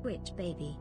Which baby?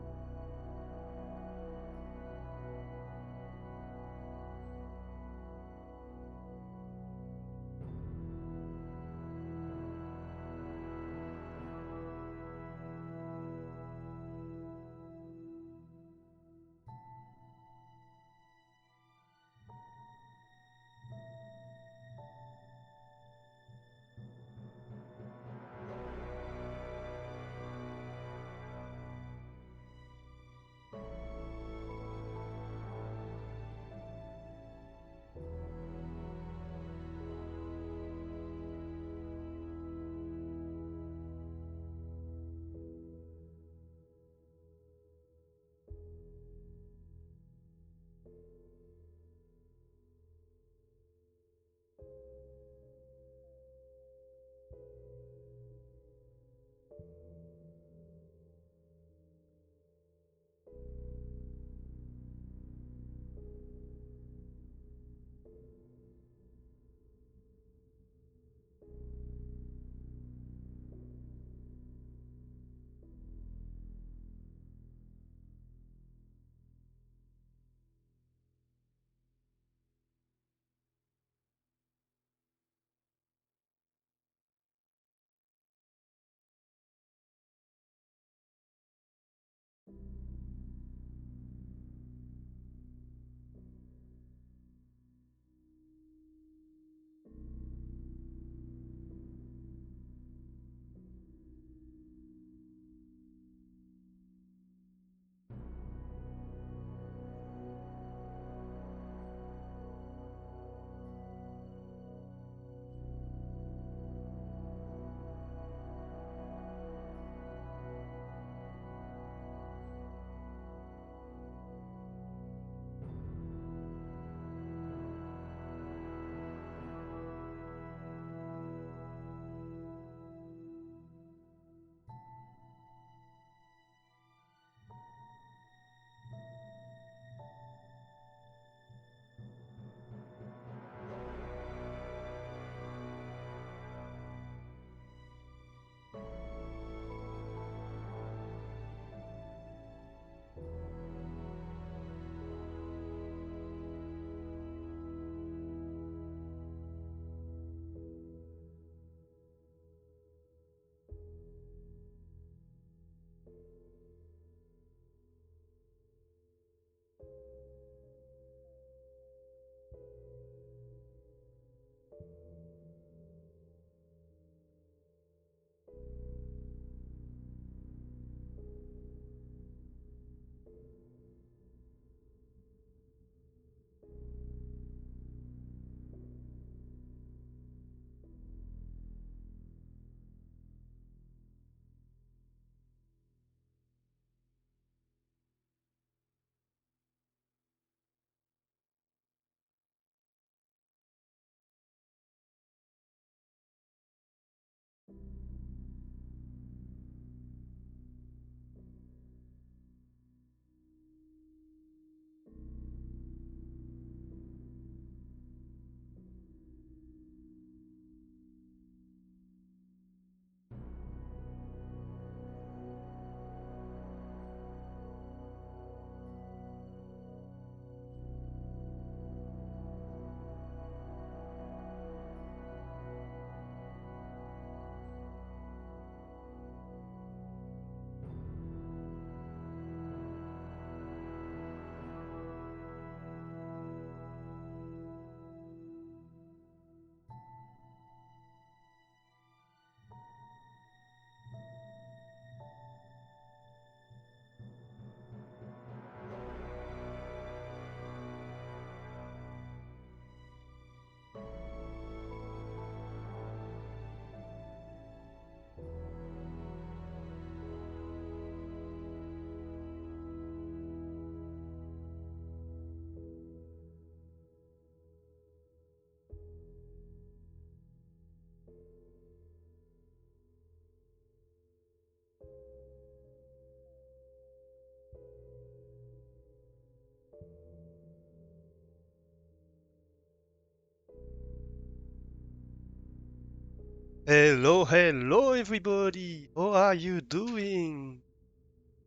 Hello, hello everybody! How are you doing?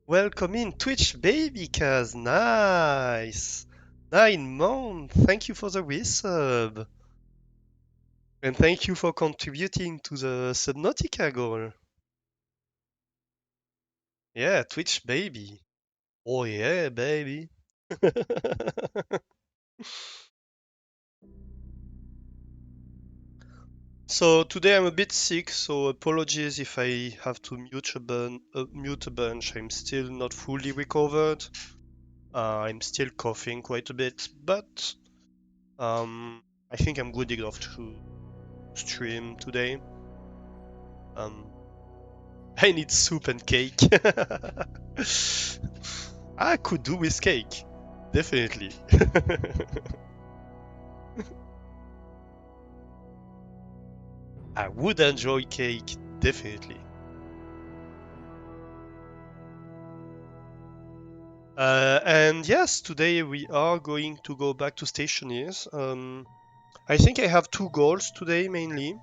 Welcome in Twitch baby cuz nice. 9 months. Thank you for the resub. And thank you for contributing to the Subnautica goal. Yeah, Twitch baby. Oh yeah, baby. So today I'm a bit sick, so apologies if I have to mute a bunch. I'm still not fully recovered. I'm still coughing quite a bit, but I think I'm good enough to stream today. I need soup and cake. I could do with cake, definitely. I would enjoy cake, definitely. And yes, today we are going to go back to Stationeers. I think I have two goals today mainly.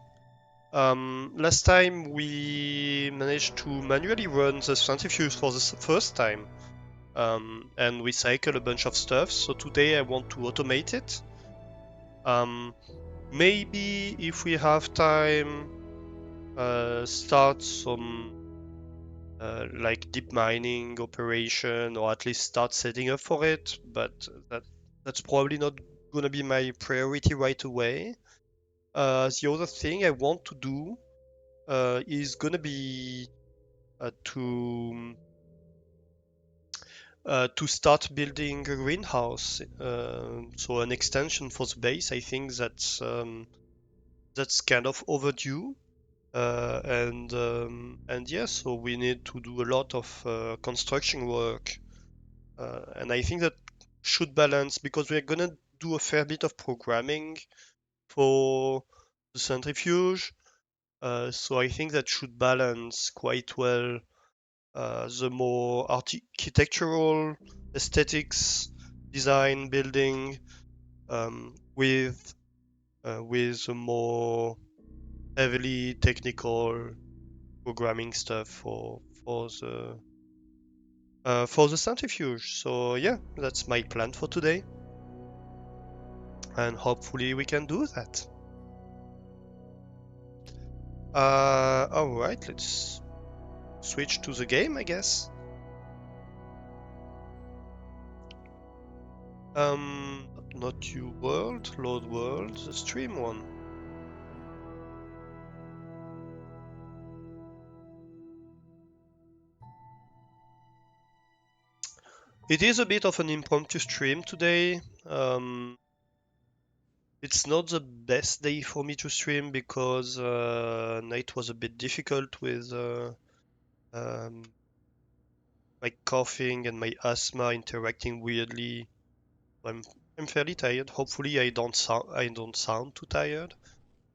Last time we managed to manually run the centrifuge for the first time and recycle a bunch of stuff. So today I want to automate it. Maybe if we have time, start some like deep mining operation, or at least start setting up for it. But that's probably not gonna be my priority right away. The other thing I want to do is gonna be to start building a greenhouse. So an extension for the base. I think that's kind of overdue. And yes, so we need to do a lot of construction work, and I think that should balance because we're gonna do a fair bit of programming for the centrifuge. So I think that should balance quite well the more architectural aesthetics, design, building, with the more heavily technical programming stuff for the centrifuge. So yeah, that's my plan for today, and hopefully we can do that. All right, let's switch to the game, I guess. Not you world, load world, the stream one. It is a bit of an impromptu stream today. It's not the best day for me to stream because night was a bit difficult with um, my coughing and my asthma interacting weirdly. I'm I'm fairly tired. Hopefully, I don't sound too tired.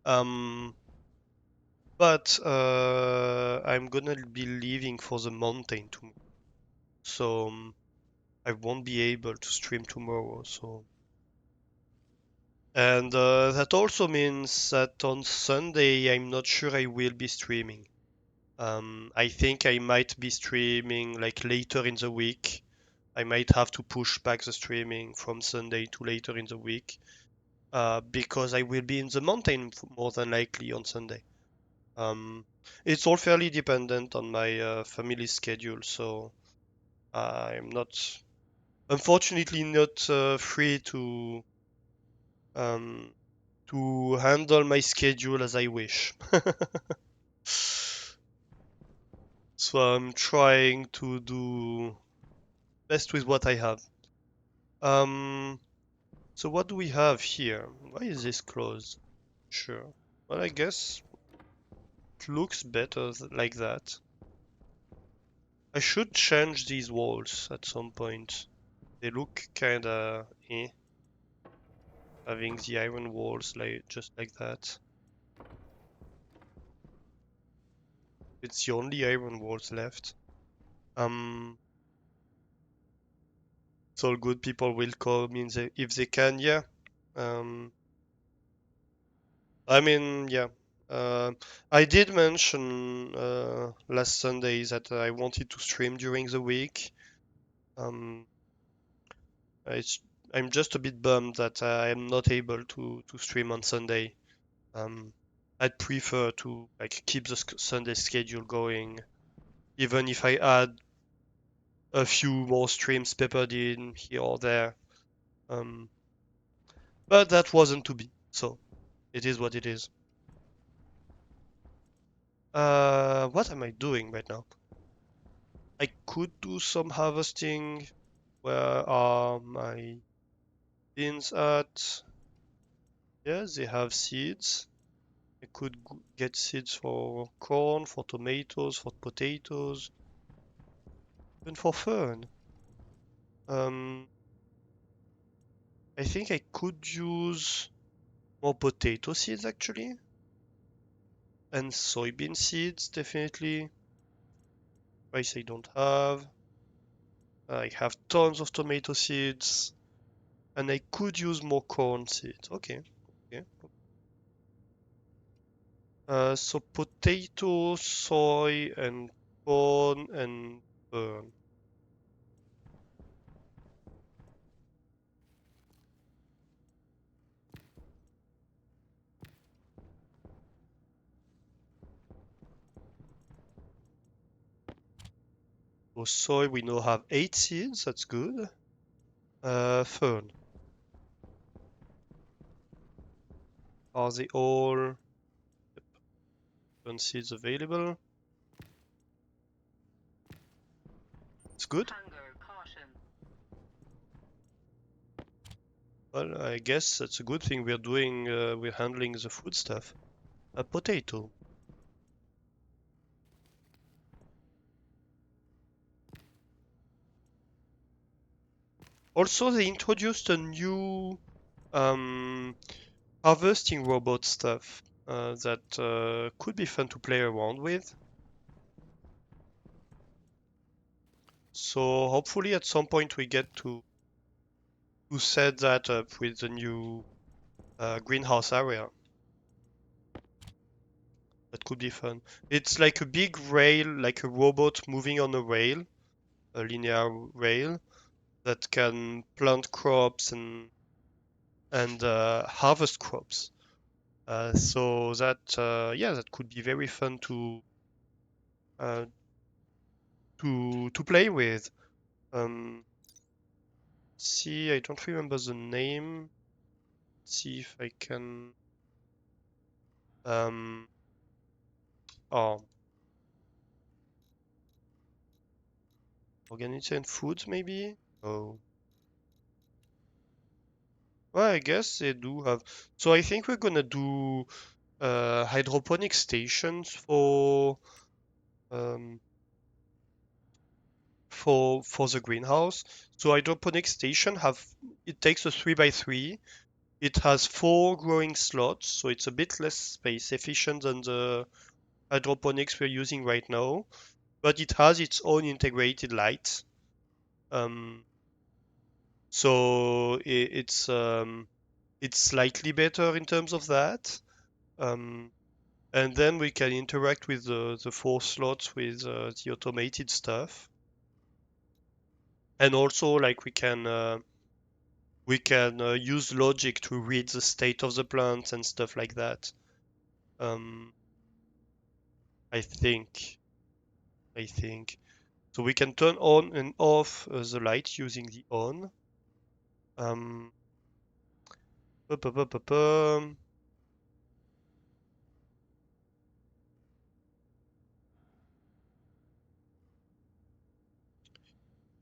Um, but I'm gonna be leaving for the mountain tomorrow, so I won't be able to stream tomorrow. So, and that also means that on Sunday I'm not sure I will be streaming. I think I might be streaming like later in the week. I might have to push back the streaming from Sunday to later in the week because I will be in the mountain more than likely on Sunday. Um, it's all fairly dependent on my family schedule, so I'm not, unfortunately, not free um, to handle my schedule as I wish. So I'm trying to do best with what I have. Um, so what do we have here? Why is this closed? Sure. Well, I guess it looks better like that. I should change these walls at some point. They look kinda having the iron walls like just like that. It's the only iron walls left. It's all good. People will come in if they can. Yeah. Um, I mean, yeah. Uh, I did mention last Sunday that I wanted to stream during the week. Um, it's I'm just a bit bummed that I am not able to stream on Sunday. Um, I'd prefer to like keep the Sunday schedule going, even if I add a few more streams peppered in here or there. Um, but that wasn't to be, so it is what it is. What am I doing right now? I could do some harvesting. Where are my bins at? Yeah, they have seeds. I could get seeds for corn, for tomatoes, for potatoes, even for fern. Um, I think I could use more potato seeds actually, and soybean seeds definitely. Rice I don't have. I have tons of tomato seeds, and I could use more corn seeds. Okay, okay. So potato, soy, and corn and fern. For soy, we now have 8 seeds. That's good. Fern. Are they all fern seeds available? It's good. Well, I guess that's a good thing we're doing. We're handling the food stuff. A potato. Also, they introduced a new um, harvesting robot stuff that could be fun to play around with. So hopefully at some point we get to set that up with the new greenhouse area. That could be fun. It's like a big rail, like a robot moving on a rail, a linear rail that can plant crops and harvest crops. So that yeah, that could be very fun uh, to play with. Um, see, I don't remember the name. See if I can. Um, oh, organic and foods maybe. Oh, well, I guess they do have. So I think we're gonna do hydroponic stations um, for the greenhouse. So hydroponic station have it takes a 3 by 3. It has 4 growing slots, so it's a bit less space efficient than the hydroponics we're using right now, but it has its own integrated light. Um, so it's slightly better in terms of that. Um, and then we can interact with the 4 slots with the automated stuff. And also, like we can use logic to read the state of the plants and stuff like that. Um, I think, I think. So we can turn on and off the light using the on. Um, bu- bu- bu- bu- bum.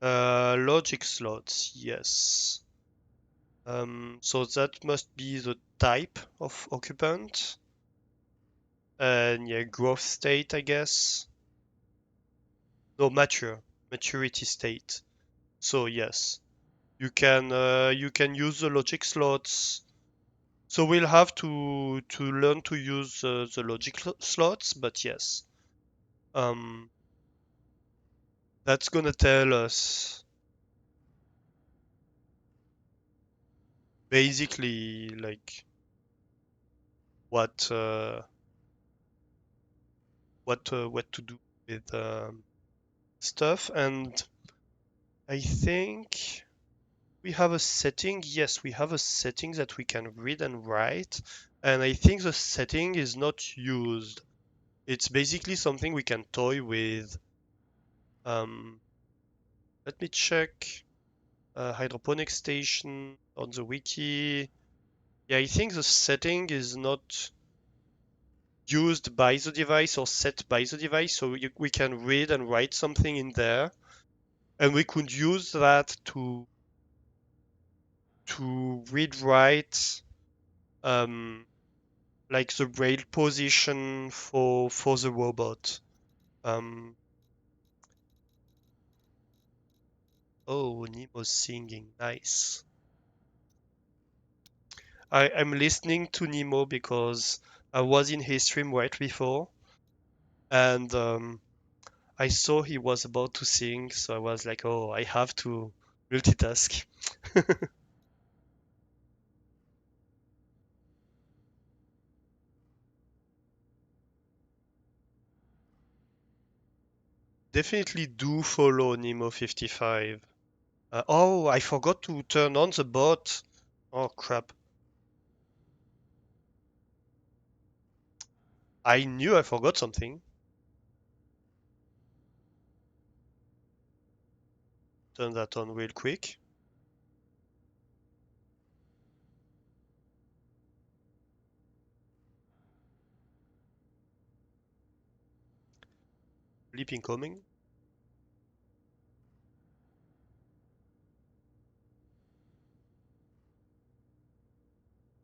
Logic slots, yes. So that must be the type of occupant. And yeah, growth state, I guess. No, maturity state. So yes, you can use the logic slots. So we'll have to learn to use the logic slots, but yes, um, that's gonna tell us basically like what what to do with stuff. And I think we have a setting. Yes, we have a setting that we can read and write. And I think the setting is not used. It's basically something we can toy with. Um, Let me check. Hydroponic station on the wiki. Yeah, I think the setting is not used by the device or set by the device, so we can read and write something in there, and we could use that to read write like the braille position for the robot. Um, oh, Nemo's singing, nice. I'm listening to Nemo because I was in his stream right before, and I saw he was about to sing, so I was like, oh, I have to multitask. Definitely do follow Nemo55. Oh, I forgot to turn on the bot. Oh, crap. I knew I forgot something. Turn that on real quick. Leap incoming.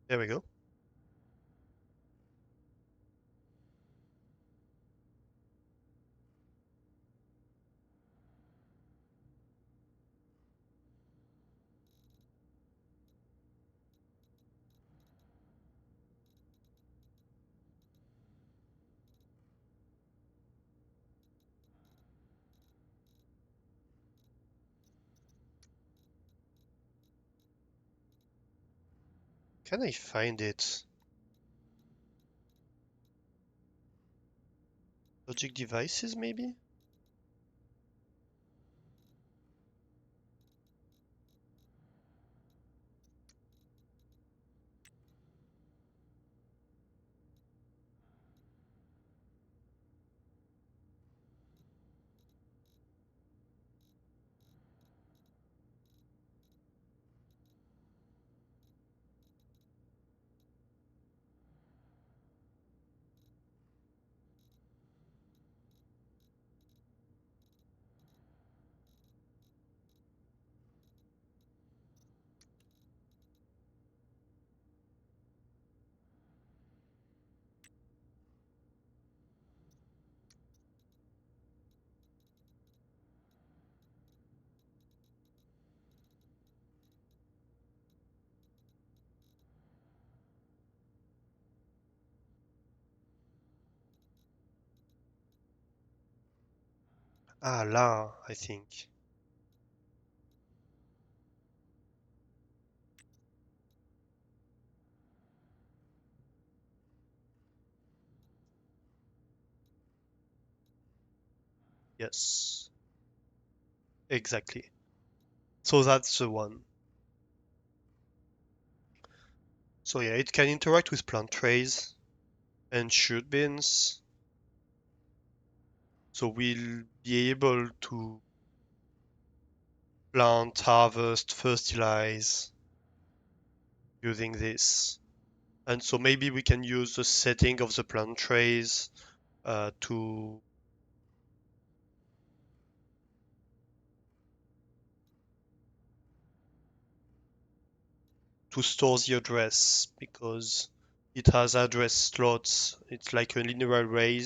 There we go. Can I find it? Logic devices, maybe? Ah, là, I think. Yes, exactly. So that's the one. So yeah, it can interact with plant trays and shoot bins. So we'll be able to plant, harvest, fertilize using this. And so maybe we can use the setting of the plant trays to store the address because it has address slots. It's like a linear rail,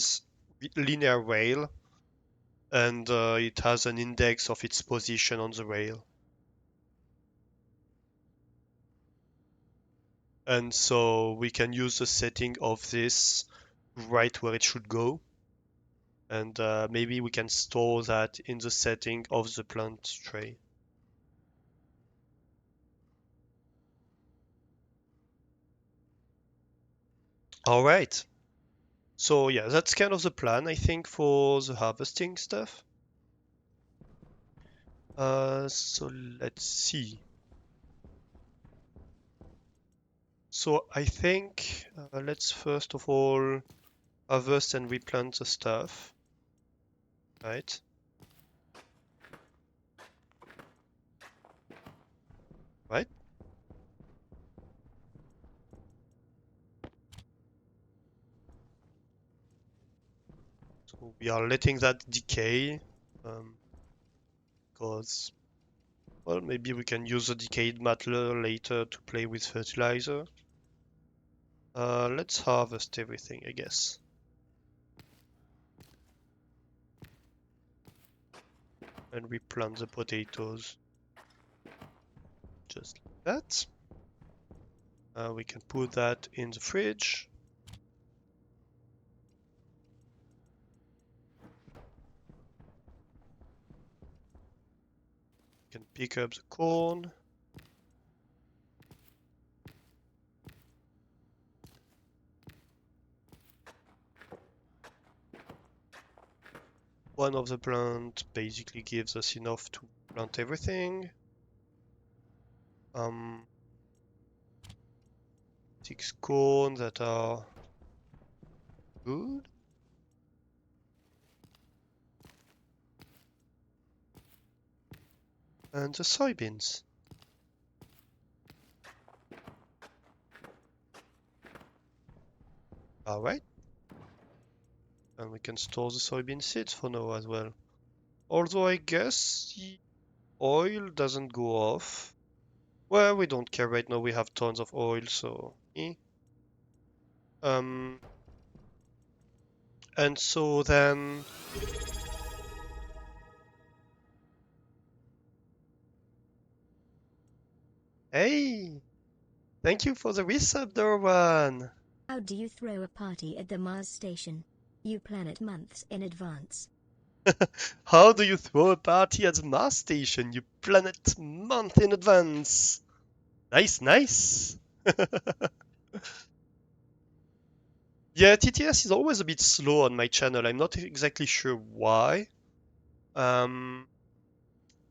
and it has an index of its position on the rail. And so we can use the setting of this right where it should go. And maybe we can store that in the setting of the plant tray. All right. So yeah, that's kind of the plan, I think, for the harvesting stuff. So let's see. So I think let's first of all harvest and replant the stuff, right? Right? So we are letting that decay, because, well, maybe we can use the decayed matter later to play with fertilizer. Let's harvest everything, I guess. And we plant the potatoes just like that. We can put that in the fridge. We can pick up the corn. One of the plant basically gives us enough to plant everything. 6 corn that are good. And the soybeans. Alright. And we can store the soybean seeds for now as well. Although I guess the oil doesn't go off. Well, we don't care right now, we have tons of oil, so Um, and so then, hey, thank you for the resub, Dorwan. How do you throw a party at the Mars station? You plan it months in advance. How do you throw a party at the Mars station? You plan it month in advance. Nice, nice. Yeah, TTS is always a bit slow on my channel. I'm not exactly sure why. Um,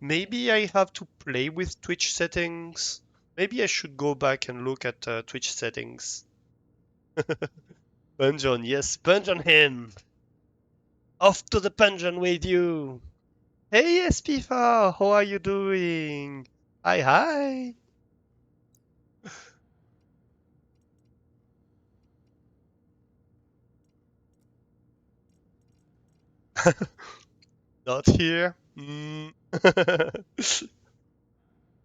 Maybe I have to play with Twitch settings. Maybe I should go back and look at Twitch settings. Punjon, yes, punch on him. Off to the pungeon with you. Hey, SPFA, how are you doing? Hi, hi. Not here.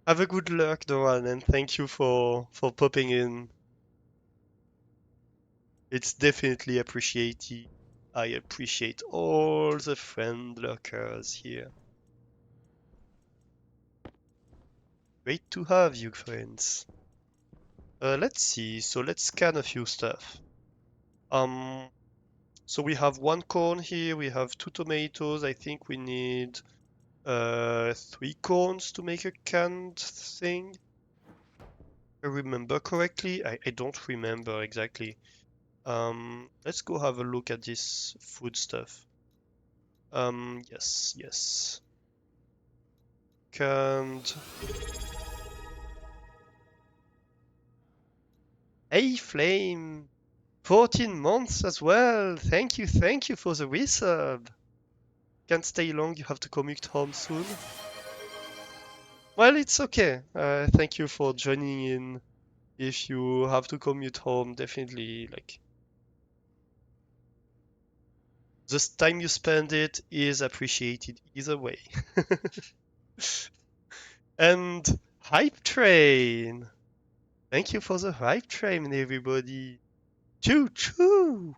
Have a good luck, Doran, and thank you for popping in. It's definitely appreciated. I appreciate all the friend lurkers here. Great to have you, friends. Let's see. So let's scan a few stuff. Um, so we have 1 corn here. We have 2 tomatoes. I think we need 3 corns to make a canned thing. If I remember correctly. I don't remember exactly. Let's go have a look at this food stuff. Yes, yes. Canned. Hey, Flame! 14 months as well. Thank you for the resub. Can't stay long, you have to commute home soon. Well, it's okay. Thank you for joining in. If you have to commute home, definitely, like, the time you spend it is appreciated either way. And Hype Train! Thank you for the Hype Train, everybody. Choo choo!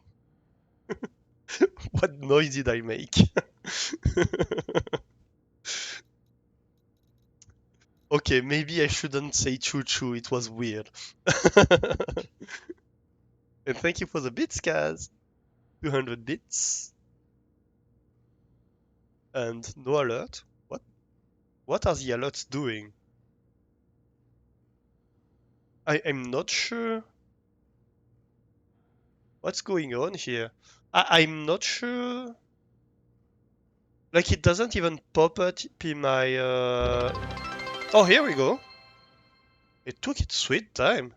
What noise did I make? Okay, maybe I shouldn't say choo choo, it was weird. And thank you for the bits, guys. 200 bits. And no alert. What are the alerts doing? I'm not sure what's going on here. I'm not sure. Like it doesn't even pop up in my. Oh, here we go. It took its sweet time.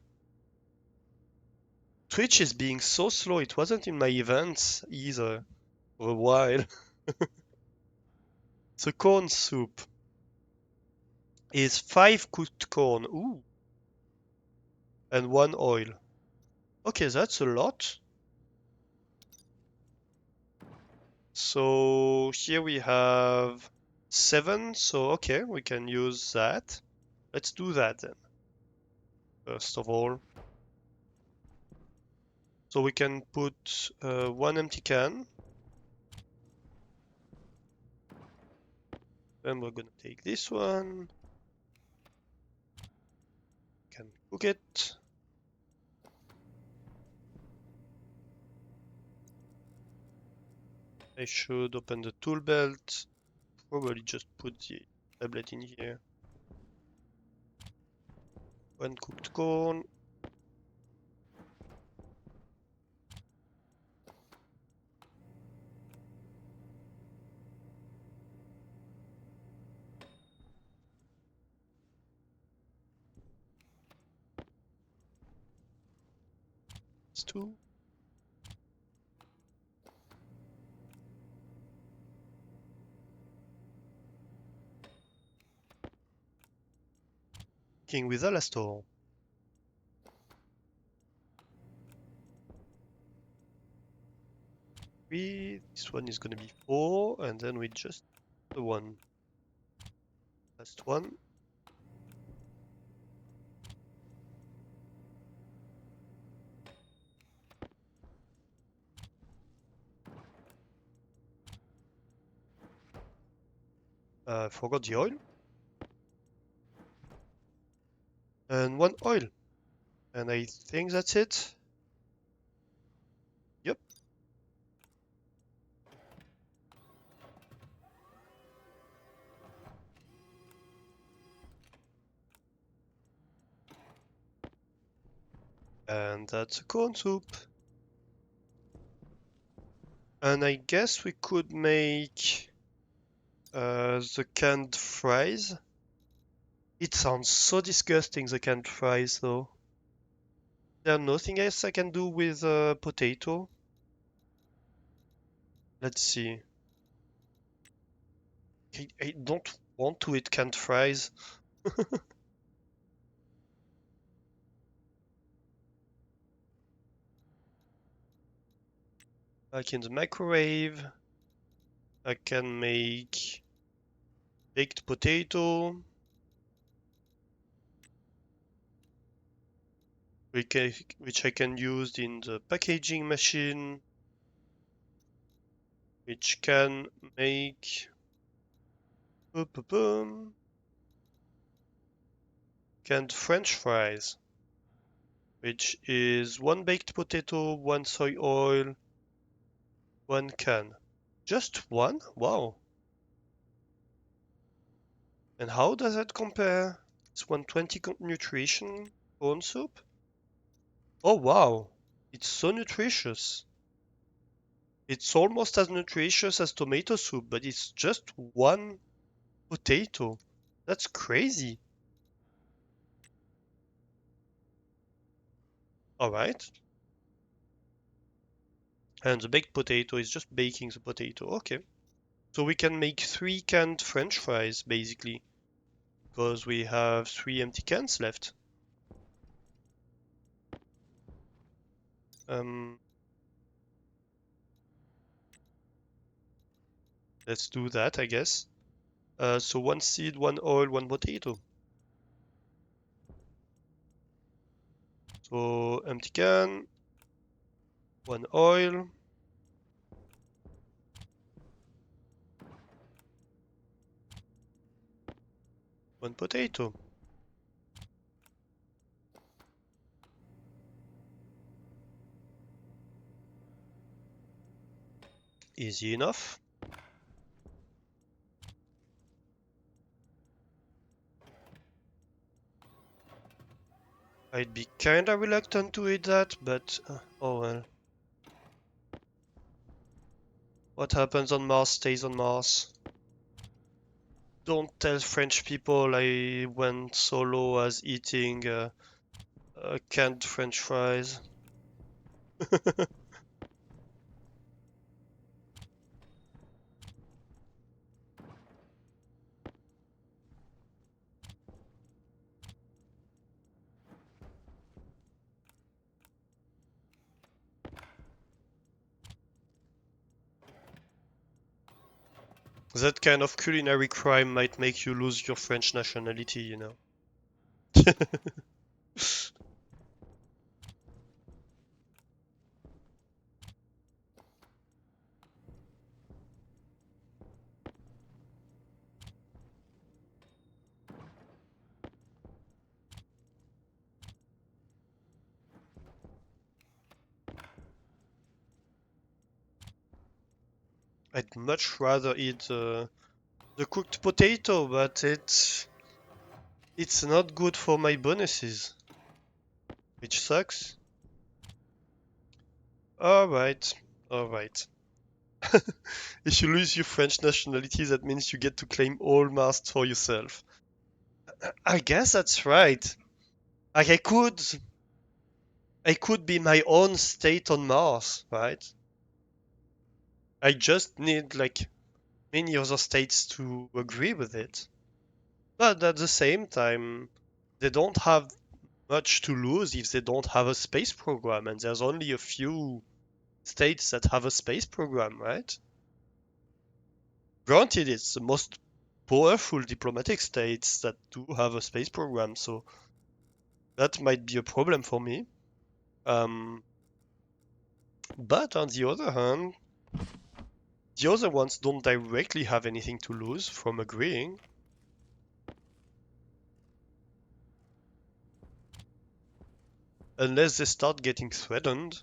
Twitch is being so slow. It wasn't in my events either for a while. The corn soup is 5 cooked corn. Ooh, and 1 oil. Okay, that's a lot. So here we have 7. So okay, we can use that. Let's do that then. First of all, so we can put 1 empty can. Then we're gonna take this one. Can cook it. I should open the tool belt. Probably just put the tablet in here. 1 cooked corn. It's 2. King with Alastor. 3. This one is gonna be 4, and then we just the 1. Last one. Forgot the oil. And 1 oil. And I think that's it. Yep. And that's a corn soup. And I guess we could make the canned fries. It sounds so disgusting, the canned fries, though. There's nothing else I can do with potato. Let's see. I don't want to eat canned fries. Like in the microwave, I can make baked potato. Which I can use in the packaging machine, which can make canned French fries, which is 1 baked potato, 1 soy oil, 1 can. Just one? Wow. And how does that compare? It's 120 nutrition corn soup? Oh wow, it's so nutritious. It's almost as nutritious as tomato soup, but it's just 1 potato. That's crazy. Alright. And the baked potato is just baking the potato. Okay. So we can make 3 canned French fries, basically, because we have 3 empty cans left. Um, let's do that, I guess. So 1 seed, 1 oil, 1 potato. So empty can, 1 oil, 1 potato. Easy enough. I'd be kinda reluctant to eat that, but oh well. What happens on Mars stays on Mars. Don't tell French people I went solo as eating canned French fries. That kind of culinary crime might make you lose your French nationality, you know. I'd much rather eat the cooked potato, but it's not good for my bonuses, which sucks. Alright, alright. If you lose your French nationality, that means you get to claim all Mars for yourself. I guess that's right. Like I could be my own state on Mars, right? I just need like many other states to agree with it. But at the same time, they don't have much to lose if they don't have a space program, and there's only a few states that have a space program, right? Granted, it's the most powerful diplomatic states that do have a space program, so that might be a problem for me. Um, but on the other hand, the other ones don't directly have anything to lose from agreeing, unless they start getting threatened.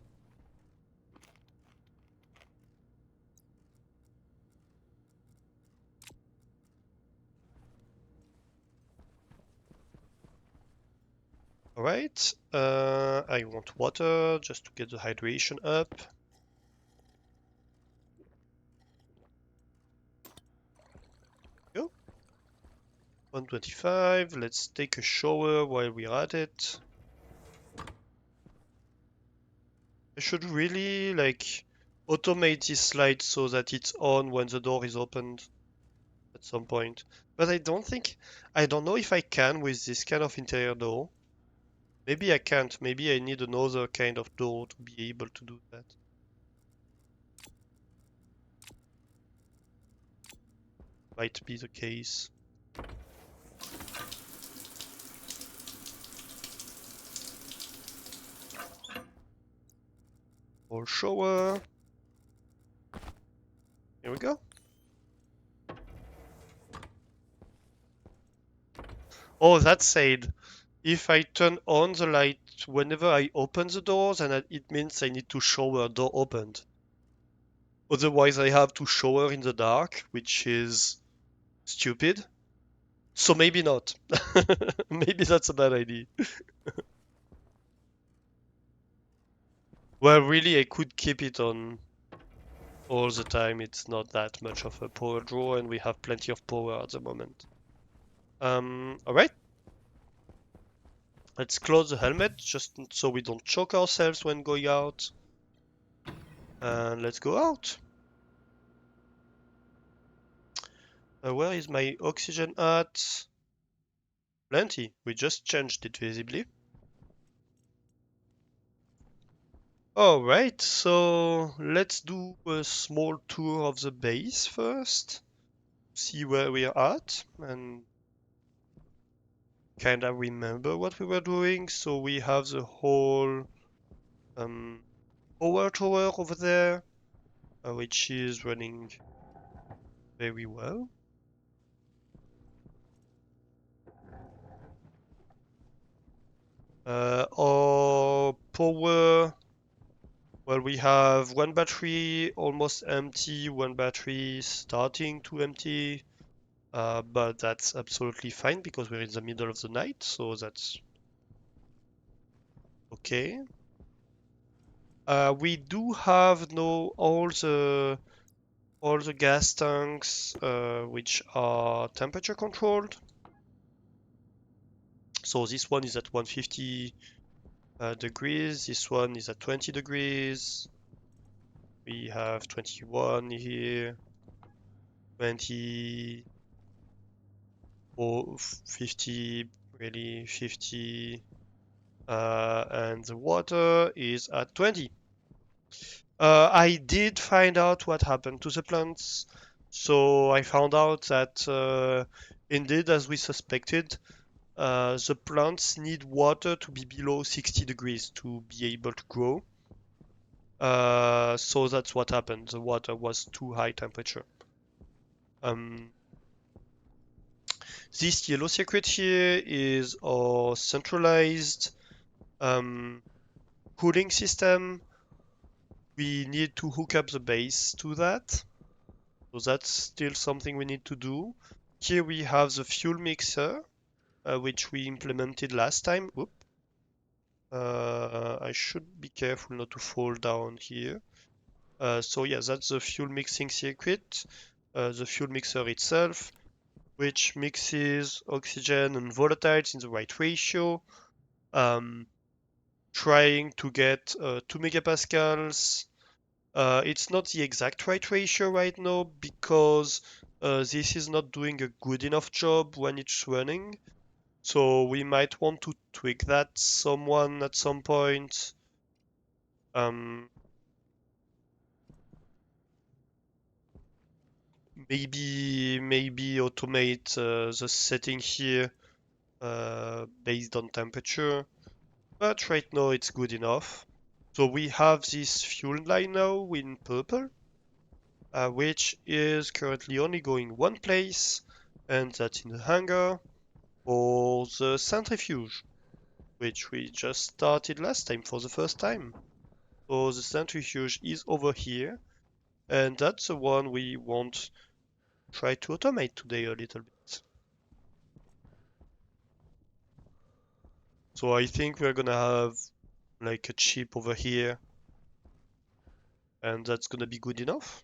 Alright, I want water just to get the hydration up. Go. 125, let's take a shower while we're at it. I should really like automate this light so that it's on when the door is opened at some point. But I don't know if I can with this kind of interior door. Maybe I can't, maybe I need another kind of door to be able to do that. Might be the case. Or shower. Here we go. Oh, that said, if I turn on the light whenever I open the doors, and it means I need to shower door opened. Otherwise, I have to shower in the dark, which is stupid. So maybe not. Maybe that's a bad idea. Well, really, I could keep it on all the time. It's not that much of a power draw, and we have plenty of power at the moment. Alright. Let's close the helmet, just so we don't choke ourselves when going out. And let's go out. Where is my oxygen at? Plenty. We just changed it visibly. Alright, so let's do a small tour of the base first. See where we are at and kind of remember what we were doing. So we have the whole um, power tower over there, which is running very well. Our power, well, we have one battery almost empty, one battery starting to empty, but that's absolutely fine because we're in the middle of the night, so that's okay. We do have no all the all the gas tanks which are temperature controlled. So this one is at 150 degrees, this one is at 20 degrees. We have 21 here, 20, or 50, really 50, and the water is at 20. I did find out what happened to the plants. So I found out that indeed, as we suspected, the plants need water to be below 60 degrees to be able to grow. So that's what happened. The water was too high temperature. Um, this yellow circuit here is our centralized um, cooling system. We need to hook up the base to that. So that's still something we need to do. Here we have the fuel mixer, which we implemented last time. Oop. I should be careful not to fall down here. So yeah, that's the fuel mixing circuit. The fuel mixer itself, which mixes oxygen and volatiles in the right ratio. Trying to get 2 megapascals. It's not the exact right ratio right now because this is not doing a good enough job when it's running. So we might want to tweak that someone at some point. Um, maybe automate the setting here based on temperature. But right now it's good enough. So we have this fuel line now in purple, which is currently only going one place, and that's in the hangar for the centrifuge, which we just started last time for the first time. So the centrifuge is over here, and that's the one we want to try to automate today a little bit. So I think we're gonna have like a chip over here, and that's gonna be good enough,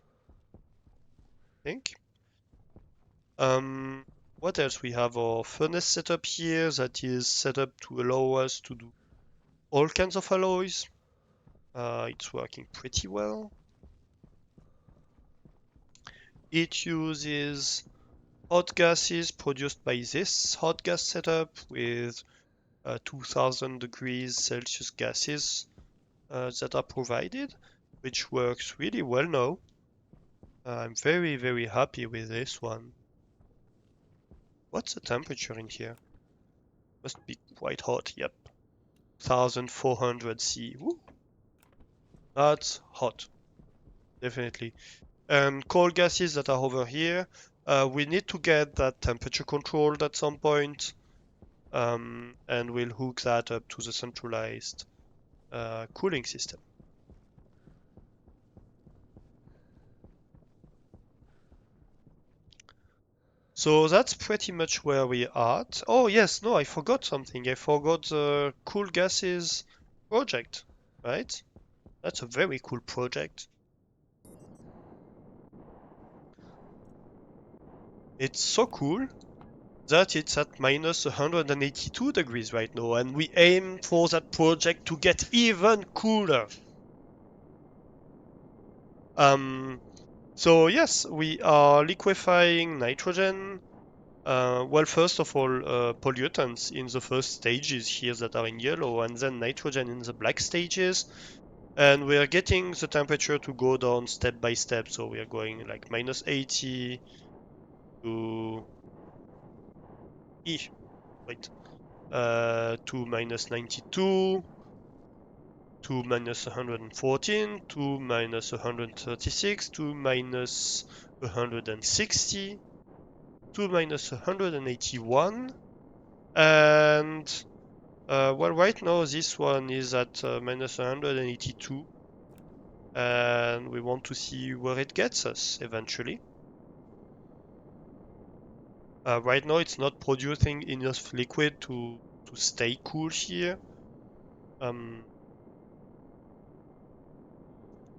I think. Um, what else? We have our furnace setup here that is set up to allow us to do all kinds of alloys. It's working pretty well. It uses hot gases produced by this hot gas setup with 2000 degrees Celsius gases that are provided, which works really well now. I'm very, very happy with this one. What's the temperature in here? Must be quite hot, yep. 1400 C. Woo. That's hot, definitely. And cold gases that are over here, we need to get that temperature controlled at some point, and we'll hook that up to the centralized cooling system. So that's pretty much where we are at. Oh yes, no, I forgot something. I forgot the cool gases project, right? That's a very cool project. It's so cool that it's at minus 182 degrees right now, and we aim for that project to get even cooler. Um, so yes, we are liquefying nitrogen. Well, first of all, pollutants in the first stages here that are in yellow, and then nitrogen in the black stages. And we are getting the temperature to go down step by step. So we are going like minus 80 to wait, to minus 92 to minus 114 to minus 136 to minus 160 to minus 181. And well, right now this one is at minus 182, and we want to see where it gets us eventually. Right now it's not producing enough liquid to stay cool here. Um,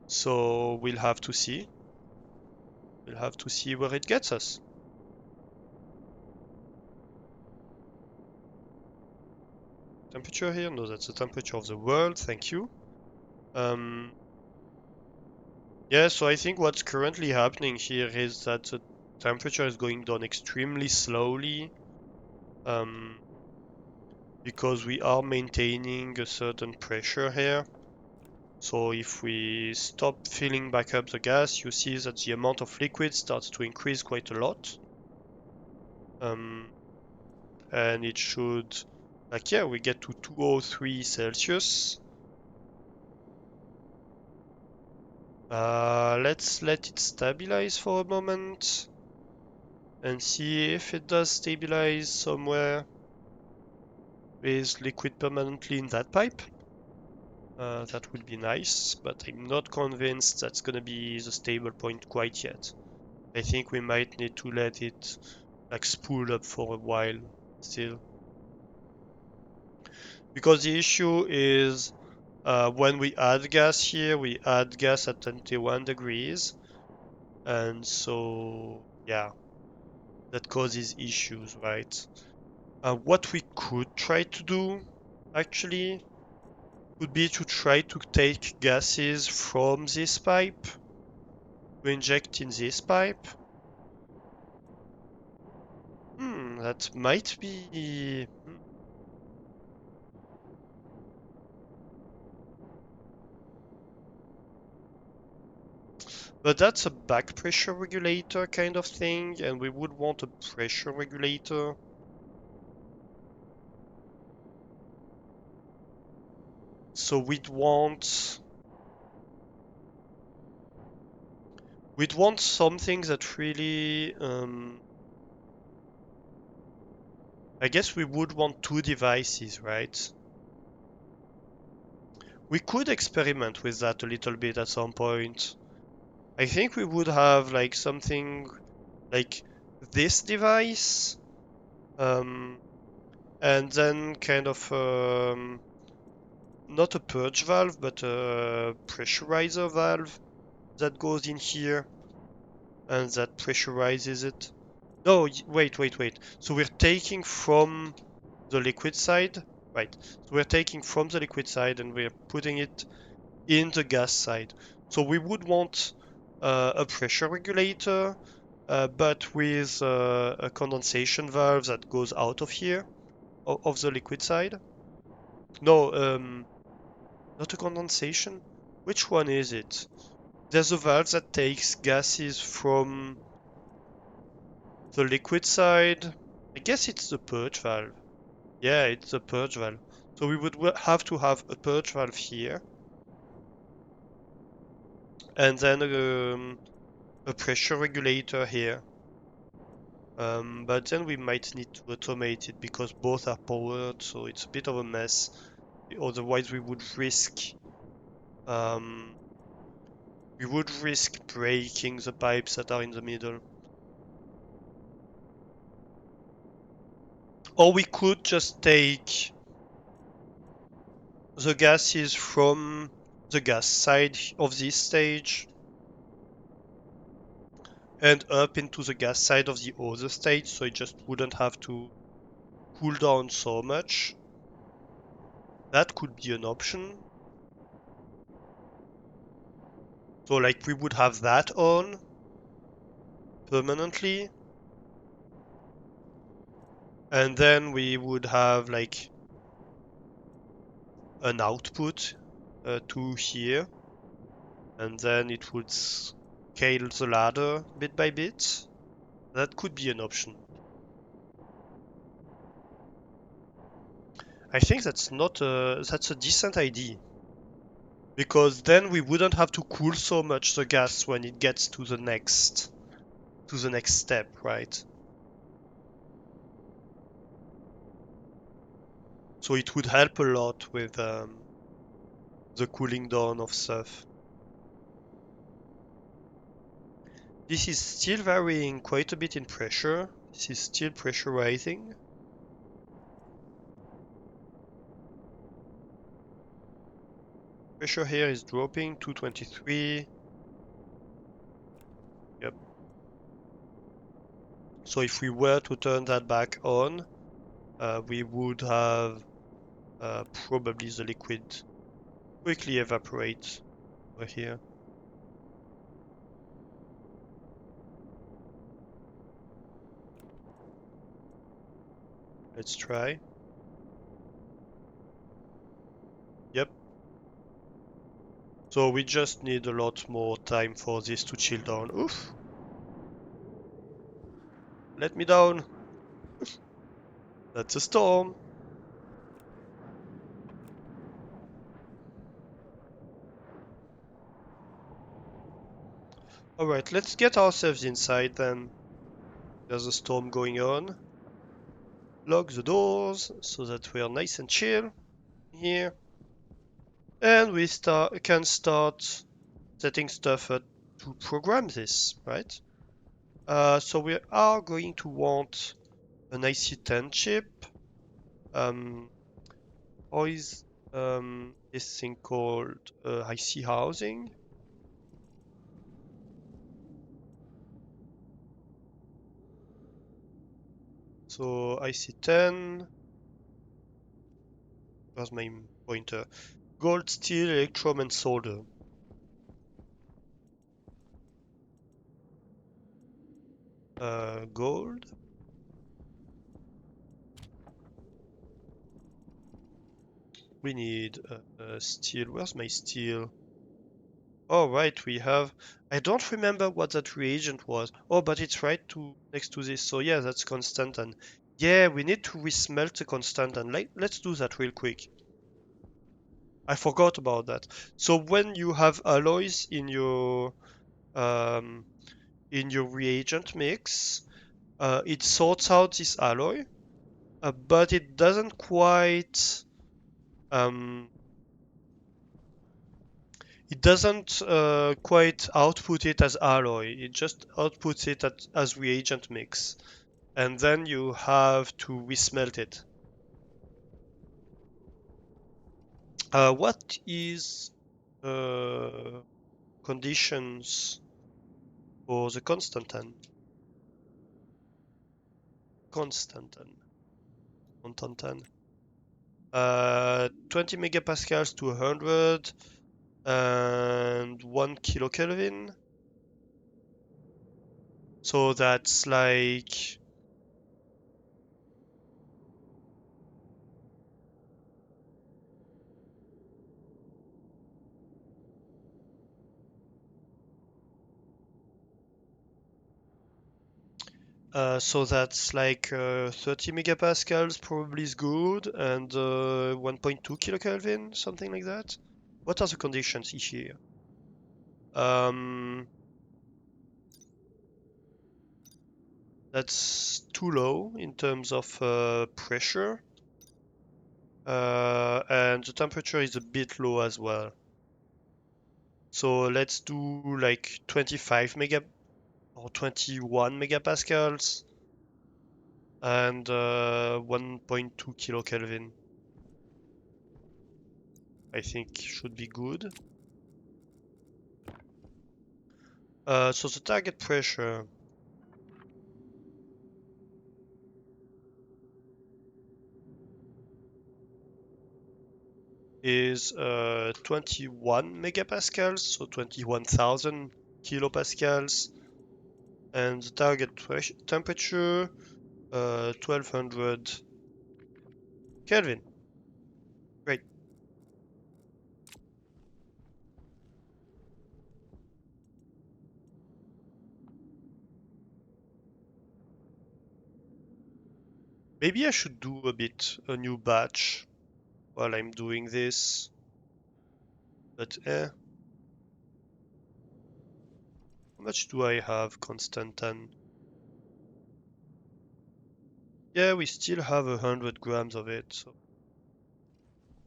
so we'll have to see. We'll have to see where it gets us. Temperature here? No, that's the temperature of the world, thank you. Yeah, so I think what's currently happening here is that the temperature is going down extremely slowly, um, because we are maintaining a certain pressure here. So if we stop filling back up the gas, you see that the amount of liquid starts to increase quite a lot. Um, and it should, like, yeah, we get to 203 Celsius. Let's let it stabilize for a moment and see if it does stabilize somewhere with liquid permanently in that pipe. That would be nice, but I'm not convinced that's gonna be the stable point quite yet. I think we might need to let it like spool up for a while still. Because the issue is when we add gas here, we add gas at 21 degrees. And so, yeah, that causes issues, right? What we could try to do, actually, would be to try to take gases from this pipe to inject in this pipe. That might be. But that's a back pressure regulator kind of thing, and we would want a pressure regulator. So we'd want something that really I guess we would want two devices, right? We could experiment with that a little bit at some point. I think we would have like something like this device, um, and then kind of not a purge valve, but a pressurizer valve that goes in here and that pressurizes it. No, wait. So we're taking from the liquid side, right? So we're taking from the liquid side and we're putting it in the gas side. So we would want a pressure regulator, but with a condensation valve that goes out of here, of the liquid side. No, not a condensation. Which one is it? There's a valve that takes gases from the liquid side. I guess it's the purge valve. Yeah, it's the purge valve. So we would have to have a purge valve here, and then a pressure regulator here. But then we might need to automate it because both are powered, so it's a bit of a mess. Otherwise, um, we would risk breaking the pipes that are in the middle. Or we could just take the gases from the gas side of this stage and up into the gas side of the other stage, so it just wouldn't have to cool down so much. That could be an option. So like we would have that on permanently, and then we would have like an output to here, and then it would scale the ladder bit by bit. That could be an option. I think that's a decent idea because then we wouldn't have to cool so much the gas when it gets to the next step, right? So it would help a lot with the cooling down of stuff. This is still varying quite a bit in pressure. This is still pressurizing. Pressure here is dropping, 223. Yep. So if we were to turn that back on, we would have probably the liquid quickly evaporate over here. Let's try. Yep. So we just need a lot more time for this to chill down. Oof! Let me down! That's a storm! Alright, let's get ourselves inside then. There's a storm going on. Lock the doors so that we're nice and chill here. And we can start setting stuff up to program this, right? So we are going to want an IC10 chip. Um, or is this thing called IC housing? So IC10, where's my pointer? Gold, steel, electrum, and solder. Gold. We need steel. Where's my steel? Oh, right, we have. I don't remember what that reagent was. Oh, but it's right next to this. So yeah, that's constant. And yeah, we need to resmelt the constant. And let's do that real quick. I forgot about that. So when you have alloys um, in your reagent mix, it sorts out this alloy, but it doesn't um, quite output it as alloy. It just outputs it as reagent mix, and then you have to resmelt it. What is conditions for the constantan? Constantan. Constantan. 20 megapascals to 100 and 1 kilokelvin. So that's like so that's like 30 megapascals probably is good, and 1.2 kilokelvin, something like that. What are the conditions here? Um, that's too low in terms of pressure, and the temperature is a bit low as well. So let's do like 25 mega or 21 megapascals and 1.2 kilokelvin. I think should be good. So the target pressure is 21 megapascals, so 21,000 kilopascals, and the target temperature 1200 Kelvin. Great. Maybe I should do a new batch while I'm doing this, but how much do I have Constantan? Yeah, we still have 100 grams of it. So.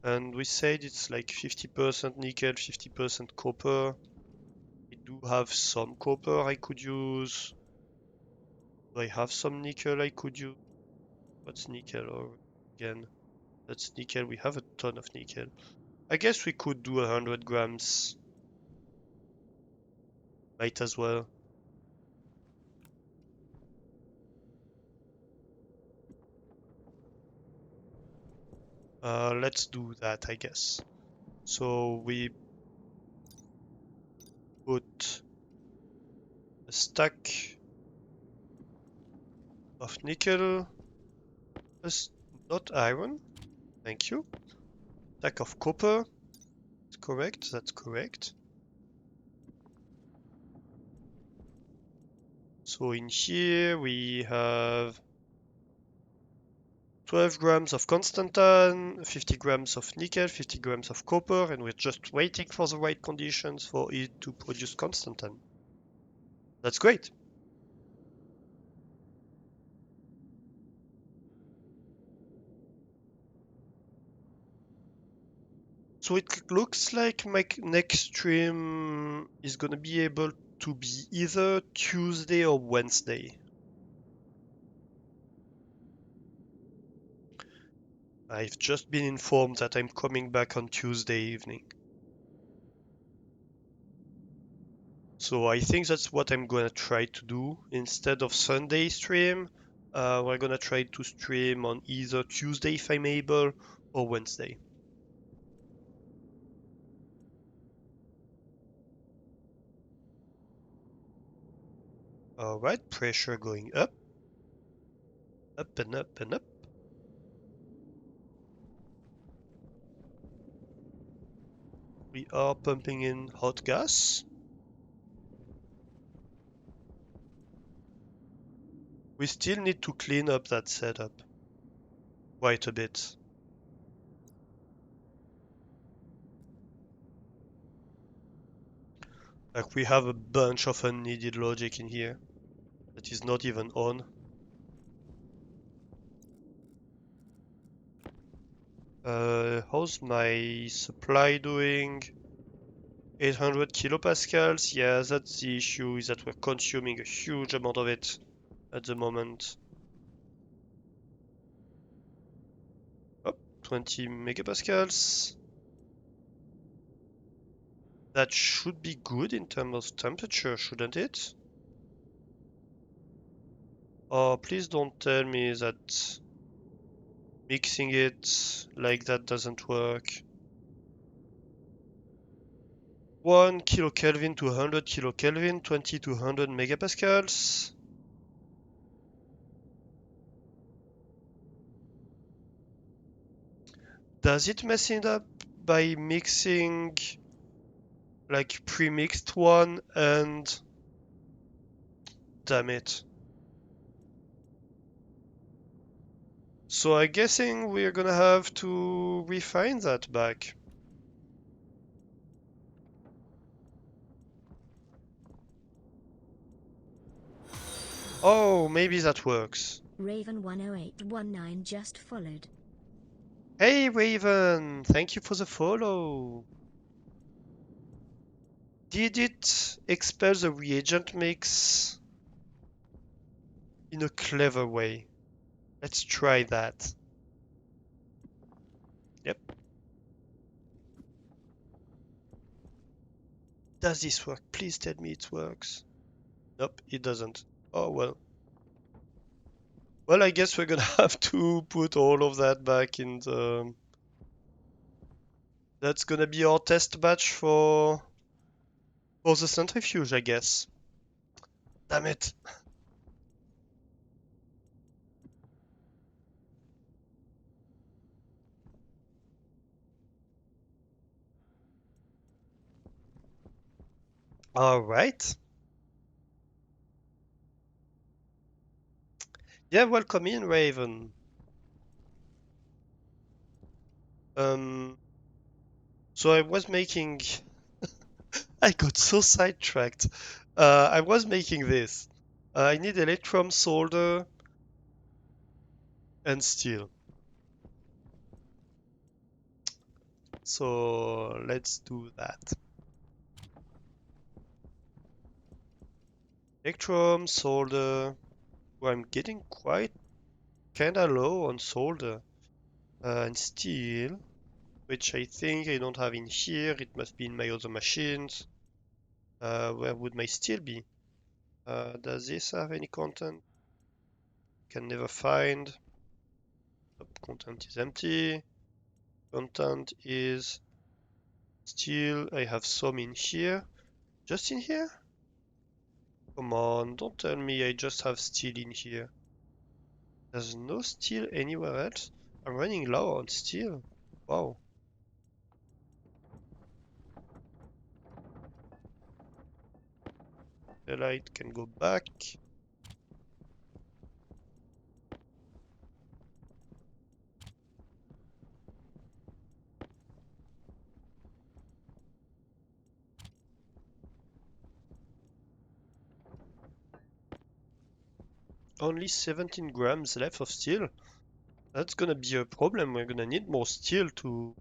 And we said it's like 50% nickel, 50% copper. I do have some copper I could use. Do I have some nickel I could use? What's nickel or again? That's nickel. We have a ton of nickel. I guess we could do 100 grams. Might as well. Let's do that, I guess. So we put a stack of nickel, not iron, thank you. Stack of copper, that's correct, that's correct. So in here we have 12 grams of Constantan, 50 grams of nickel, 50 grams of copper, and we're just waiting for the right conditions for it to produce Constantan. That's great. So it looks like my next stream is gonna be able to be either Tuesday or Wednesday. I've just been informed that I'm coming back on Tuesday evening. So I think that's what I'm gonna try to do. Instead of Sunday stream, we're gonna try to stream on either Tuesday if I'm able or Wednesday. Alright, pressure going up, up and up and up. We are pumping in hot gas. We still need to clean up that setup quite a bit. Like we have a bunch of unneeded logic in here that is not even on. How's my supply doing? 800 kilopascals. Yeah, that's the issue, is that we're consuming a huge amount of it at the moment. Oh, 20 megapascals. That should be good in terms of temperature, shouldn't it? Oh, please don't tell me that mixing it like that doesn't work. 1 kilokelvin to 100 kilokelvin, 20 to 100 megapascals. Does it mess it up by mixing like pre-mixed one and damn it. So I'm guessing we're gonna have to refine that back. Oh, maybe that works. Raven 10819 just followed. Hey Raven, thank you for the follow. Did it expel the reagent mix in a clever way? Let's try that. Yep. Does this work? Please tell me it works. Nope, it doesn't. Oh well. Well, I guess we're gonna have to put all of that back in the... That's gonna be our test batch for the centrifuge, I guess. Damn it. All right. Yeah, welcome in, Raven. Um, so I was making... I got so sidetracked. I was making this. I need electrum, solder, and steel. So let's do that. Electrum, solder. Well, I'm getting quite kinda low on solder. And steel, which I think I don't have in here. It must be in my other machines. Where would my steel be? Does this have any content? Can never find. Content is empty. Content is steel. I have some in here. Just in here? Come on, don't tell me I just have steel in here. There's no steel anywhere else? I'm running low on steel. Wow. The light can go back. Only 17 grams left of steel. That's gonna be a problem. We're gonna need more steel to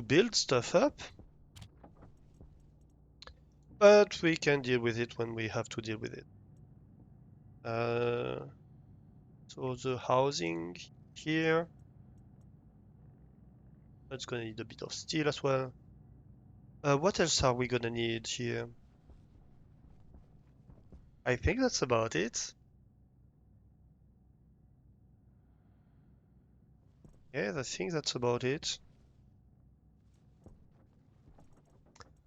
build stuff up. But we can deal with it when we have to deal with it. Uh, so the housing here, that's gonna need a bit of steel as well. What else are we gonna need here? I think that's about it. Yeah, I think that's about it.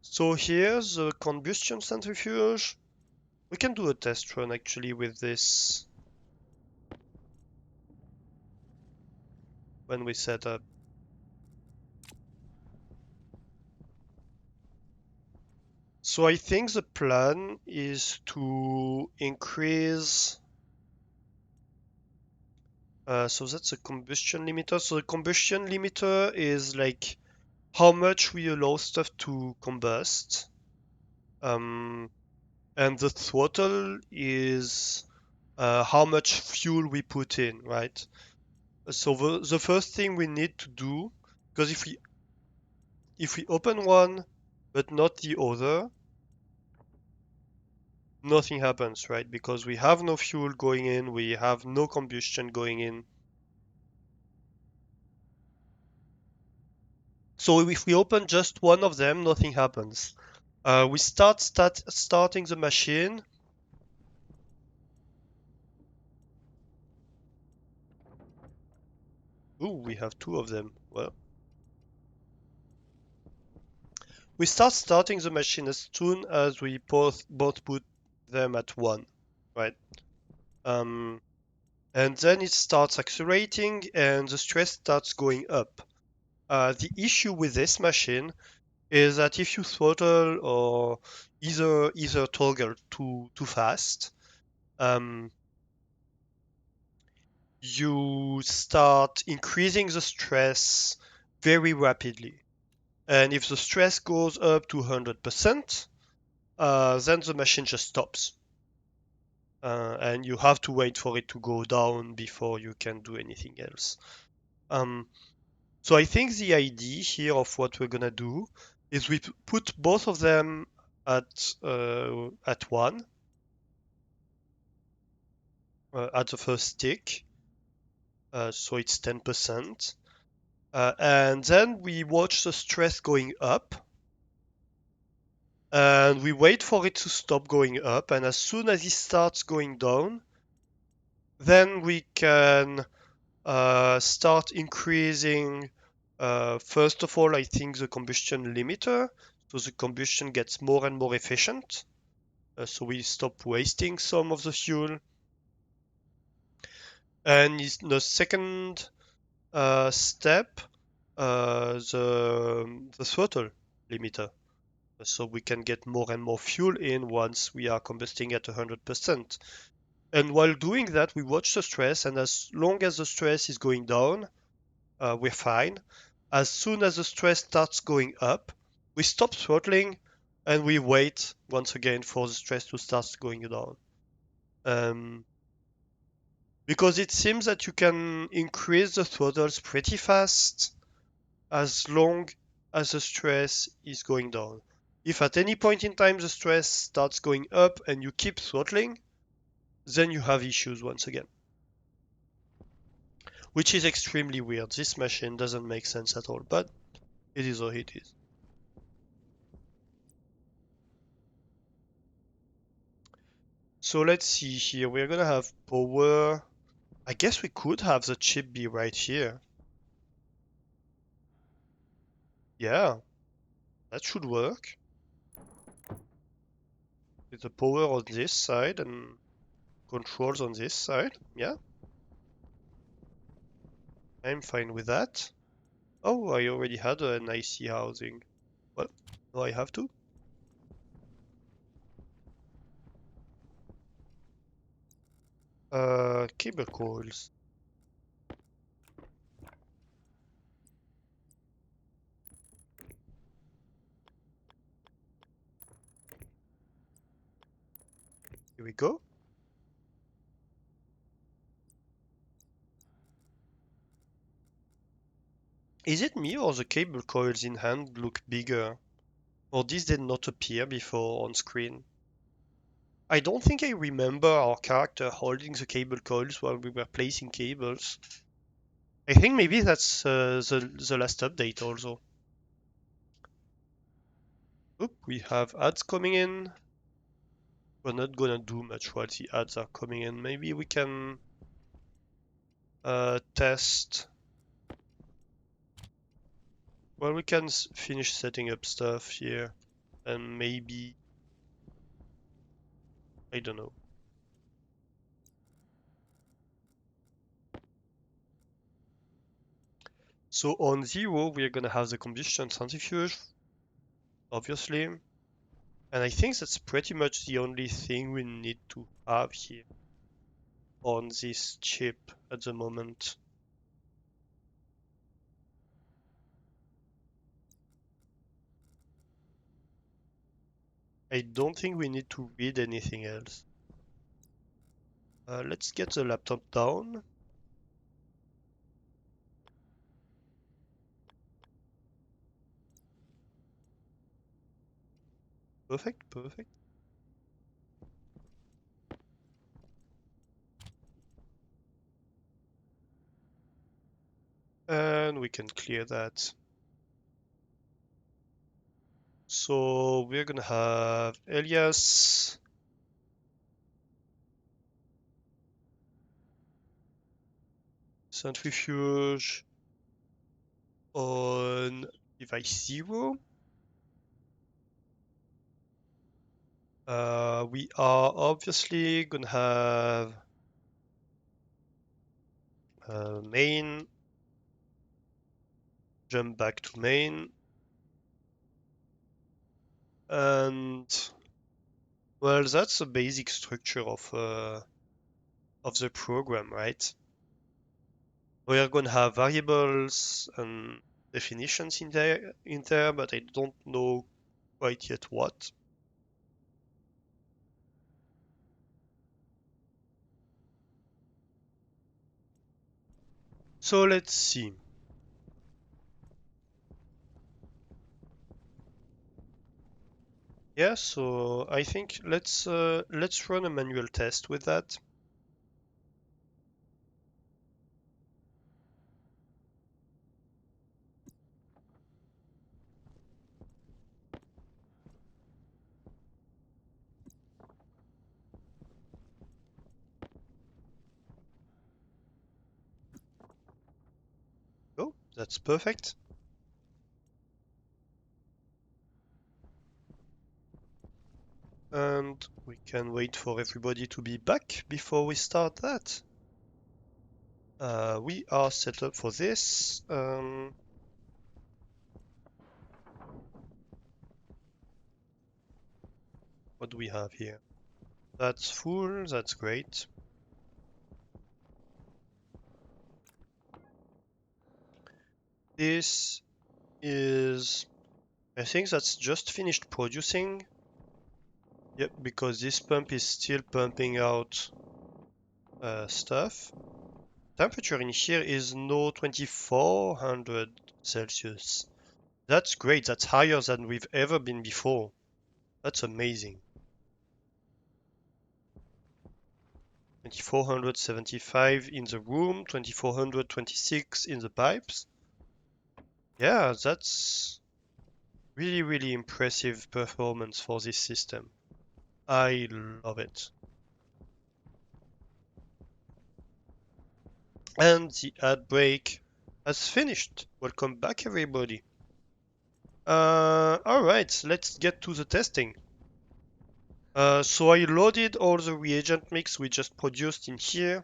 So here's the combustion centrifuge. We can do a test run actually with this when we set up. So I think the plan is to increase. So that's a combustion limiter. So the combustion limiter is like how much we allow stuff to combust. Um, and the throttle is how much fuel we put in, right? So the first thing we need to do, because if we open one but not the other, nothing happens, right? Because we have no fuel going in, we have no combustion going in. So if we open just one of them, nothing happens. We starting the machine. Ooh, we have two of them. Well, we starting the machine as soon as we both put them at one, right? Um, and then it starts accelerating and the stress starts going up. The issue with this machine is that if you throttle or either toggle too fast, um, you start increasing the stress very rapidly. And if the stress goes up to 100%, then the machine just stops. And you have to wait for it to go down before you can do anything else. Um, so I think the idea here of what we're gonna do is we put both of them at one at the first stick, so it's 10%, and then we watch the stress going up, and we wait for it to stop going up, and as soon as it starts going down, then we can start increasing. First of all, I think the combustion limiter, so the combustion gets more and more efficient. So we stop wasting some of the fuel. And in the second step, the throttle limiter. So we can get more and more fuel in once we are combusting at 100%. And while doing that, we watch the stress, and as long as the stress is going down, we're fine. As soon as the stress starts going up, we stop throttling and we wait once again for the stress to start going down. Um, because it seems that you can increase the throttles pretty fast as long as the stress is going down. If at any point in time the stress starts going up and you keep throttling, then you have issues once again. Which is extremely weird. This machine doesn't make sense at all, but it is what it is. So let's see here. We're gonna have power. I guess we could have the chip be right here. Yeah, that should work. With the power on this side and controls on this side. Yeah, I'm fine with that. Oh, I already had an IC housing. Well, now I have to. Cable coils. Here we go. Is it me or the cable coils in hand look bigger? Or these did not appear before on screen? I don't think I remember our character holding the cable coils while we were placing cables. I think maybe that's the last update also. Oop, we have ads coming in. We're not gonna do much while the ads are coming in. Maybe we can test. Well, we can finish setting up stuff here, and maybe I don't know. So on 0, we're gonna have the combustion centrifuge, obviously, and I think that's pretty much the only thing we need to have here on this chip at the moment. I don't think we need to read anything else. Let's get the laptop down. Perfect, perfect. And we can clear that. So we're gonna have alias centrifuge on device 0. We are obviously gonna have main, jump back to main, and well, that's the basic structure of the program, right? We are gonna have variables and definitions in there, but I don't know quite yet what. So let's see. Yeah, so I think let's run a manual test with that. Oh, that's perfect. And we can wait for everybody to be back before we start that. We are set up for this. What do we have here? That's full, that's great. This is, I think that's just finished producing. Yep, because this pump is still pumping out stuff. Temperature in here is no 2400 Celsius. That's great, that's higher than we've ever been before. That's amazing. 2475 in the room, 2426 in the pipes. Yeah, that's really, really impressive performance for this system. I love it. And the ad break has finished. Welcome back, everybody. All right, let's get to the testing. So I loaded all the reagent mix we just produced in here.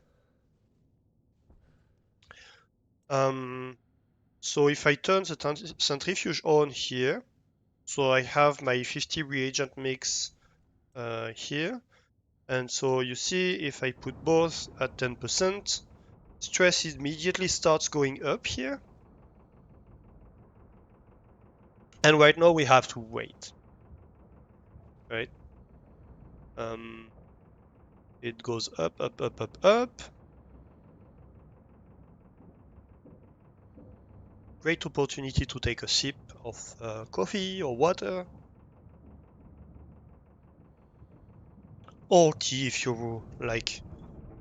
So if I turn the centrifuge on here, so I have my 50 reagent mix here. And so you see if I put both at 10%, stress immediately starts going up here. And right now we have to wait, right? It goes up, up, up, up, up. Great opportunity to take a sip of coffee or water. Or tea if you're like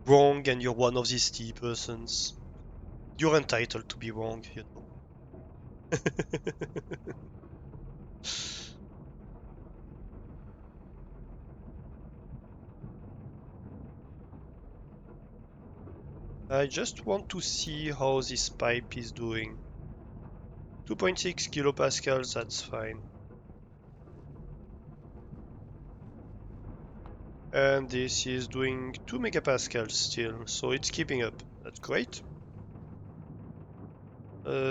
wrong and you're one of these tea persons. You're entitled to be wrong, you know. I just want to see how this pipe is doing. 2.6 kilopascals, that's fine. And this is doing 2 megapascals still, so it's keeping up. That's great.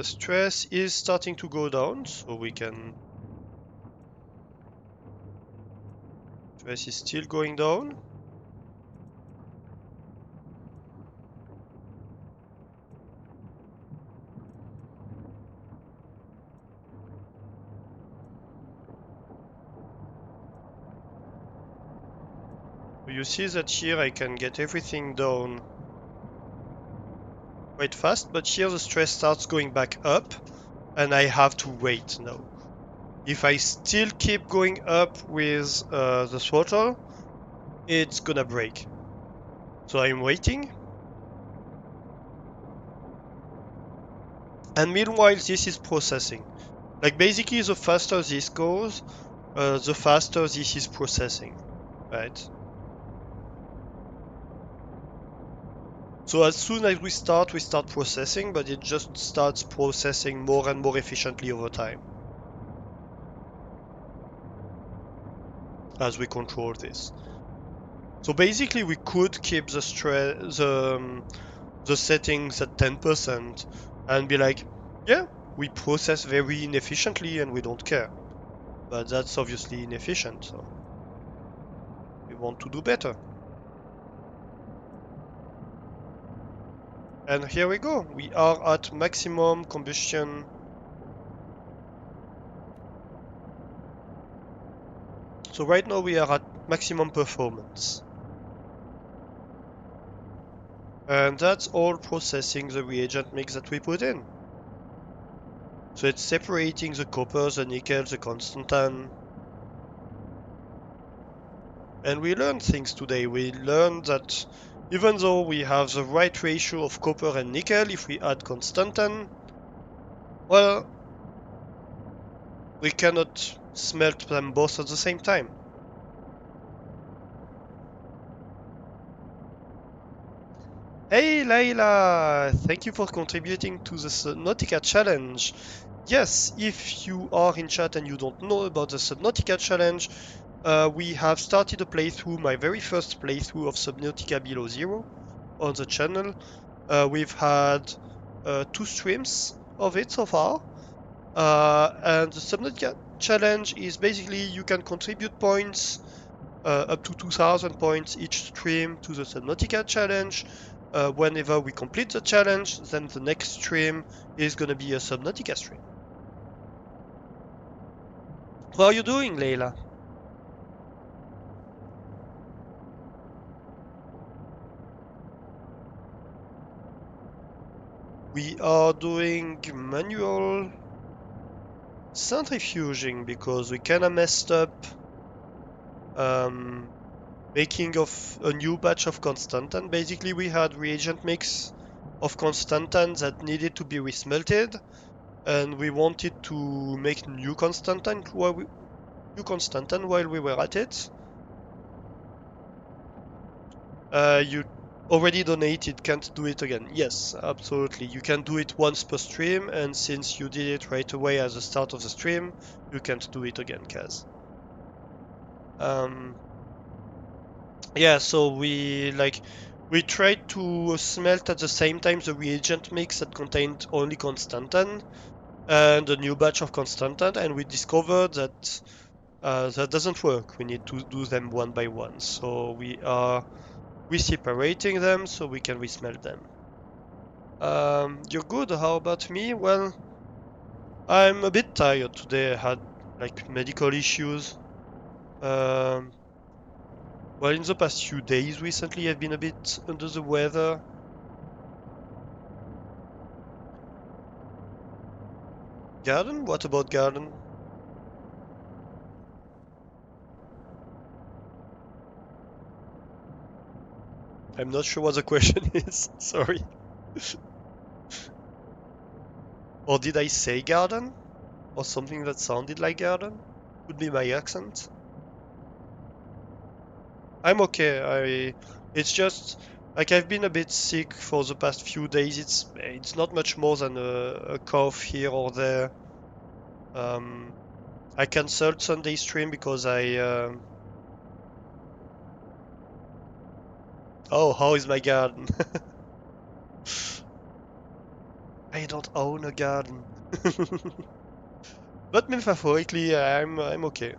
Stress is starting to go down, so we can... Stress is still going down. You see that here I can get everything down quite fast, but here the stress starts going back up, and I have to wait now. If I still keep going up with the throttle, it's gonna break. So I'm waiting. And meanwhile, this is processing. Like basically, the faster this goes, the faster this is processing, right? So as soon as we start processing, but it just starts processing more and more efficiently over time as we control this. So basically, we could keep the settings at 10% and be like, yeah, we process very inefficiently and we don't care. But that's obviously inefficient, so we want to do better. And here we go. We are at maximum combustion. So right now we are at maximum performance. And that's all processing the reagent mix that we put in. So it's separating the copper, the nickel, the constantan. And we learned things today. We learned that even though we have the right ratio of copper and nickel, if we add constantan, well, we cannot smelt them both at the same time. Hey Layla! Thank you for contributing to the Subnautica challenge. Yes, if you are in chat and you don't know about the Subnautica challenge, we have started a playthrough, my very first playthrough of Subnautica Below Zero on the channel. We've had 2 streams of it so far. And the Subnautica challenge is basically you can contribute points up to 2000 points each stream to the Subnautica challenge. Whenever we complete the challenge, then the next stream is going to be a Subnautica stream. How are you doing, Leila? We are doing manual centrifuging because we kinda messed up making of a new batch of constantan. Basically, we had reagent mix of constantan that needed to be resmelted, and we wanted to make new constantan while we were at it. You Already donated, can't do it again. Yes, absolutely. You can do it once per stream, and since you did it right away at the start of the stream, you can't do it again, Kaz. Um, yeah, so we tried to smelt at the same time the reagent mix that contained only constantan and a new batch of constantan, and we discovered that that doesn't work. We need to do them one by one. So we are re-separating them so we can resmelt them. You're good. How about me? Well, I'm a bit tired today. I had like medical issues. Um, well, in the past few days recently, I've been a bit under the weather. Garden? What about garden? I'm not sure what the question is. Sorry. Or did I say garden? Or something that sounded like garden? Could be my accent. I'm okay. It's just like I've been a bit sick for the past few days. It's not much more than a cough here or there. Um, I canceled Sunday stream because oh, how is my garden? I don't own a garden. But metaphorically, I'm okay.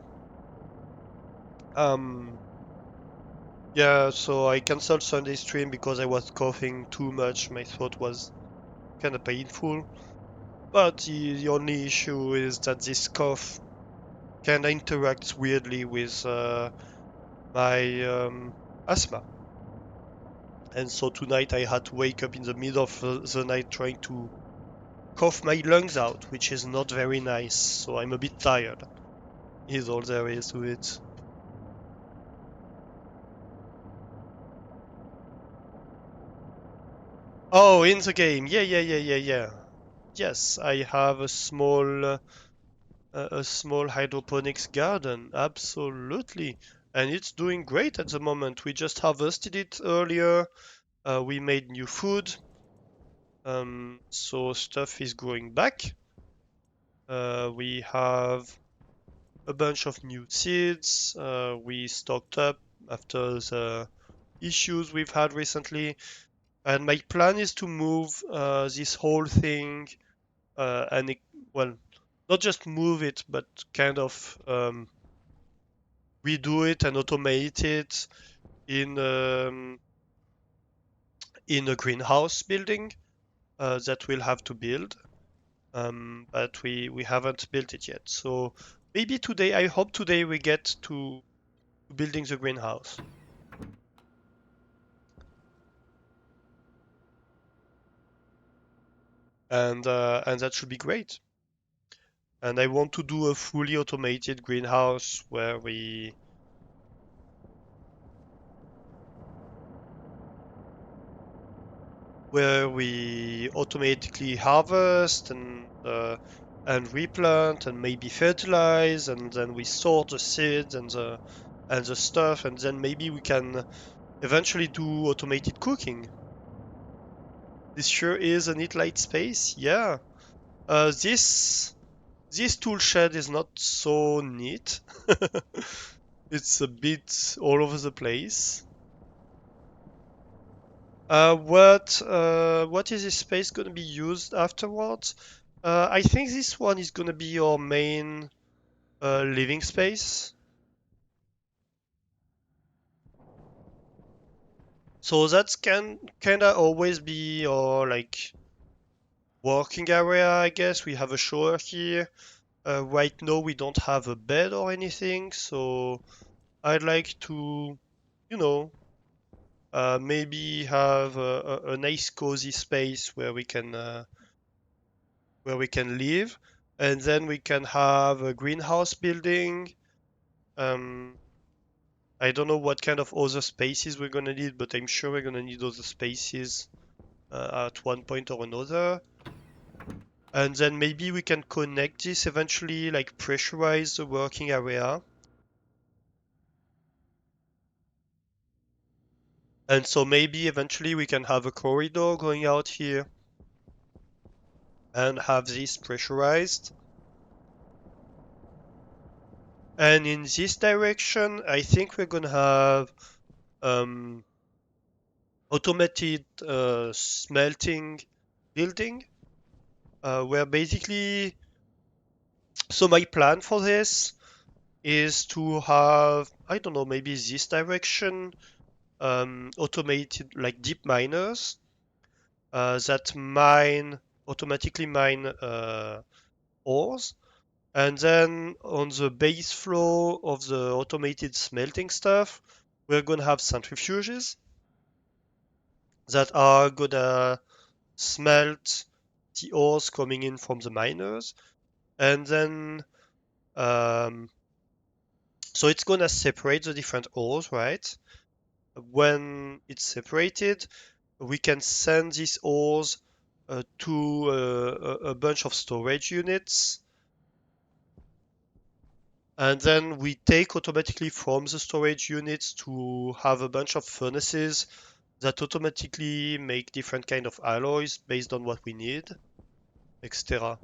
Um, yeah, so I canceled Sunday stream because I was coughing too much. My throat was kind of painful. But the only issue is that this cough kind of interacts weirdly with my asthma. And so tonight I had to wake up in the middle of the night trying to cough my lungs out, which is not very nice. So I'm a bit tired, is all there is to it. Oh, in the game. Yeah. Yes, I have a small hydroponics garden. Absolutely. And it's doing great at the moment. We just harvested it earlier. We made new food. So stuff is growing back. We have a bunch of new seeds. We stocked up after the issues we've had recently. And my plan is to move this whole thing well, not just move it, but kind of redo it and automate it in um, in a greenhouse building that we'll have to build. But we haven't built it yet. So maybe today, I hope today we get to building the greenhouse, and that should be great. And I want to do a fully automated greenhouse where we automatically harvest and replant and maybe fertilize, and then we sort the seeds and the stuff, and then maybe we can eventually do automated cooking. This sure is a neat light space. Yeah. This tool shed is not so neat. It's a bit all over the place. What is this space going to be used afterwards? I think this one is going to be your main living space. So that's can kinda always be your like working area, I guess. We have a shower here. Right now we don't have a bed or anything, so I'd like to, you know, maybe have a nice cozy space where we can live, and then we can have a greenhouse building. Um, I don't know what kind of other spaces we're gonna need, but I'm sure we're gonna need other spaces at one point or another. And then maybe we can connect this eventually, like pressurize the working area. And so maybe eventually we can have a corridor going out here and have this pressurized. And in this direction, I think we're gonna have um, automated smelting building, where basically, so my plan for this is to have, I don't know, maybe this direction, automated like deep miners that automatically mine ores. And then on the base flow of the automated smelting stuff, we're going to have centrifuges that are going to smelt the ores coming in from the miners. And then, um, so it's going to separate the different ores, right? When it's separated, we can send these ores to a bunch of storage units, and then we take automatically from the storage units to have a bunch of furnaces that automatically make different kind of alloys based on what we need, etc.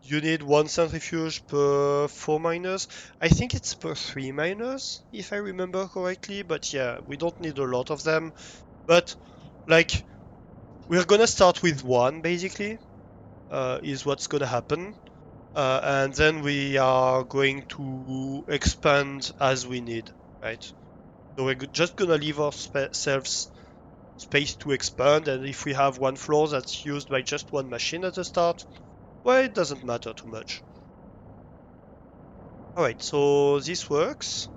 You need one centrifuge per 4 miners. I think it's per 3 miners, if I remember correctly, but yeah, we don't need a lot of them. But like, we're gonna start with one, basically, is what's gonna happen. And then we are going to expand as we need, right? So we're just gonna leave ourselves space to expand, and if we have one floor that's used by just one machine at the start, well, it doesn't matter too much. Alright, so this works.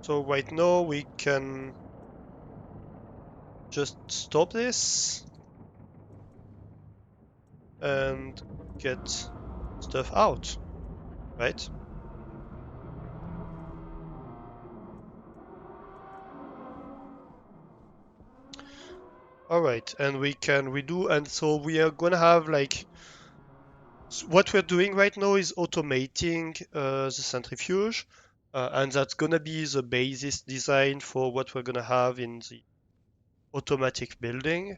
So right now we can just stop this and get stuff out, right? Alright, and we can redo, and so we are gonna have like, what we're doing right now is automating the centrifuge, and that's gonna be the basis design for what we're gonna have in the automatic building.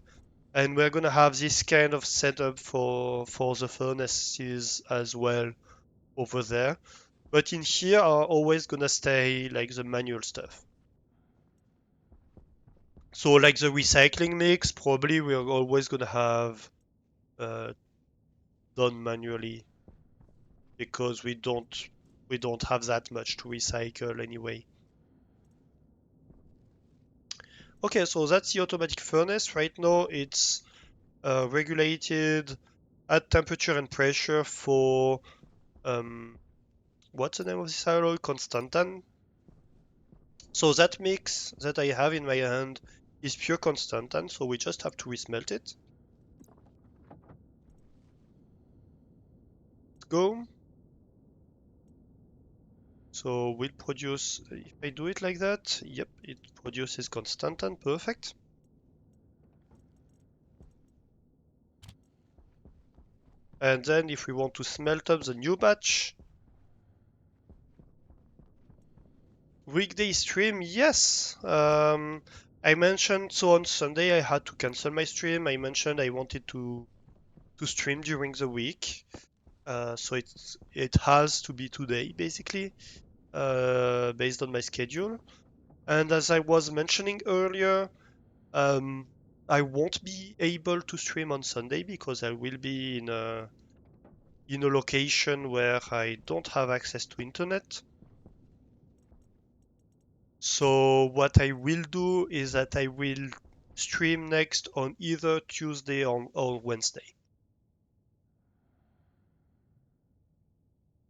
And we're gonna have this kind of setup for the furnaces as well over there. But in here are always gonna stay like the manual stuff. So like the recycling mix, probably we're always gonna have uh, done manually because we don't have that much to recycle anyway. Okay, so that's the automatic furnace. Right now it's regulated at temperature and pressure for um, what's the name of this alloy? Constantan. So that mix that I have in my hand is pure Constantan, so we just have to resmelt it. Let's go. So we'll produce, if I do it like that, yep, it produces Constantan, perfect. And then if we want to smelt up the new batch, weekday stream, yes. I mentioned, so on Sunday I had to cancel my stream. I mentioned I wanted to stream during the week. So it has to be today basically, based on my schedule. And as I was mentioning earlier, um, I won't be able to stream on Sunday because I will be in a location where I don't have access to internet. So what I will do is that I will stream next on either Tuesday or Wednesday.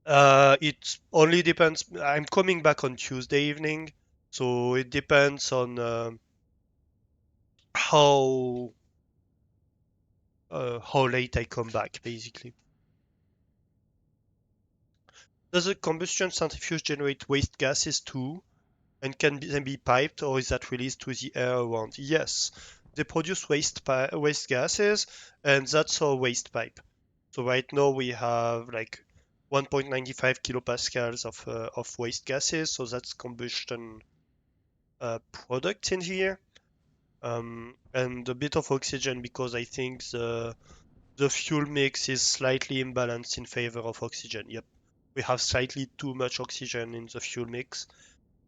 It only depends. I'm coming back on Tuesday evening, so it depends on how how late I come back, basically. Does a combustion centrifuge generate waste gases too, and can then be piped, or is that released to the air around? Yes, they produce waste gases, and that's our waste pipe. So right now we have like 1.95 kilopascals of waste gases, so that's combustion products in here, and a bit of oxygen because I think the fuel mix is slightly imbalanced in favor of oxygen. Yep, we have slightly too much oxygen in the fuel mix,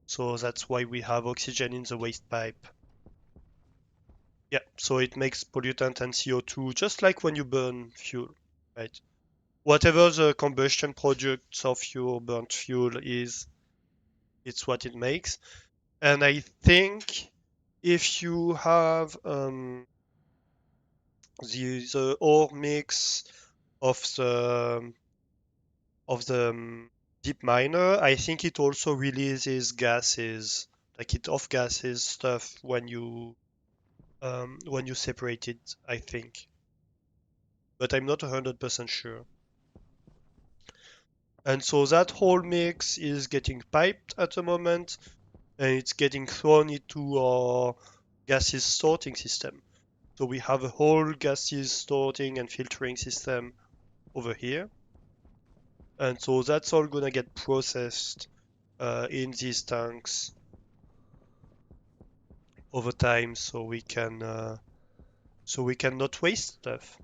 so that's why we have oxygen in the waste pipe. Yeah, so it makes pollutant and CO2 just like when you burn fuel, right? Whatever the combustion products of your burnt fuel is, it's what it makes. And I think if you have the ore mix of the deep miner, I think it also releases gases, like it off gases stuff when you separate it, I think. But I'm not 100% sure. And so that whole mix is getting piped at the moment, and it's getting thrown into our gases sorting system. So we have a whole gases sorting and filtering system over here. And so that's all gonna get processed in these tanks over time, so we can not waste stuff.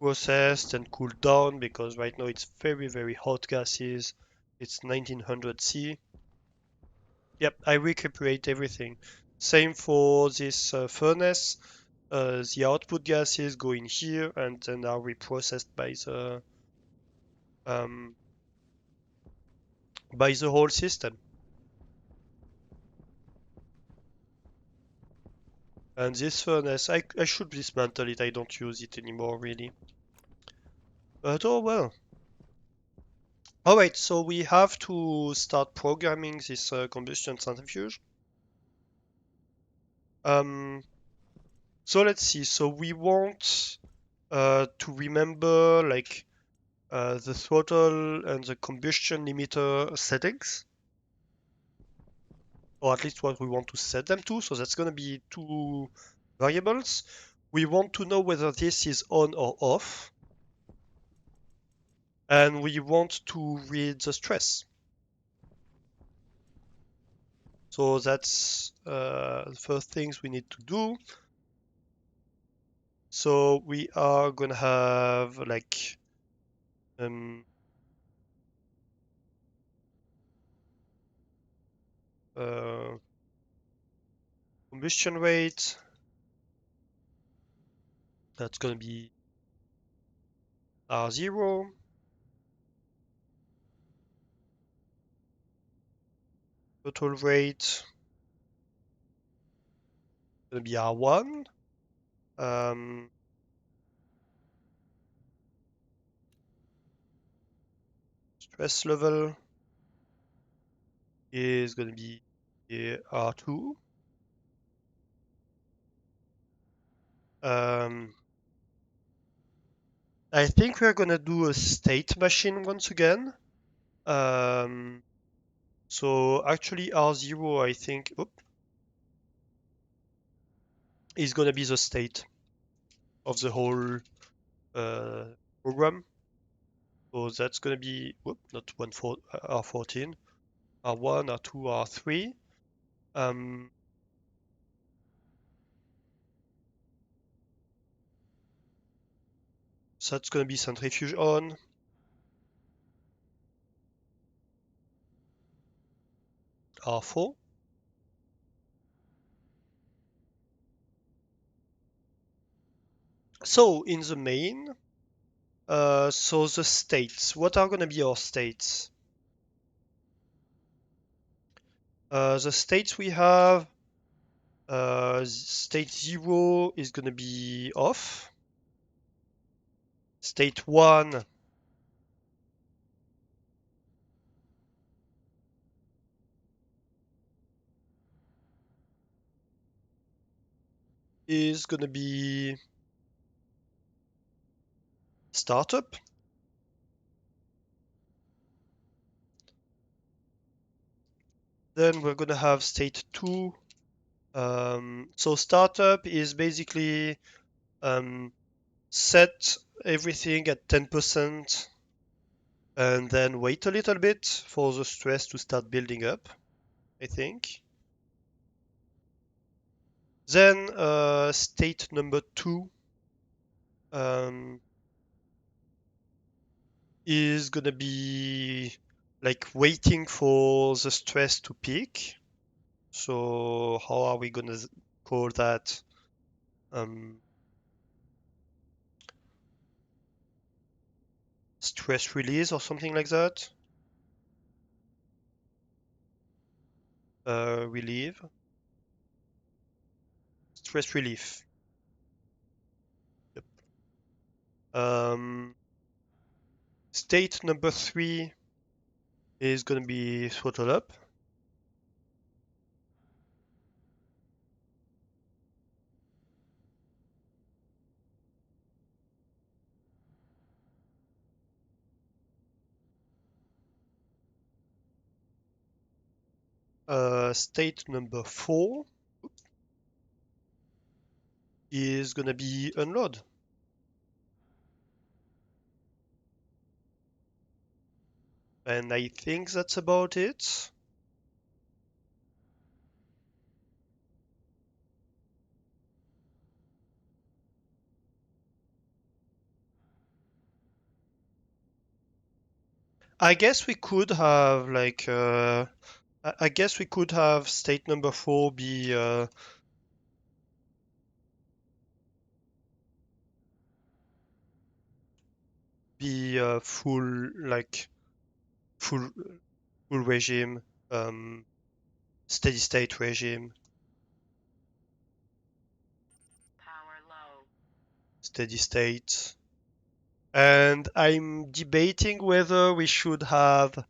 Processed and cooled down because right now it's very hot gases. It's 1900 C. Yep, I recuperate everything. Same for this furnace. The output gases go in here and then are reprocessed um, by the whole system. And this furnace, I should dismantle it. I don't use it anymore really. But oh well. Alright, so we have to start programming this combustion centrifuge. Um, so let's see. So we want to remember like the throttle and the combustion limiter settings, or at least what we want to set them to. So that's going to be two variables. We want to know whether this is on or off, and we want to read the stress. So that's the first things we need to do. So we are gonna have like um, uh, combustion rate. That's gonna be R0. Total rate gonna be R1. Um, Stress level is gonna be R2. Um, I think we're gonna do a state machine once again. Um, so actually R0, I think, is gonna be the state of the whole uh, program. So that's gonna be, not R14, R1, R2, R3. Um, so that's gonna be centrifuge on, R4. So in the main, so the states, what are gonna be our states? The states we have, state 0 is gonna be off. State 1 is gonna be startup. Then we're gonna have state 2. So startup is basically set everything at 10% and then wait a little bit for the stress to start building up. I think. Then state number 2 um, is gonna be like waiting for the stress to peak. So how are we gonna call that? Um, Stress release or something like that? Relieve, stress relief. Yep. Um, State number 3 is gonna be throttle up. State number 4 is gonna be unload. And I think that's about it. I guess we could have like I guess we could have state number 4 be full like full full regime, um, steady state regime, steady state. And I'm debating whether we should have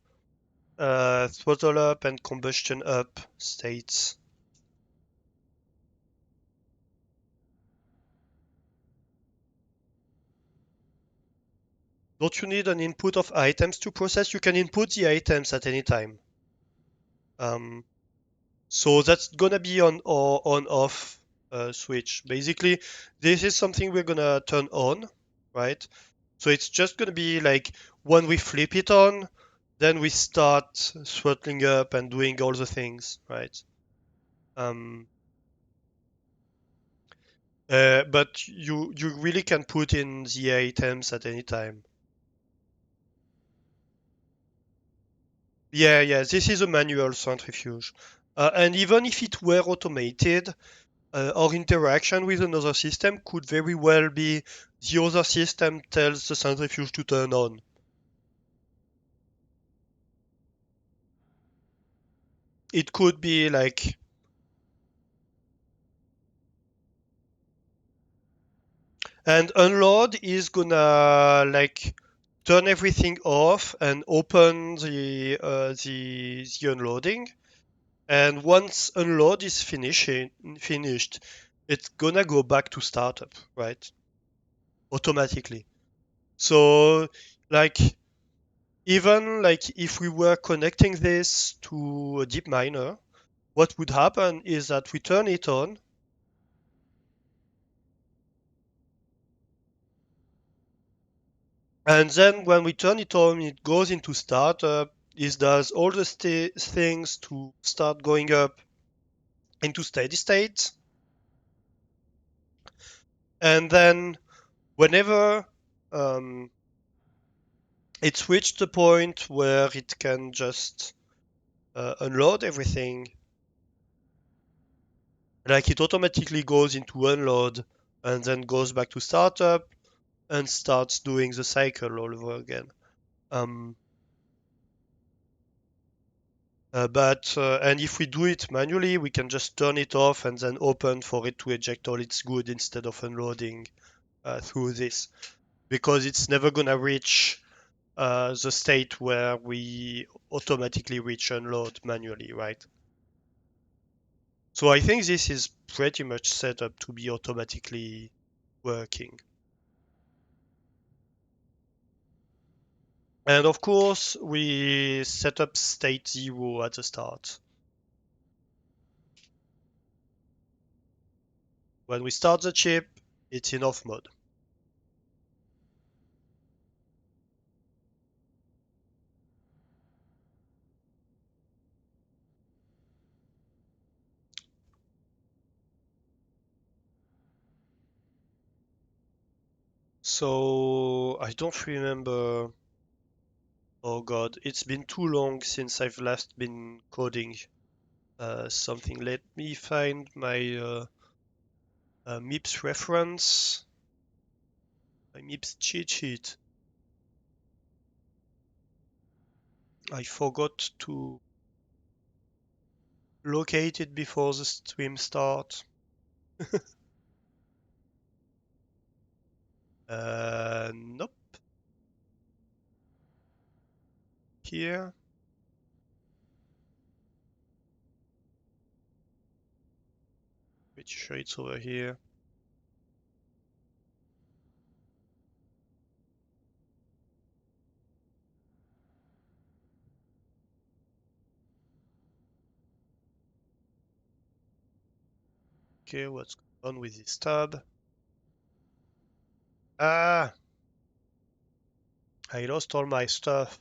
throttle up and combustion up states. Don't you need an input of items to process? You can input the items at any time. Um, so that's gonna be on or on off switch. Basically, this is something we're gonna turn on, right? So it's just gonna be like when we flip it on, then we start throttling up and doing all the things, right? Um, but you really can put in the items at any time. Yeah, yeah, this is a manual centrifuge. And even if it were automated, our interaction with another system could very well be the other system tells the centrifuge to turn on. It could be like, and unload is gonna like turn everything off and open the unloading. And once unload is finished, it's gonna go back to startup, right? Automatically. So, like, even like if we were connecting this to a deep miner, what would happen is that we turn it on, and then when we turn it on, it goes into startup. It does all the things to start going up into steady state, and then whenever um, it's reached the point where it can just unload everything. Like it automatically goes into unload and then goes back to startup and starts doing the cycle all over again. Um, and if we do it manually, we can just turn it off and then open for it to eject all its good instead of unloading through this, because it's never gonna reach the state where we automatically reach unload manually, right? So I think this is pretty much set up to be automatically working. And of course, we set up state 0 at the start. When we start the chip, it's in off mode. So I don't remember. Oh God, it's been too long since I've last been coding something. Let me find my MIPS reference, my MIPS cheat sheet. I forgot to locate it before the stream start. Nope. Here. Pretty sure it's over here. Okay, what's going on with this tab? Ah, I lost all my stuff.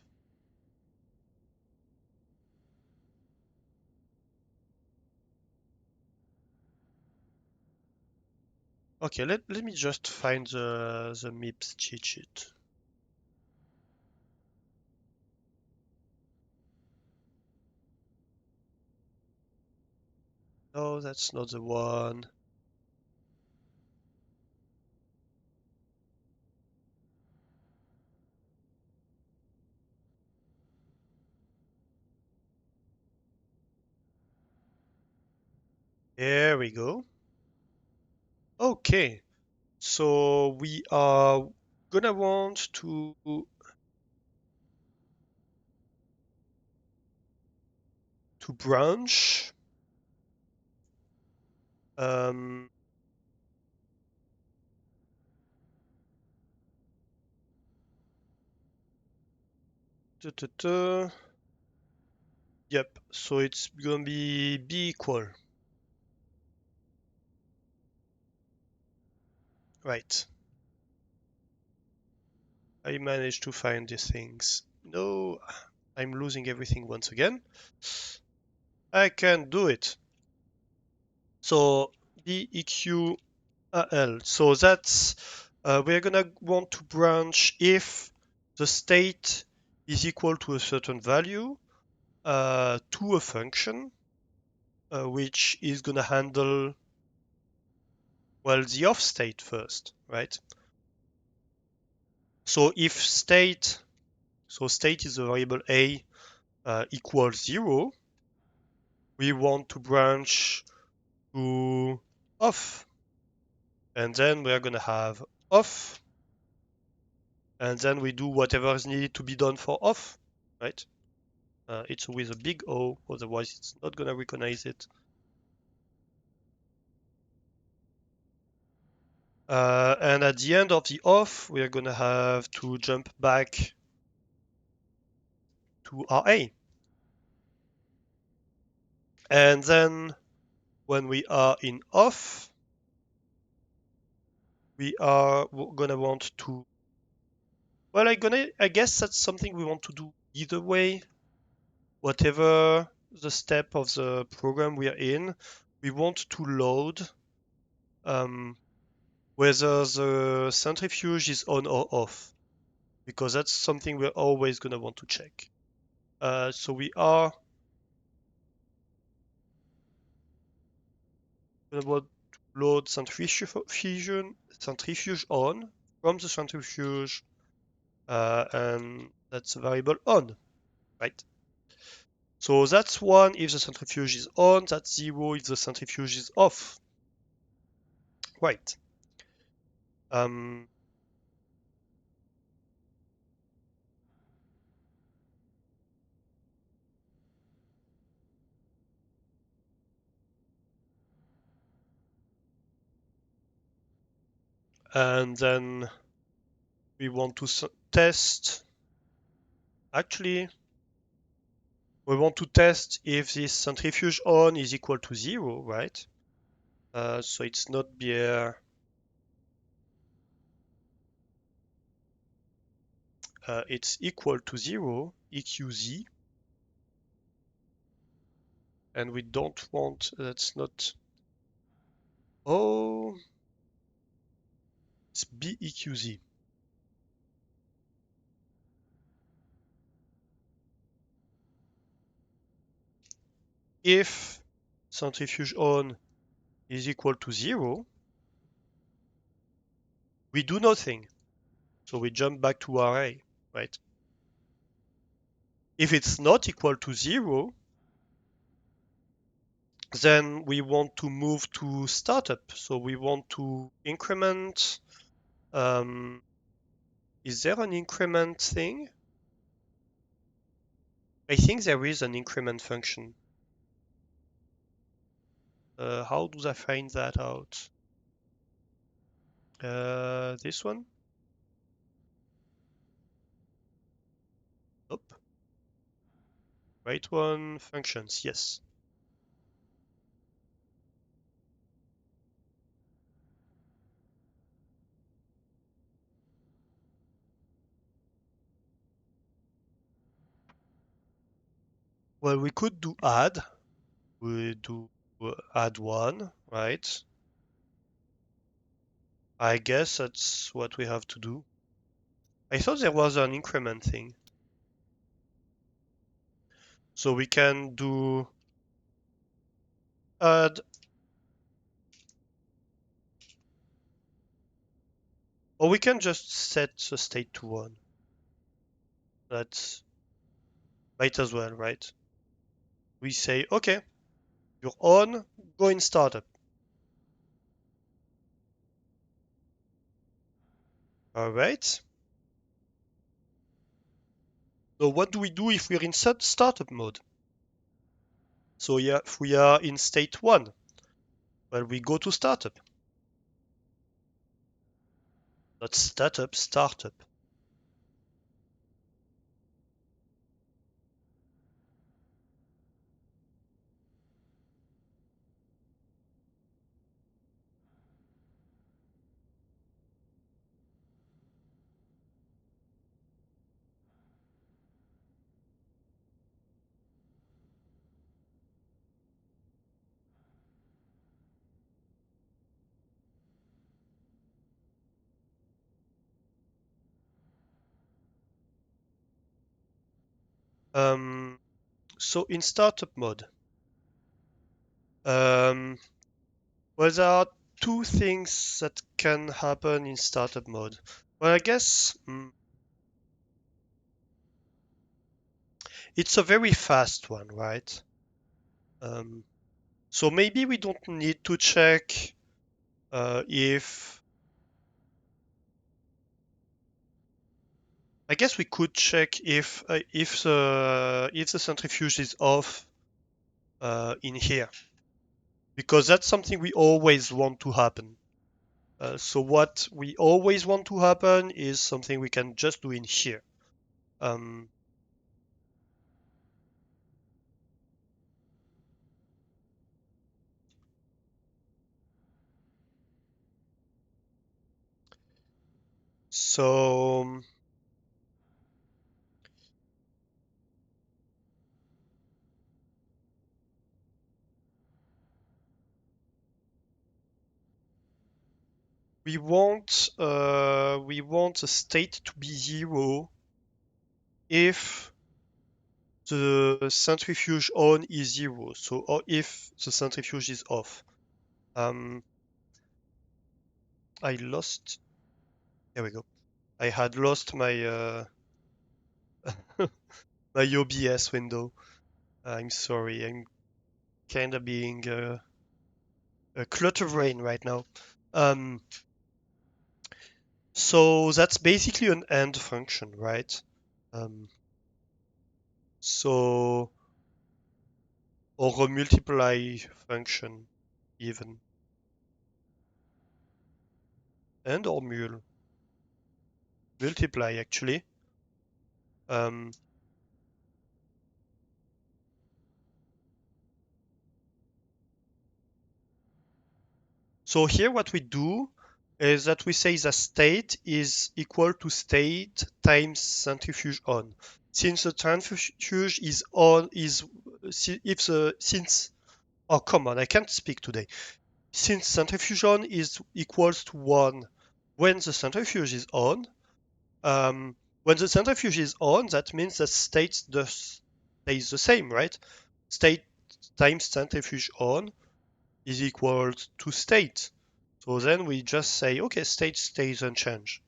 Okay, let me just find the MIPS cheat sheet. No, that's not the one. There we go. Okay, so we are gonna want to branch um, duh, duh, duh. Yep, so it's gonna be B equal. Right. I managed to find these things. No, I'm losing everything once again. I can do it. So BEQAL. So that's we're gonna want to branch if the state is equal to a certain value to a function which is gonna handle well the off state first, right? So if state, so state is a variable a equals 0, we want to branch to off, and then we're gonna have off, and then we do whatever is needed to be done for off, right? It's with a big O, otherwise it's not gonna recognize it. And at the end of the off, we're gonna have to jump back to RA. And then when we are in off, we are gonna want to, well, I guess that's something we want to do either way. Whatever the step of the program we are in, we want to load um, whether the centrifuge is on or off, because that's something we're always gonna want to check. So we are gonna want to load centrifuge on from the centrifuge, and that's a variable on, right? So that's 1 if the centrifuge is on, that's 0 if the centrifuge is off, right? Um, and then we want to test, actually, we want to test if this centrifuge on is equal to 0, right? So it's not BR, it's equal to 0, EQZ, and we don't want, that's not, oh, it's BEQZ. if centrifuge on is equal to 0, we do nothing. So we jump back to RA, right? If it's not equal to 0, then we want to move to startup. So we want to increment. Um, is there an increment thing? I think there is an increment function. How do I find that out? This one? Nope. Right one, functions, yes. Well, we could do add. We do add one, right? I guess that's what we have to do. I thought there was an increment thing. So we can do add, or we can just set the state to one. That might as well, right? We say, okay, you're on, go in startup. All right. So what do we do if we're in startup mode? So yeah, if we are in state one, well, we go to startup. Not startup, startup. Um, so in startup mode, um, well, there are two things that can happen in startup mode. Well, I guess it's a very fast one, right? Um, so maybe we don't need to check if. I guess we could check if the centrifuge is off in here, because that's something we always want to happen. So what we always want to happen is something we can just do in here. Um, so we want the state to be 0 if the centrifuge on is 0. So or if the centrifuge is off. Um, I lost. There we go. I had lost my my OBS window. I'm sorry. I'm kind of being a clutter brain right now. Um, so that's basically an AND function, right? Um, so or a multiply function even, and or multiply actually. Um, so here what we do is that we say the state is equal to state times centrifuge on. Since the centrifuge is on, if the since oh come on, I can't speak today. Since centrifuge on is equals to 1 when the centrifuge is on, when the centrifuge is on, that means the state stays the same, right? State times centrifuge on is equal to state. So then we just say, okay, state stays unchanged.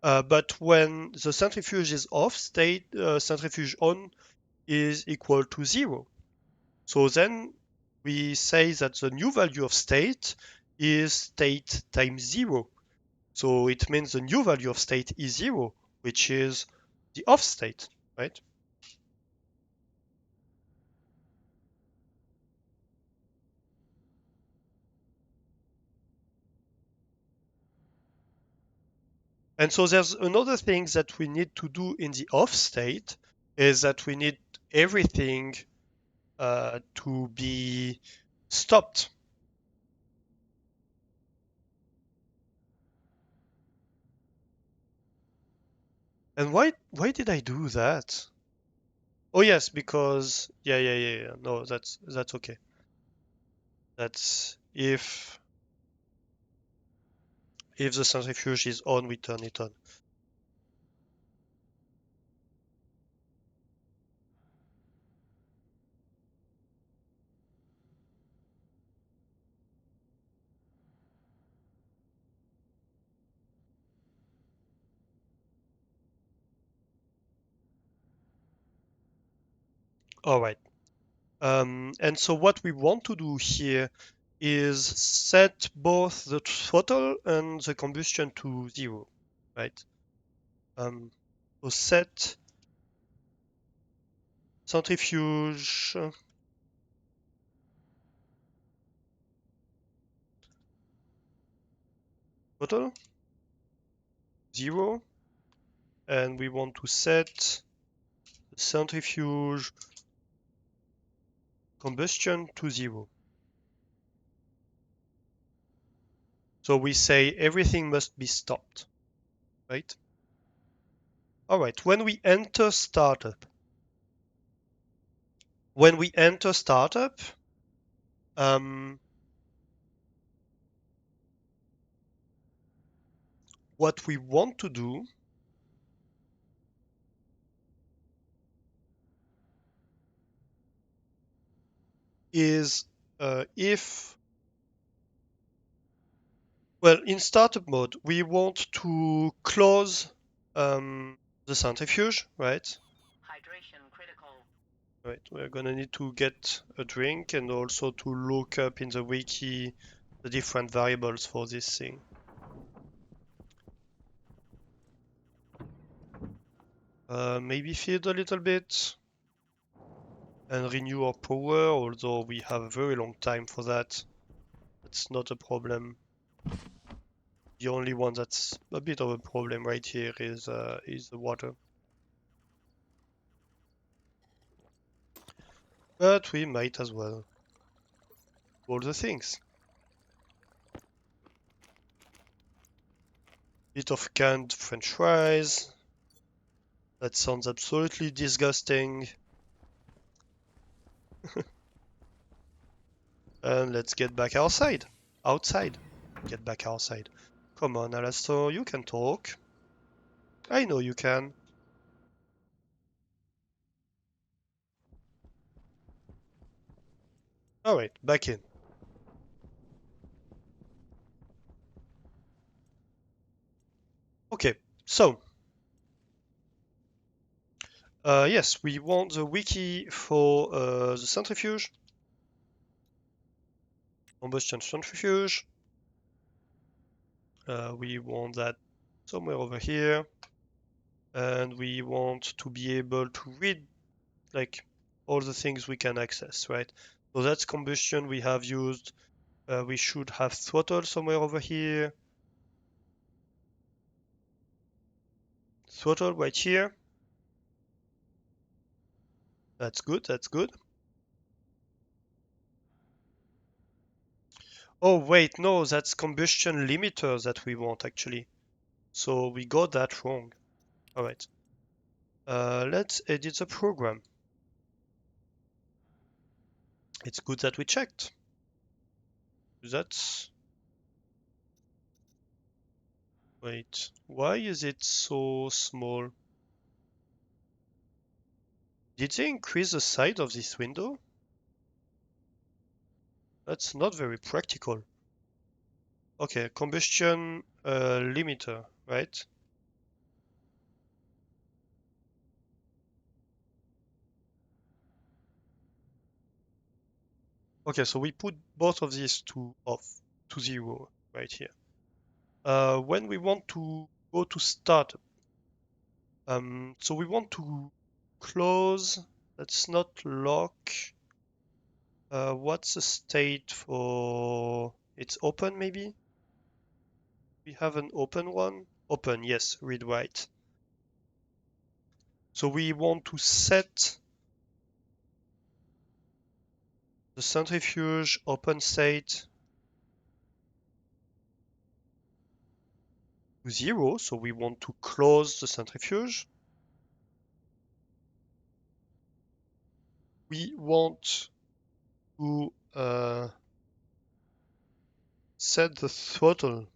But when the centrifuge is off, centrifuge on is equal to 0. So then we say that the new value of state is state times 0. So it means the new value of state is 0, which is the off state, right? And so there's another thing that we need to do in the off state is that we need everything to be stopped. And why did I do that? Oh yes, because yeah. No, that's okay. That's if the centrifuge is on, we turn it on. All right. And so what we want to do here is set both the throttle and the combustion to 0, right? Um, so set centrifuge throttle 0, and we want to set centrifuge combustion to 0. So we say everything must be stopped, right? All right, when we enter startup, um, what we want to do is if, well, in startup mode, we want to close the centrifuge, right? Hydration critical. Right, we're gonna need to get a drink and also to look up in the wiki the different variables for this thing. Maybe feed a little bit and renew our power, although we have a very long time for that. That's not a problem. The only one that's a bit of a problem right here is the water. But we might as well. All the things. Bit of canned French fries. That sounds absolutely disgusting. And let's get back outside. Outside. Get back outside. Come on, Alastair, you can talk. I know you can. Alright, back in. Okay, so yes, we want the wiki for the centrifuge, combustion centrifuge. We want that somewhere over here, and we want to be able to read like all the things we can access, right? So that's combustion we have used. We should have throttle somewhere over here. Throttle right here. That's good, that's good. Oh wait, no, that's combustion limiter that we want actually. So we got that wrong. All right. Let's edit the program. It's good that we checked. That's... Wait, why is it so small? Did they increase the size of this window? That's not very practical. Okay, combustion limiter, right? Okay, so we put both of these to off, to 0 right here. When we want to go to start, so we want to close, let's not lock. What's the state for, it's open maybe? We have an open one? Open, yes, read write. So we want to set the centrifuge open state to 0, so we want to close the centrifuge. We want to set the throttle.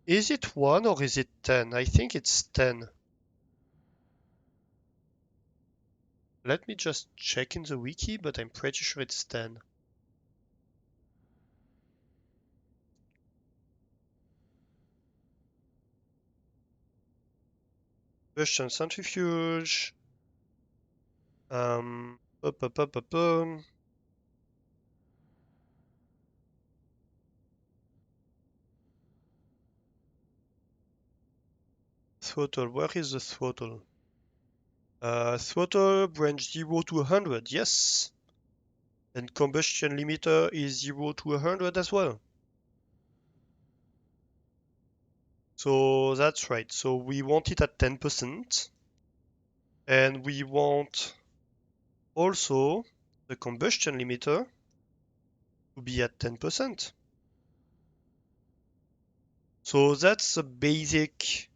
Is it 1 or is it 10? I think it's 10. Let me just check in the wiki, but I'm pretty sure it's 10. Combustion centrifuge. Um, up, up, up, up, Throttle, where is the throttle? Throttle branch 0 to 100, yes. And combustion limiter is 0 to 100 as well. So that's right. So we want it at 10%. And we want also the combustion limiter to be at 10%. So that's the basic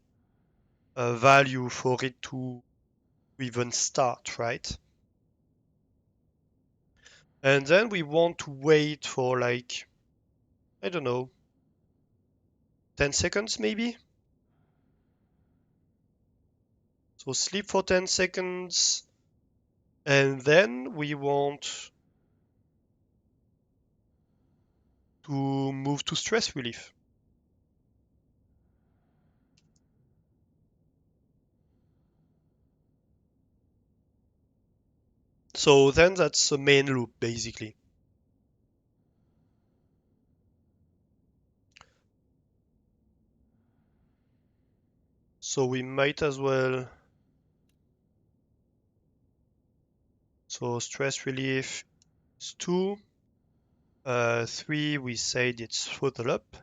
value for it to even start, right? And then we want to wait for like, I don't know, 10 seconds maybe? So sleep for 10 seconds. And then we want to move to stress relief. So then that's the main loop basically. So we might as well. So stress relief is 2. 3, we said it's throttle up.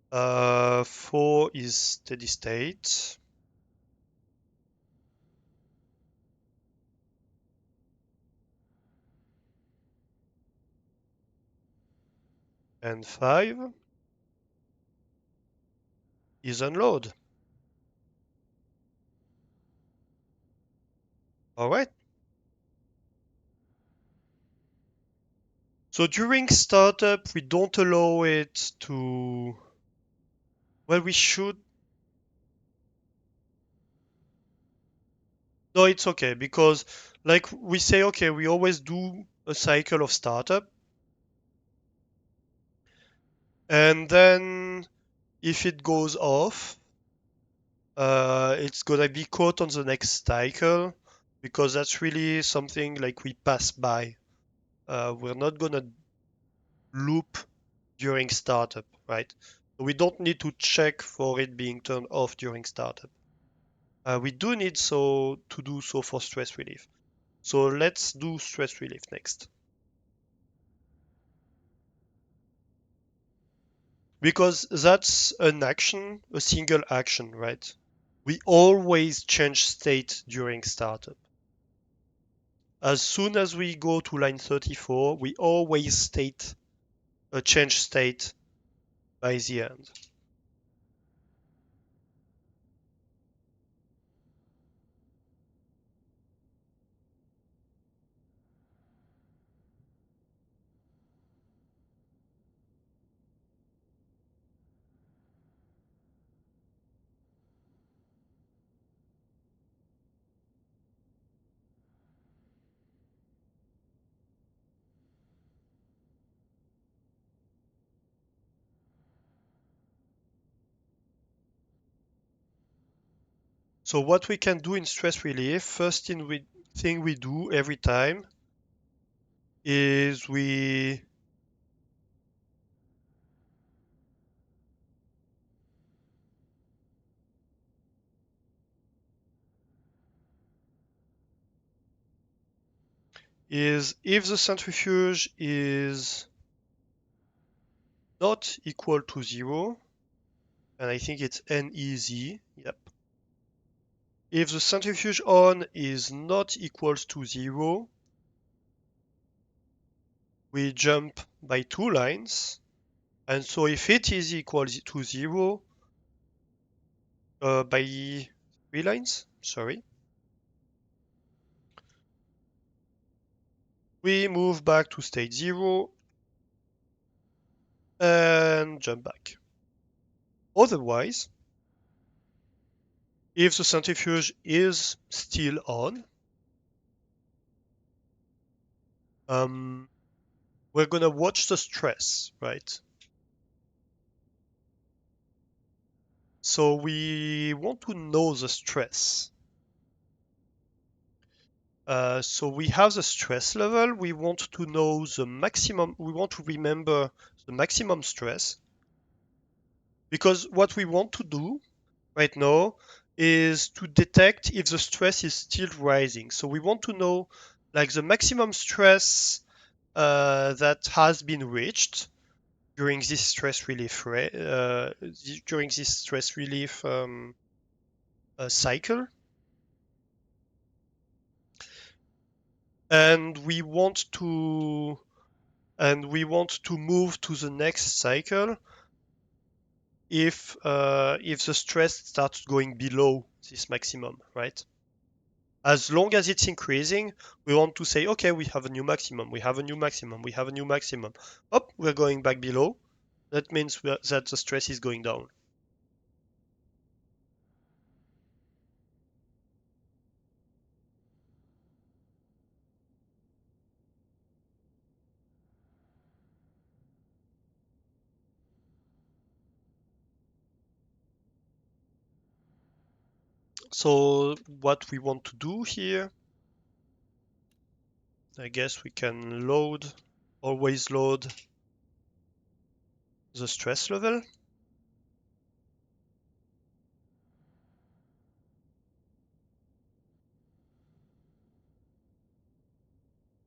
Uh, 4 is steady state. And 5 is unload. All right. So during startup, we don't allow it to. Well, we should. No, it's okay because, like we say, okay, we always do a cycle of startup, and then if it goes off, it's gonna be caught on the next cycle because that's really something like we pass by. We're not gonna loop during startup, right? We don't need to check for it being turned off during startup. We do need to do so for stress relief. So let's do stress relief next. Because that's an action, a single action, right? We always change state during startup. As soon as we go to line 34, we always change state by the end. So what we can do in stress relief, first thing we do every time is if the centrifuge is not equal to 0, and I think it's NEZ, yep. If the centrifuge on is not equals to 0, we jump by 2 lines. And so if it is equal to 0 by 3 lines, sorry, we move back to state 0 and jump back. Otherwise, if the centrifuge is still on, we're going to watch the stress, right? So we want to know the stress. So we have the stress level. We want to know the maximum. We want to remember the maximum stress, because what we want to do right now is to detect if the stress is still rising. So we want to know like the maximum stress that has been reached during this stress relief cycle, and we want to move to the next cycle if the stress starts going below this maximum, right? As long as it's increasing, we want to say, okay, we have a new maximum, we have a new maximum, we have a new maximum. Up, we're going back below. That means that the stress is going down. So what we want to do here, I guess we can always load the stress level.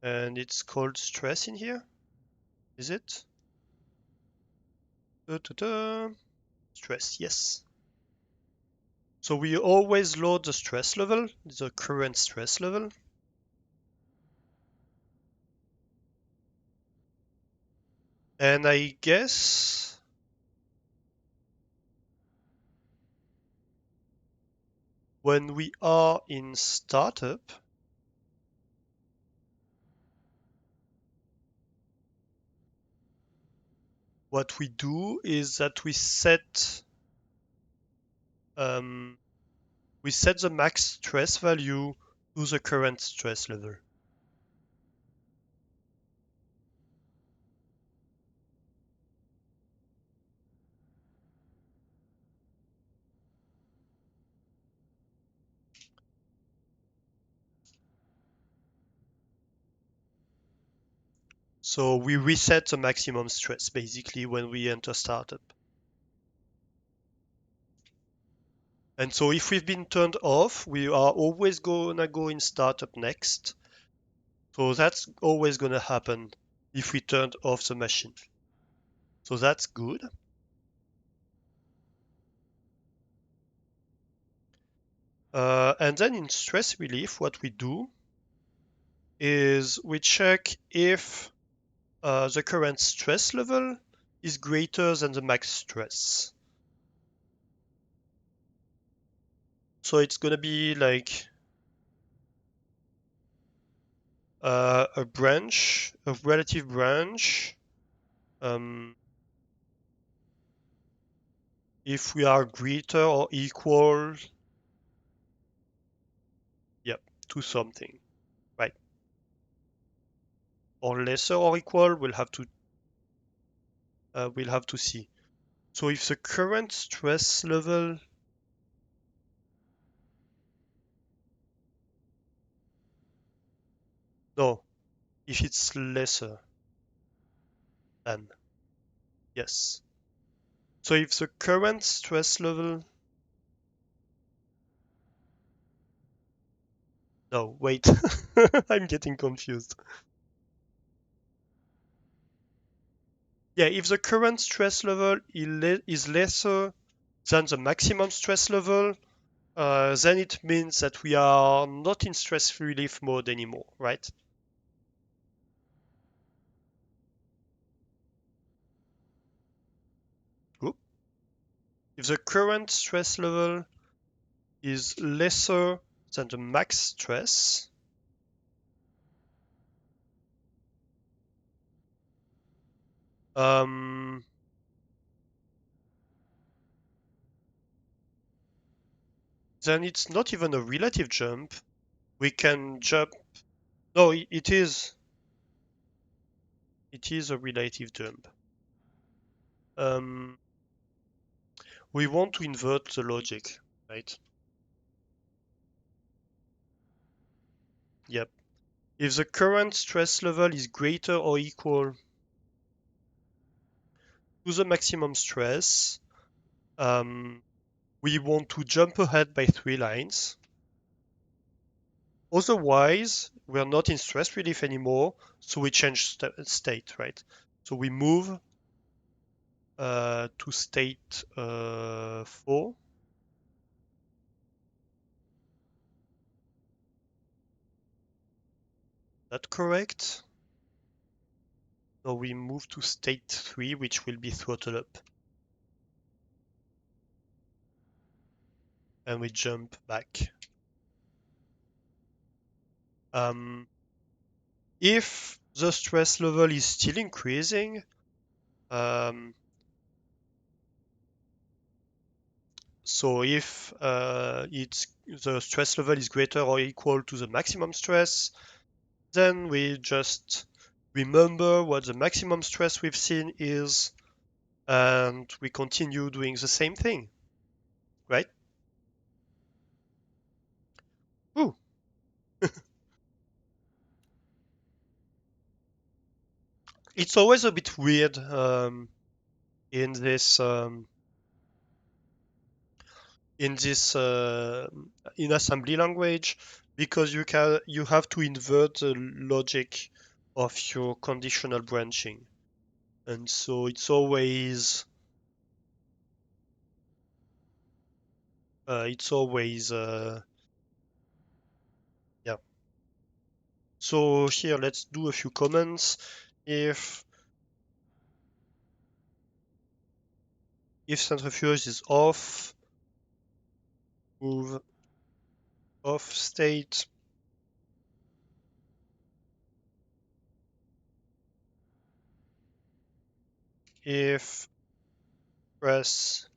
And it's called stress in here, is it? Da-da-da. Stress, yes. So we always load the stress level, the current stress level. And I guess when we are in startup, what we do is that um, we set the max stress value to the current stress level. So we reset the maximum stress basically when we enter startup. And so if we've been turned off, we are always gonna go in startup next. So that's always gonna happen if we turned off the machine. So that's good. And then in stress relief, what we do is we check if the current stress level is greater than the max stress. So it's going to be like a relative branch. If we are greater or equal, yep, to something, right? Or lesser or equal, we'll have to see. So if the current stress level No, if it's lesser than, yes. So if the current stress level, no, wait, I'm getting confused. Yeah, if the current stress level is lesser than the maximum stress level, then it means that we are not in stress relief mode anymore, right? Oop. If the current stress level is lesser than the max stress, um, then it's not even a relative jump. We can jump. No, it is. It is a relative jump. Um, we want to invert the logic, right? Yep. If the current stress level is greater or equal to the maximum stress, um, we want to jump ahead by 3 lines. Otherwise, we're not in stress relief anymore, so we change state, right? So we move to state 4. That correct? So we move to state 3, which will be throttle up. And we jump back. Um, if the stress level is still increasing, um, so if the stress level is greater or equal to the maximum stress, then we just remember what the maximum stress we've seen is, and we continue doing the same thing, right? Ooh. It's always a bit weird in this in this in assembly language, because you have to invert the logic of your conditional branching, and so it's always yeah. So here let's do a few comments. If centrifuge is off, move off state. If press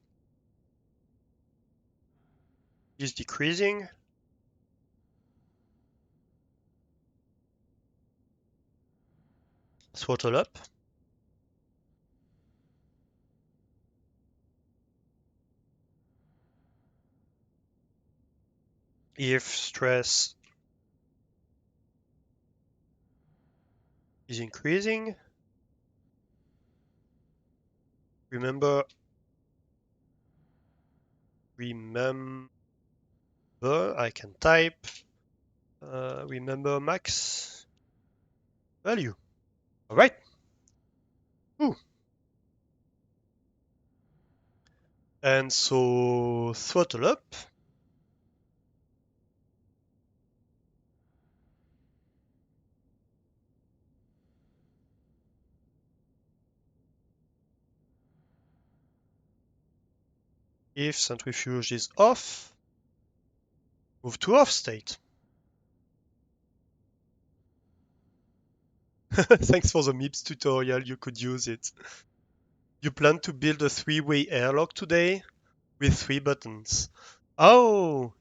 is decreasing, throttle up. If stress is increasing, remember remember I can type remember max value. All right. Ooh. And so throttle up. If centrifuge is off, move to off state. Thanks for the MIPS tutorial, you could use it. You plan to build a 3-way airlock today with 3 buttons. Oh,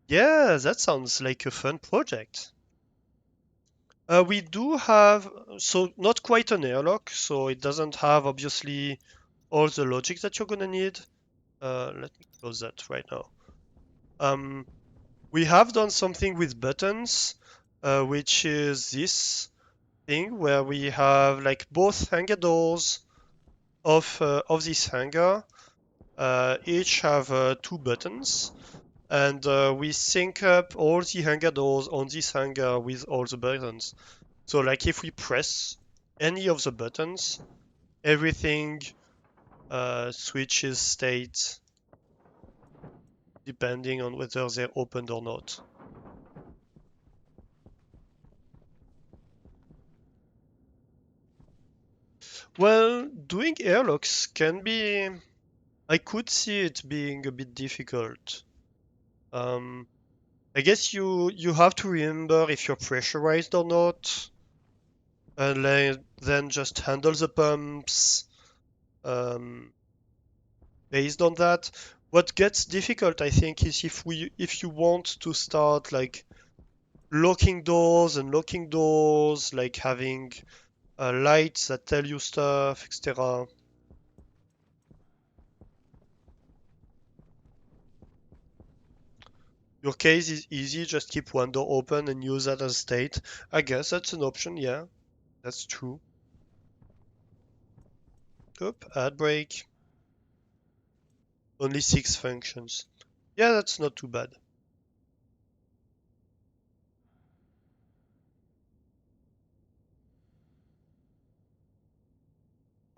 yeah, that sounds like a fun project. We do have, so not quite an airlock, so it doesn't have obviously all the logic that you're gonna need. Let me close that right now. We have done something with buttons. which is this thing where we have like both hanger doors of this hanger. Each have two buttons, and we sync up all the hanger doors on this hanger with all the buttons. So like if we press any of the buttons, everything switches state depending on whether they're opened or not. Well, doing airlocks can be, I could see it being a bit difficult. Um, I guess you have to remember if you're pressurized or not, and then just handle the pumps um, based on that. What gets difficult, I think, is if you want to start like locking doors, like having lights that tell you stuff, etc. Your case is easy, just keep one door open and use that as state. I guess that's an option, yeah, that's true. Oop, add break, only 6 functions. Yeah, that's not too bad.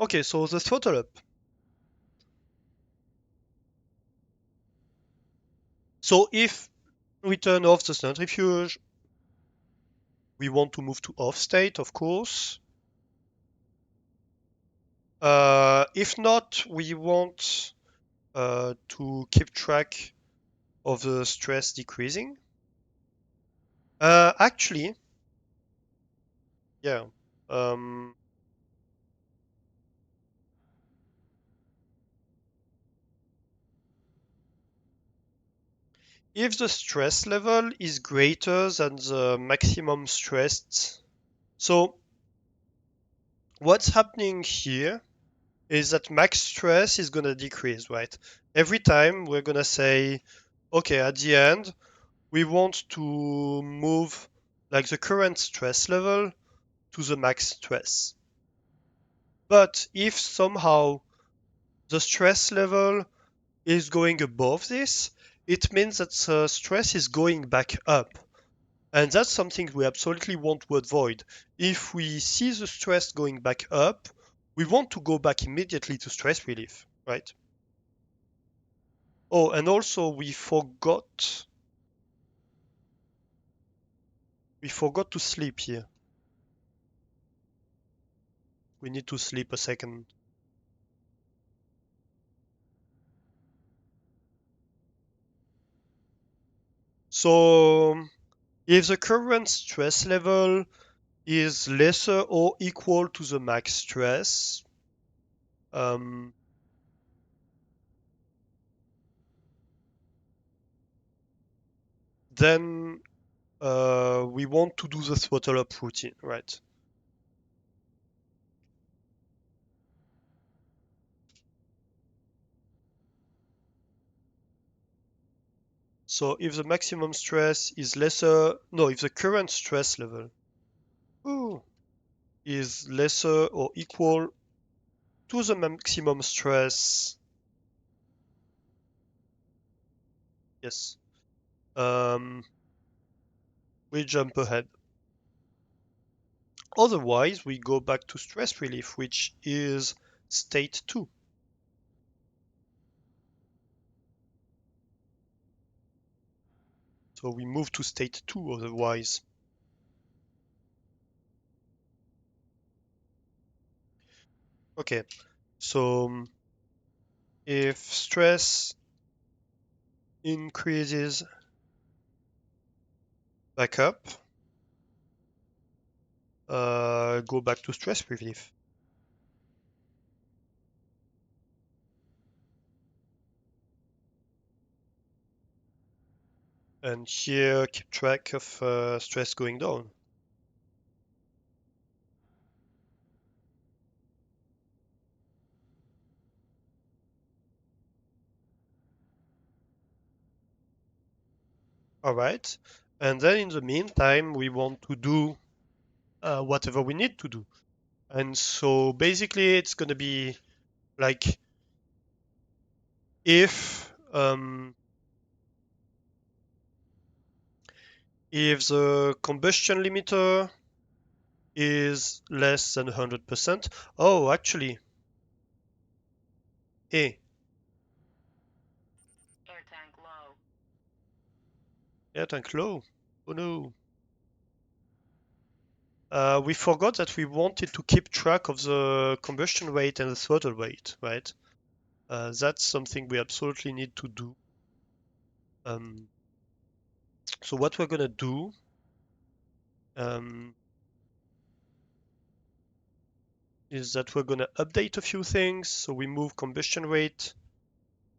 Okay, so the throttle up. So if we turn off the centrifuge, we want to move to off state, of course. If not, we want to keep track of the stress decreasing. Actually, yeah. Um, if the stress level is greater than the maximum stress, so what's happening here is that max stress is going to decrease, right? Every time we're going to say, okay, at the end, we want to move like the current stress level to the max stress. But if somehow the stress level is going above this, it means that the stress is going back up. And that's something we absolutely want to avoid. If we see the stress going back up, we want to go back immediately to stress relief, right? Oh, and also we forgot to sleep here. We need to sleep a second. So if the current stress level is lesser or equal to the max stress, um, then we want to do the throttle up routine, right? So if the maximum stress is lesser, no, if the current stress level ooh, is lesser or equal to the maximum stress, yes, we jump ahead. Otherwise, we go back to stress relief, which is state 2. So we move to state 2 otherwise. Okay, so if stress increases back up, go back to stress relief. And here, keep track of stress going down. All right. And then in the meantime, we want to do whatever we need to do. And so basically, it's going to be like if the combustion limiter is less than 100%. Oh, actually, A, air tank low. Oh no. We forgot that we wanted to keep track of the combustion rate and the throttle rate, right? That's something we absolutely need to do. Um, so what we're gonna do um, is that we're gonna update a few things. So we move combustion rate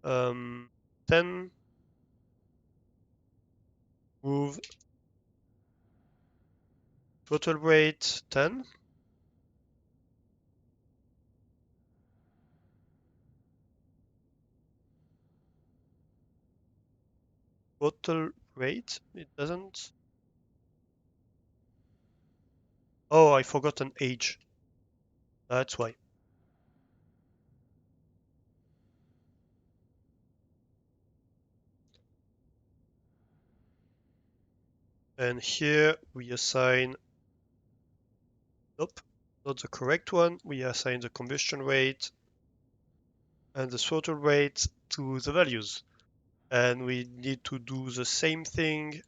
10, move throttle rate 10, throttle rate. It doesn't. Oh, I forgot an age. That's why. And here we assign, nope, not the correct one. We assign the combustion rate and the throttle rate to the values. And we need to do the same thing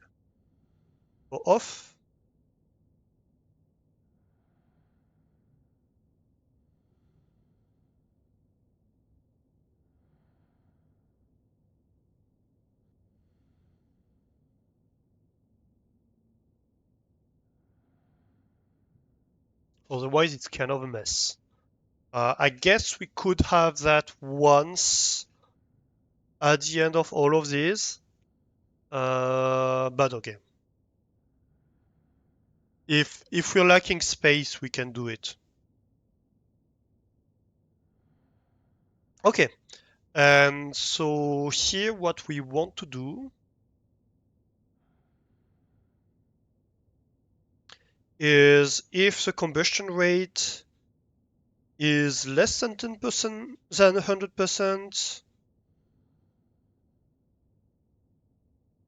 for off. Otherwise, it's kind of a mess. I guess we could have that once at the end of all of these. But okay. If we're lacking space, we can do it. Okay. And so here what we want to do is if the combustion rate is less than 10% than 100%,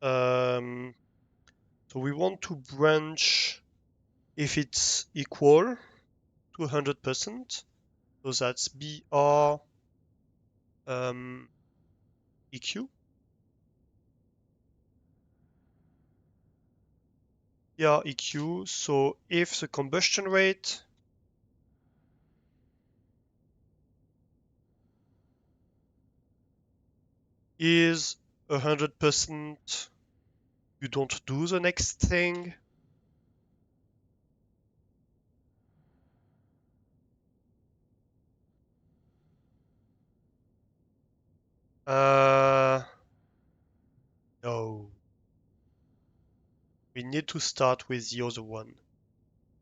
so we want to branch if it's equal to 100%. So that's BR EQ. Yeah, EQ. So if the combustion rate is 100%, you don't do the next thing. No. We need to start with the other one.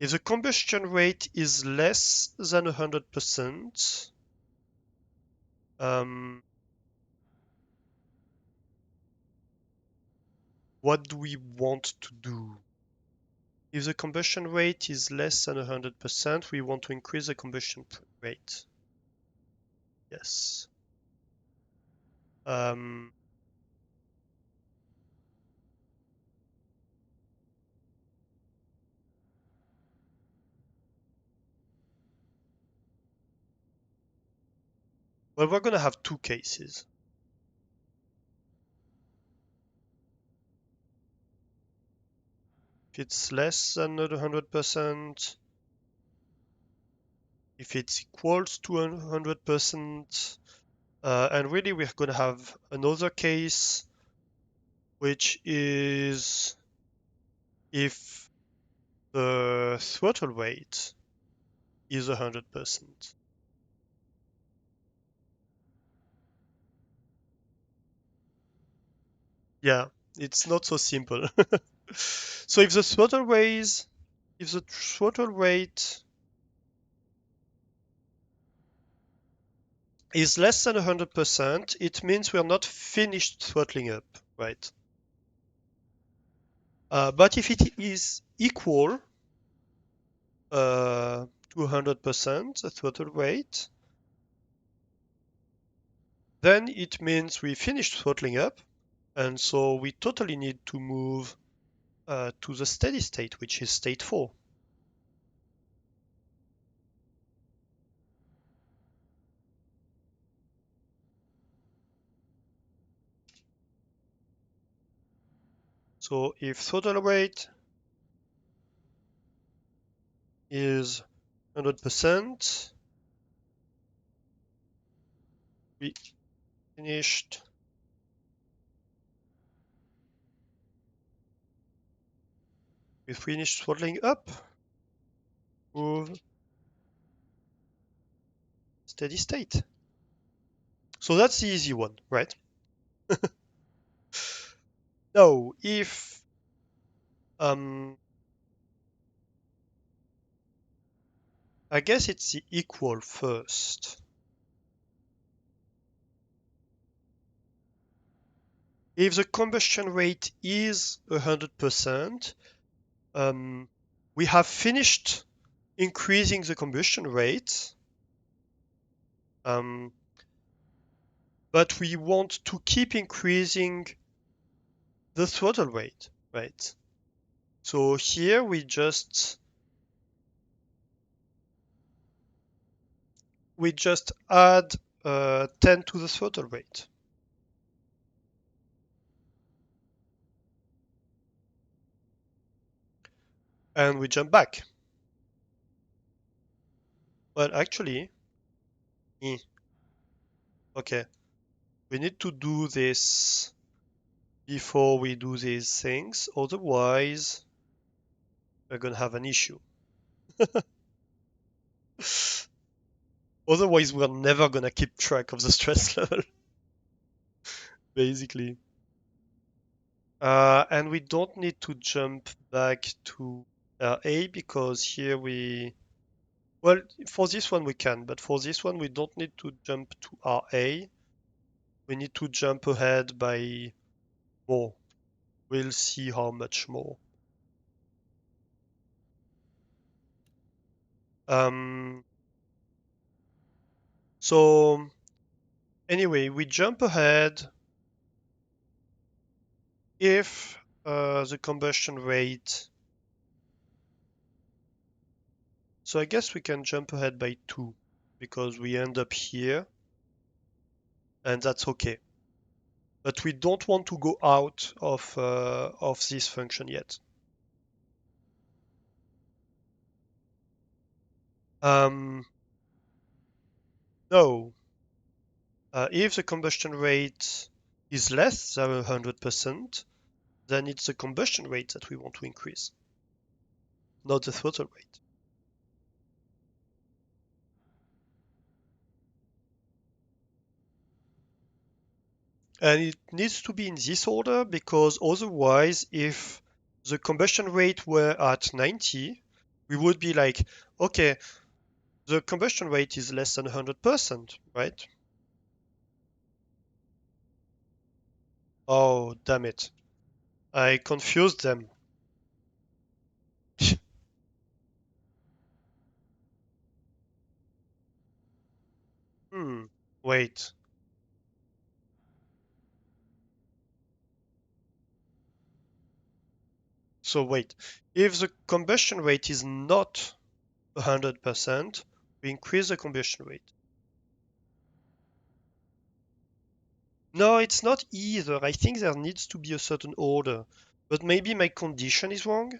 If the combustion rate is less than 100%, what do we want to do? If the combustion rate is less than 100%, we want to increase the combustion rate. Yes. Um, well, we're going to have two cases. If it's less than 100%, if it's equals to 100%, and really we're going to have another case, which is if the throttle rate is 100%. Yeah, it's not so simple. So if the throttle rate is less than 100%, it means we're not finished throttling up, right? But if it is equal to 100%, the throttle rate, then it means we finished throttling up, and so we totally need to move to the steady state, which is state 4. So if throttle rate is 100%, we finished throttling up, move steady state. So that's the easy one, right? Now, if I guess it's the equal first. If the combustion rate is 100%, we have finished increasing the combustion rate, um, but we want to keep increasing the throttle rate, right? So here we just add 10 to the throttle rate. And we jump back. Well, actually, okay, we need to do this before we do these things, otherwise we're gonna have an issue. Otherwise, we're never gonna keep track of the stress level, basically. And we don't need to jump back to A because here well, for this one we can, but for this one we don't need to jump to RA. We need to jump ahead by more. We'll see how much more. Um, so anyway, we jump ahead if the combustion rate. So I guess we can jump ahead by 2 because we end up here, and that's okay. But we don't want to go out of this function yet. No, if the combustion rate is less than 100%, then it's the combustion rate that we want to increase, not the throttle rate. And it needs to be in this order because otherwise, if the combustion rate were at 90, we would be like, okay, the combustion rate is less than 100%, right? Oh, damn it. I confused them. Hmm, wait. So wait, if the combustion rate is not 100%, we increase the combustion rate. No, it's not either. I think there needs to be a certain order, but maybe my condition is wrong.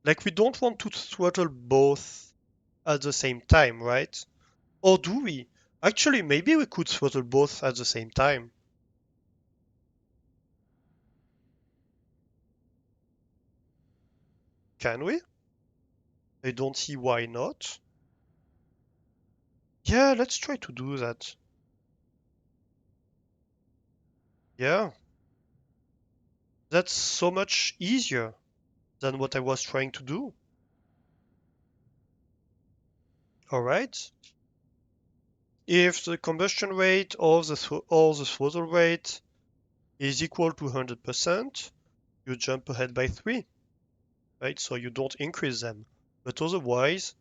Like we don't want to throttle both at the same time, right? Or do we? Actually, maybe we could throttle both at the same time. Can we? I don't see why not. Yeah, let's try to do that. Yeah, that's so much easier than what I was trying to do. All right. If the combustion rate or the throttle rate is equal to 100%, you jump ahead by 3, right? So you don't increase them. But otherwise,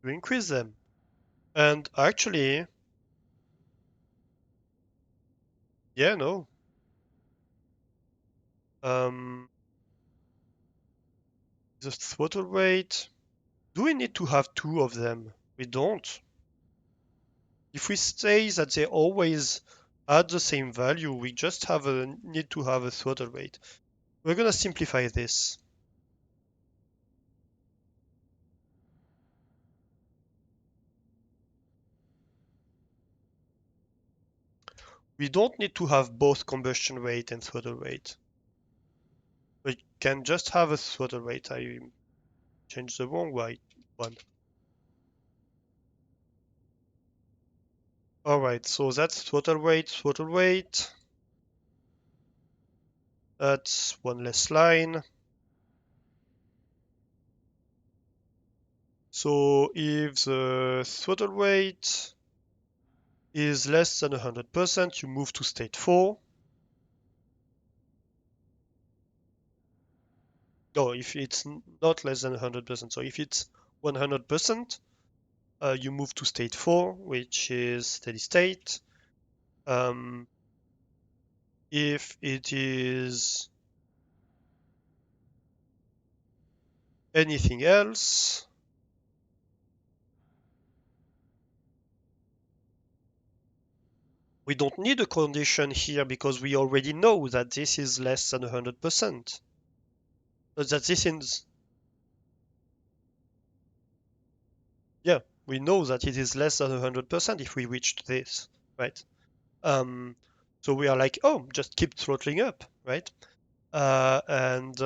you increase them. And actually, yeah, no. Um, the throttle rate, do we need to have two of them? We don't. If we say that they always at the same value, we just have a need to have a throttle rate. We're gonna simplify this. We don't need to have both combustion rate and throttle rate. We can just have a throttle rate. I changed the wrong one. All right, so that's throttle rate, throttle rate. That's one less line. So if the throttle rate is less than 100%, you move to state 4. No, if it's not less than 100%. So if it's 100%, you move to state 4, which is steady state. Um, if it is anything else, we don't need a condition here because we already know that this is less than 100%. That this is, yeah, we know that it is less than 100% if we reached this, right? Um, so we are like, oh, just keep throttling up, right? And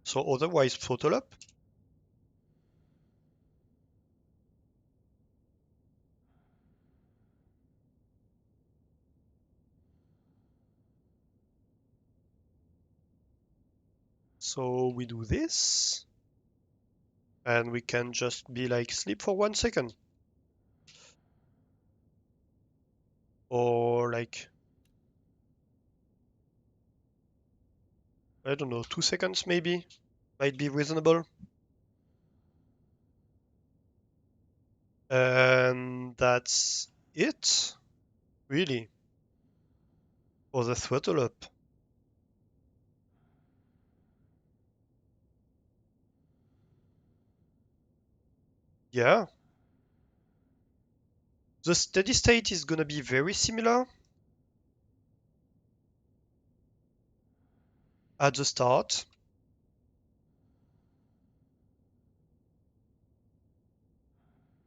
so otherwise throttle up. So we do this, and we can just be like sleep for 1 second, or like, I don't know, 2 seconds maybe might be reasonable. And that's it, really, for the throttle up. Yeah, the steady state is gonna be very similar at the start.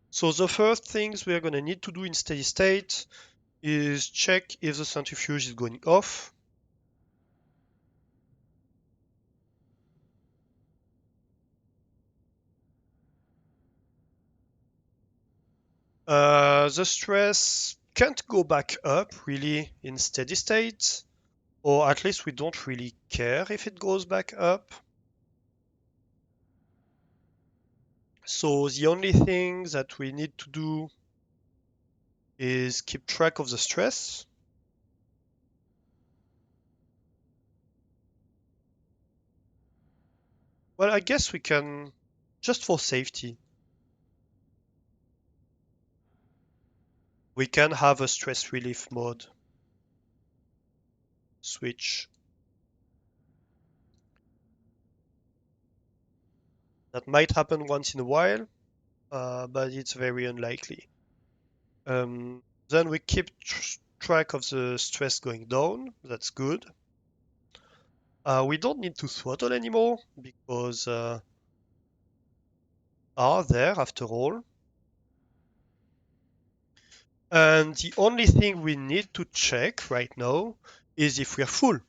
So the first things we're gonna need to do in steady state is check if the centrifuge is going off. The stress can't go back up really in steady state, or at least we don't really care if it goes back up. So the only thing that we need to do is keep track of the stress. Well, I guess we can, just for safety, we can have a stress relief mode switch. That might happen once in a while, but it's very unlikely. Then we keep track of the stress going down. That's good. We don't need to throttle anymore because are there after all. And the only thing we need to check right now is if we're full.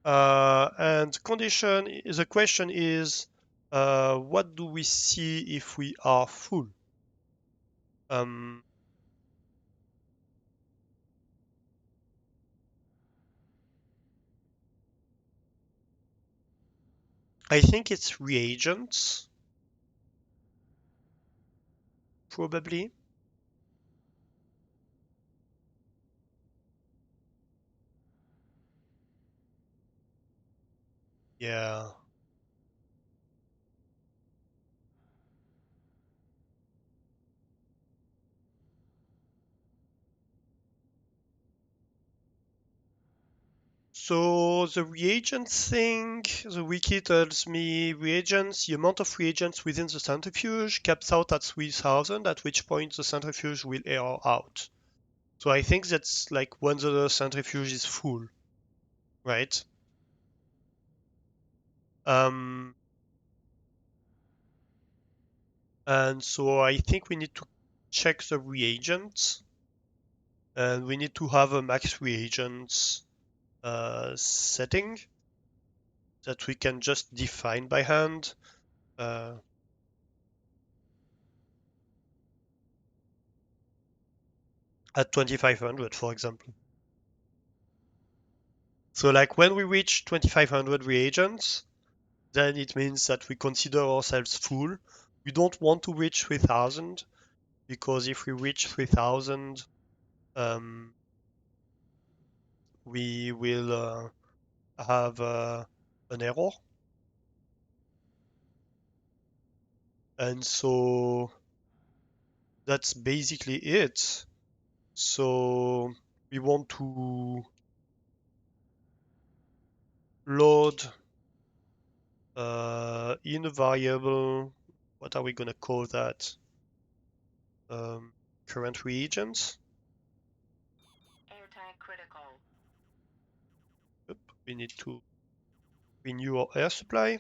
And the question is, what do we see if we are full? Um, I think it's reagents. probably. Yeah. So the reagents thing, the wiki tells me reagents, the amount of reagents within the centrifuge caps out at 3000, at which point the centrifuge will air out. So I think that's like when the centrifuge is full, right? Um, and so I think we need to check the reagents, and we need to have a max reagents setting that we can just define by hand. Uh, at 2500, for example. So like when we reach 2500 reagents, then it means that we consider ourselves full. We don't want to reach 3000 because if we reach 3000, um, we will have an error. And so that's basically it. So we want to load in a variable. What are we going to call that? Um, Current reagents. Anti-critical. Yep, we need to renew our air supply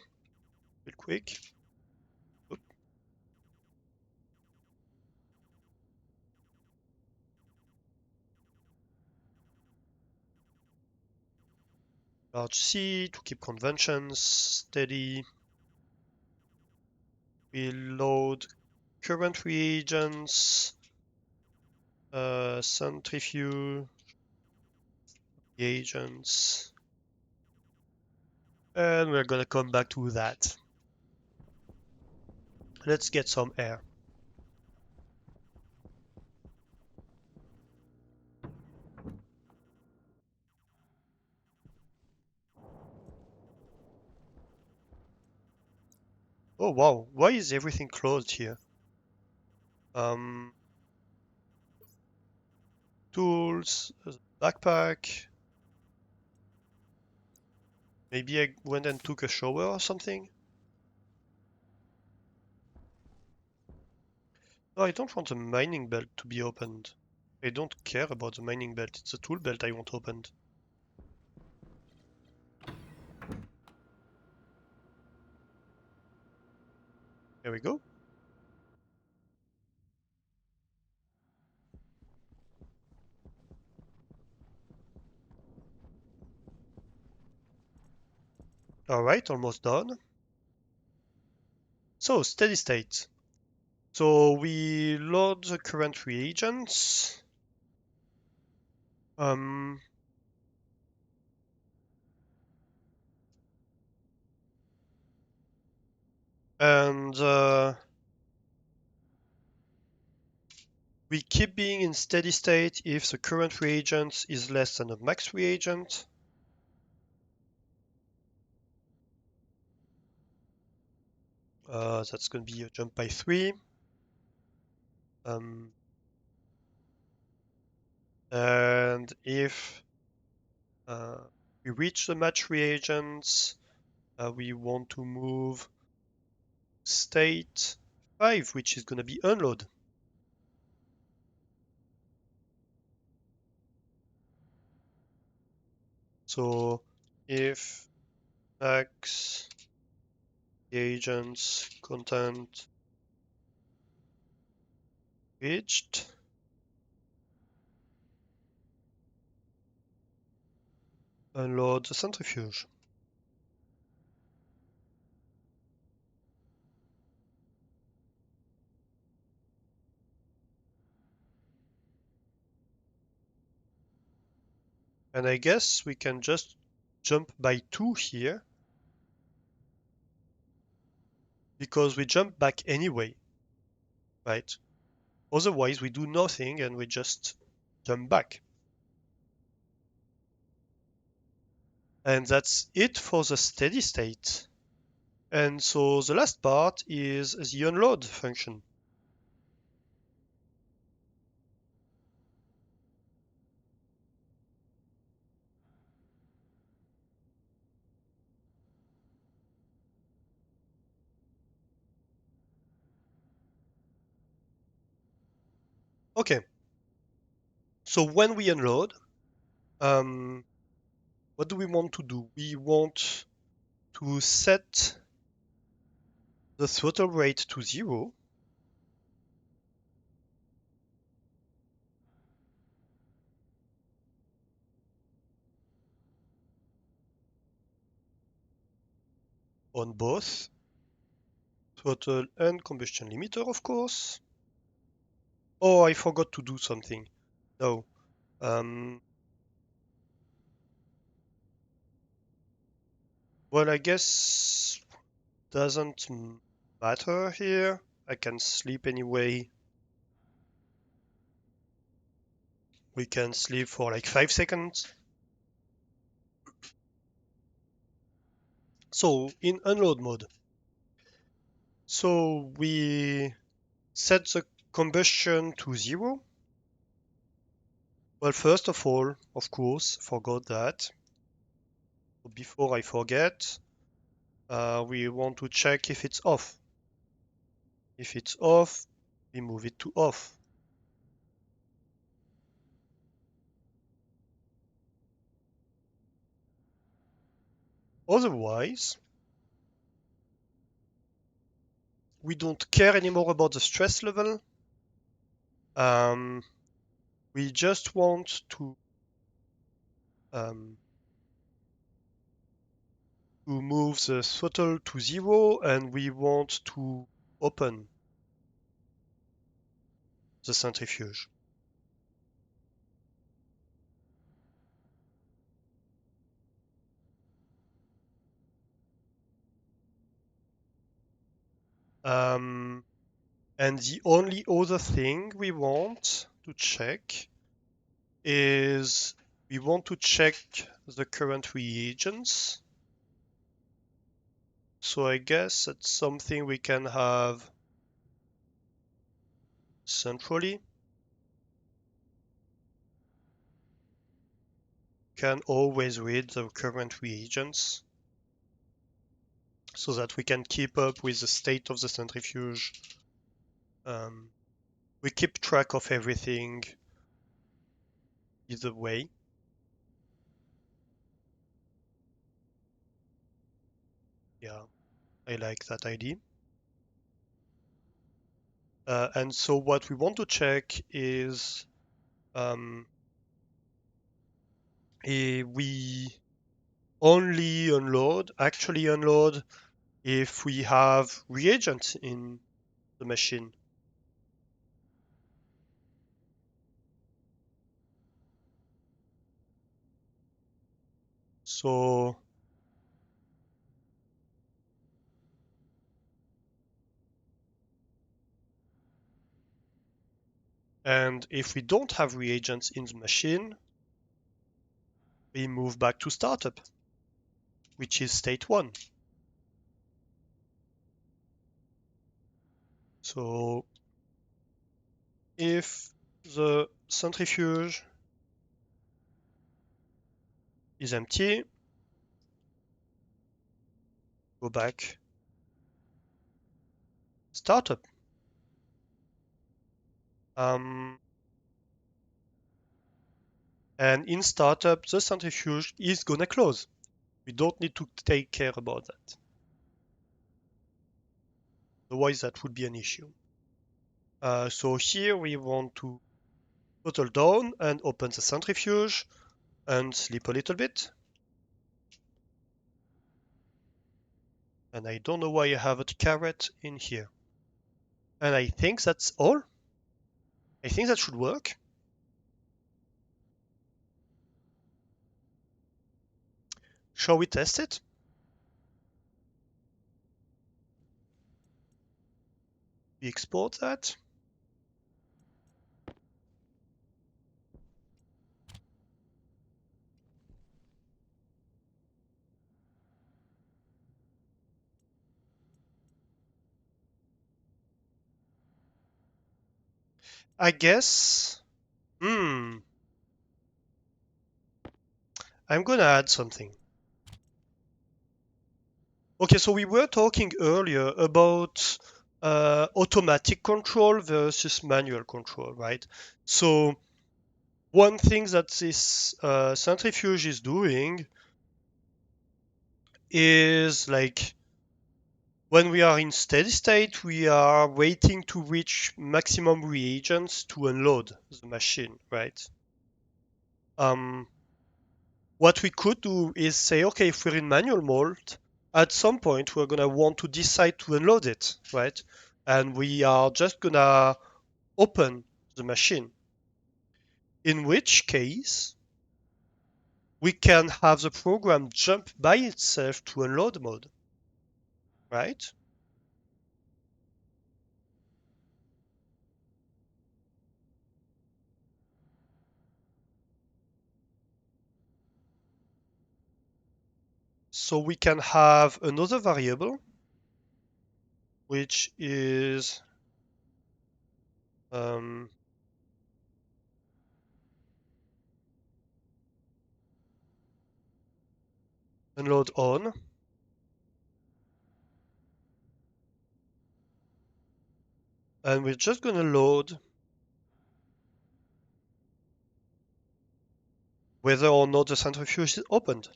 real quick. Oop. Large C to keep conventions steady. We load current reagents, centrifuge reagents, and we're gonna come back to that. Let's get some air. Oh wow, why is everything closed here? Um, Tools, backpack. Maybe I went and took a shower or something? No, I don't want the mining belt to be opened. I don't care about the mining belt, it's the tool belt I want opened. There we go. Alright, almost done. So, steady state. So we load the current reagents. Um, and we keep being in steady state if the current reagent is less than the max reagent. That's going to be a jump by 3. Um, and if uh, we reach the match reagents, we want to move state 5, which is going to be unload. So if max reagents content reached, unload the centrifuge. And I guess we can just jump by 2 here because we jump back anyway, right? Otherwise, we do nothing and we just jump back. And that's it for the steady state. And so the last part is the unload function. Okay, so when we unload, um, what do we want to do? We want to set the throttle rate to 0. On both throttle and combustion limiter, of course. Oh, I forgot to do something. No. Um, well, I guess doesn't matter here. I can sleep anyway. We can sleep for like 5 seconds. So in unload mode, so we set the combustion to 0. Well, first of all, of course, forgot that. Before I forget, we want to check if it's off. If it's off, we move it to off. Otherwise, we don't care anymore about the stress level. We just want um, to move the throttle to 0 and we want to open the centrifuge. Um, and the only other thing we want to check is we want to check the current reagents. So I guess that's something we can have centrally. Can always read the current reagents so that we can keep up with the state of the centrifuge. We keep track of everything either way. Yeah, I like that idea. And so what we want to check is we actually unload if we have reagents in the machine. So and if we don't have reagents in the machine, we move back to startup, which is state 1. So if the centrifuge is empty, go back, startup. Um, and in startup, the centrifuge is gonna close. We don't need to take care about that. Otherwise, that would be an issue. So here we want to throttle down and open the centrifuge and sleep a little bit. And I don't know why I have a caret in here. And I think that's all. I think that should work. Shall we test it? We export that. I guess. Hmm. I'm gonna add something. Okay, so we were talking earlier about automatic control versus manual control, right? So one thing that this centrifuge is doing is like when we are in steady state, we are waiting to reach maximum reagents to unload the machine, right? Um, what we could do is say, okay, if we're in manual mode, at some point we're gonna want to decide to unload it, right? And we are just gonna open the machine. In which case, we can have the program jump by itself to unload mode, right? So we can have another variable, which is um, unload on, and we're just gonna load whether or not the centrifuge is opened.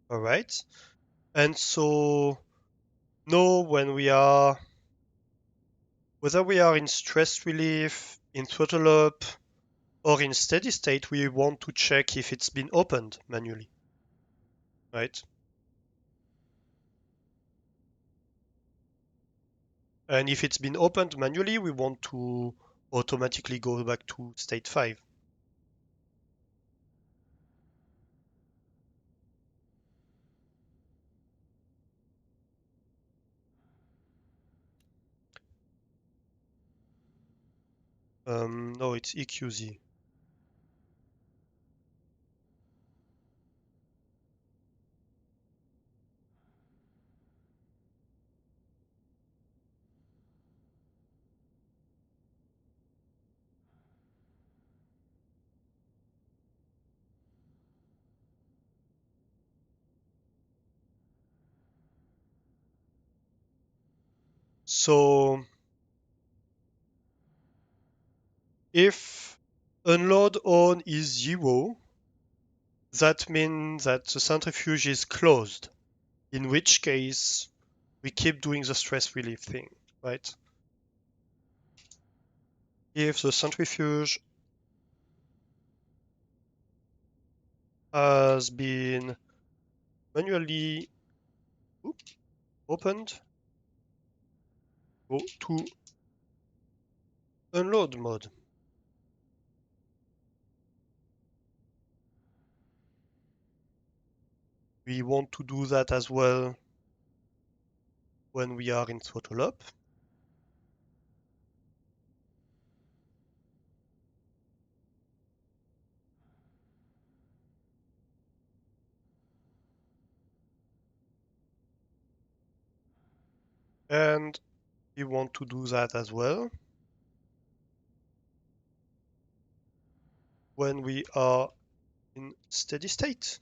All right. And so know when we are, whether we are in stress relief, in throttle up, or in steady state, we want to check if it's been opened manually, right? And if it's been opened manually, we want to automatically go back to state 5. No, it's EQZ. So if unload on is 0, that means that the centrifuge is closed, in which case we keep doing the stress relief thing, right? If the centrifuge has been manually opened, go to unload mode. We want to do that as well when we are in throttle up. And we want to do that as well when we are in steady state.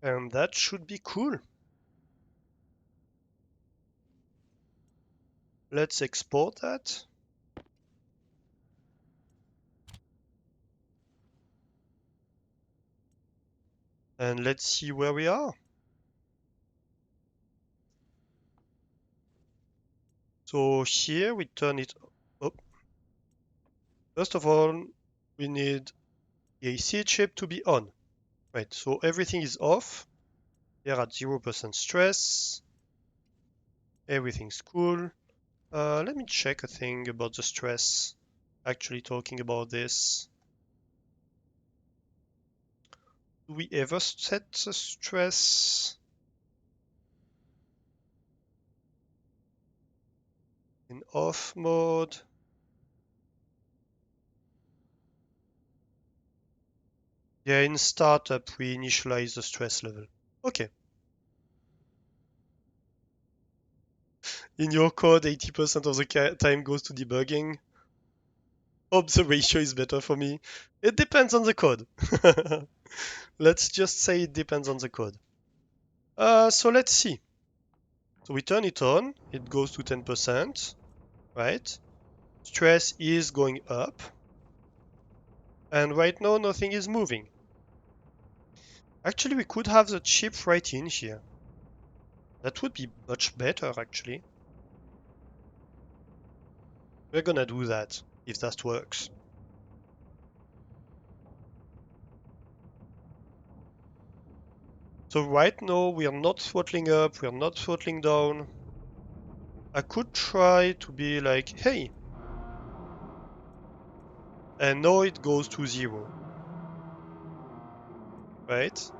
And that should be cool. Let's export that. And let's see where we are. So here we turn it up. First of all, we need the AC chip to be on. Right, so everything is off. We are at 0% stress. Everything's cool. Let me check a thing about the stress. actually talking about this. Do we ever set the stress in off mode? Yeah, in startup, we initialize the stress level. Okay. In your code, 80% of the time goes to debugging. Hope the ratio is better for me. It depends on the code. Let's just say it depends on the code. So let's see. So we turn it on, it goes to 10%, right? Stress is going up, and right now nothing is moving. Actually, we could have the chip right in here. That would be much better, actually. We're gonna do that, if that works. So right now we are not throttling up, we are not throttling down. I could try to be like, hey, and now it goes to 0, right?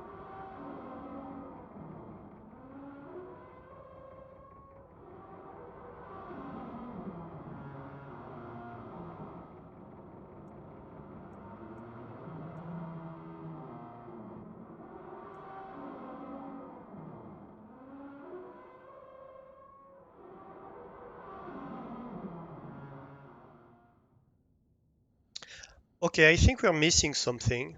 Okay, I think we're missing something.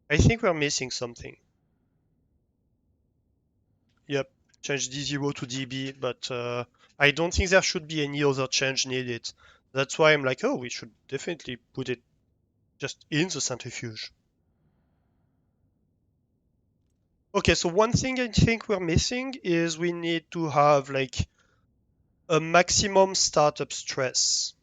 I think we're missing something. Yep, change D0 to DB, but I don't think there should be any other change needed. That's why I'm like, oh, we should definitely put it just in the centrifuge. Okay, so one thing I think we're missing is we need to have like a maximum startup stress.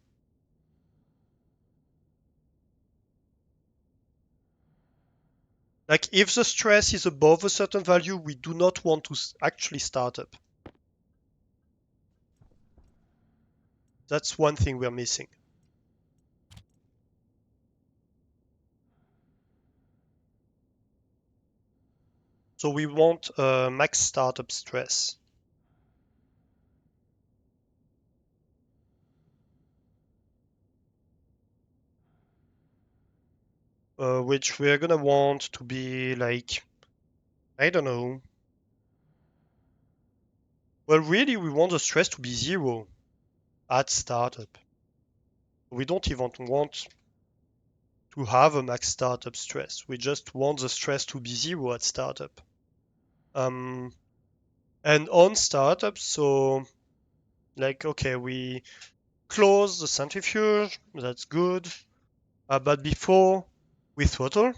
Like if the stress is above a certain value, we do not want to actually start up. That's one thing we're missing. So we want a max startup stress. Which we're gonna want to be like, I don't know. Well, really, we want the stress to be 0 at startup. We don't even want to have a max startup stress. We just want the stress to be 0 at startup. Um, and on startup, so like, okay, we close the centrifuge, that's good. But before we throttle,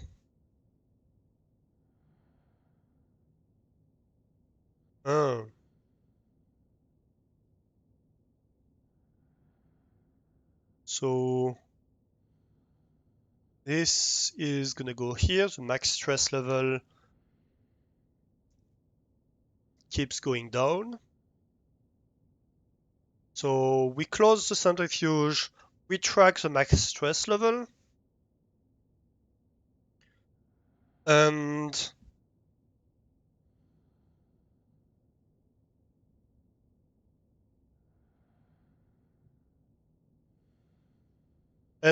uh, so this is gonna go here. The max stress level keeps going down. So we close the centrifuge, we track the max stress level, and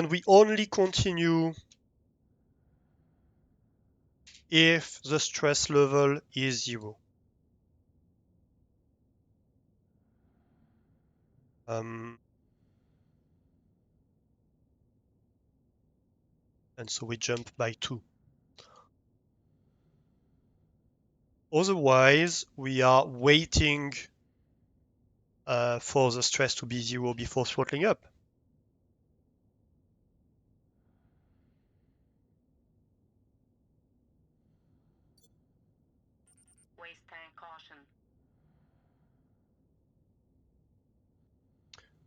we only continue if the stress level is 0. Um, and so we jump by 2. Otherwise, we are waiting for the stress to be 0 before throttling up.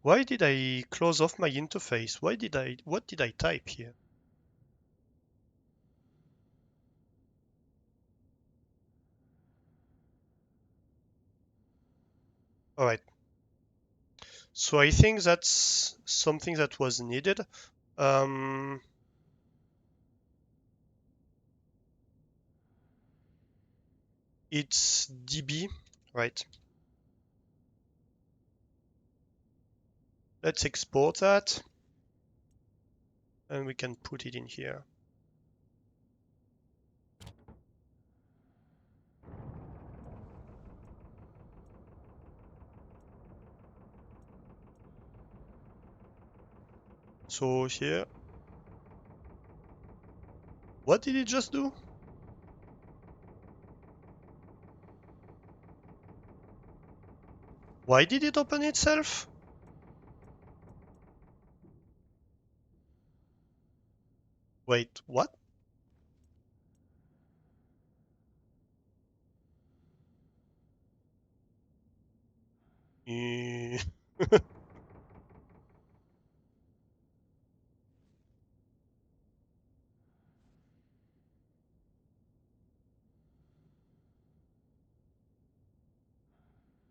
Why did I close off my interface? What did I type here? All right. So I think that's something that was needed. Um, it's DB, right? Let's export that and we can put it in here. So here, what did it just do? Why did it open itself? Wait, what? Eh,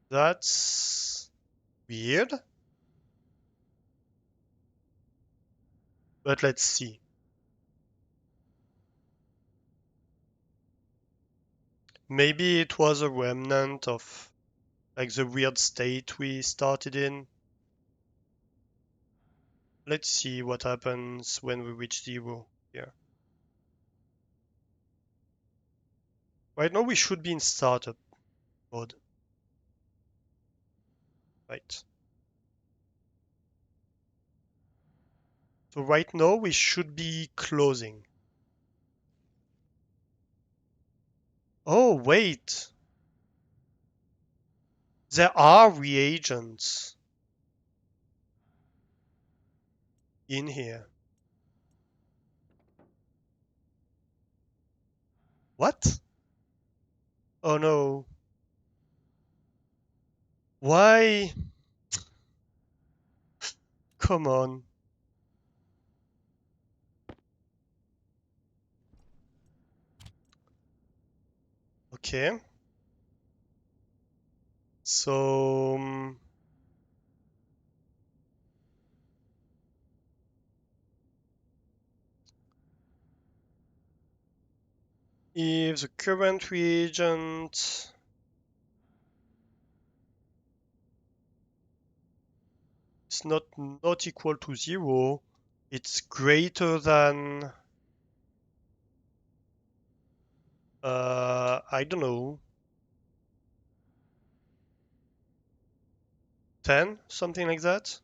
That's weird, but let's see. Maybe it was a remnant of like the weird state we started in. Let's see what happens when we reach 0 here. Right now we should be in startup mode, right? So right now we should be closing. Oh, wait. There are reagents in here. What? Oh no. Why? Come on. Okay. So, if the current reagent is not equal to 0, it's greater than, I don't know, 10, something like that.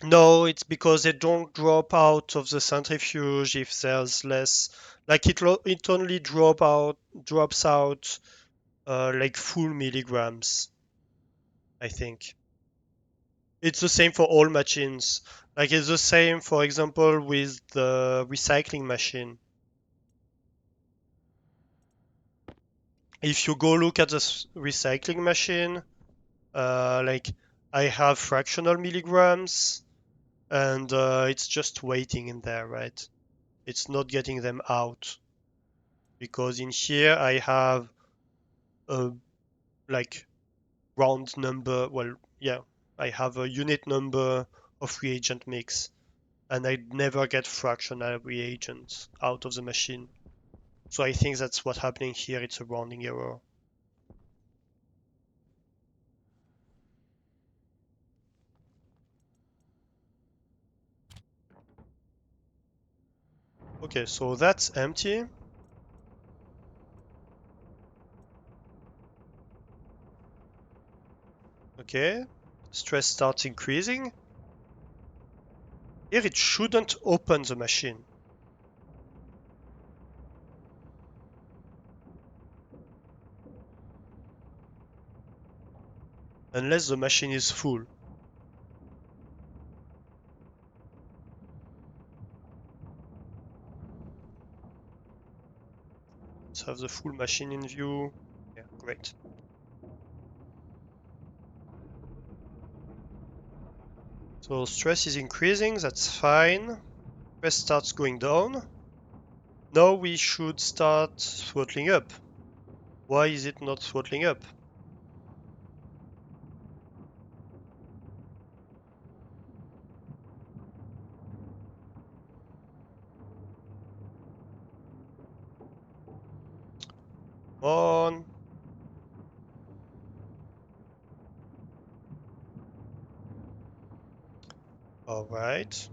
No, it's because they don't drop out of the centrifuge if there's less. Like it only drops out like full milligrams, I think. It's the same for all machines. Like it's the same, for example, with the recycling machine. If you go look at the recycling machine, like I have fractional milligrams, and it's just waiting in there, right? It's not getting them out because in here I have a like round number. Well, yeah, I have a unit number of reagent mix, and I never get fractional reagents out of the machine. So I think that's what's happening here. It's a rounding error. Okay, so that's empty. Okay, stress starts increasing. Here it shouldn't open the machine unless the machine is full. Let's have the full machine in view. Yeah, great. So stress is increasing, that's fine. Stress starts going down. Now we should start throttling up. Why is it not throttling up? On. All right.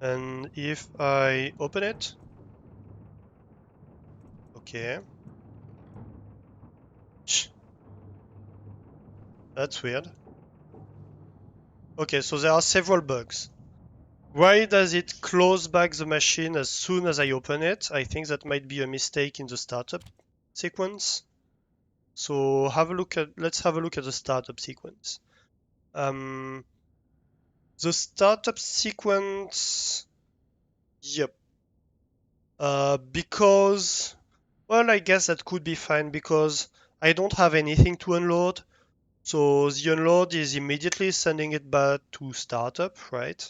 And if I open it, okay. That's weird. Okay, so there are several bugs. Why does it close back the machine as soon as I open it? I think that might be a mistake in the startup sequence. So let's have a look at the startup sequence. Um, the startup sequence, yep. Because, well, I guess that could be fine because I don't have anything to unload. So the unload is immediately sending it back to startup, right?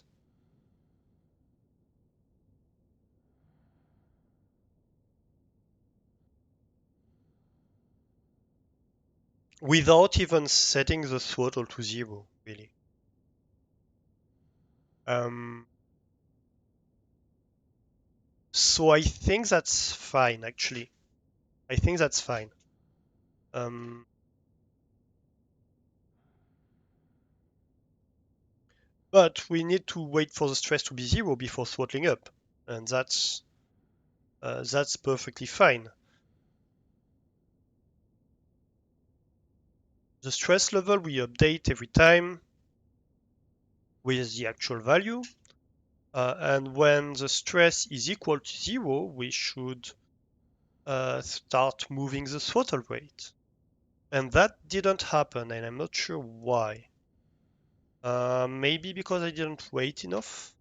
Without even setting the throttle to 0, really. Um, so I think that's fine, actually. I think that's fine. Um, but we need to wait for the stress to be 0 before throttling up, and that's perfectly fine. The stress level we update every time with the actual value, and when the stress is equal to 0, we should start moving the throttle rate. And that didn't happen, and I'm not sure why. Maybe because I didn't wait enough.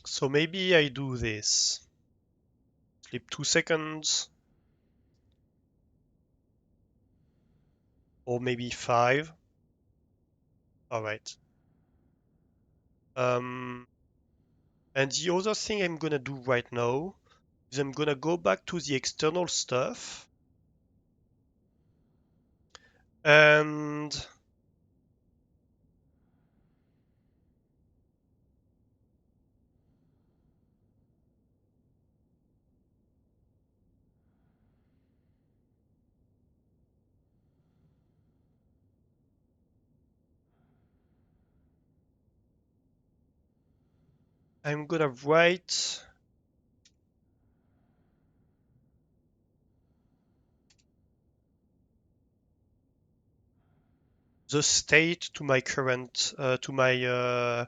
So maybe I do this. Sleep 2 seconds, or maybe 5. All right. And the other thing I'm gonna do right now is I'm gonna go back to the external stuff and I'm gonna write the state to my current to my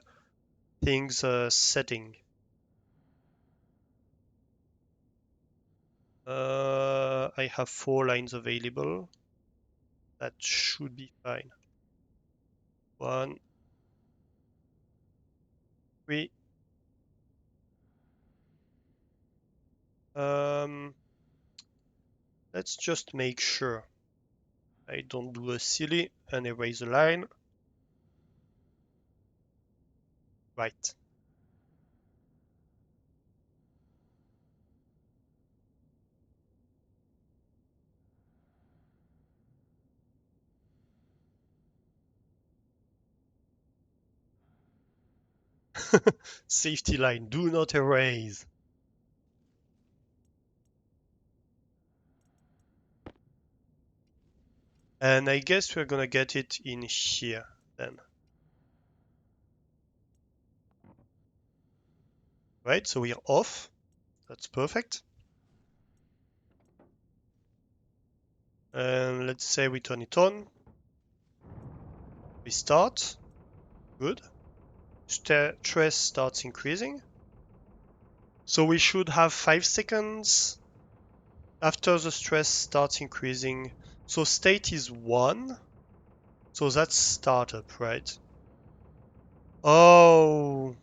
things setting. I have 4 lines available. That should be fine. 1, 3. Um, let's just make sure I don't do a silly and erase a line. Right. Safety line, do not erase. And I guess we're gonna get it in here then. Right, so we're off. That's perfect. And let's say we turn it on. We start. Good. Stress starts increasing. So we should have 5 seconds after the stress starts increasing. So state is 1. So that's startup, right? Oh,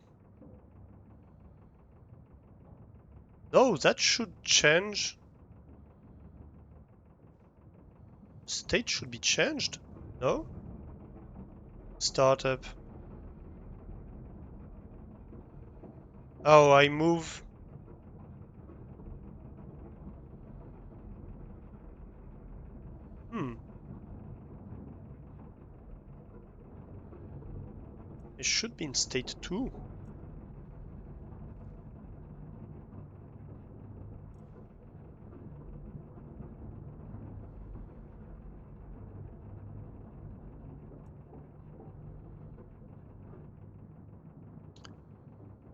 no, that should change. State should be changed. No? Startup. Oh, I move. Hmm. It should be in state 2.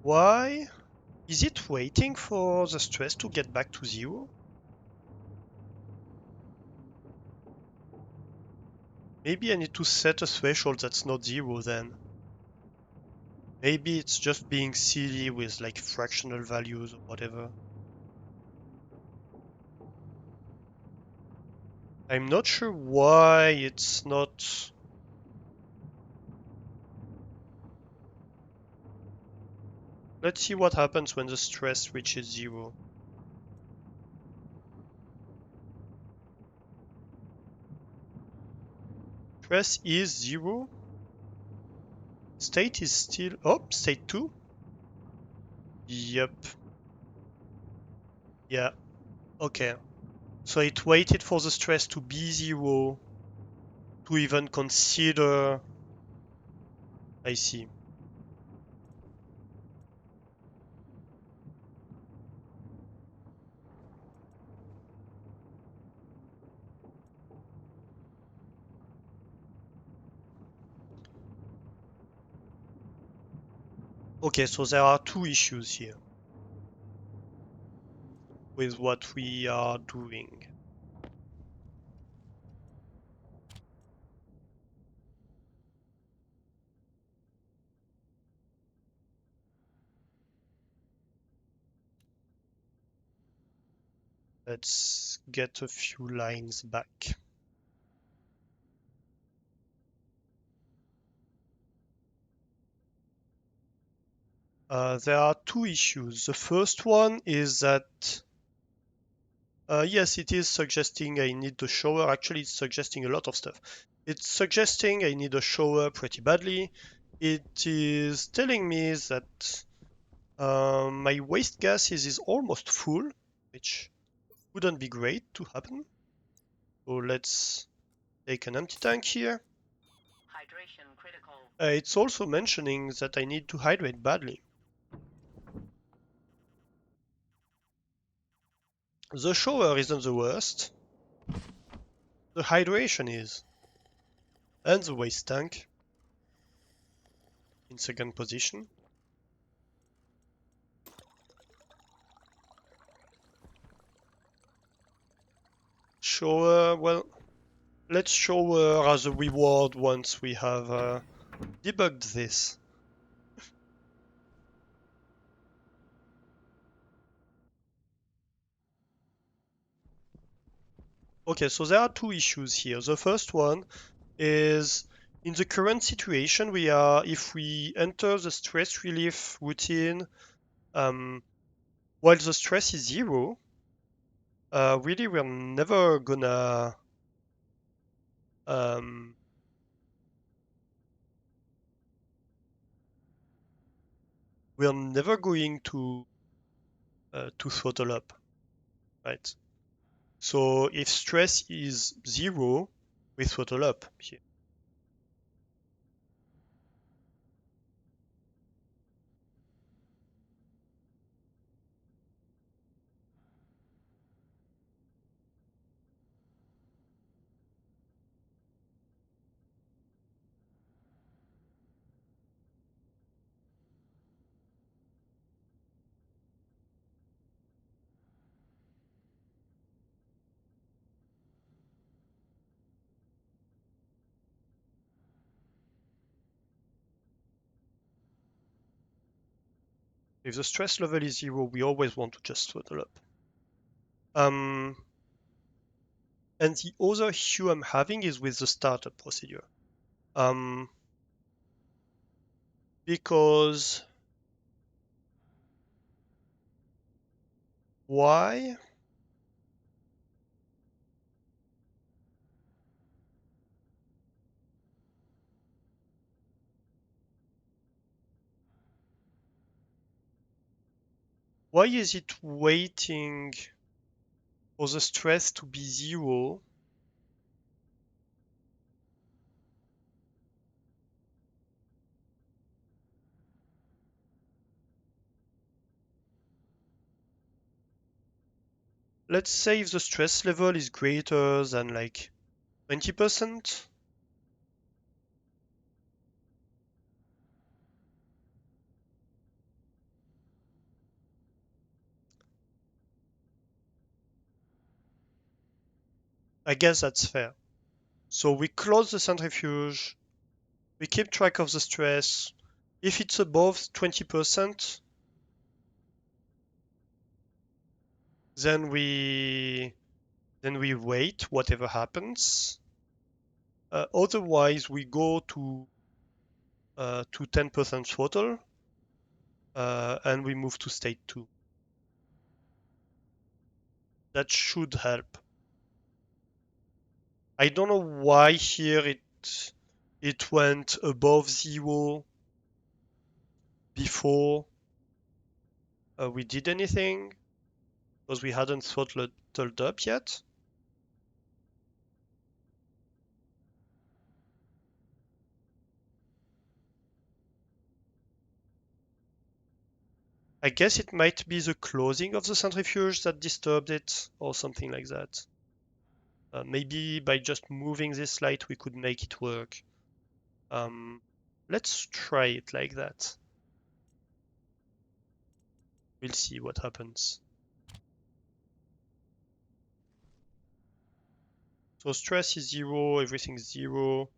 Why? Is it waiting for the stress to get back to 0? Maybe I need to set a threshold that's not 0 then. Maybe it's just being silly with like fractional values or whatever. I'm not sure why it's not. Let's see what happens when the stress reaches 0. Stress is 0. State is still. Oh, state 2? Yep. Yeah. Okay. So it waited for the stress to be 0 to even consider. I see. Okay, so there are two issues here with what we are doing. Let's get a few lines back. There are two issues. The first one is that, yes, it is suggesting I need the shower. Actually, it's suggesting a lot of stuff. It's suggesting I need a shower pretty badly. It is telling me that my waste gas is almost full, which wouldn't be great to happen. So let's take an empty tank here. Hydration critical. It's also mentioning that I need to hydrate badly. The shower isn't the worst. The hydration is. And the waste tank in second position. Shower, well, let's shower as a reward once we have debugged this. Okay, so there are two issues here. The first one is in the current situation we are, if we enter the stress relief routine, while the stress is 0, really we're never gonna um, we're never going to throttle up, right? So if stress is 0, we throttle up here. If the stress level is 0, we always want to just throttle up. And the other issue I'm having is with the startup procedure. Because why? Why is it waiting for the stress to be 0? Let's say if the stress level is greater than like 20%. I guess that's fair. So we close the centrifuge, we keep track of the stress. If it's above 20%, then we wait whatever happens. Otherwise, we go to 10% throttle and we move to state 2. That should help. I don't know why here it went above 0 before we did anything, because we hadn't throttled up yet. I guess it might be the closing of the centrifuge that disturbed it, or something like that. Maybe by just moving this light we could make it work. Let's try it like that. We'll see what happens. So stress is 0, everything's 0.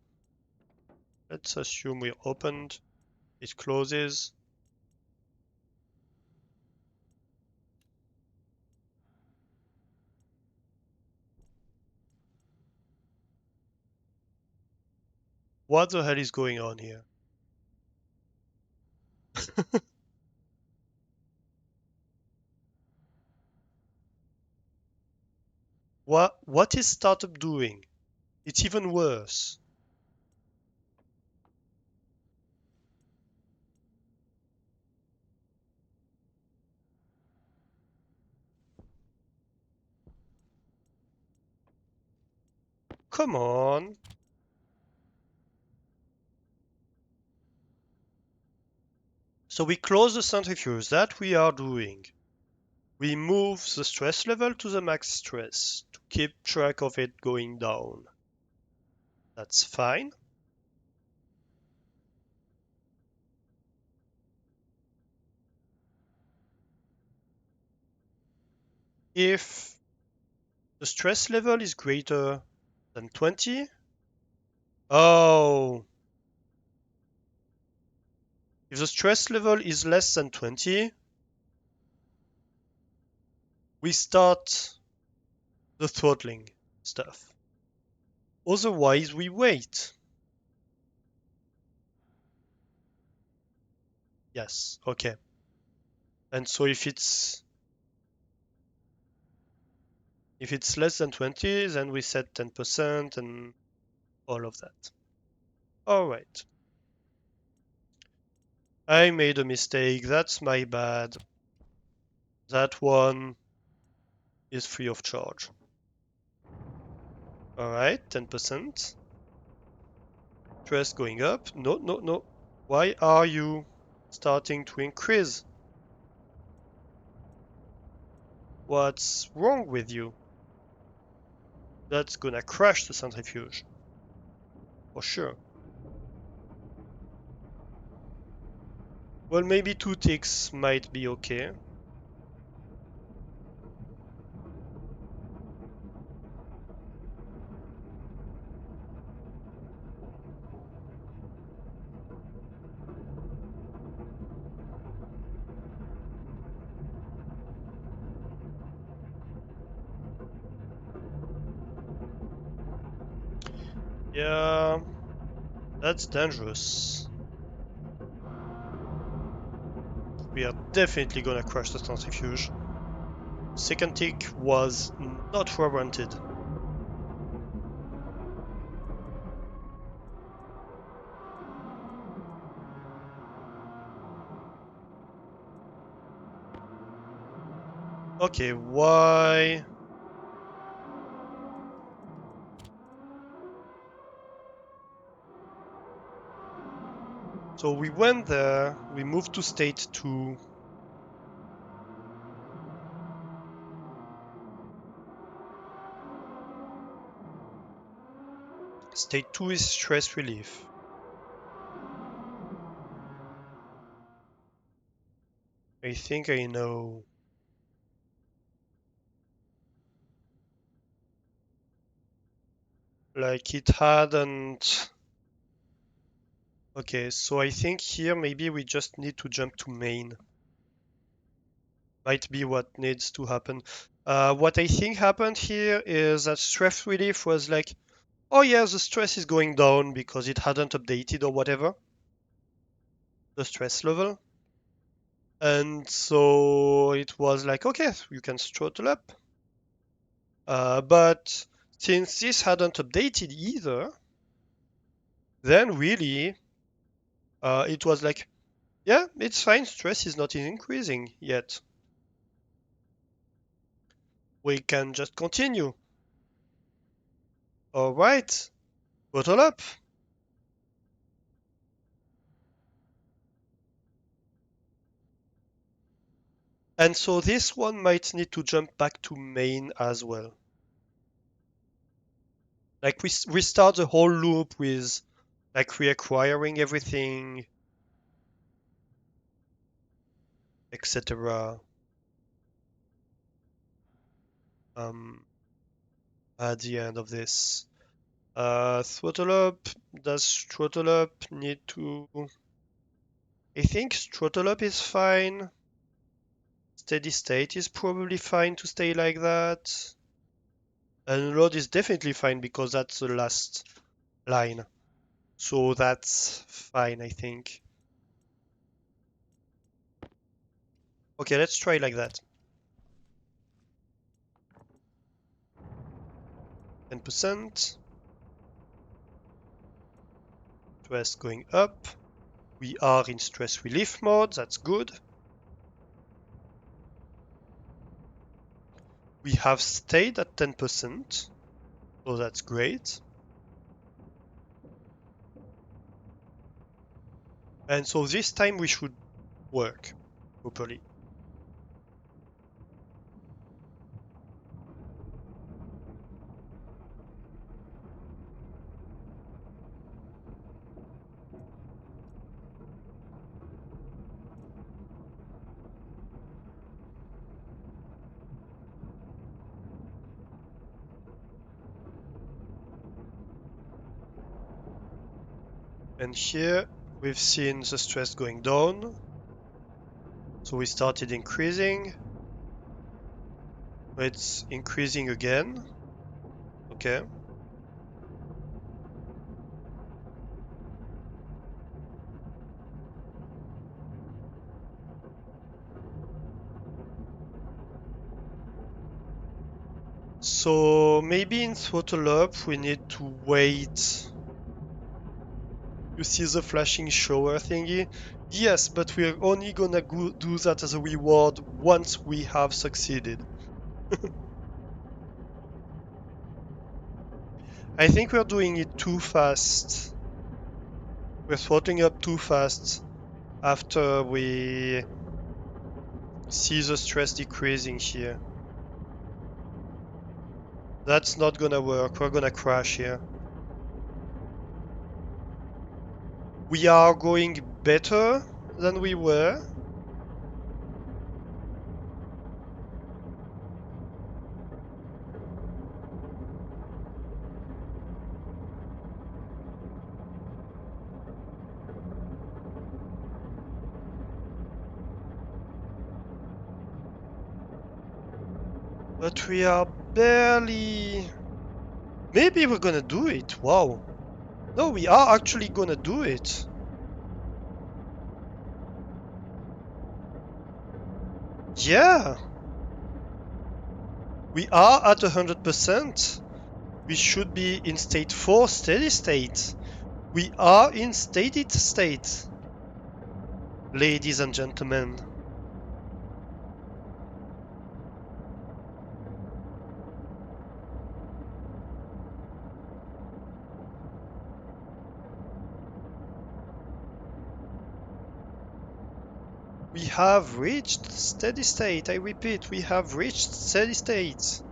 Let's assume we're opened. It closes. What the hell is going on here? What is startup doing? It's even worse. Come on. So we close the centrifuge. That we are doing. We move the stress level to the max stress to keep track of it going down. That's fine. If the stress level is greater than 20, oh, if the stress level is less than 20, we start the throttling stuff. Otherwise, we wait. Yes, okay. And so if it's less than 20, then we set 10% and all of that. All right. I made a mistake. That's my bad. That one is free of charge. All right, 10%. Stress going up. No, no, no. Why are you starting to increase? What's wrong with you? That's gonna crash the centrifuge. For sure. Well, maybe 2 ticks might be okay. Yeah, that's dangerous. We are definitely gonna crash the centrifuge. Second tick was not warranted. Okay, why? So we went there, we moved to state 2. State 2 is stress relief. I think I know. Like it hadn't. Okay, so I think here maybe we just need to jump to main. Might be what needs to happen. What I think happened here is that stress relief was like, oh yeah, the stress is going down because it hadn't updated or whatever, the stress level. And so it was like, okay, you can throttle up. But since this hadn't updated either, then really it was like, yeah, it's fine, stress is not increasing yet. We can just continue. All right, throttle up. And so this one might need to jump back to main as well. Like we restart the whole loop with like reacquiring everything, etc. Um, at the end of this. Throttle up. Does throttle up need to? I think throttle up is fine. Steady state is probably fine to stay like that. And load is definitely fine because that's the last line. So that's fine, I think. Okay, let's try like that. 10%. Stress going up. We are in stress relief mode, that's good. We have stayed at 10%, so that's great. And so this time we should work properly. And here we've seen the stress going down. So we started increasing. It's increasing again. Okay. So maybe in throttle up we need to wait. You see the flashing shower thingy? Yes, but we're only gonna do that as a reward once we have succeeded. I think we're doing it too fast. We're throttling up too fast after we see the stress decreasing here. That's not gonna work. We're gonna crash here. We are going better than we were. But we are barely... Maybe we're gonna do it. Wow. No, we are actually gonna do it. Yeah, we are at 100%. We should be in state 4 steady state. We are in steady state, ladies and gentlemen. We have reached steady state. I repeat, we have reached steady state.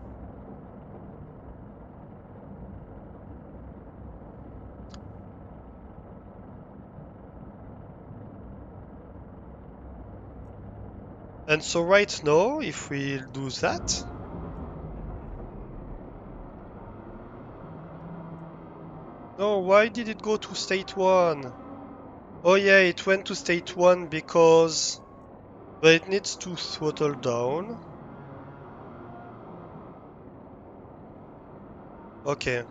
And so right now, if we do that, no, why did it go to state 1? Oh yeah, it went to state 1 because but it needs to throttle down. Okay.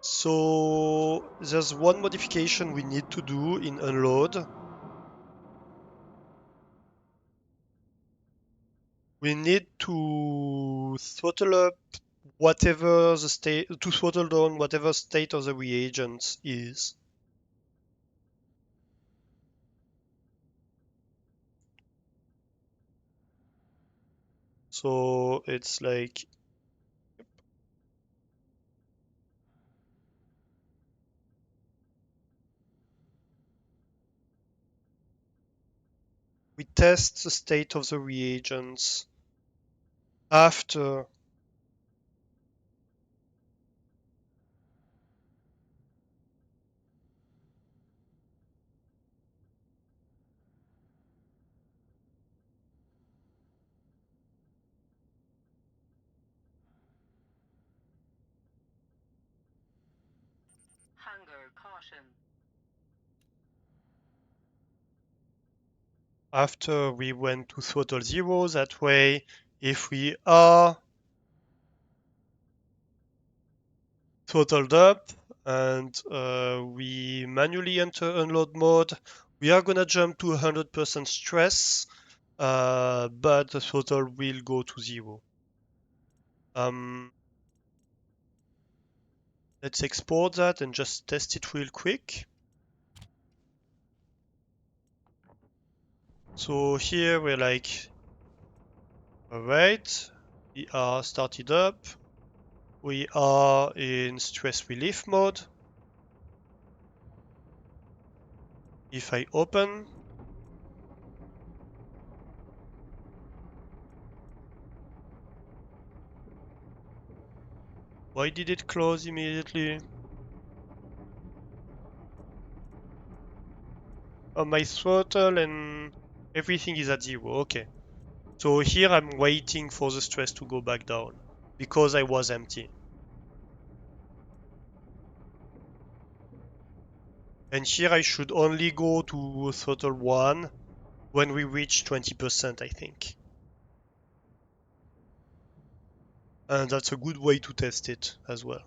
So there's one modification we need to do in unload. We need to throttle up whatever the state, to throttle down whatever state of the reagent is. So it's like we test the state of the reagents after Hunger caution. after we went to throttle 0. That way, if we are throttled up and we manually enter unload mode, we are gonna jump to 100% stress, but the throttle will go to 0. Let's export that and just test it real quick. So here we're like, all right, we are started up. We are in stress relief mode. If I open, why did it close immediately? Oh, my throttle and everything is at 0. Okay. So here I'm waiting for the stress to go back down because I was empty. And here I should only go to throttle 1 when we reach 20%, I think. And that's a good way to test it as well.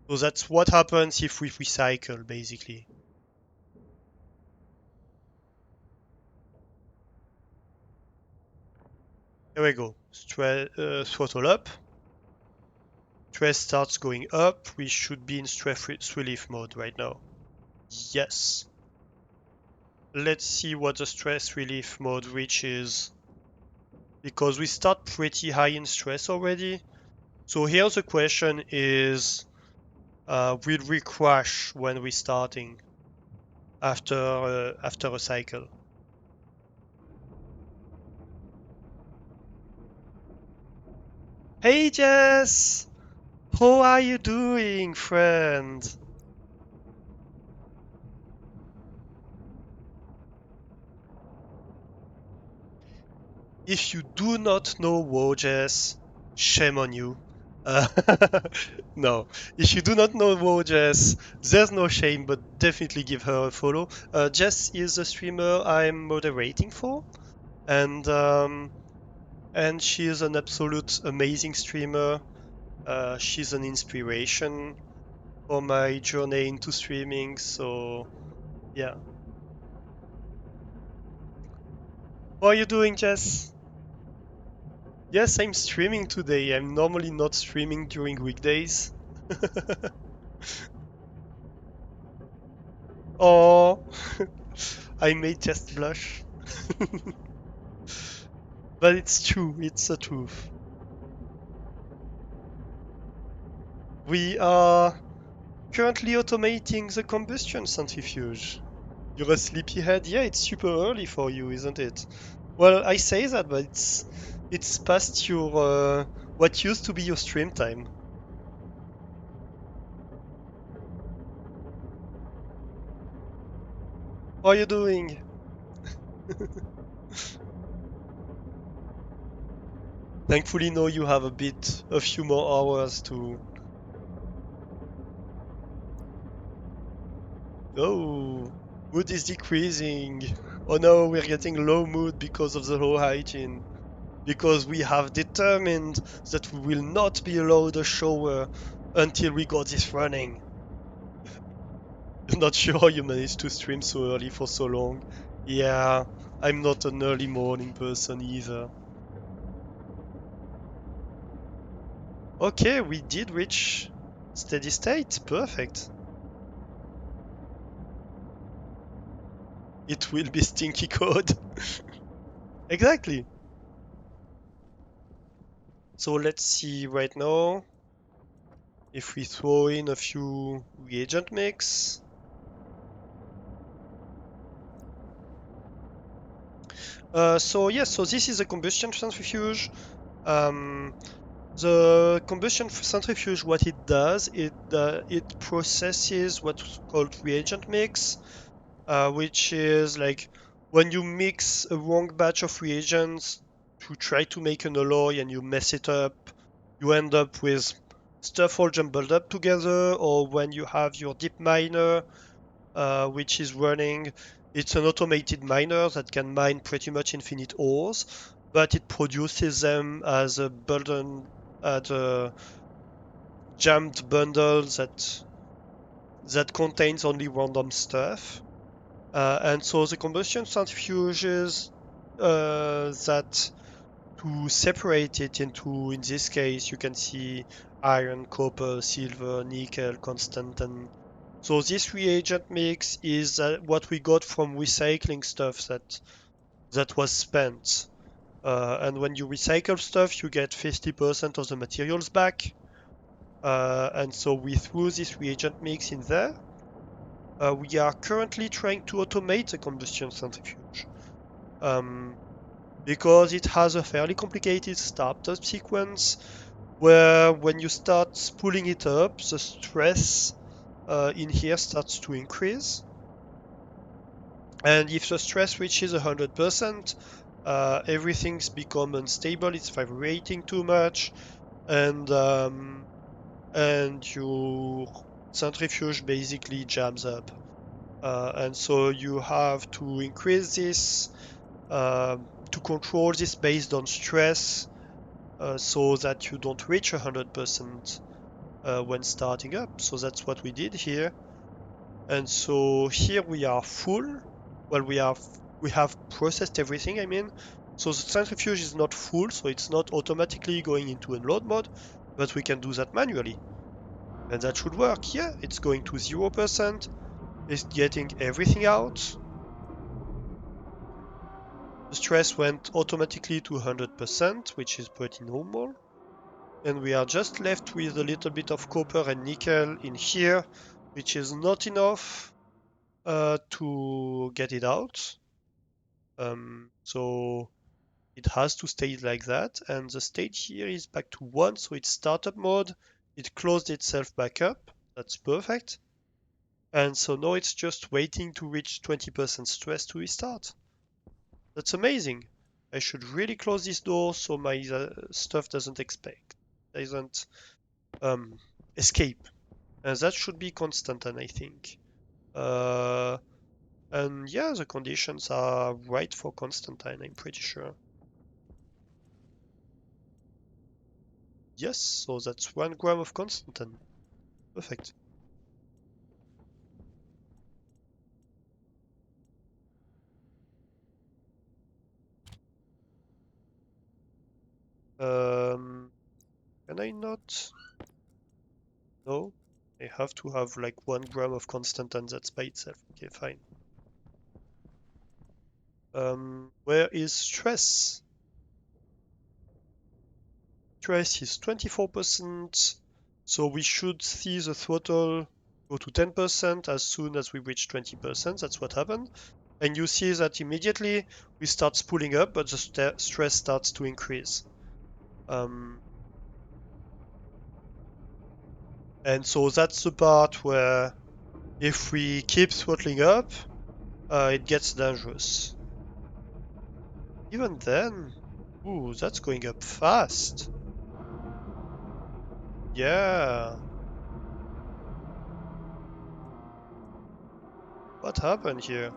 So that's what happens if we recycle, basically. There we go. Throttle up. Stress starts going up. We should be in stress relief mode right now. Yes. Let's see what the stress relief mode reaches, because we start pretty high in stress already. So here the question is, will we crash when we're starting after a cycle? Hey Jess! How are you doing, friend? If you do not know Wojes, shame on you. Uh, no, if you do not know Wojes, there's no shame, but definitely give her a follow. Jess is a streamer I'm moderating for, and she is an absolute amazing streamer. She's an inspiration for my journey into streaming. So yeah. How are you doing, Jess? Yes, I'm streaming today. I'm normally not streaming during weekdays. Oh, I may just blush. But it's true, it's the truth. We are currently automating the combustion centrifuge. You're a sleepyhead? Yeah, it's super early for you, isn't it? Well, I say that, but it's past your what used to be your stream time. How are you doing? Thankfully, now you have a few more hours to. Oh, mood is decreasing. Oh no, we're getting low mood because of the low hygiene. Because we have determined that we will not be allowed a shower until we got this running. I'm not sure you managed to stream so early for so long. Yeah, I'm not an early morning person either. Okay, we did reach steady state. Perfect. It will be stinky code. Exactly. So let's see right now if we throw in a few reagent mix. So this is a combustion centrifuge. Um, the combustion centrifuge, what it does, it processes what's called reagent mix, which is like when you mix a wrong batch of reagents to try to make an alloy and you mess it up, you end up with stuff all jumbled up together, or when you have your deep miner, which is running. It's an automated miner that can mine pretty much infinite ores, but it produces them as a bundle, as a jammed bundle that contains only random stuff. And so the combustion centrifuges that to separate it into, in this case, you can see iron, copper, silver, nickel, constant, and so this reagent mix is what we got from recycling stuff that was spent. And when you recycle stuff, you get 50% of the materials back. And so we threw this reagent mix in there. We are currently trying to automate the combustion centrifuge. Um, because it has a fairly complicated startup sequence where when you start spooling it up, the stress in here starts to increase. And if the stress reaches 100%, everything's become unstable, it's vibrating too much, and your centrifuge basically jams up. And so you have to increase this to control this based on stress so that you don't reach 100% when starting up. So that's what we did here. And so here we are full. Well, we have processed everything, I mean. So the centrifuge is not full, so it's not automatically going into unload mode, but we can do that manually. And that should work. Yeah, it's going to 0%. It's getting everything out. The stress went automatically to 100%, which is pretty normal. And we are just left with a little bit of copper and nickel in here, which is not enough to get it out. So it has to stay like that. And the state here is back to 1, so it's startup mode. It closed itself back up. That's perfect. And so now it's just waiting to reach 20% stress to restart. That's amazing. I should really close this door so my stuff doesn't um, escape. And that should be constant, and I think. Uh, and yeah, the conditions are right for Constantine, I'm pretty sure. Yes, so that's 1 gram of constant then. Perfect. Can I not? No? I have to have like 1 gram of constant and that's by itself. Okay, fine. Where is stress? Stress is 24%, so we should see the throttle go to 10% as soon as we reach 20%. That's what happened. And you see that immediately we start spooling up, but the stress starts to increase. Um, and so that's the part where if we keep throttling up, it gets dangerous. Even then, ooh, that's going up fast. Yeah, what happened here?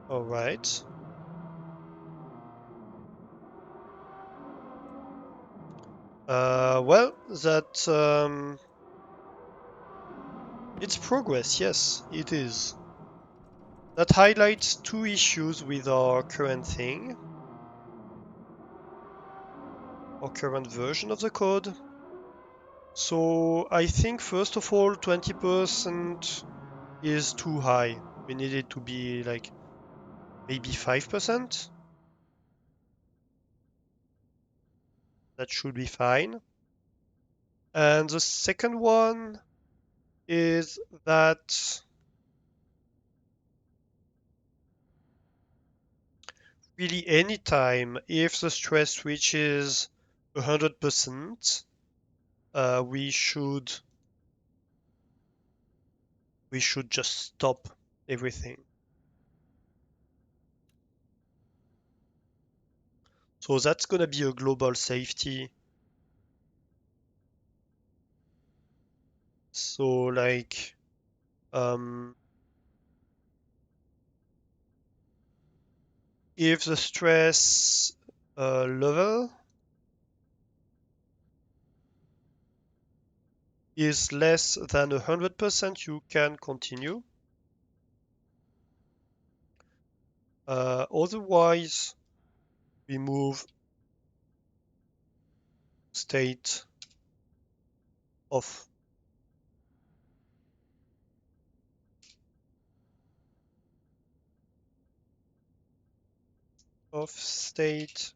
All right. Well, that it's progress. Yes, it is. That highlights two issues with our current thing, our current version of the code. So I think first of all, 20% is too high. We need it to be like maybe 5%. That should be fine. And the second one is that really anytime if the stress reaches 100%, we should just stop everything. So that's gonna be a global safety. So like um, if the stress level is less than 100%, you can continue. Otherwise, we move state off. Off state.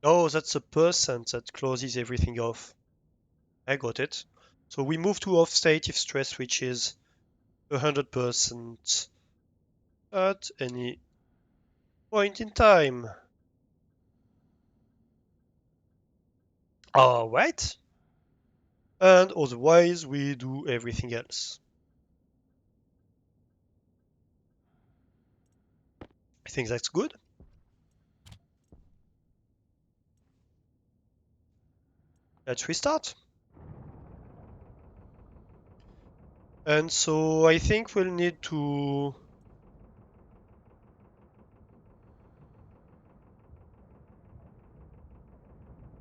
Oh, that's a percent that closes everything off. I got it. So we move to off state if stress reaches 100% at any point in time. All right. And otherwise, we do everything else. I think that's good. Let's restart. And so I think we'll need to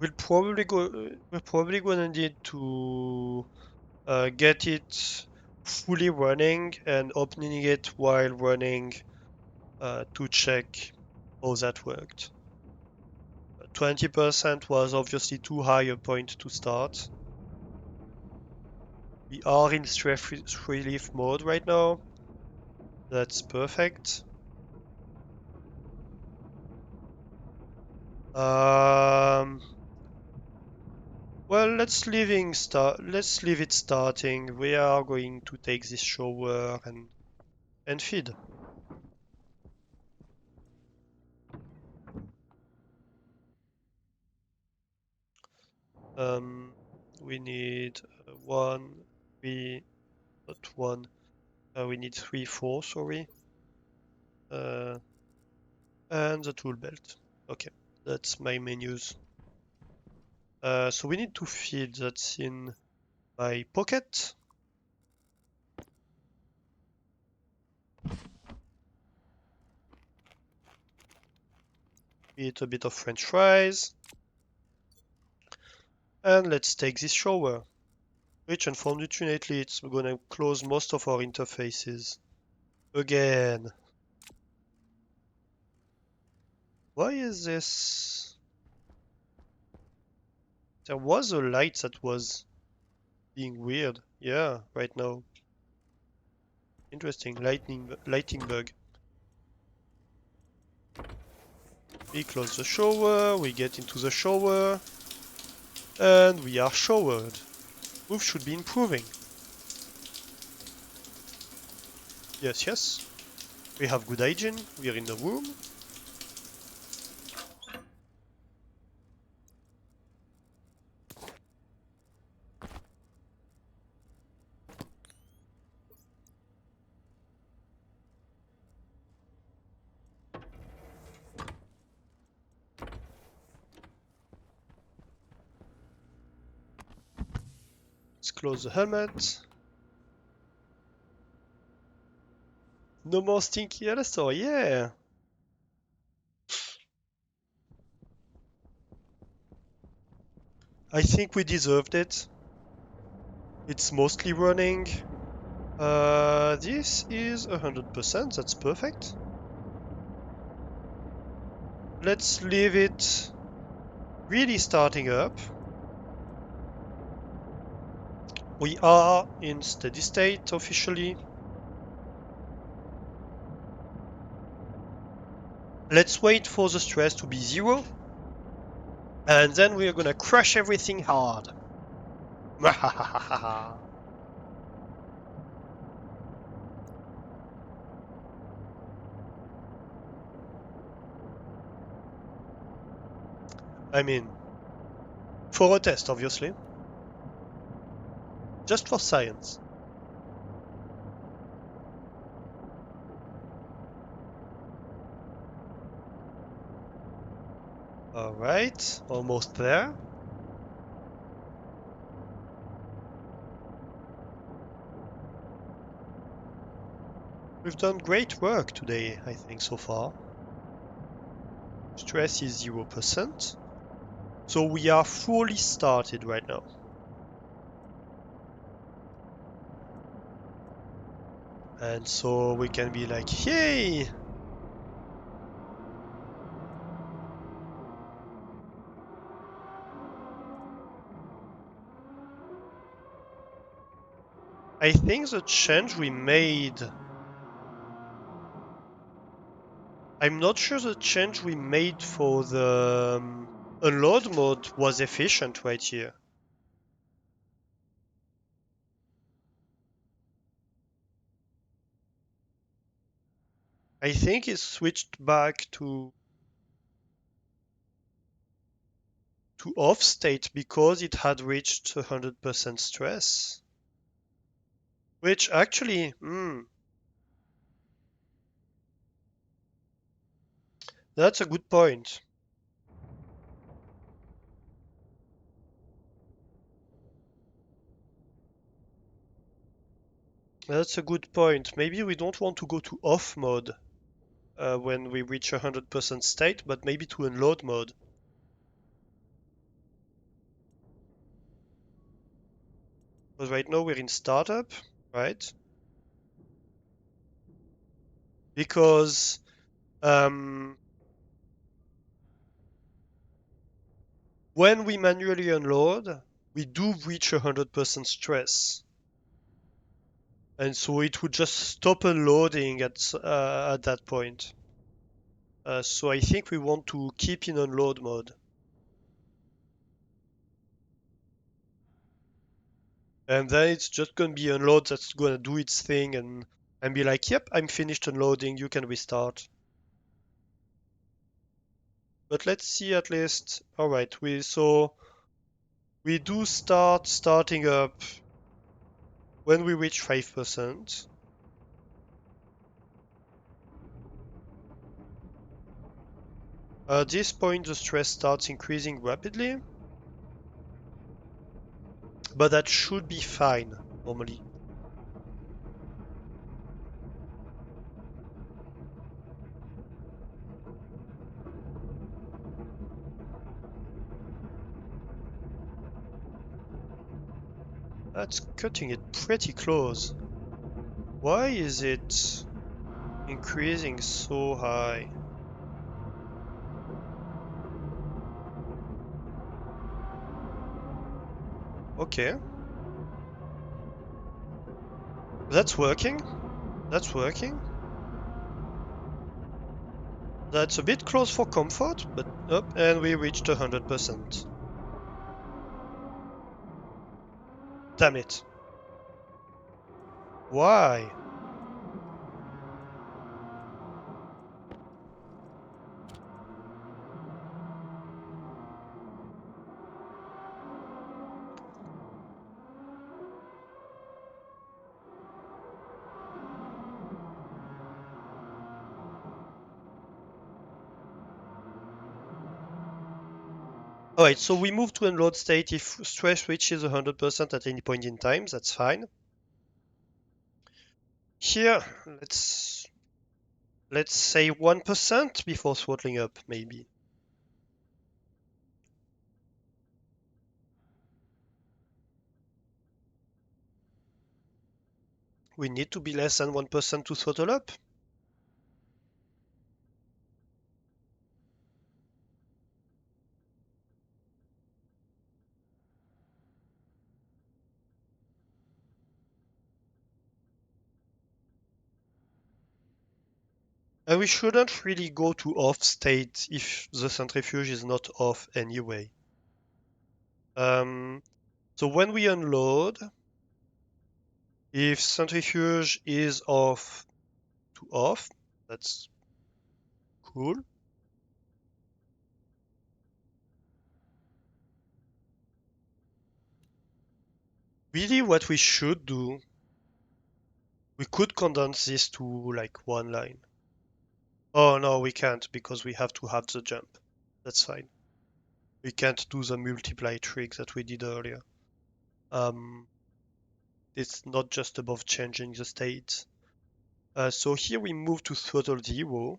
we're probably gonna need to get it fully running and opening it while running to check how that worked. 20% was obviously too high a point to start. We are in stress relief mode right now. That's perfect. Um, well, let's leave it starting. We are going to take this shower and feed. Um, we need one, three, not one. We need three, four, sorry. Uh, and the tool belt. Okay, That's my menus. So we need to feed. That's in my pocket. Eat a bit of French fries. And let's take this shower. Rich, unfortunately, it's gonna close most of our interfaces. Again. Why is this? There was a light that was being weird. Yeah, right now. Interesting. Lighting bug. We close the shower, we get into the shower, and we are showered. Roof should be improving. Yes, yes. We have good hygiene. We are in the room. Let's close the helmet. No more stinky Alastor, yeah! I think we deserved it. It's mostly running. This is 100%, that's perfect. Let's leave it really starting up. We are in steady state officially. Let's wait for the stress to be 0. And then we're gonna crush everything hard. I mean, for a test, obviously. Just for science. Alright, almost there. We've done great work today, I think, so far. Stress is 0%. So we are fully started right now. And so we can be like, yay! I think the change we made... I'm not sure the change we made for the unload mode was efficient right here. I think it switched back to off state because it had reached 100% stress. Which actually, that's a good point. That's a good point. Maybe we don't want to go to off mode when we reach 100% state, but maybe to unload mode. Because right now we're in startup, right? Because when we manually unload, we do reach 100% stress. And so it would just stop unloading at that point. So I think we want to keep in unload mode. And then it's just gonna be unload that's gonna do its thing and be like, yep, I'm finished unloading, you can restart. But let's see at least. Alright, we do starting up when we reach 5%. At this point, the stress starts increasing rapidly, but that should be fine normally. That's cutting it pretty close. Why is it increasing so high? Okay, that's working. That's working. That's a bit close for comfort, but up, and we reached 100%. Damn it. Why? Alright, so we move to unload state if stress reaches 100% at any point in time, that's fine. Here, let's say 1% before throttling up, maybe. We need to be less than 1% to throttle up. And we shouldn't really go to off state if the centrifuge is not off anyway. So when we unload, if centrifuge is off to off, that's cool. Really what we should do, we could condense this to like one line. Oh no, we can't because we have to have the jump. That's fine. We can't do the multiply trick that we did earlier. Um, it's not just about changing the state. So here we move to throttle 0.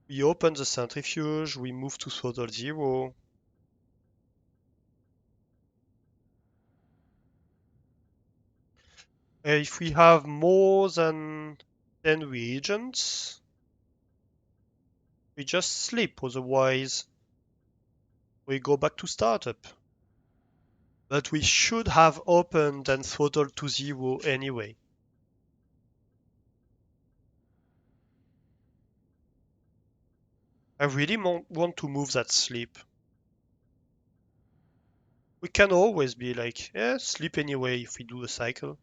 We open the centrifuge, we move to throttle 0. If we have more than 10 reagents, we just sleep, otherwise we go back to startup. But we should have opened and throttled to 0 anyway. I really want to move that sleep. We can always be like, yeah, sleep anyway if we do the cycle.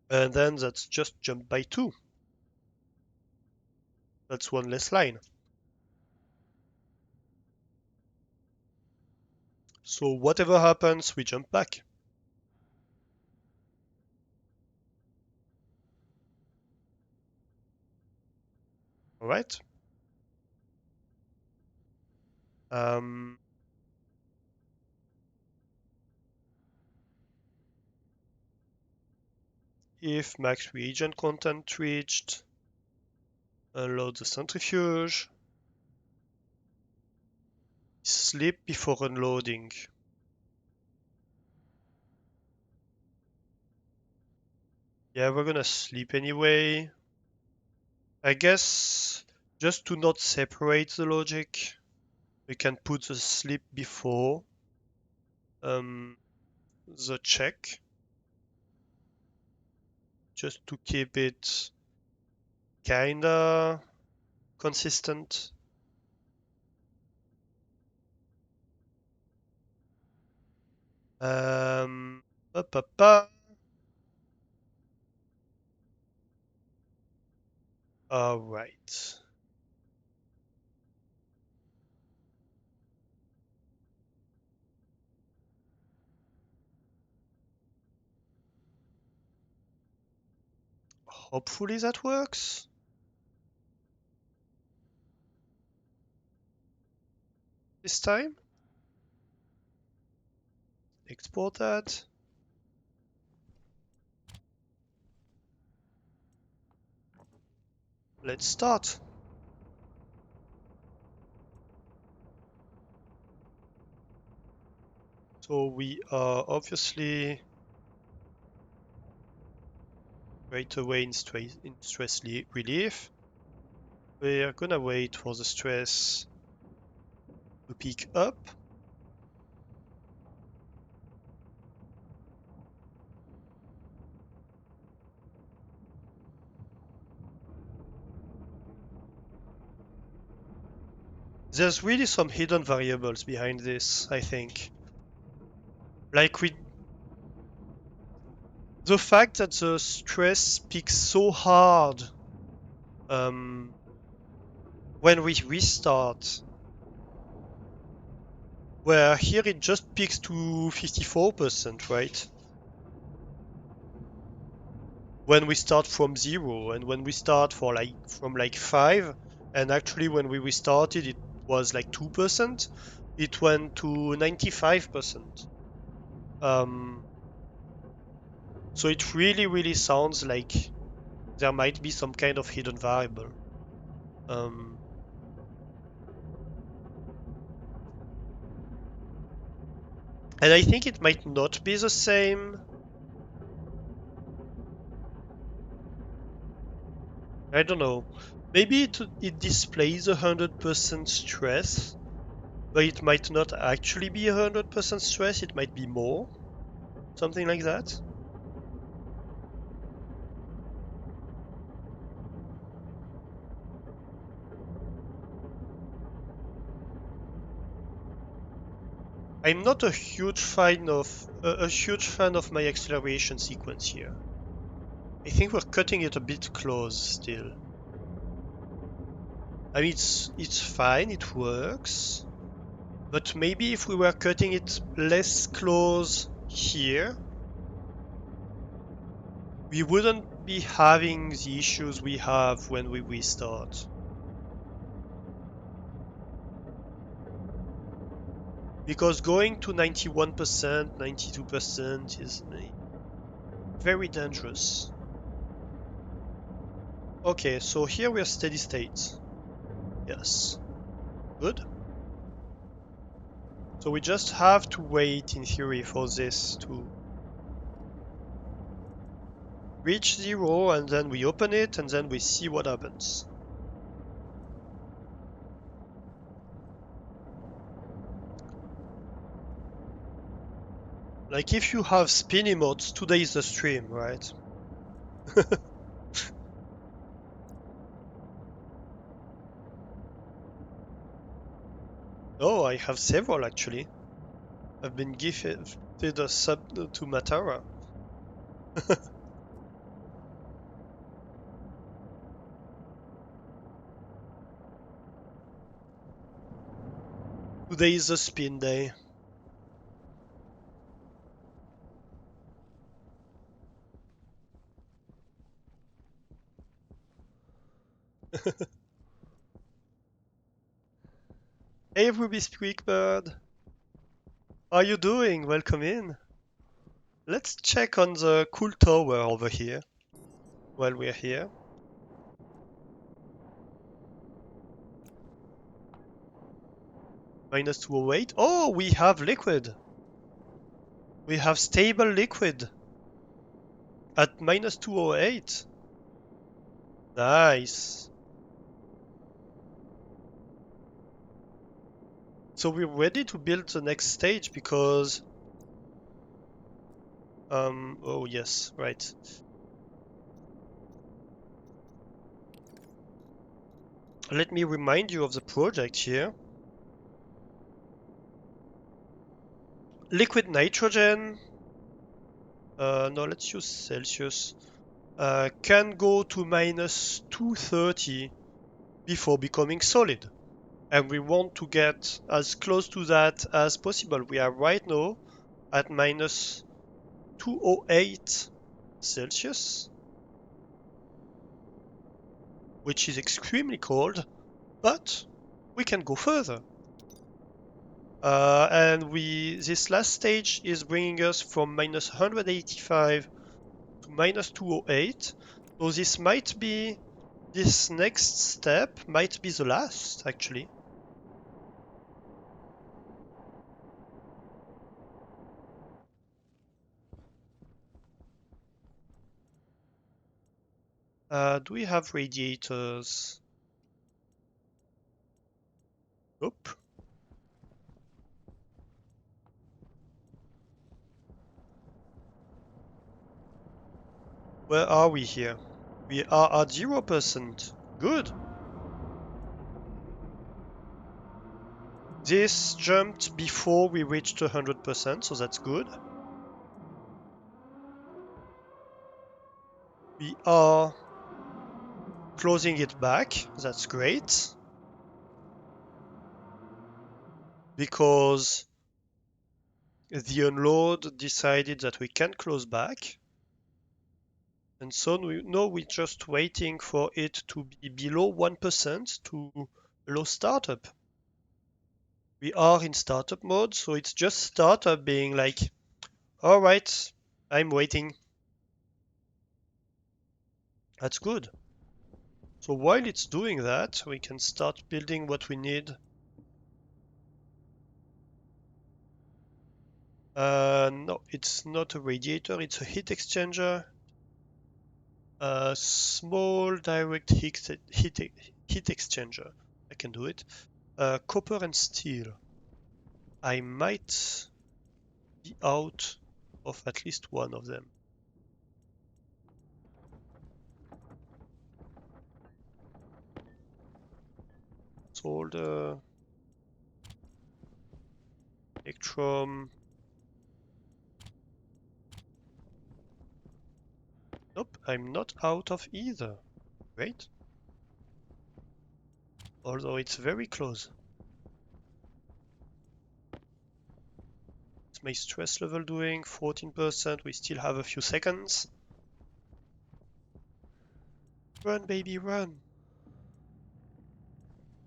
And then that's just jump by 2. That's one less line. So whatever happens, we jump back. All right. Um, if max reagent content reached, unload the centrifuge. Sleep before unloading. Yeah, we're gonna sleep anyway. I guess just to not separate the logic, we can put the sleep before the check, just to keep it kinda consistent. Um, up, up, up. All right. Hopefully that works. This time. Export that. Let's start. So we are obviously right away in stress relief. We're gonna wait for the stress to peak up. There's really some hidden variables behind this, I think. Like the fact that the stress peaks so hard um, when we restart, where here it just peaks to 54%, right? When we start from 0, and when we start from 5, and actually when we restarted it was like 2%, it went to 95%. So it really sounds like there might be some kind of hidden variable. Um, and I think it might not be the same. I don't know. Maybe it displays 100% stress, but it might not actually be 100% stress. It might be more, something like that. I'm not a huge fan of my acceleration sequence here. I think we're cutting it a bit close still. I mean, it's fine, it works. But maybe if we were cutting it less close here, we wouldn't be having the issues we have when we restart. Because going to 91%, 92% is very dangerous. Okay, so here we are steady state. Yes. Good. So we just have to wait, in theory, for this to reach 0, and then we open it, and then we see what happens. Like if you have spin emotes, today is the stream, right? Oh, I have several actually. I've been gifted a sub to Matara. Today is a spin day. Hey Ruby Squeakbird, how are you doing? Welcome in. Let's check on the cool tower over here while we're here. Minus 208. Oh, we have liquid. We have stable liquid at minus 208. Nice. So we're ready to build the next stage because oh yes, right. Let me remind you of the project here. Liquid nitrogen, no, let's use Celsius, can go to minus 230 before becoming solid. And we want to get as close to that as possible. We are right now at minus 208 Celsius. which is extremely cold, but we can go further. And this last stage is bringing us from minus 185 to minus 208. So this next step might be the last, actually. Do we have radiators? Nope. Where are we here? We are at 0%. Good. This jumped before we reached 100%, so that's good. We are closing it back. That's great. Because the unload decided that we can close back. And so now we're just waiting for it to be below 1% to allow startup. We are in startup mode, so it's just startup being like, all right, I'm waiting. That's good. So while it's doing that, we can start building what we need. No, it's not a radiator, it's a heat exchanger. A small direct heat exchanger. I can do it. Copper and steel. I might be out of at least one of them. Solder, electrum. Nope, I'm not out of either. Great. Although it's very close. What's my stress level doing? 14%. We still have a few seconds. Run, baby, run.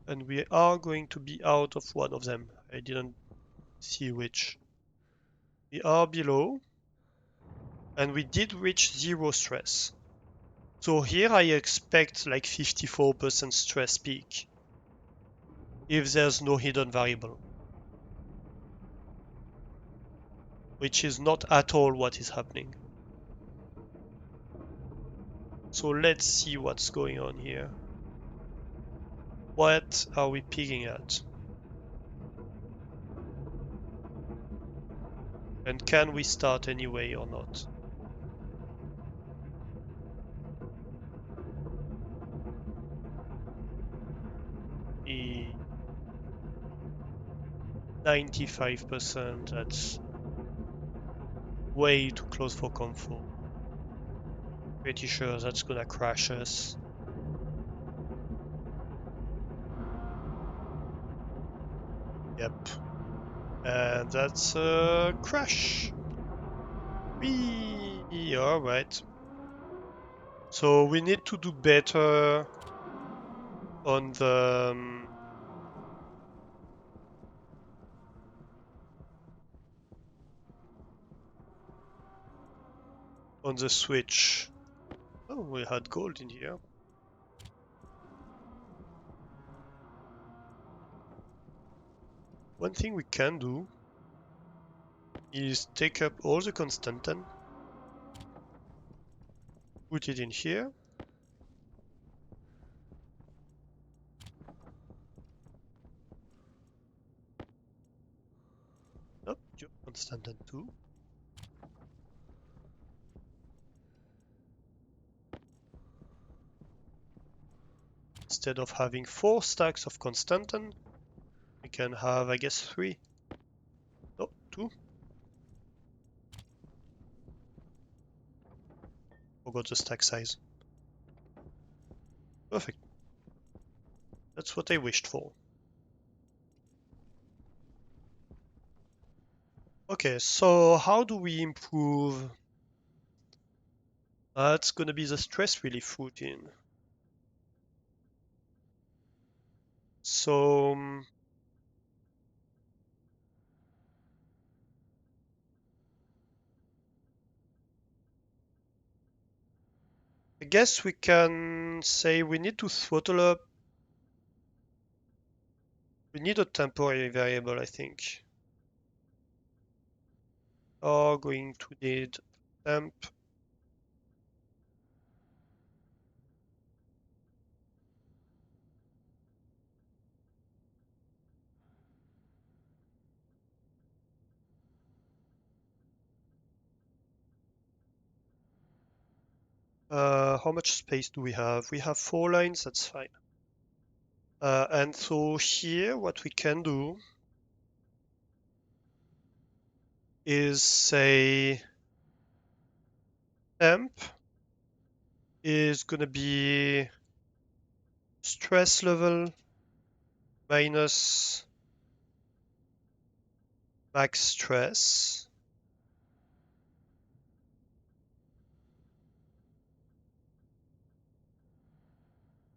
And we are going to be out of one of them. I didn't see which. We are below. And we did reach 0 stress. So here I expect like 54% stress peak if there's no hidden variable, which is not at all what is happening. So let's see what's going on here. What are we peaking at? And can we start anyway or not? 95%, that's way too close for comfort. Pretty sure that's gonna crash us. Yep. And that's a crash. Whee! Alright. So we need to do better on the switch. Oh, we had gold in here. One thing we can do is take up all the constantan, put it in here. Nope, your constantan too. Instead of having 4 stacks of constantan, we can have, I guess, 3. No, 2. Forgot the stack size. Perfect. That's what I wished for. Okay, so how do we improve? That's gonna be the stress relief routine. so I guess we can say we need to throttle up. We need a temporary variable, I think. Are going to need temp. How much space do we have? We have 4 lines, that's fine. And so here, what we can do is say temp is gonna be stress level minus max stress,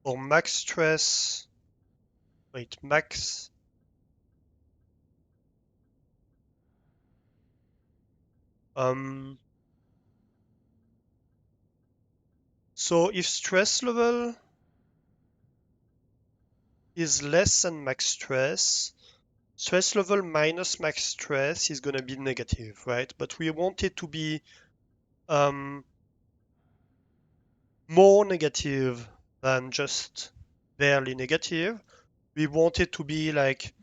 or max stress, wait, max, so if stress level is less than max stress, stress level minus max stress is going to be negative, right? But we want it to be um, more negative than just barely negative. We want it to be like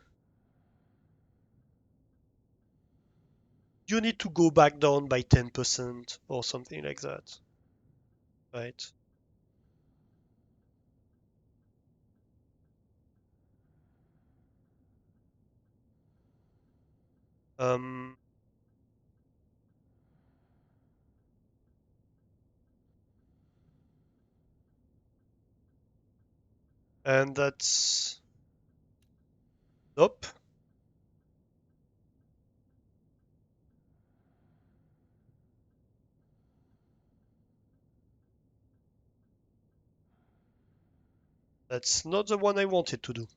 you need to go back down by 10% or something like that, right? Um, and that's nope. That's not the one I wanted to do.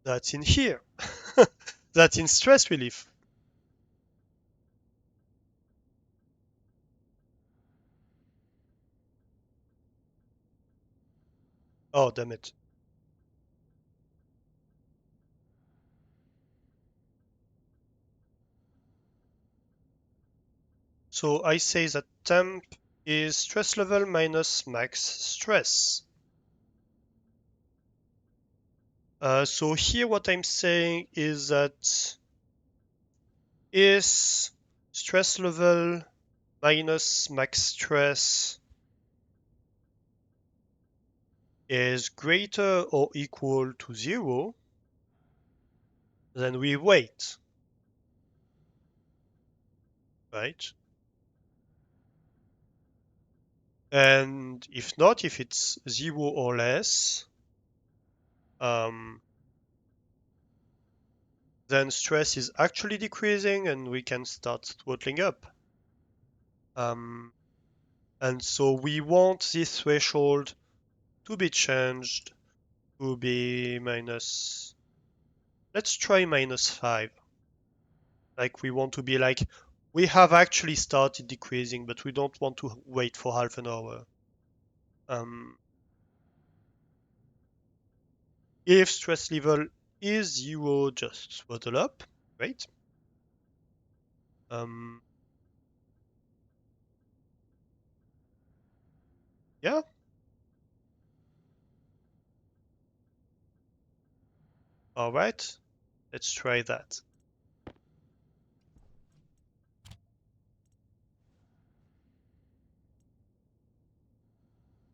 That's in here. That's in stress relief. Oh, damn it. So I say that temp is stress level minus max stress. So here what I'm saying is that is stress level minus max stress is greater or equal to 0, then we wait, right? And if not, if it's 0 or less, um, then stress is actually decreasing and we can start throttling up. And so we want this threshold to be changed to be minus, let's try -5. Like we want to be like, we have actually started decreasing, but we don't want to wait for half an hour. Um, if stress level is 0, just throttle up, right? Um, yeah, all right, let's try that.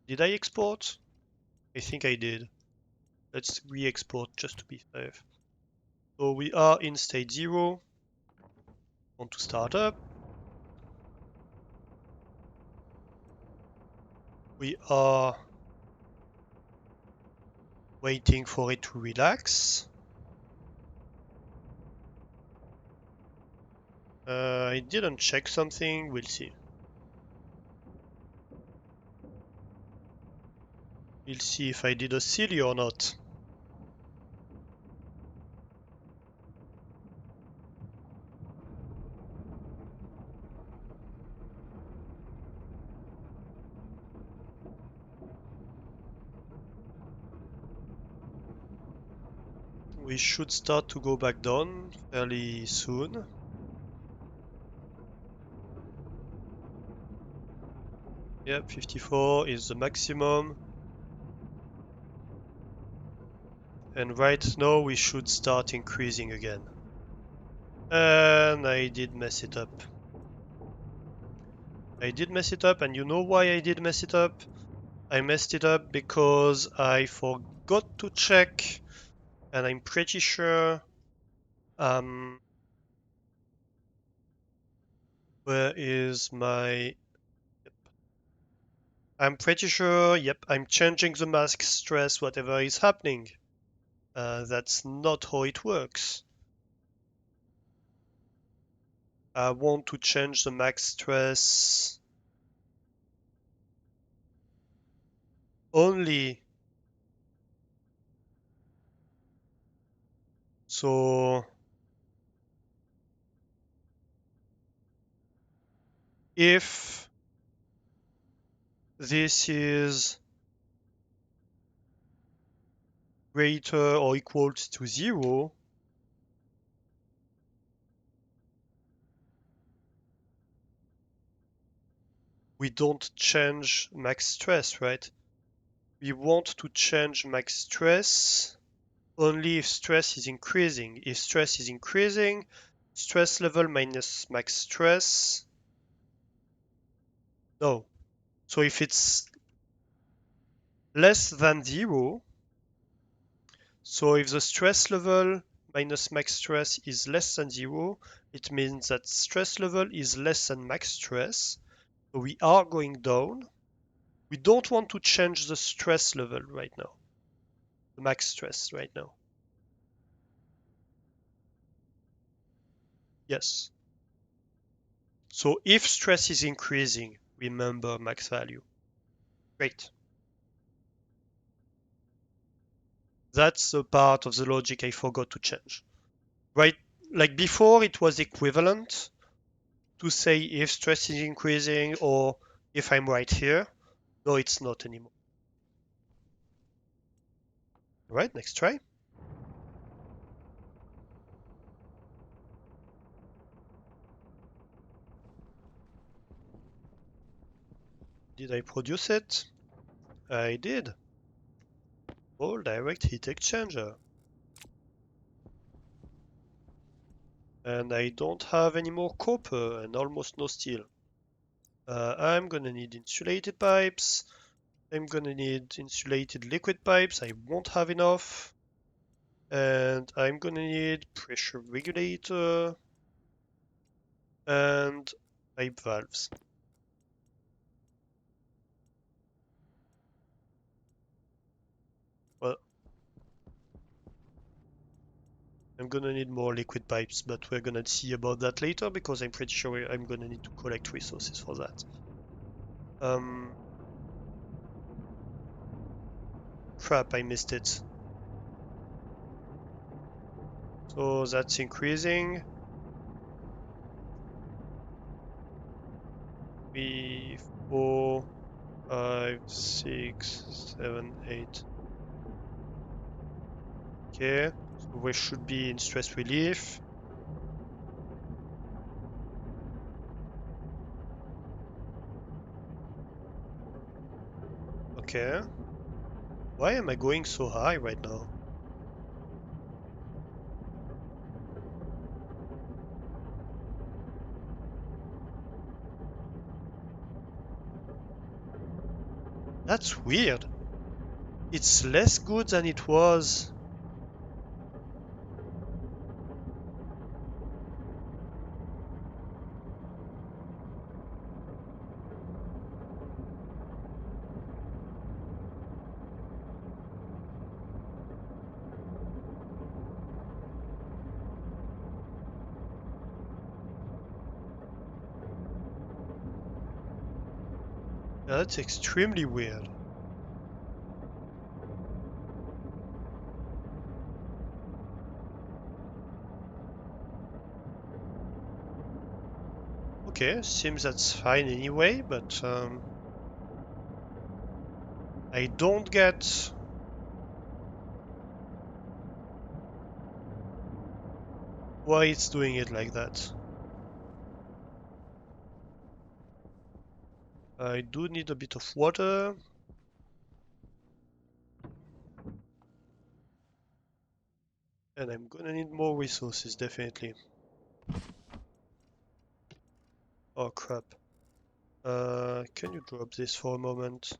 Did I export? I think I did. Let's re-export just to be safe. So we are in state 0. Want to start up. We are waiting for it to relax. I didn't check something. We'll see. We'll see if I did a silly or not. We should start to go back down fairly soon. Yep, 54 is the maximum. And right now we should start increasing again. And I did mess it up. I did mess it up, and you know why I did mess it up? I messed it up because I forgot to check, and I'm pretty sure um where is my I'm pretty sure, yep, I'm changing the mask stress whatever is happening. That's not how it works. I want to change the max stress only. So if this is greater or equal to 0, we don't change max stress, right? We want to change max stress only if stress is increasing. If stress is increasing, stress level minus max stress. No. So if it's less than 0, so if the stress level minus max stress is less than 0, it means that stress level is less than max stress. So we are going down. We don't want to change the stress level right now, the max stress right now. Yes. So if stress is increasing, remember max value. Great. That's the part of the logic I forgot to change. Right? Like before, it was equivalent to say if stress is increasing or if I'm right here. No, it's not anymore. All right, next try. Did I produce it? I did. All direct heat exchanger. And I don't have any more copper and almost no steel. I'm gonna need insulated pipes. I'm gonna need insulated liquid pipes. I won't have enough. And I'm gonna need pressure regulator and pipe valves. Well, I'm gonna need more liquid pipes, but we're gonna see about that later because I'm pretty sure I'm gonna need to collect resources for that. Um, Crap, I missed it. So that's increasing. 3, 4, 5, 6, 7, 8. Okay, so we should be in stress relief. Okay. Why am I going so high right now? That's weird. It's less good than it was. Yeah, that's extremely weird. Okay, seems that's fine anyway, but I don't get why it's doing it like that. I do need a bit of water. And I'm gonna need more resources, definitely. Oh crap. Can you drop this for a moment?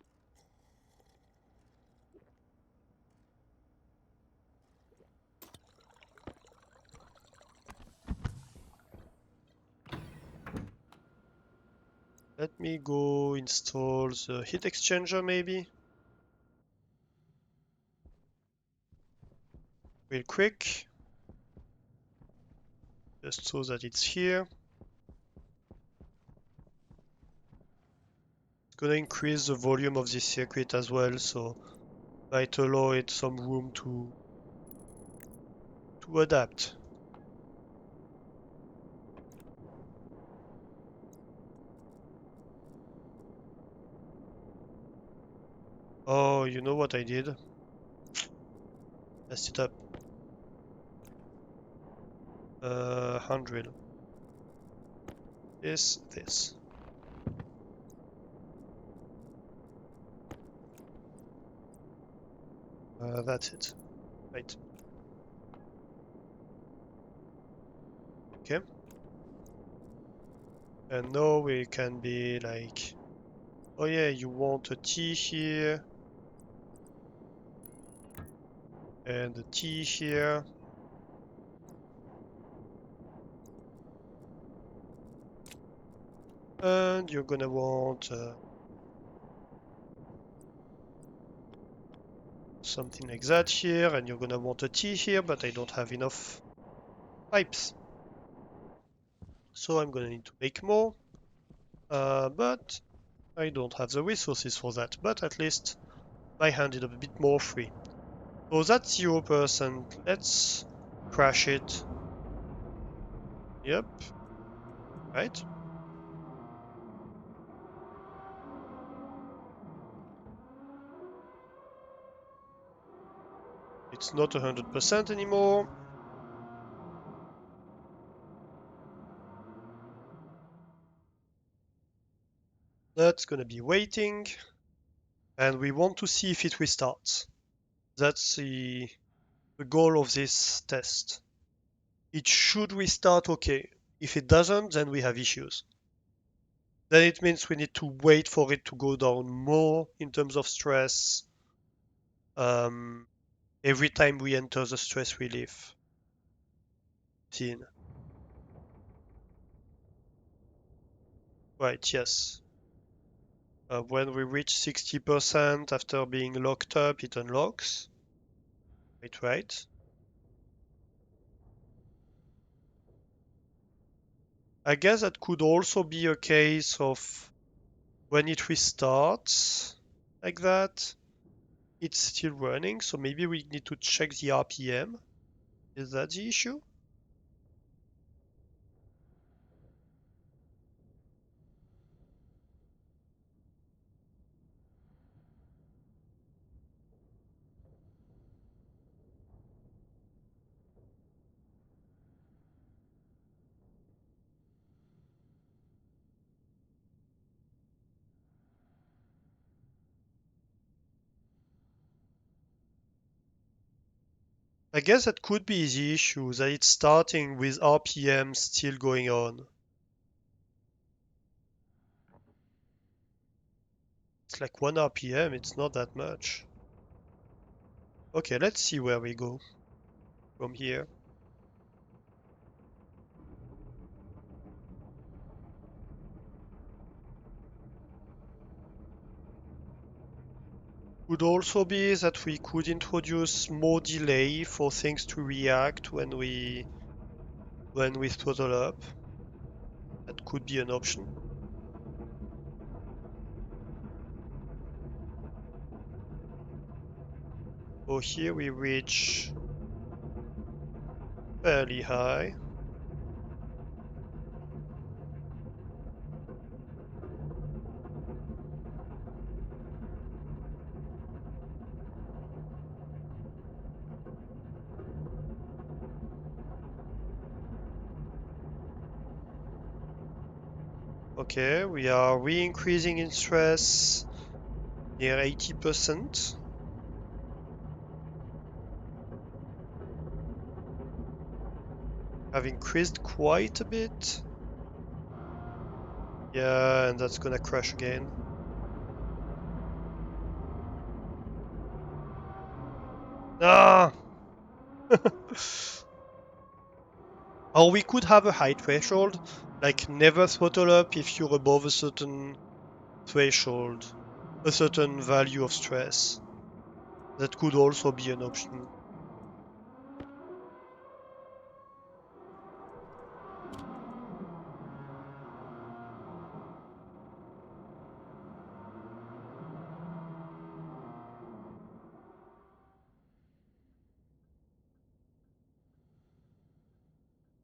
Let me go install the heat exchanger maybe. Real quick. Just so that it's here. It's gonna increase the volume of this circuit as well, so might allow it some room to adapt. Oh, you know what I did? Messed it up. 100. This. That's it. Right. Okay. And now we can be like, oh yeah, you want a T here, and a T here. And you're gonna want something like that here, and you're gonna want a T here, but I don't have enough pipes. So I'm gonna need to make more, but I don't have the resources for that. But at least my hand is a bit more free. So that's 0%. Let's crash it. Yep, right. It's not 100% anymore. That's gonna be waiting, and we want to see if it restarts. That's the goal of this test. It should restart okay. If it doesn't, then we have issues. Then it means we need to wait for it to go down more in terms of stress um, every time we enter the stress relief scene. Right, yes. When we reach 60% after being locked up, it unlocks. Right. I guess that could also be a case of when it restarts like that, it's still running, so maybe we need to check the RPM. Is that the issue? I guess that could be the issue, that it's starting with RPM still going on. It's like 1 RPM, it's not that much. Okay, let's see where we go from here. Could also be that we could introduce more delay for things to react when we throttle up. That could be an option. So here we reach fairly high. Okay, we are re-increasing in stress near 80%. Have increased quite a bit. Yeah, and that's gonna crash again. Ah! Or we could have a high threshold, like never throttle up if you're above a certain threshold, a certain value of stress. That could also be an option.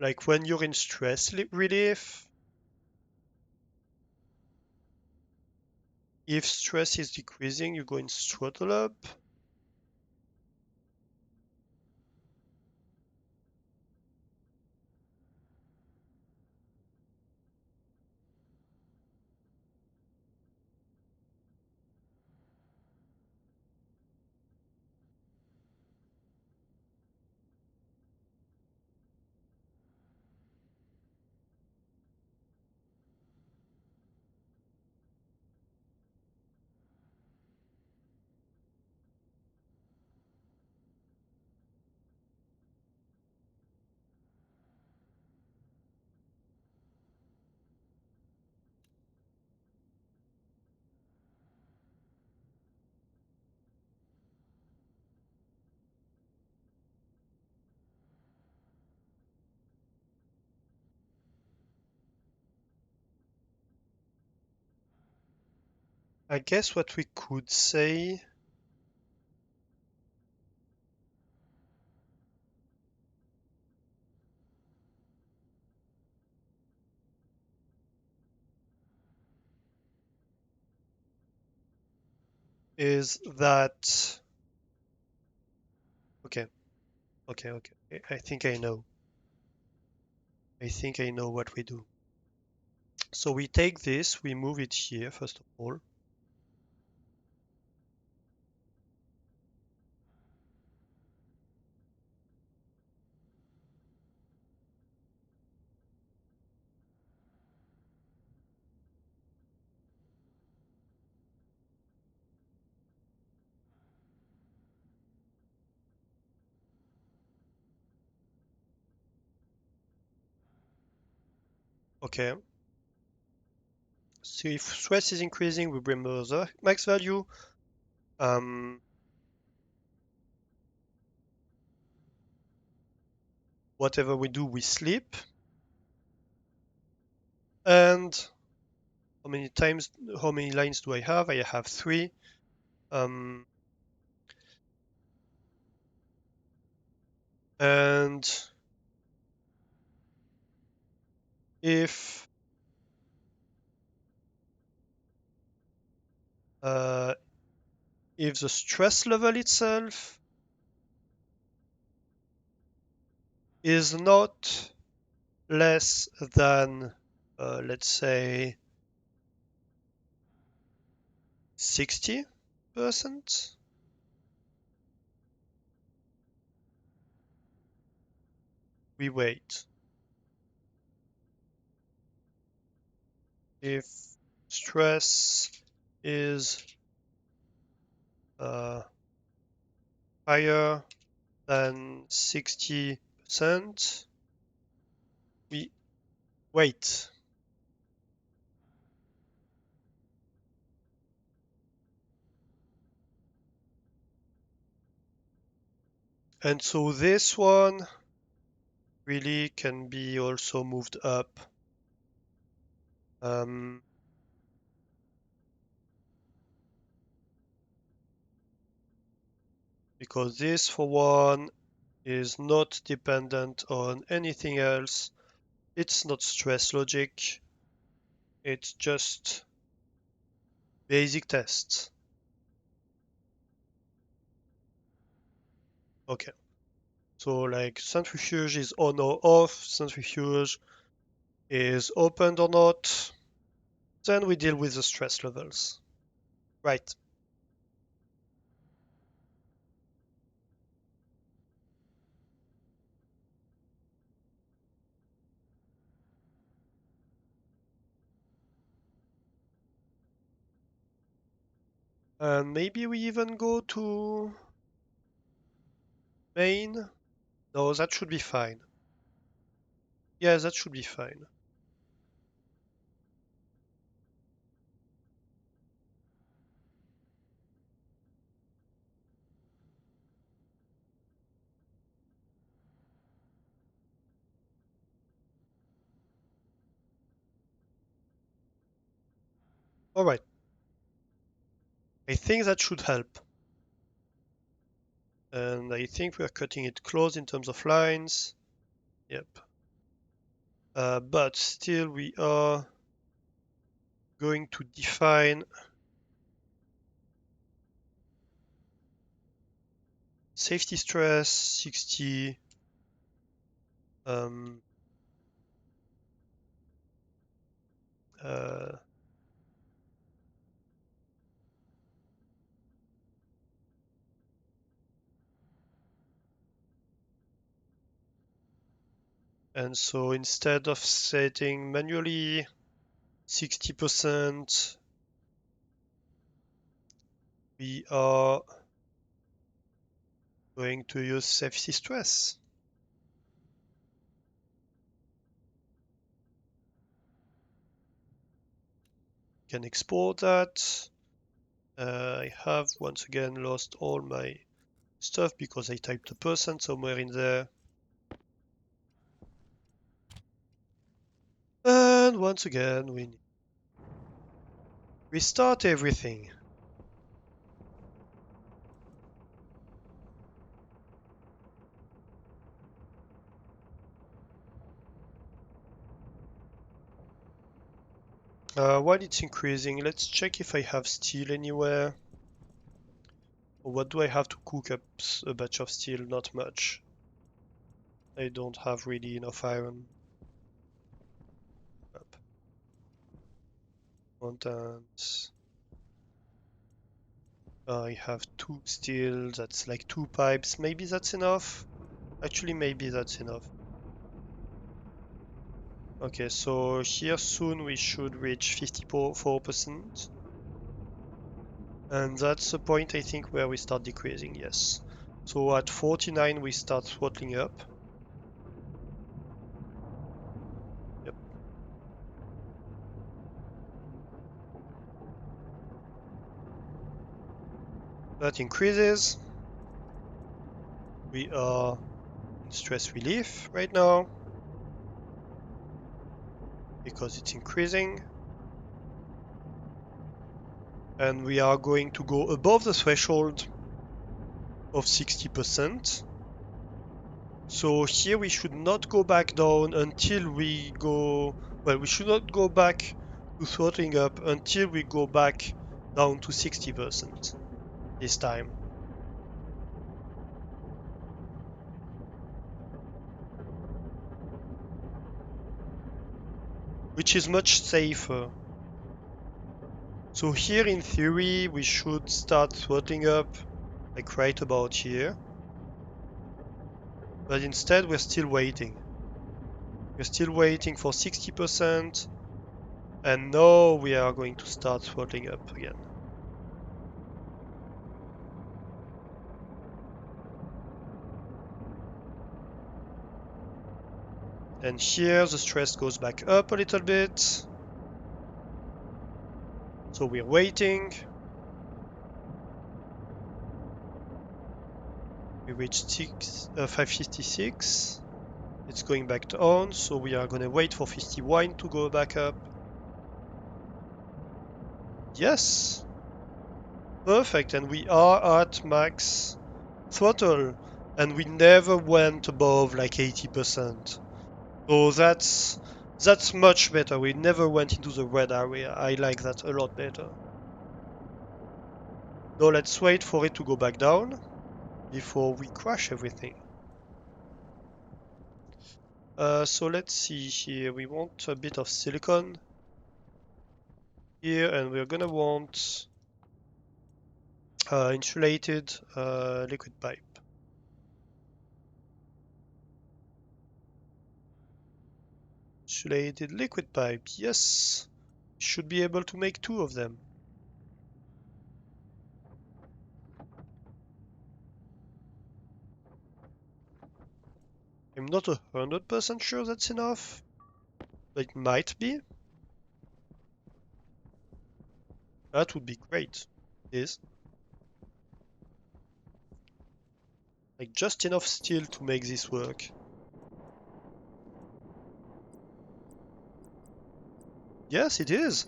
Like when you're in stress relief, if stress is decreasing, you go in throttle up. I guess what we could say is that okay, okay. I think I know. I think I know what we do. So we take this, we move it here first of all. Okay. So if stress is increasing, we bring the max value. Um, Whatever we do, we sleep. And how many lines do I have? I have three. Um, and if uh, if the stress level itself is not less than, let's say, 60%, we wait. If stress is uh, higher than 60%, we wait. And so this one really can be also moved up. Um, because this, for one, is not dependent on anything else. It's not stress logic. It's just basic tests. Okay. So like centrifuge is on or off, centrifuge is opened or not. Then we deal with the stress levels. Right. And maybe we even go to main. No, that should be fine. Yeah, that should be fine. All right. I think that should help. And I think we are cutting it close in terms of lines. Yep. But still we are going to define safety stress 60. Um, uh, and so instead of setting manually 60%, we are going to use safety stress. Can export that. I have once again lost all my stuff because I typed a percent somewhere in there. And once again, we restart everything. While it's increasing, let's check if I have steel anywhere. Or what do I have to cook up a batch of steel? Not much. I don't have really enough iron. Up. Mountains. I have 2 steel, that's like 2 pipes. Maybe that's enough? Actually, maybe that's enough. Okay, so here soon we should reach 54%. And that's the point I think where we start decreasing, yes. So at 49 we start throttling up. Yep. That increases. We are in stress relief right now because it's increasing. And we are going to go above the threshold of 60%. So here we should not go back down until we go, well, we should not go back to throttling up until we go back down to 60% this time. Which is much safer. So here in theory we should start throttling up like right about here. But instead we're still waiting. We're still waiting for 60%. And now we are going to start throttling up again. And here the stress goes back up a little bit. So we're waiting. We reached 556. It's going back down, so we are going to wait for 51 to go back up. Yes! Perfect, and we are at max throttle, and we never went above like 80%. So that's much better. We never went into the red area. I like that a lot better. Now let's wait for it to go back down before we crash everything. So let's see here. We want a bit of silicon here, and we're gonna want insulated liquid pipe. Insulated liquid pipe, yes. Should be able to make 2 of them. I'm not 100% sure that's enough, but it might be. That would be great. It is. Like just enough steel to make this work. Yes, it is.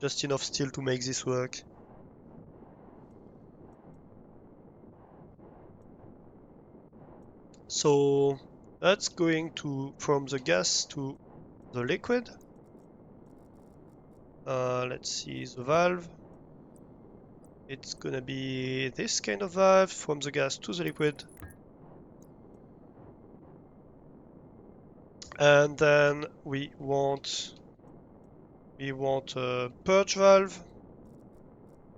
Just enough steel to make this work. So that's going to from the gas to the liquid. Let's see the valve. It's gonna be this kind of valve from the gas to the liquid. And then we want a purge valve,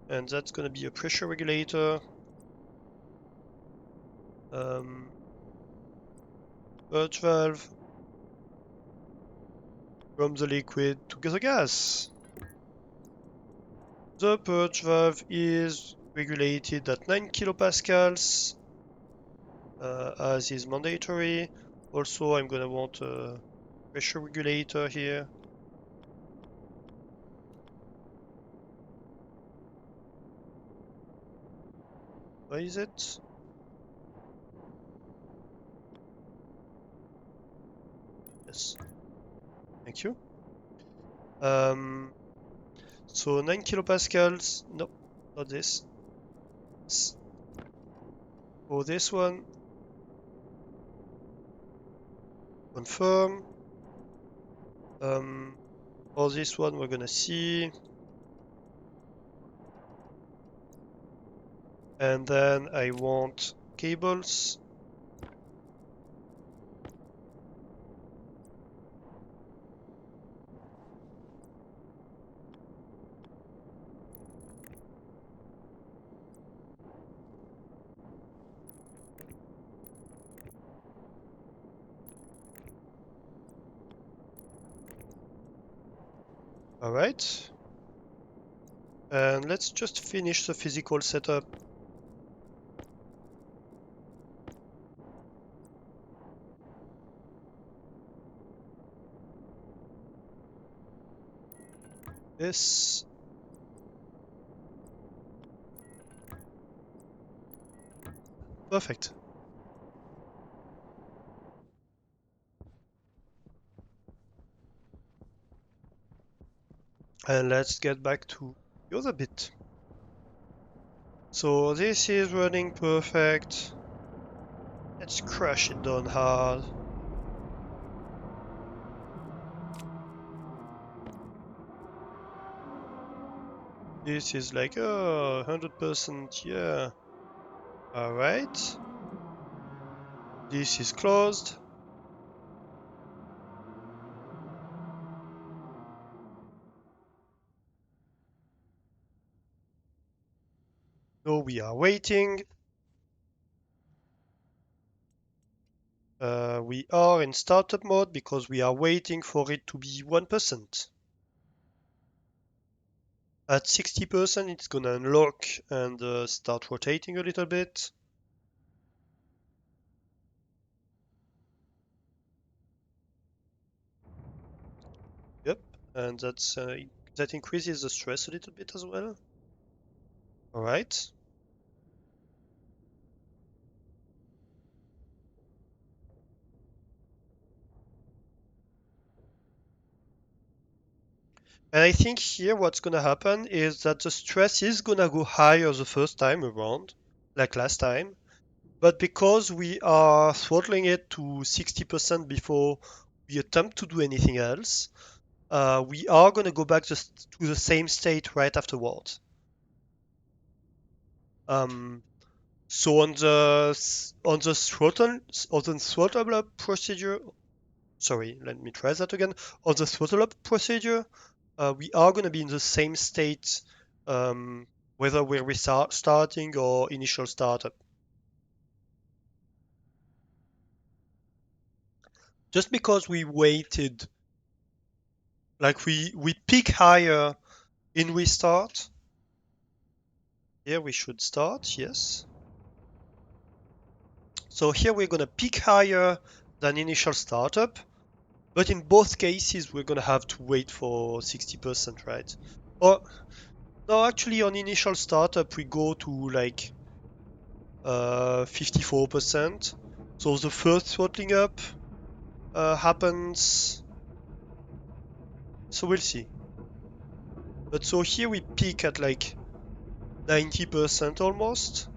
and that's gonna be a pressure regulator. Purge valve from the liquid to the gas. The purge valve is regulated at 9 kilopascals, as is mandatory. Also, I'm gonna want a pressure regulator here. Where is it? Yes. Thank you. So 9 kilopascals. Nope, not this. For this one, confirm. For this one, we're gonna see. And then I want cables. All right. And let's just finish the physical setup. This. Perfect. And let's get back to the other bit. So this is running perfect. Let's crush it down hard. This is like, oh, 100%, yeah. All right. This is closed. Now we are waiting. We are in startup mode because we are waiting for it to be 1%. At 60%, it's gonna unlock and start rotating a little bit. Yep, and that increases the stress a little bit as well. All right. And I think here what's gonna happen is that the stress is gonna go higher the first time around, like last time, But because we are throttling it to 60% before we attempt to do anything else, we are going to go back to the same state right afterwards. So on the throttle up procedure, sorry, let me try that again. On the throttle up procedure, we are going to be in the same state, whether we're starting or initial startup. Just because we waited, like we peak higher in restart. Here we should start, yes. So here we're going to peak higher than initial startup, but in both cases we're going to have to wait for 60%, right? Or no, actually on initial startup we go to like 54%. So the first throttling up happens. So we'll see. But so here we peak at like 90% almost.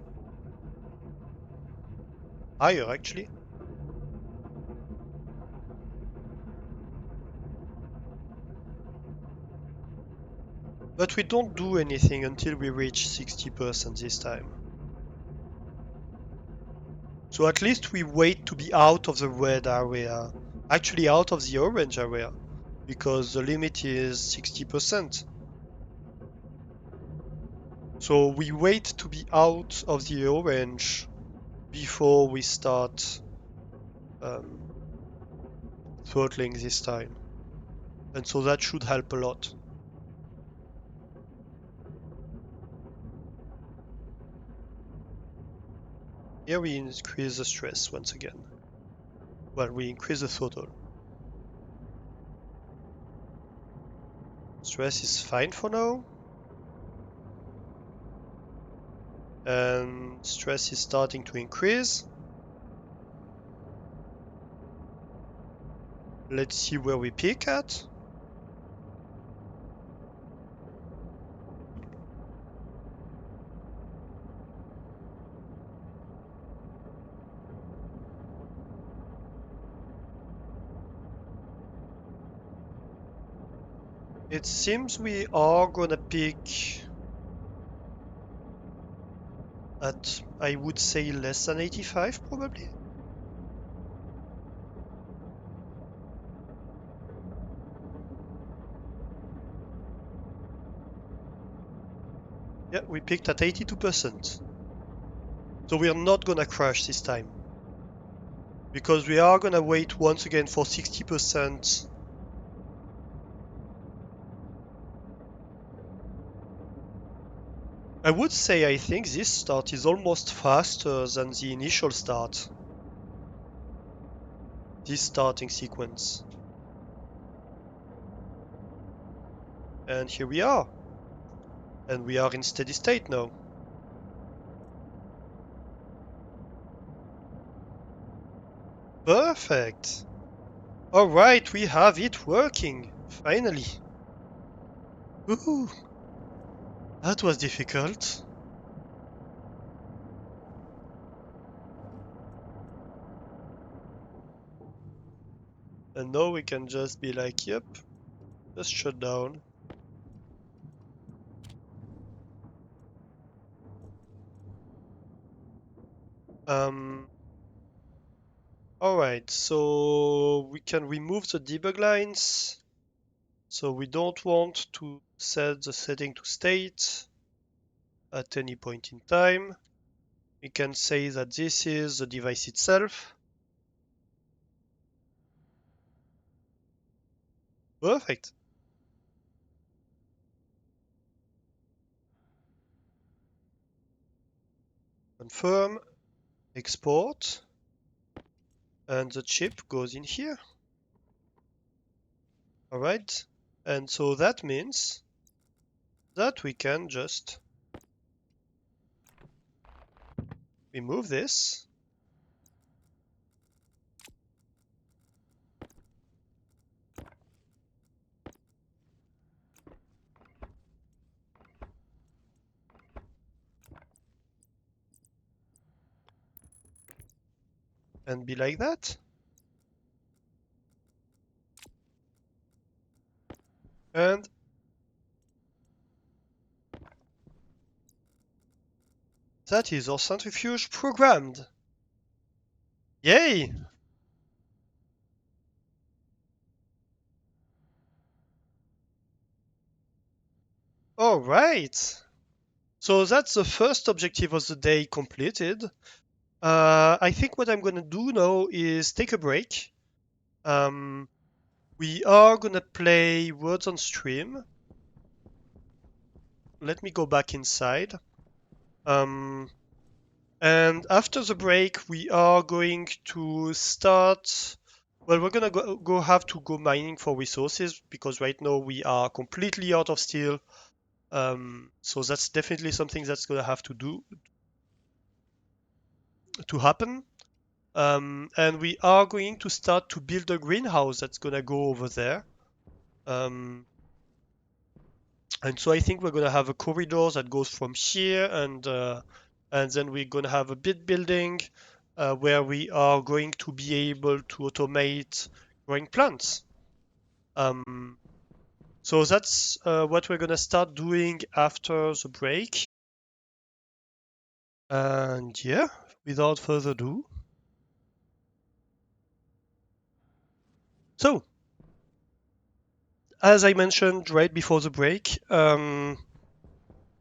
Higher actually. But we don't do anything until we reach 60% this time. So at least we wait to be out of the red area, actually out of the orange area, because the limit is 60%. So we wait to be out of the orange before we start throttling this time. And so that should help a lot. Here we increase the stress once again. Well, we increase the throttle. Stress is fine for now. And stress is starting to increase. Let's see where we peak at. It seems we are gonna peak at, I would say, less than 85 probably. Yeah, we peaked at 82%. So we are not gonna crash this time. Because we are gonna wait once again for 60%. I would say I think this start is almost faster than the initial start. This starting sequence. And here we are. And we are in steady state now. Perfect. All right, we have it working. Finally. Woohoo. That was difficult. And now we can just be like, yep, just shut down. Um, all right, so we can remove the debug lines. So we don't want to set the setting to state at any point in time. We can say that this is the device itself. Perfect. Confirm, export, and the chip goes in here. All right, and so that means that we can just remove this. and be like that. And that is our centrifuge programmed. Yay! All right. So that's the first objective of the day completed. I think what I'm gonna do now is take a break. Um, we are gonna play Words on Stream. Let me go back inside. Um, and after the break, we are going to start. Well, we're gonna go have to go mining for resources because right now we are completely out of steel. So that's definitely something that's gonna have to happen. And we are going to start to build a greenhouse that's gonna go over there. Um, and so I think we're gonna have a corridor that goes from here, and then we're gonna have a bit building where we are going to be able to automate growing plants. Um, so that's what we're gonna start doing after the break. And yeah, without further ado. So, as I mentioned right before the break,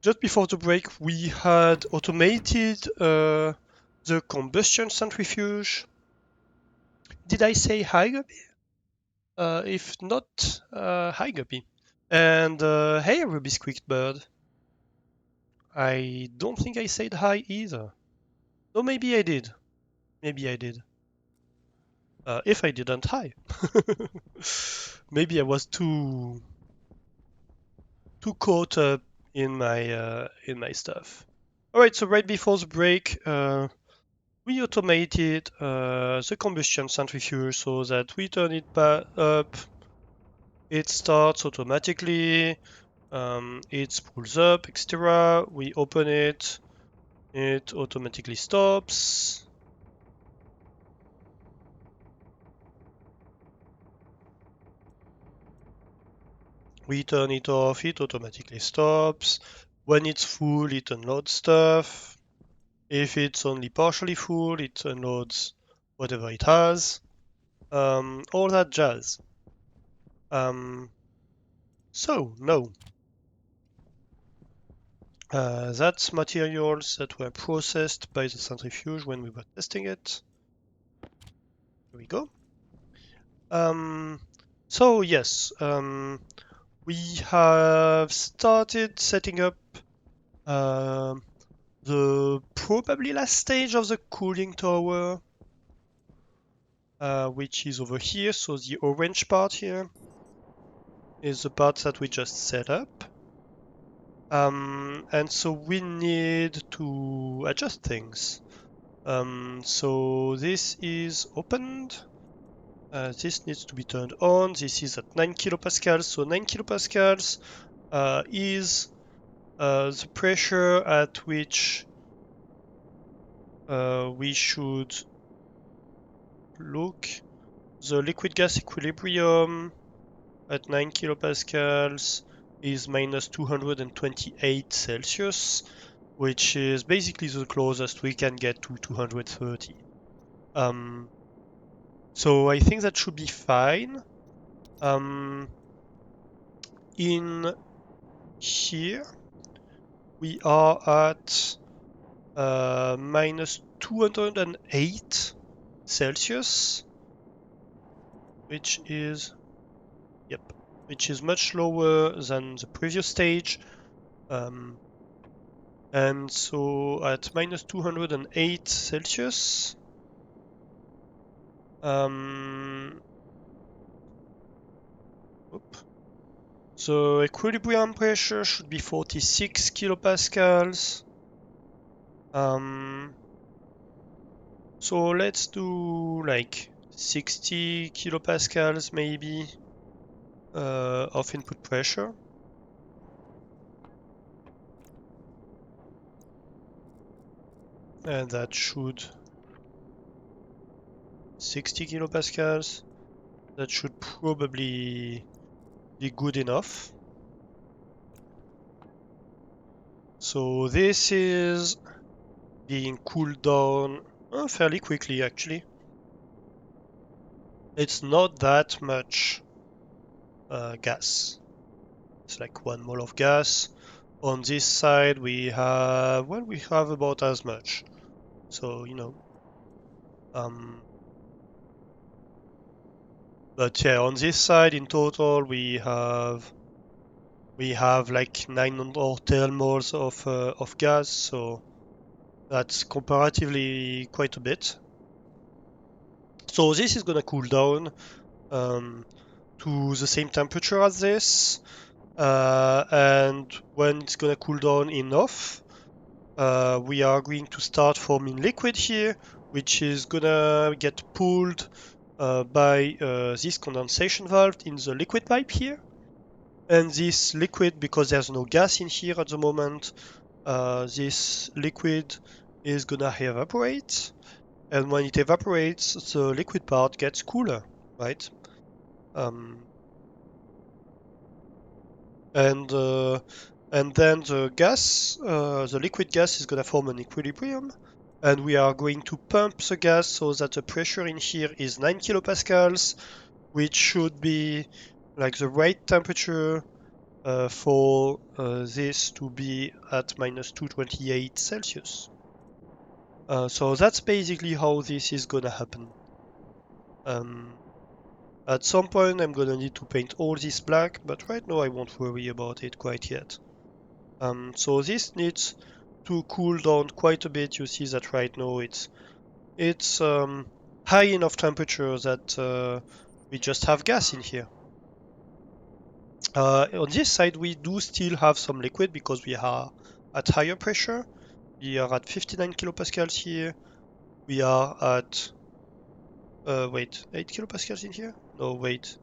just before the break, we had automated the combustion centrifuge. Did I say hi, Guppy? If not, hi, Guppy. And hey, Ruby Squeaked Bird. I don't think I said hi either. No, maybe I did. Maybe I did. If I didn't, hi. Maybe I was too caught up in my stuff. All right, so right before the break, we automated the combustion centrifuge so that we turn it back up, it starts automatically, it spools up, etc. We open it, it automatically stops. We turn it off, it automatically stops. When it's full, it unloads stuff. If it's only partially full, it unloads whatever it has. All that jazz. Um, so, no. That's materials that were processed by the centrifuge when we were testing it. Here we go. Um, so yes, we have started setting up the probably last stage of the cooling tower, which is over here. So the orange part here is the part that we just set up. And so we need to adjust things. So this is opened. This needs to be turned on. This is at 9 kilopascals. So 9 kilopascals is the pressure at which we should look. The liquid gas equilibrium at 9 kilopascals is minus 228 Celsius, which is basically the closest we can get to 230. So I think that should be fine. In here, we are at minus 208 Celsius, which is, yep, which is much lower than the previous stage. And so at minus 208 Celsius, the equilibrium pressure should be 46 kilopascals. So let's do like 60 kilopascals maybe of input pressure. And that should 60 kilopascals. That should probably be good enough. So this is being cooled down fairly quickly, actually. It's not that much gas. It's like 1 mole of gas. On this side, we have, well, we have about as much. So, but yeah, on this side in total, we have like 9 or 10 moles of gas. So that's comparatively quite a bit. So this is gonna cool down um, to the same temperature as this. And when it's gonna cool down enough, we are going to start forming liquid here, which is gonna get pulled by this condensation valve in the liquid pipe here. And this liquid, because there's no gas in here at the moment, this liquid is gonna evaporate. And when it evaporates, the liquid part gets cooler, right? Um, and and then the liquid gas is gonna form an equilibrium, and we are going to pump the gas so that the pressure in here is 9 kilopascals, which should be like the right temperature for this to be at minus 228 Celsius. So that's basically how this is gonna happen. At some point I'm gonna need to paint all this black, but right now I won't worry about it quite yet. So this needs to cool down quite a bit. You see that right now it's high enough temperature that we just have gas in here. On this side we do still have some liquid because we are at higher pressure. We are at 59 kilopascals here. We are at wait, 8 kilopascals in here? No, wait.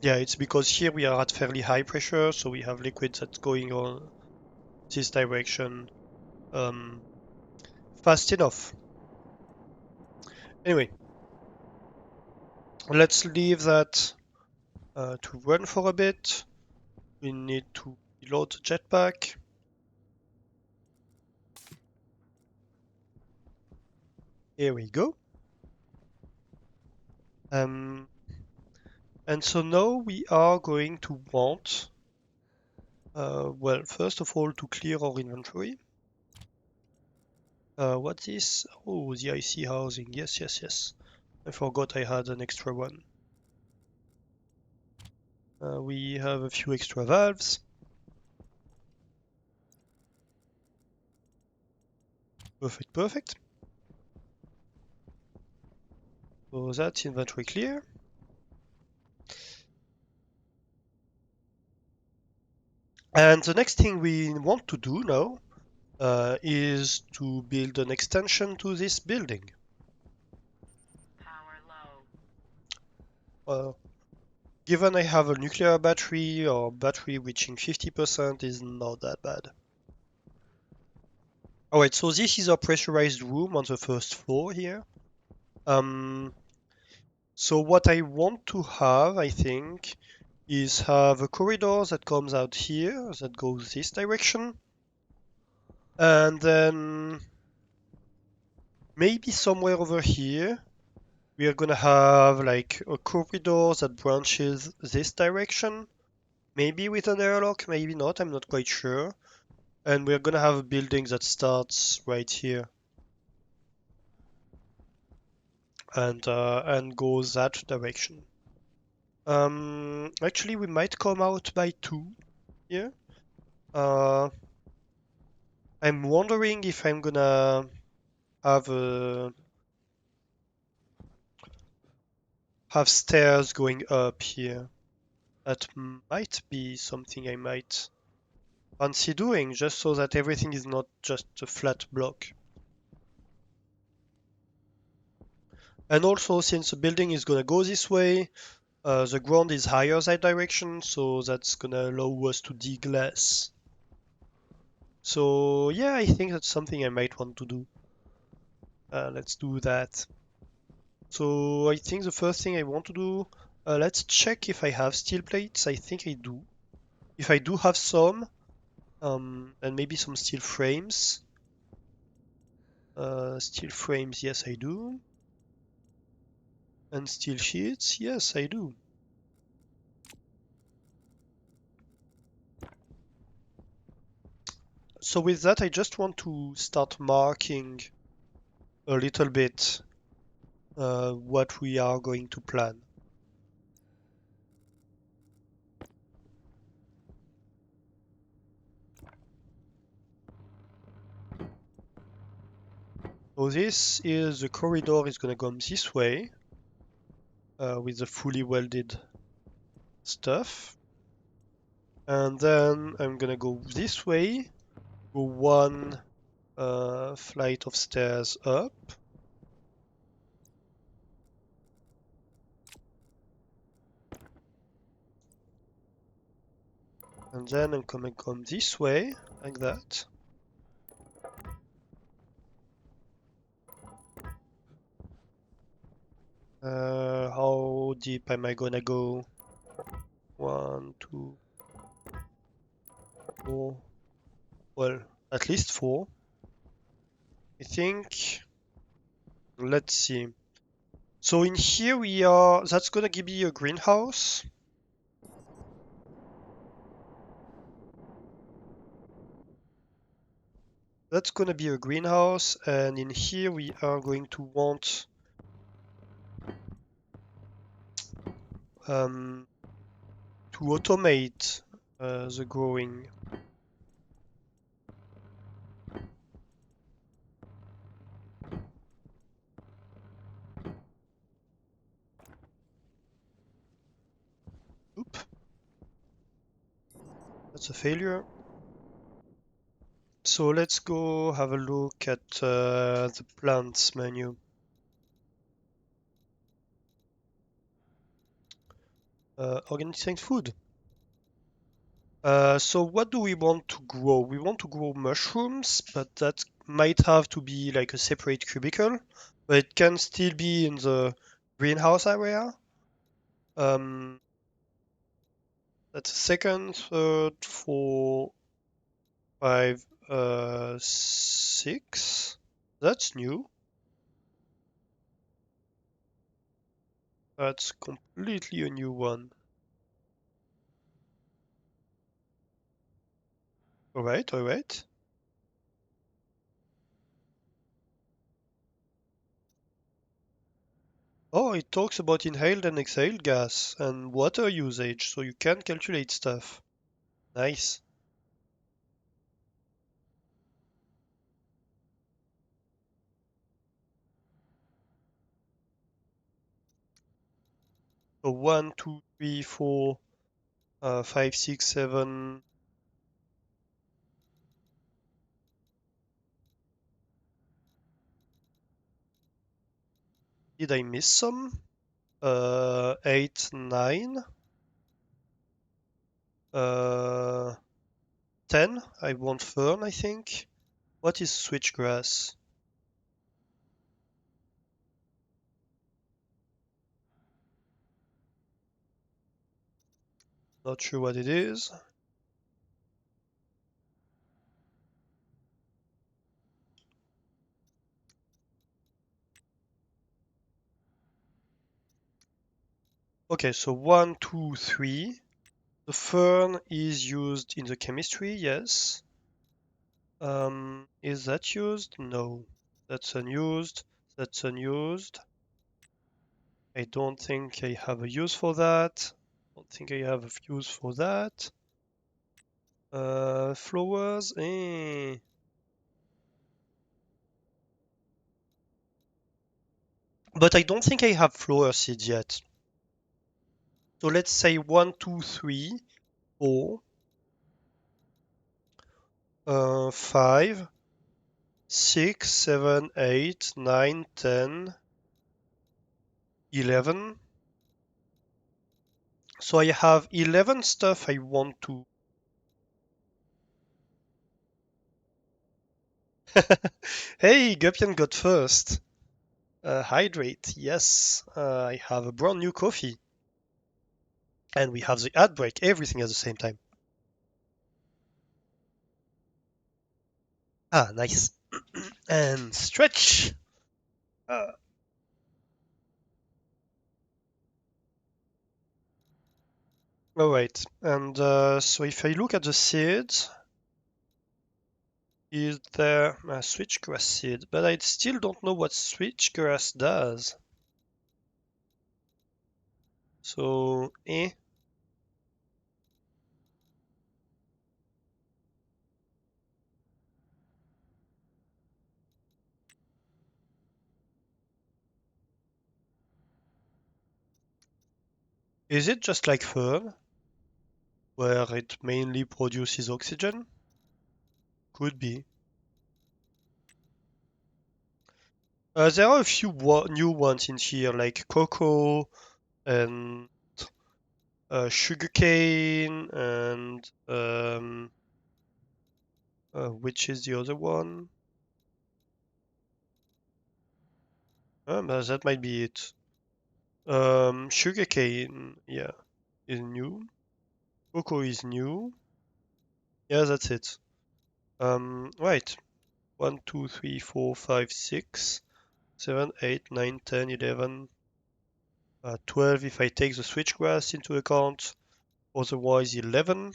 Yeah, it's because here we are at fairly high pressure, so we have liquid that's going on this direction fast enough. Anyway, let's leave that to run for a bit. We need to reload the jetpack. Here we go. And so now we are going to want, well, first of all, to clear our inventory. What's this? Oh, the IC housing. Yes, yes, yes. I forgot I had an extra one. We have a few extra valves. Perfect, perfect. So that's inventory clear. And the next thing we want to do now is to build an extension to this building. Power low. Given I have a nuclear battery or battery reaching 50% is not that bad. Alright, so this is a pressurized room on the first floor here. So what I want to have, I think, is have a corridor that comes out here, that goes this direction. And then maybe somewhere over here, we are gonna have like a corridor that branches this direction. Maybe with an airlock, maybe not, I'm not quite sure. And we're gonna have a building that starts right here and goes that direction. Actually, we might come out by two here. Uh, I'm wondering if I'm gonna have stairs going up here. That might be something I might fancy doing, just so that everything is not just a flat block. And also, since the building is gonna go this way, the ground is higher that direction, so that's gonna allow us to dig less. So yeah, I think that's something I might want to do. Let's do that. So I think the first thing I want to do, let's check if I have steel plates. I think I do. If I do have some, and maybe some steel frames. Steel frames, yes, I do. And steel sheets, yes, I do. So with that, I just want to start marking a little bit what we are going to plan. So this is the corridor is going to come this way with the fully welded stuff. And then I'm going to go this way, go one flight of stairs up. And then I'm going to come this way, like that. How deep am I gonna go? 1, 2, 4. Well, at least 4. I think. Let's see. So in here we are. That's gonna give me a greenhouse. That's gonna be a greenhouse, and in here we are going to want to automate the growing. Oop, that's a failure. So let's go have a look at the plants menu. Organizing food. So what do we want to grow? We want to grow mushrooms, but that might have to be like a separate cubicle, but it can still be in the greenhouse area. That's second, third, four, five, six. That's new. That's completely a new one. All right, all right. Oh, it talks about inhaled and exhaled gas and water usage, so you can calculate stuff. Nice. So 1, 2, 3, 4, 5, 6, 7. Did I miss some? 8, 9. 10. I want fern, I think. What is switchgrass? Not sure what it is. Okay, so 1, 2, 3. The fern is used in the chemistry, yes. Is that used? No. That's unused. That's unused. I don't think I have a use for that. Don't think I have a use for that. Flowers, But I don't think I have flower seeds yet. So let's say 1, 2, 3, 4, 5, 6, 7, 8, 9, 10, 11. So I have 11 stuff I want to. Hey, Gupian got first. Hydrate, yes. I have a brand new coffee. And we have the ad break, everything at the same time. Ah, nice. And stretch. Uh, all right. And so if I look at the seeds, is there a switchgrass seed? But I still don't know what switchgrass does. So, is it just like fern, where it mainly produces oxygen? Could be. There are a few new ones in here, like cocoa and sugarcane and which is the other one? But that might be it. Sugarcane, yeah, is new. Cocoa is new. Yeah, that's it. Right. 1, 2, 3, 4, 5, 6, 7, 8, 9, 10, 11, 12 if I take the switchgrass into account. Otherwise 11,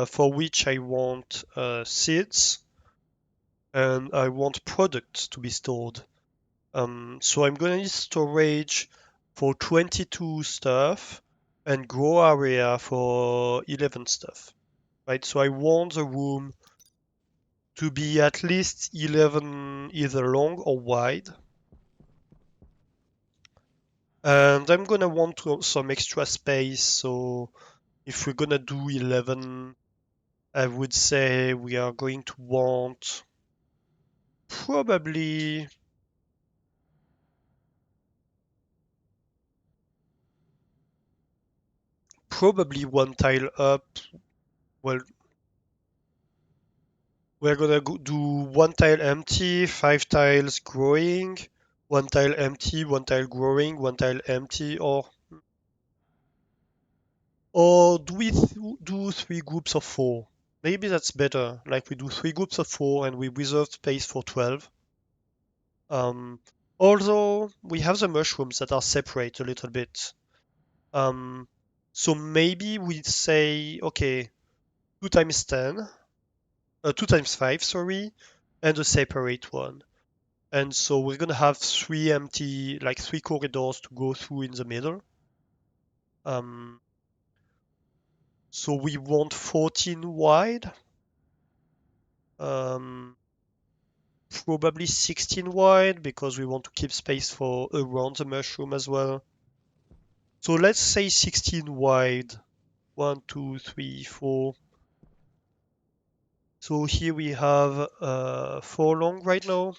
for which I want seeds and I want products to be stored. So I'm gonna need storage for 22 stuff and grow area for 11 stuff, right? So I want the room to be at least 11 either long or wide. And I'm gonna want some extra space, so if we're gonna do 11, I would say we are going to want probably probably one tile up. Well, we're gonna do one tile empty, 5 tiles growing, one tile empty, one tile growing, one tile empty, or do we do 3 groups of 4? Maybe that's better. Like we do 3 groups of 4 and we reserve space for 12. Um, Although we have the mushrooms that are separate a little bit. Um, so maybe we say, okay, 2 times 10, 2 times 5, sorry, and a separate one. And so we're gonna have 3 empty, like 3 corridors to go through in the middle. Um, so we want 14 wide, um, probably 16 wide because we want to keep space for around the mushroom as well. So let's say 16 wide. 1, 2, 3, 4. So here we have 4 long right now.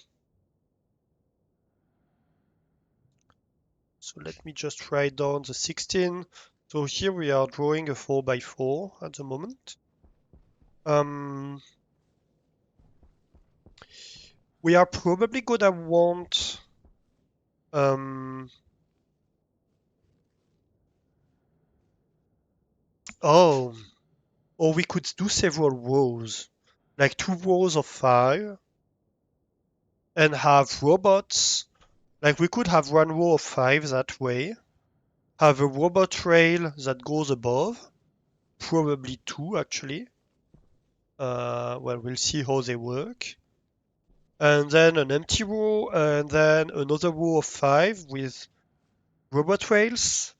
So let me just write down the 16. So here we are drawing a 4 by 4 at the moment. We are probably gonna want oh, or we could do several rows, like 2 rows of 5, and have robots. Like we could have 1 row of 5 that way, have a robot rail that goes above, probably 2 actually. Well, we'll see how they work. And then an empty row, and then another row of 5 with robot rails.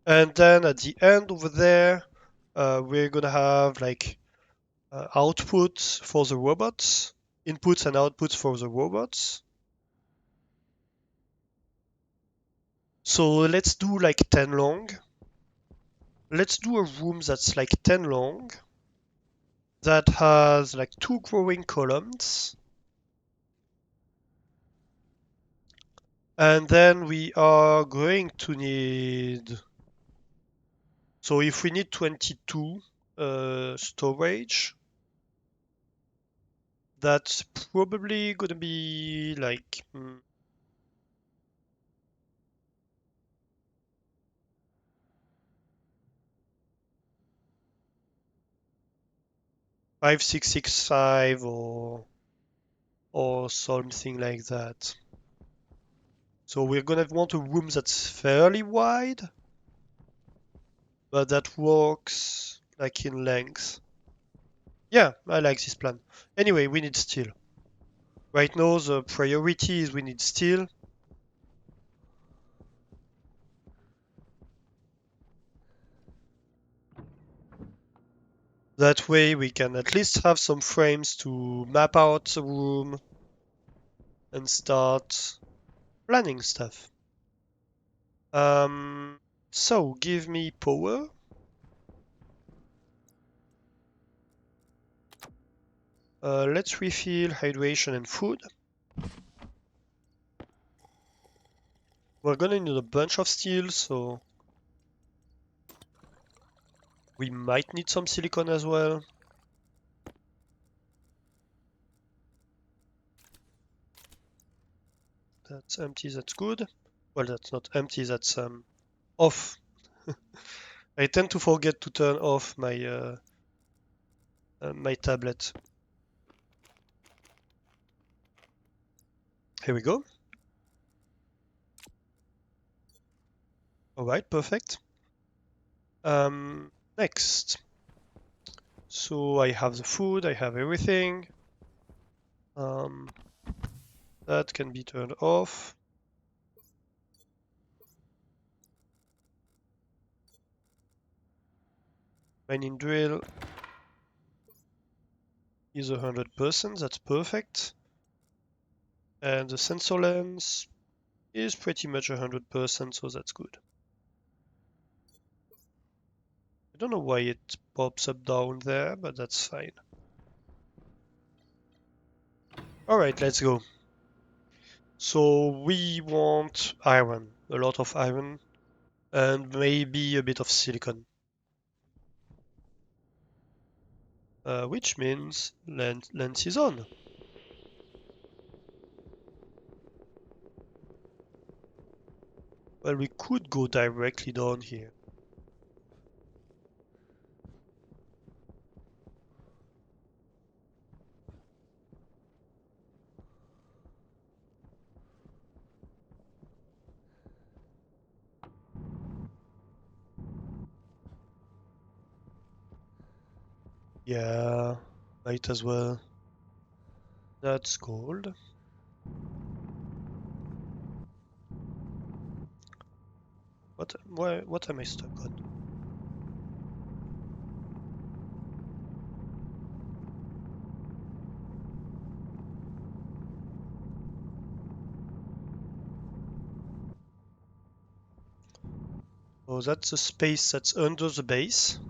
And then at the end over there, we're gonna have like outputs for the robots, inputs and outputs for the robots. So let's do like 10 long. Let's do a room that's like 10 long that has like 2 growing columns. And then we are going to need, so if we need 22 storage, That's probably gonna be like 5665 or something like that. So we're gonna want a room that's fairly wide, but that works like in length. Yeah, I like this plan. Anyway, we need steel. Right now the priority is we need steel. That way we can at least have some frames to map out the room and start planning stuff. So give me power. Let's refill hydration and food. We're gonna need a bunch of steel, so we might need some silicon as well. That's empty, that's good. Well, that's not empty, that's off. I tend to forget to turn off my tablet. Here we go. All right, perfect. Next. So I have the food, I have everything. Um, that can be turned off. Mining drill is 100%, that's perfect. And the sensor lens is pretty much 100%, so that's good. I don't know why it pops up down there, but that's fine. Alright, let's go. So we want iron, a lot of iron, and maybe a bit of silicon. Which means lens is on. Well, we could go directly down here. Yeah, might as well. That's gold. What am I stuck on? Oh, that's the space that's under the base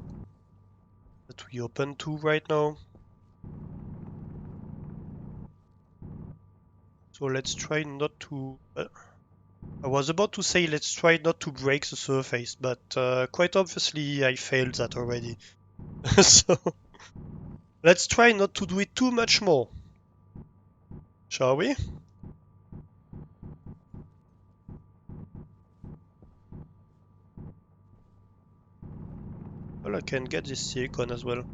that we open to right now. So let's try not to... I was about to say let's try not to break the surface, but quite obviously I failed that already. So let's try not to do it too much more. Shall we? Well, I can get this silicon as well.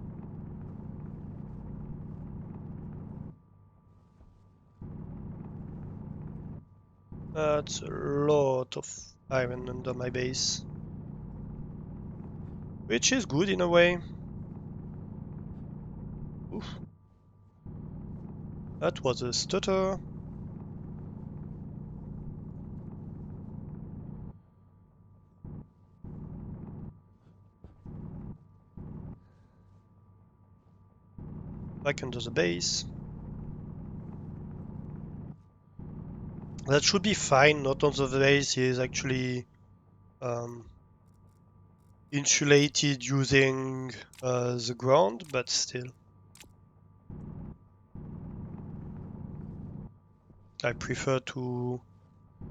That's a lot of iron under my base. Which is good in a way. Oof. That was a stutter. Back under the base. That should be fine, not on the base. He is actually um, insulated using the ground, but still. I prefer to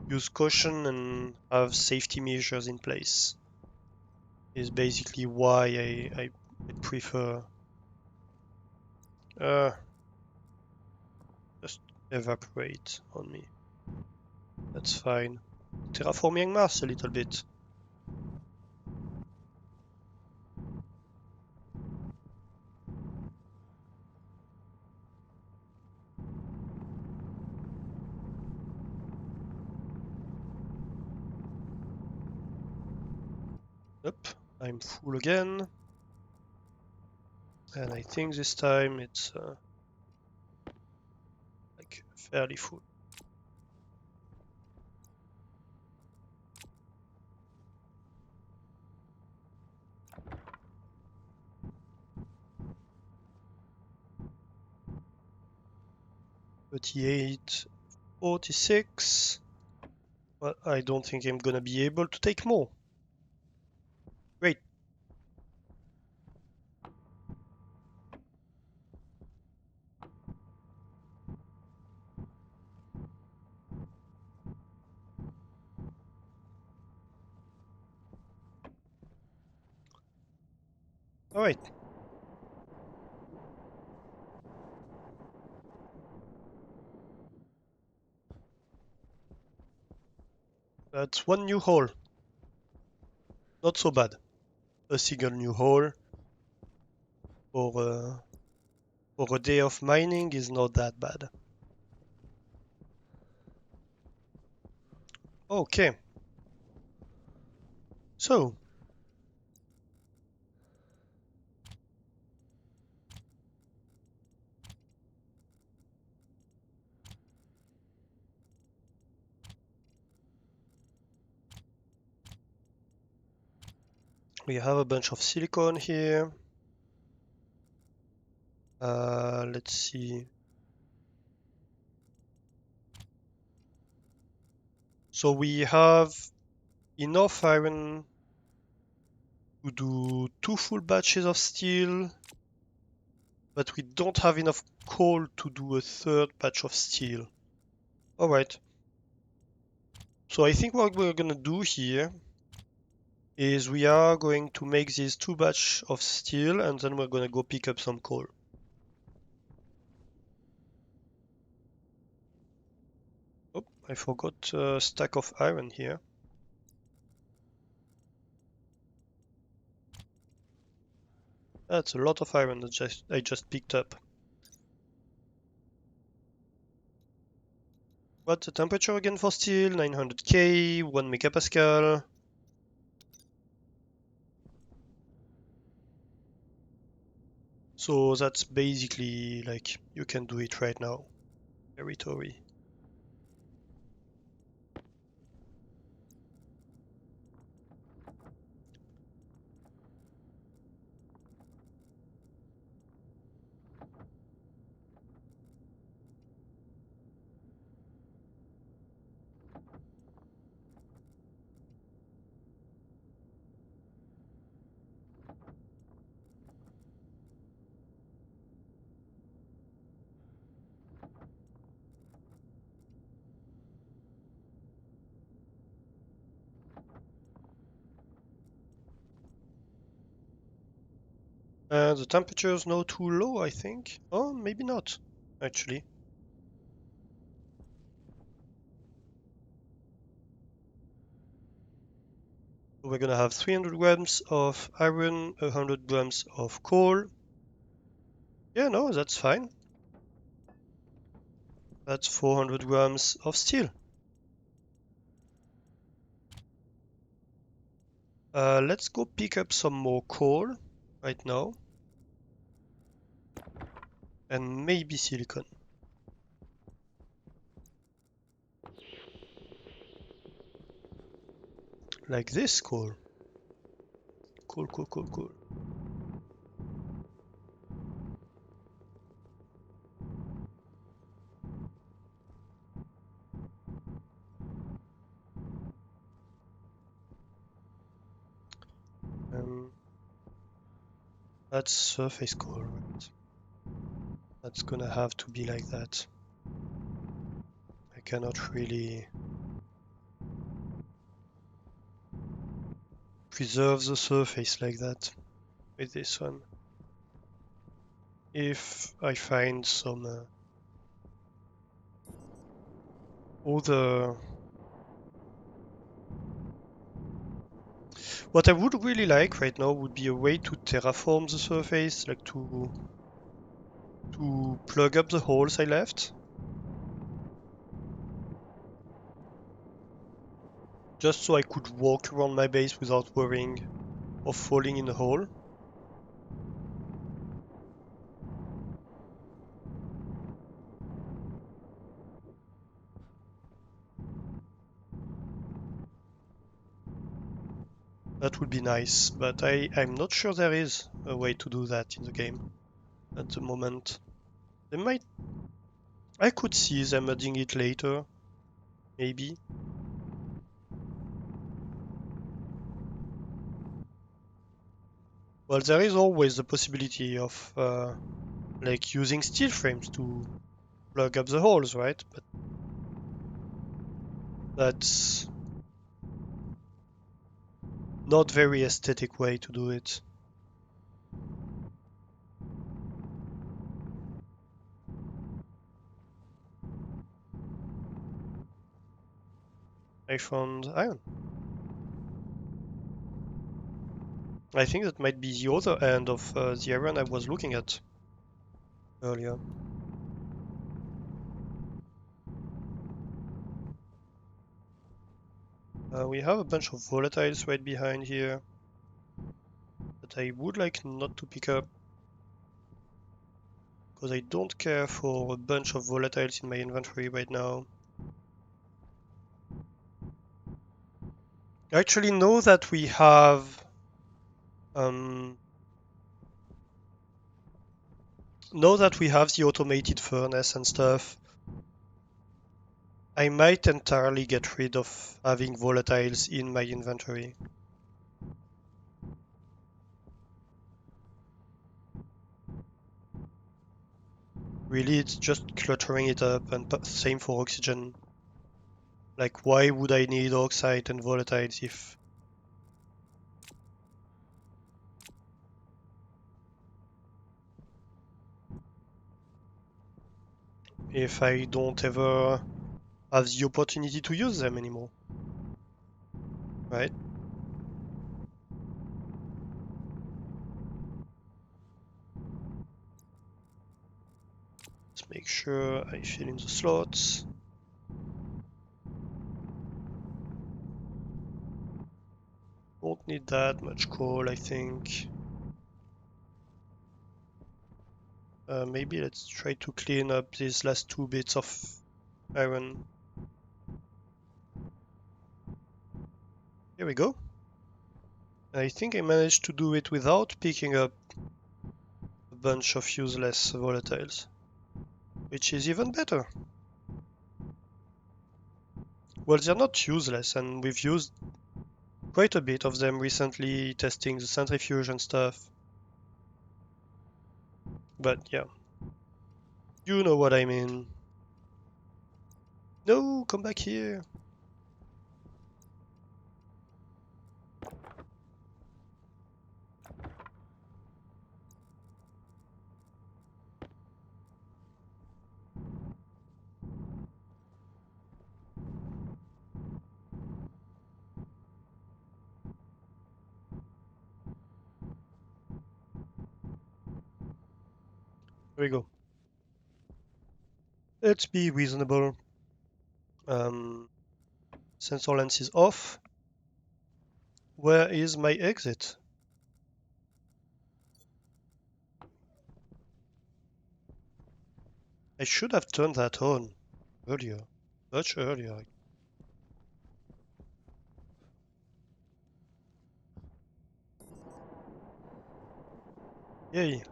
use caution and have safety measures in place. Is basically why I prefer. evaporate on me. That's fine. Terraforming Mars a little bit. Yep, I'm full again. And I think this time it's like fairly full. $38, $46. Well, I don't think I'm gonna be able to take more. Great. All right. That's one new hole. Not so bad. A single new hole for a day of mining is not that bad. Okay. So we have a bunch of silicon here. Let's see. So we have enough iron to do 2 full batches of steel, but we don't have enough coal to do a third batch of steel. All right. So I think what we're gonna do here is we are going to make these 2 batch of steel and then we're gonna go pick up some coal. Oh, I forgot a stack of iron here. That's a lot of iron that I just picked up. What's the temperature again for steel? 900K, 1 megapascal. So that's basically like you can do it right now. Territory. The temperature is now too low, I think. Oh, maybe not, actually. So we're gonna have 300 grams of iron, 100 grams of coal. Yeah, no, that's fine. That's 400 grams of steel. Let's go pick up some more coal right now. And maybe silicon. Like this coal. Cool, cool, cool, cool. Um, that's surface coal, right? That's gonna have to be like that. I cannot really preserve the surface like that with this one. If I find some all the... What I would really like right now would be a way to terraform the surface, like to plug up the holes I left. Just so I could walk around my base without worrying of falling in a hole. That would be nice, but I'm not sure there is a way to do that in the game at the moment. They might... I could see them adding it later, maybe. Well, there is always the possibility of like using steel frames to plug up the holes, right? But that's not very aesthetic way to do it. I found iron. I think that might be the other end of the iron I was looking at earlier. We have a bunch of volatiles right behind here that I would like not to pick up because I don't care for a bunch of volatiles in my inventory right now. I actually know that we have um, the automated furnace and stuff. I might entirely get rid of having volatiles in my inventory. Really, it's just cluttering it up, and same for oxygen. Like, why would I need oxide and volatiles if I don't ever have the opportunity to use them anymore, right? Let's make sure I fill in the slots. Won't need that much coal, I think. Maybe let's try to clean up these last 2 bits of iron. Here we go. I think I managed to do it without picking up a bunch of useless volatiles, which is even better. Well, they're not useless, and we've used quite a bit of them recently testing the centrifuge and stuff. But yeah, you know what I mean. No, come back here. Here we go. Let's be reasonable. Sensor lens is off. Where is my exit? I should have turned that on earlier, much earlier. Yay.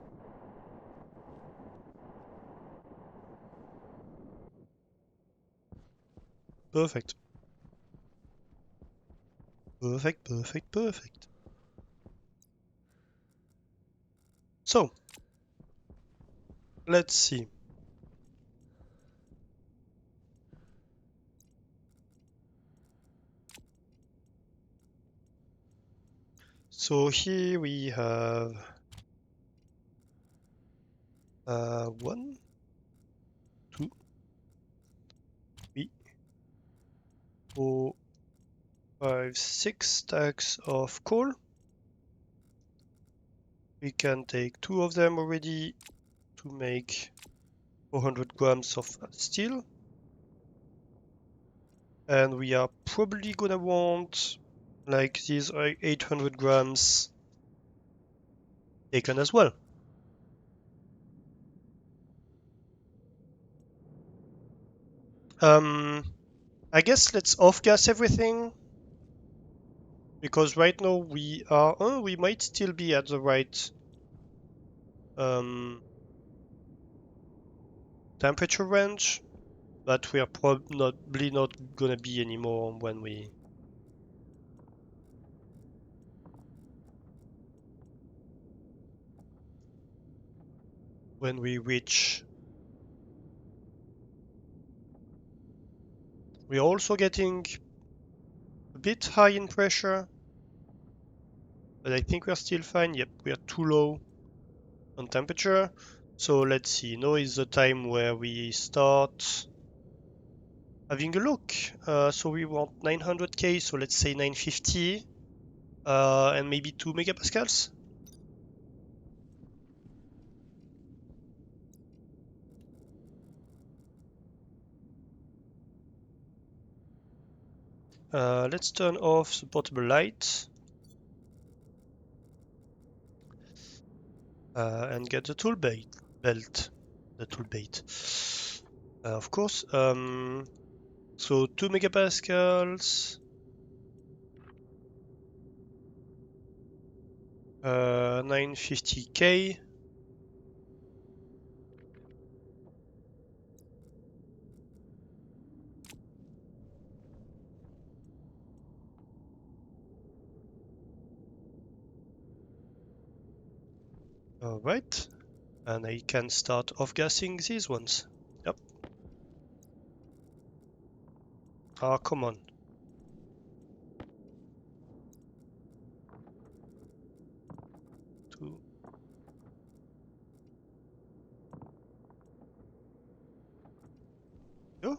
Perfect. Perfect, perfect, perfect. So, let's see. So here we have 1, 2, 3, 4, 5, 6 stacks of coal. We can take 2 of them already to make 400 grams of steel. And we are probably gonna want like these 800 grams taken as well. I guess let's off-gas everything, because right now we might still be at the right temperature range, but we are probably not gonna be anymore when we reach. We are also getting a bit high in pressure, but I think we're still fine. Yep, we are too low on temperature. So let's see, now is the time where we start having a look. So we want 900k, so let's say 950, and maybe 2 megapascals. Let's turn off the portable light and get the tool belt. The tool bait. Of course. So 2 megapascals. 950k. Alright. And I can start off-gassing these ones. Yep. Ah, come on. Two. Oh.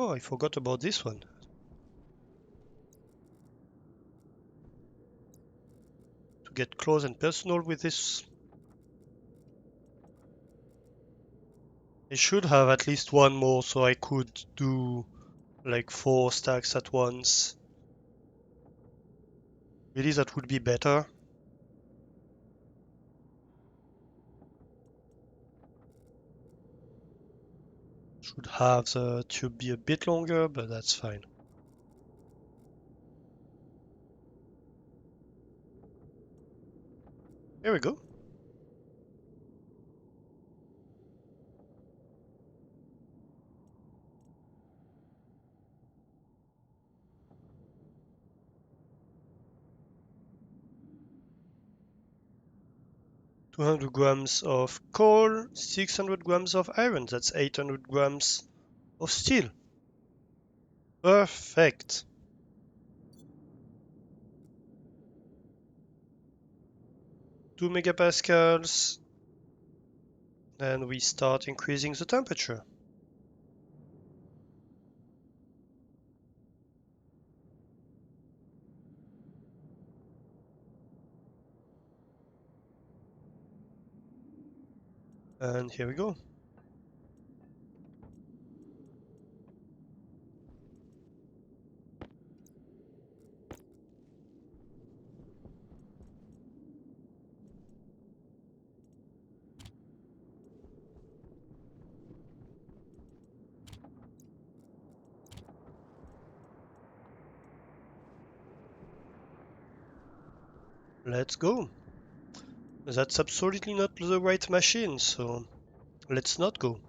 Oh, I forgot about this one. To get close and personal with this. I should have at least one more so I could do like 4 stacks at once. Really, that would be better. Should have the tube be a bit longer, but that's fine. Here we go. $200 grams of coal, 600 grams of iron. That's 800 grams of steel. Perfect. 2 megapascals. And we start increasing the temperature. And here we go. Let's go. That's absolutely not the right machine, so let's not go.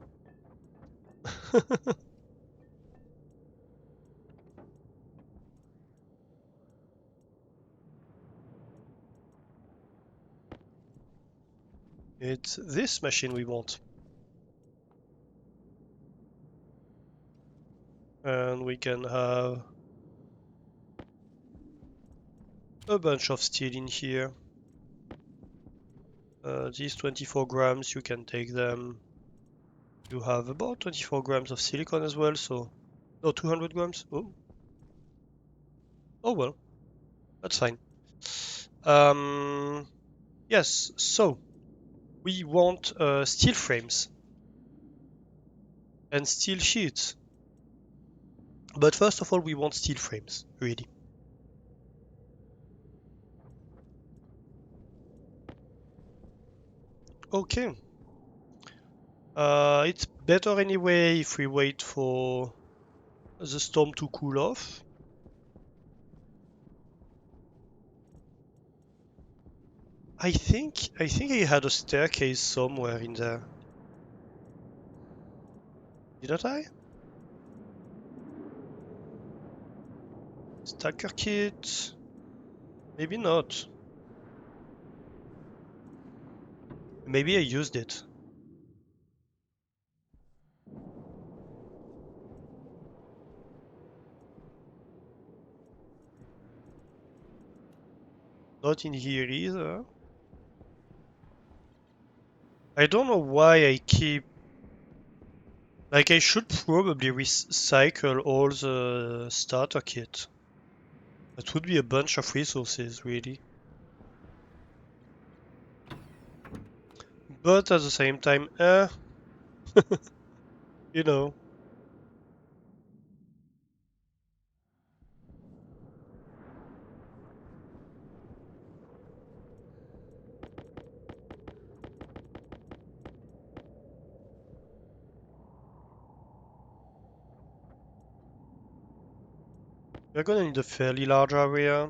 It's this machine we want. And we can have a bunch of steel in here. These 24 grams, you can take them. You have about 24 grams of silicon as well, so... No, 200 grams? Oh, oh well, that's fine. Yes, so we want steel frames and steel sheets. But first of all, we want steel frames, really. Okay. It's better anyway if we wait for the storm to cool off. I think I had a staircase somewhere in there. Didn't I? Stacker kit? Maybe not. Maybe I used it. Not in here either. I don't know why I keep... Like, I should probably recycle all the starter kit. That would be a bunch of resources, really. But at the same time, you know. We're gonna need a fairly large area.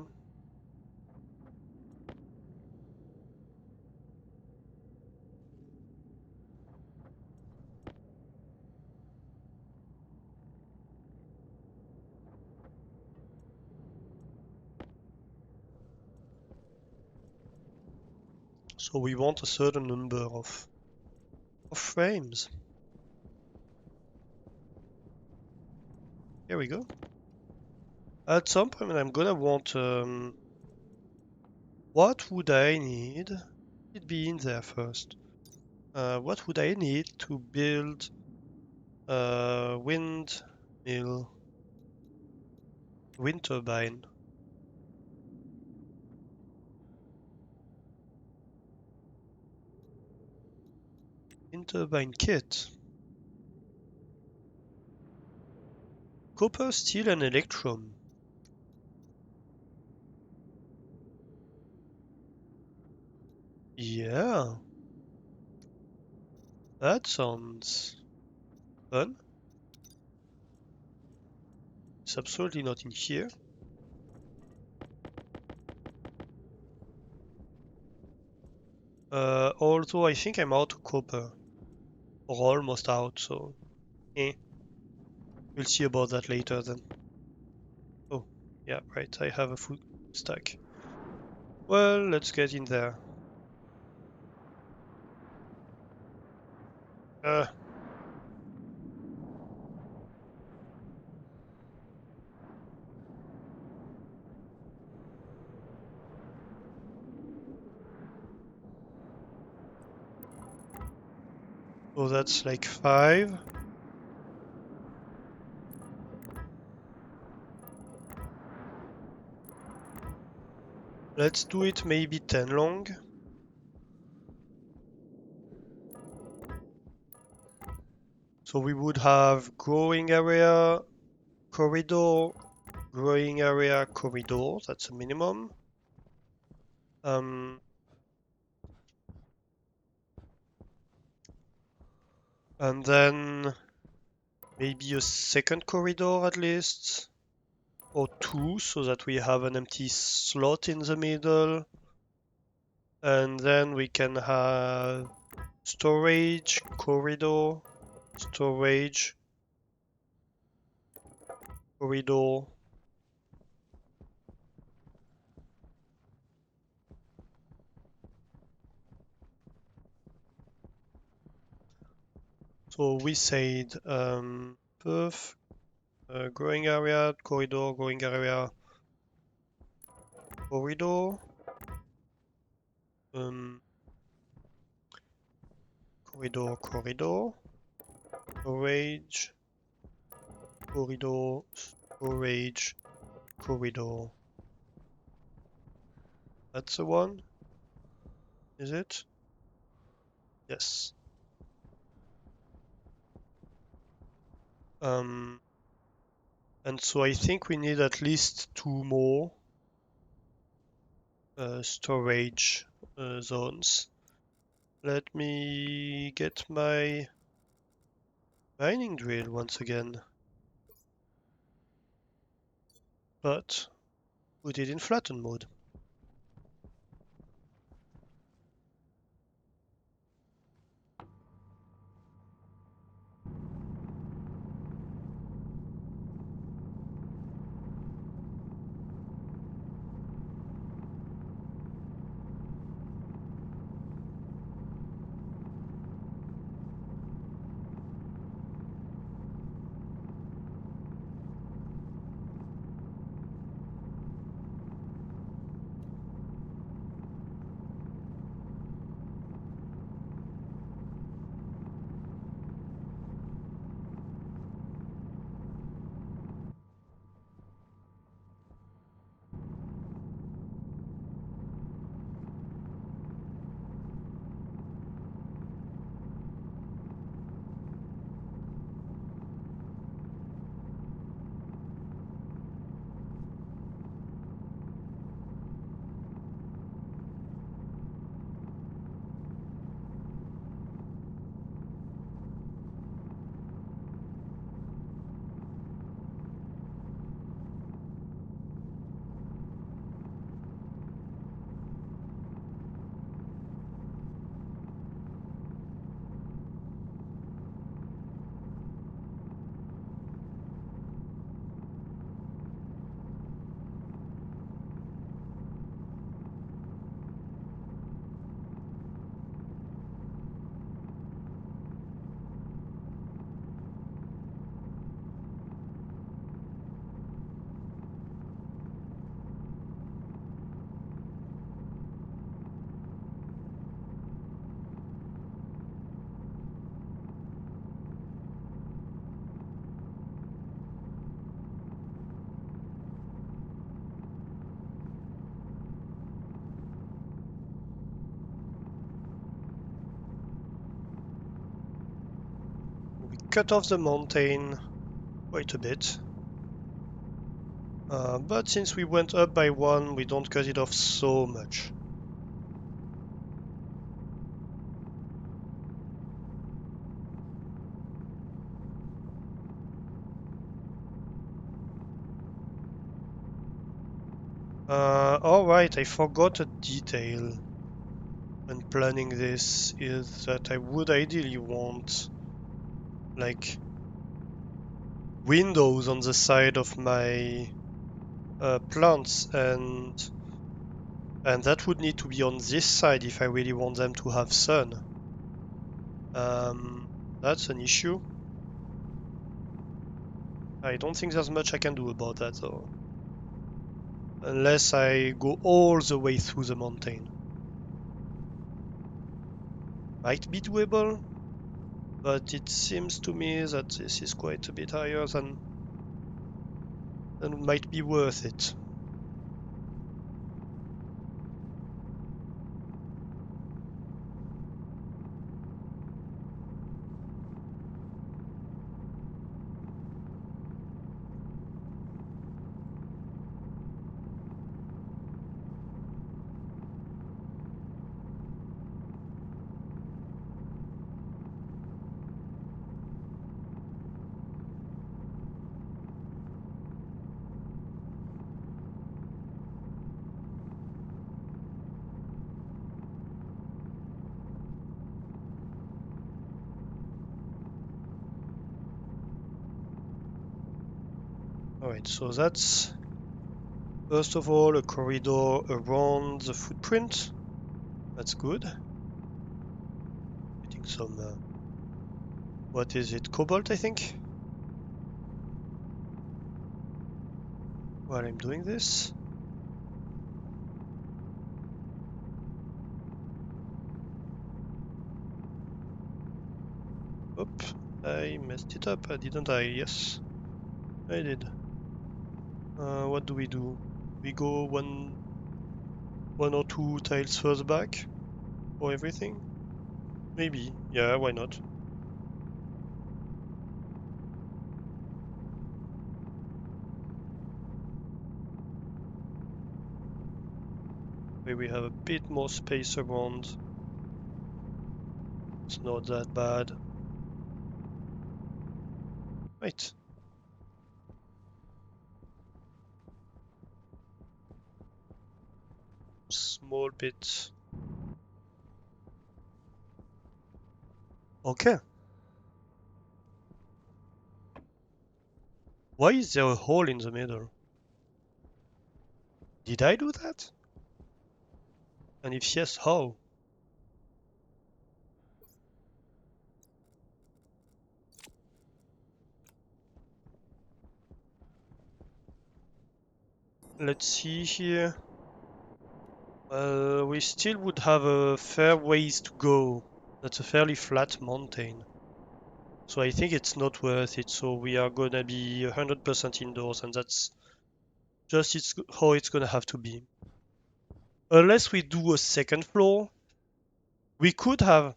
So we want a certain number of frames. Here we go. At some point I'm gonna want... what would I need? It'd be in there first. What would I need to build a wind turbine? Wind turbine kit. Copper, steel, and electrum. Yeah, that sounds fun. It's absolutely not in here. Although I think I'm out of copper. Or almost out, so... Eh. We'll see about that later then. Oh, yeah, right, I have a full stack. Well, let's get in there. Uh, oh, that's like 5. Let's do it maybe 10 long. So we would have growing area, corridor, growing area, corridor. That's a minimum. And then maybe a second corridor at least, or 2, so that we have an empty slot in the middle. And then we can have storage, corridor, storage, corridor. So we said perf, growing area, corridor, growing area, corridor, um, corridor, corridor, storage, corridor, storage, corridor. That's the one, is it? Yes. Um, and so I think we need at least two more storage zones. Let me get my mining drill once again, but put it in flatten mode. We cut off the mountain quite a bit. But since we went up by one, we don't cut it off so much. Alright, I forgot a detail when planning this is that I would ideally want like windows on the side of my plants and that would need to be on this side if I really want them to have sun. Um, that's an issue. I don't think there's much I can do about that though. Unless I go all the way through the mountain. Might be doable, but it seems to me that this is quite a bit higher than might be worth it. Alright, so that's first of all a corridor around the footprint. That's good. Getting some What is it? Cobalt, I think? While I'm doing this. Oop, I messed it up, didn't I? Yes, I did. What do we do? We go one or two tiles further back for everything? Maybe. Yeah, why not? Maybe we have a bit more space around. It's not that bad. Right. Small bit. Okay. Why is there a hole in the middle? Did I do that? And if yes, how? Let's see here. We still would have a fair ways to go. That's a fairly flat mountain. So I think it's not worth it. So we are gonna be 100% indoors, and that's just how it's gonna have to be. Unless we do a second floor, we could have.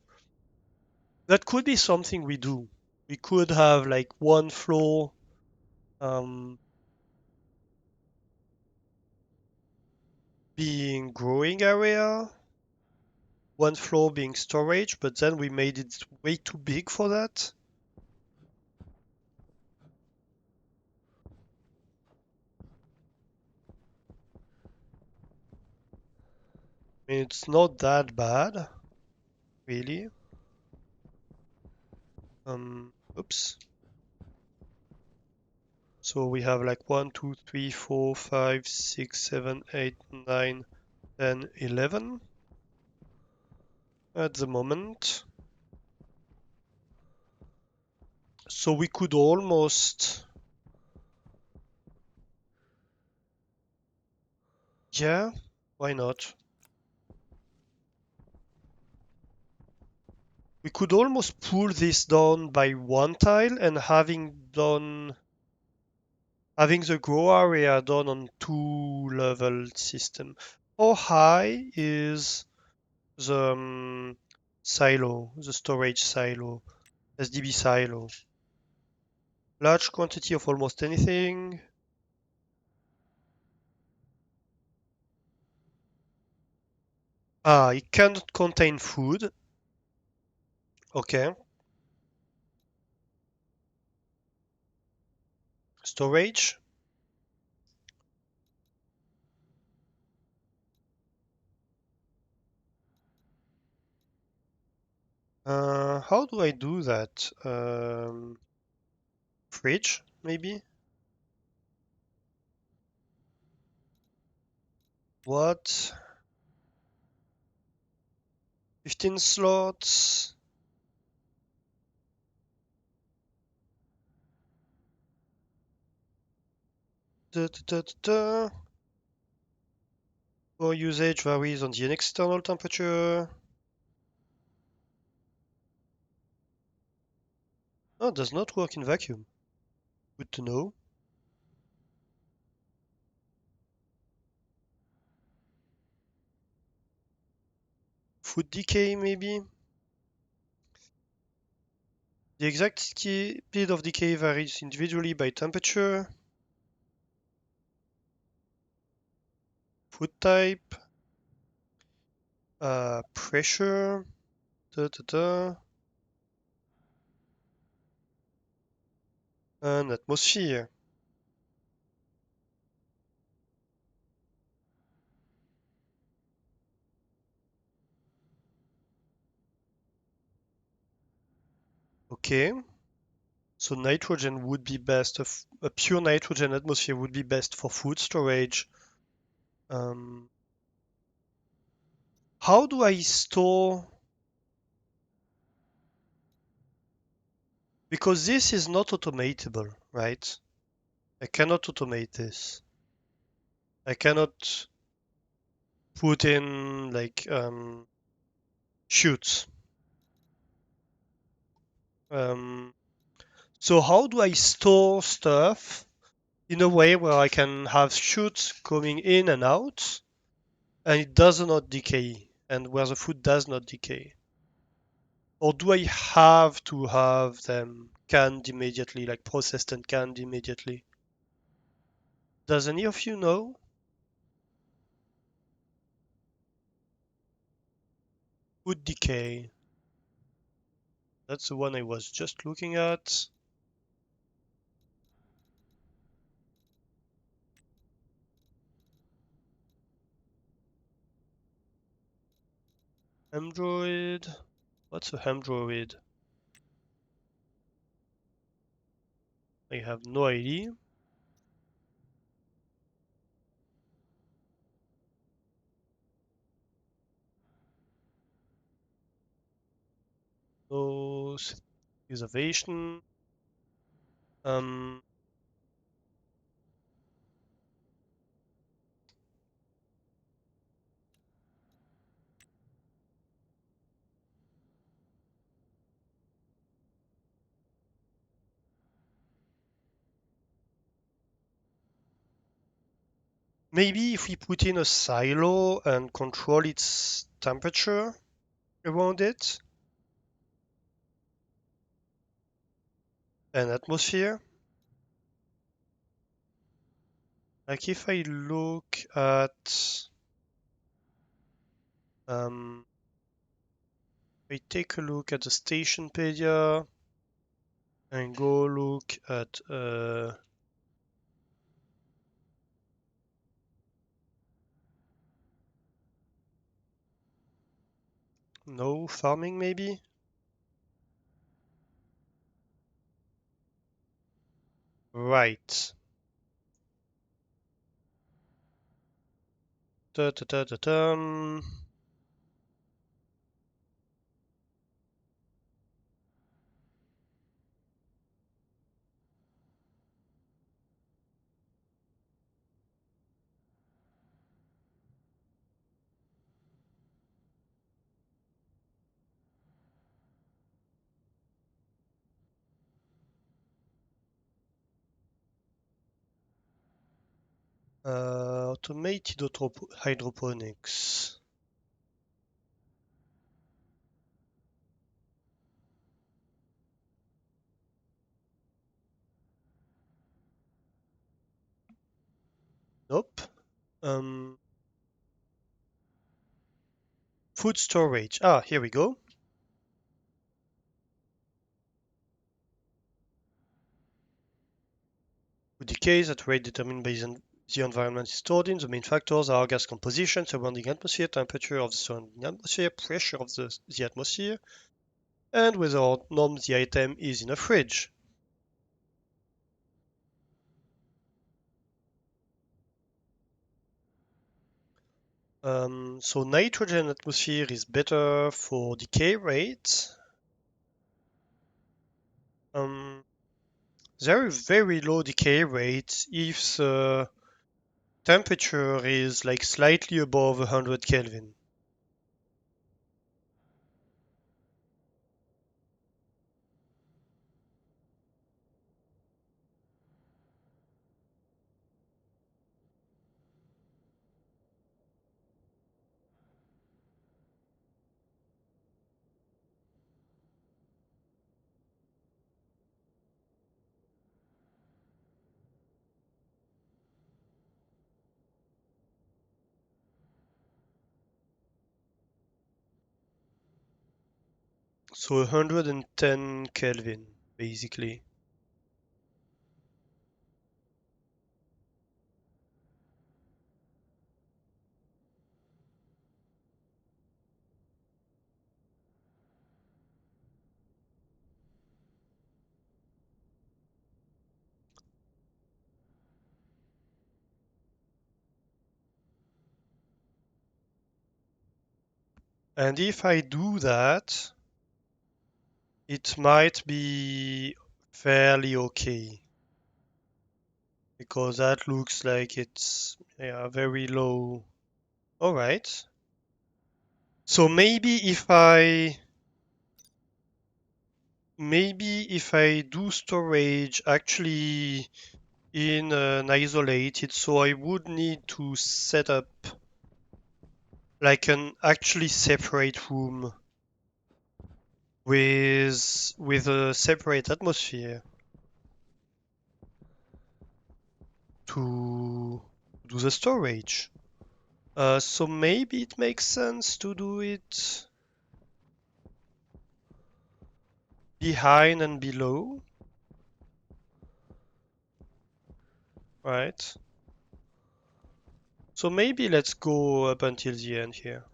That could be something we do. We could have like one floor um, being growing area, one floor being storage, but then we made it way too big for that. I mean, it's not that bad, really. Oops. So we have like 1, 2, 3, 4, 5, 6, 7, 8, 9, 10, 11 at the moment. So we could almost, yeah, why not? We could almost pull this down by one tile and having the grow area done on two level system. How high is the silo, the storage silo, SDB silo? Large quantity of almost anything. Ah, it cannot contain food. Okay. Storage. How do I do that? Fridge, maybe? What? 15 slots? Da, da, da, da, da. Power usage varies on the external temperature. Oh, it does not work in vacuum. Good to know. Food decay, maybe? The exact speed of decay varies individually by temperature, food type, pressure, da, da, da, and atmosphere. Okay, so nitrogen would be best. A pure nitrogen atmosphere would be best for food storage. Um, how do I store? Because this is not automatable, right? I cannot automate this. I cannot put in like chutes. Um, so how do I store stuff in a way where I can have chutes coming in and out and it does not decay and where the food does not decay? Or do I have to have them canned immediately, like processed and canned immediately? Does any of you know? Food decay. That's the one I was just looking at. Android. What's a Android? I have no idea. No reservation. Um, Maybe if we put in a silo and control its temperature around it and atmosphere. Like if I look at, um, I take a look at the Stationpedia and go look at no farming maybe. Right. Da, da, da, da, dum. Automated hydroponics. Nope. Um, Food storage. Ah, here we go. Food decays at rate determined by the environment is stored in. The main factors are gas composition, surrounding atmosphere, temperature of the surrounding atmosphere, pressure of the atmosphere, and whether or not the item is in a fridge. So nitrogen atmosphere is better for decay rate. Um, there is very low decay rate if the temperature is like slightly above 100 Kelvin. So 110 Kelvin, basically. And if I do that, it might be fairly okay. Because that looks like it's, yeah, very low. All right. So maybe if I do storage actually in an isolated, so I would need to set up like an actually separate room with a separate atmosphere to do the storage. So maybe it makes sense to do it behind and below, right? So maybe let's go up until the end here.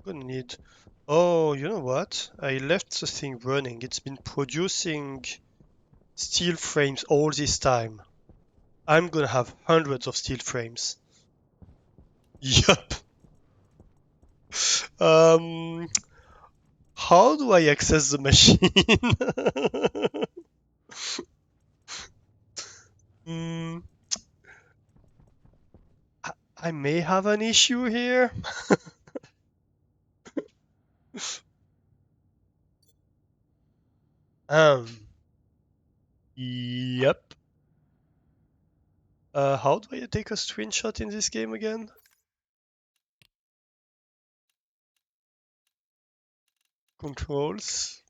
Gonna need. Oh, you know what? I left the thing running. It's been producing steel frames all this time. I'm gonna have hundreds of steel frames. Yup. Um, how do I access the machine? Hmm, I may have an issue here. Um, yep. How do I take a screenshot in this game again? Controls.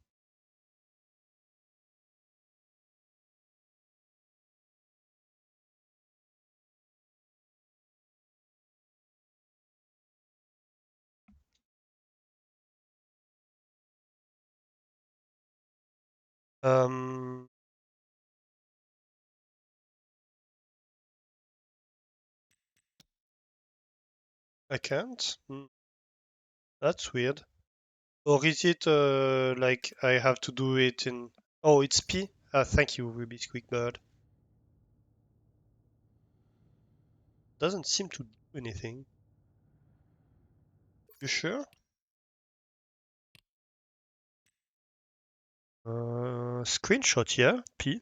Um, I can't. That's weird. Or is it like I have to do it in? Oh, it's P. Thank you, Ruby Squeakbird. Doesn't seem to do anything. You sure? Screenshot, yeah, P.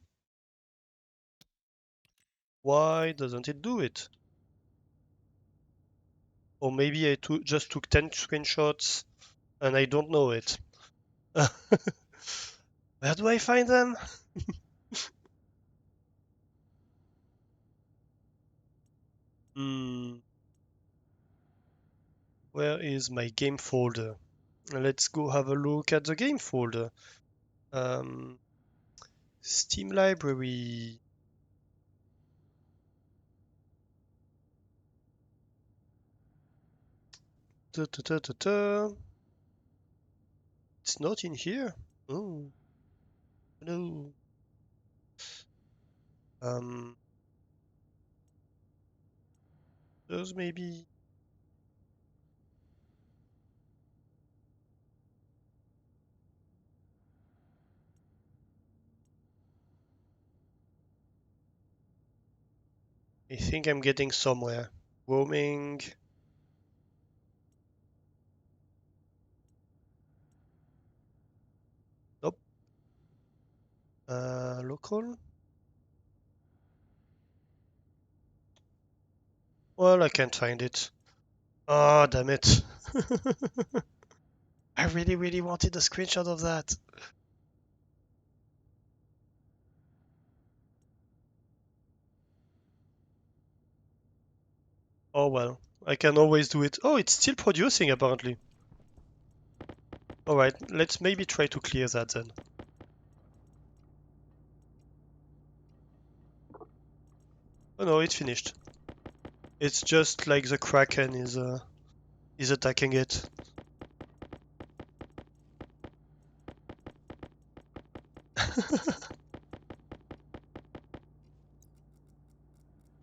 Why doesn't it do it? Or maybe just took 10 screenshots and I don't know it. Where do I find them? Hmm, where is my game folder? Let's go have a look at the game folder. Um, Steam library. Da, da, da, da, da. It's not in here. Oh, no. Um, there's maybe. I think I'm getting somewhere. Roaming. Nope. Local. Well, I can't find it. Oh, damn it. I really, really wanted a screenshot of that. Oh well, I can always do it. Oh, it's still producing apparently. Alright, let's maybe try to clear that then. Oh no, it's finished. It's just like the Kraken is attacking it.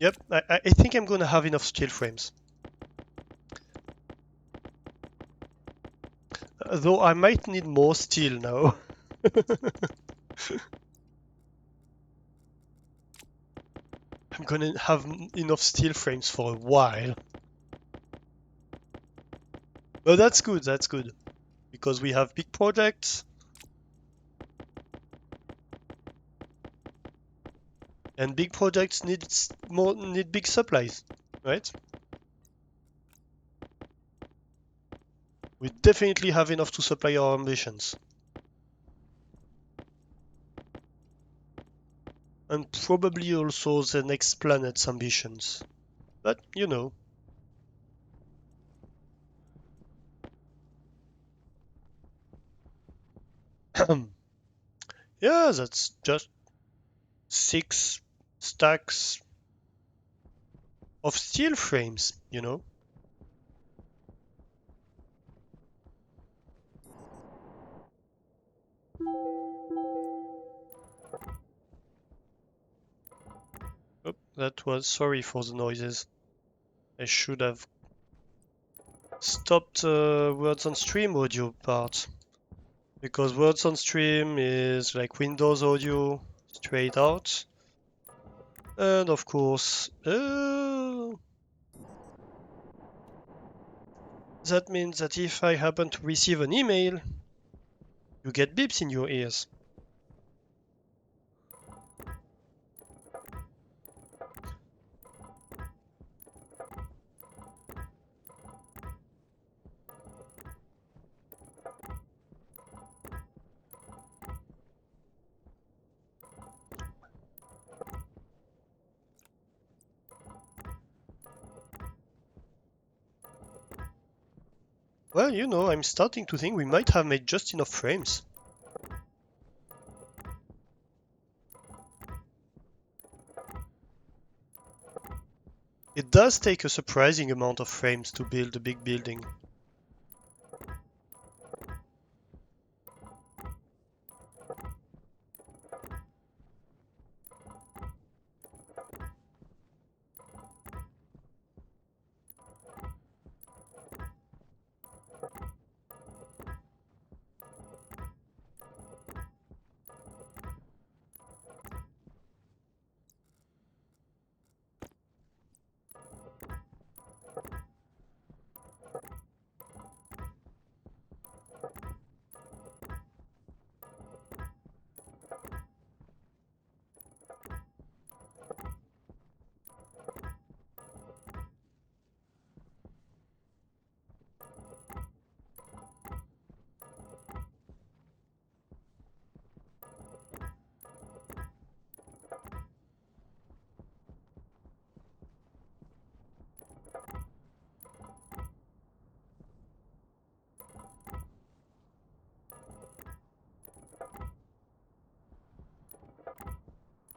Yep, I think I'm gonna have enough steel frames. Though I might need more steel now. I'm gonna have enough steel frames for a while. But that's good. Because we have big projects, and big projects need big supplies, right? We definitely have enough to supply our ambitions. And probably also the next planet's ambitions. But, you know. Yeah, that's just 6 stacks of steel frames, you know. Oh, that was sorry for the noises. I should have stopped words on stream audio part. Because words on stream is like Windows audio straight out. And of course, that means that if I happen to receive an email, you get beeps in your ears. Well, you know, I'm starting to think we might have made just enough frames. It does take a surprising amount of frames to build a big building.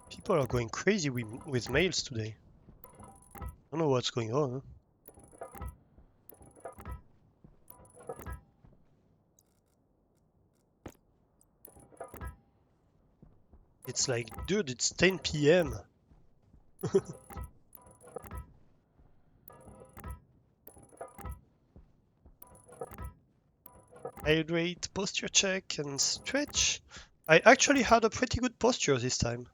People are going crazy with mails today. I don't know what's going on. It's like, dude, it's 10 p.m. Hydrate, posture check, and stretch. I actually had a pretty good posture this time.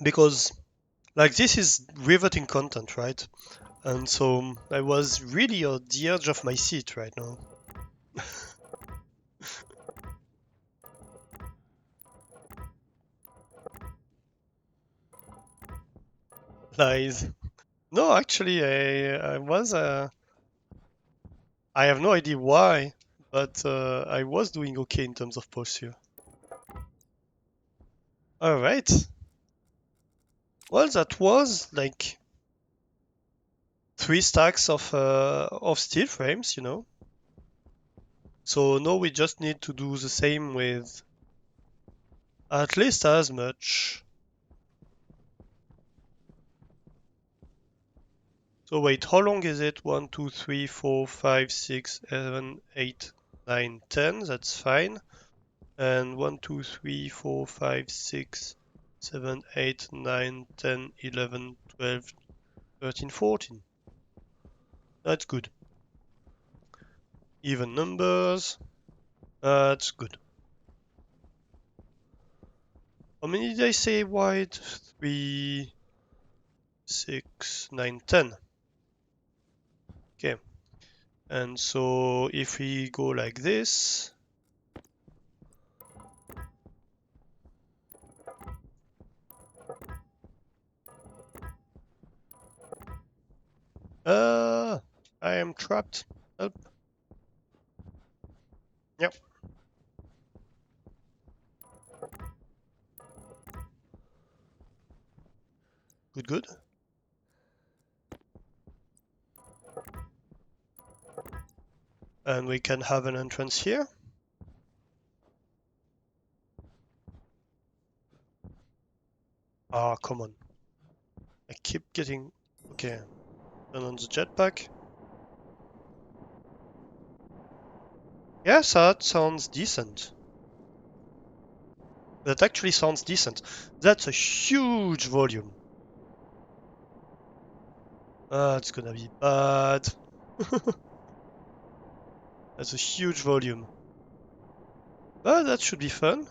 Because, like, this is riveting content, right? And so I was really at the edge of my seat right now. Lies. No, actually, I was. I have no idea why, but I was doing okay in terms of posture. All right. Well, that was like 3 stacks of steel frames, you know. So now we just need to do the same with at least as much. So wait, how long is it? 1, 2, 3, 4, 5, 6, 7, 8, 9, 10. That's fine. And 1, 2, 3, 4, 5, 6, 7, 8, 9, 10, 11, 12, 13, 14. That's good. Even numbers. That's good. How many did I say wide? 3, 6, 9, 10. Okay. And so if we go like this, I am trapped. Help. Yep. Good, good. And we can have an entrance here. Ah, come on. I keep getting... Okay. Turn on the jetpack. Yes, that sounds decent. That actually sounds decent. That's a huge volume. It's gonna be bad. That's a huge volume. But that should be fun.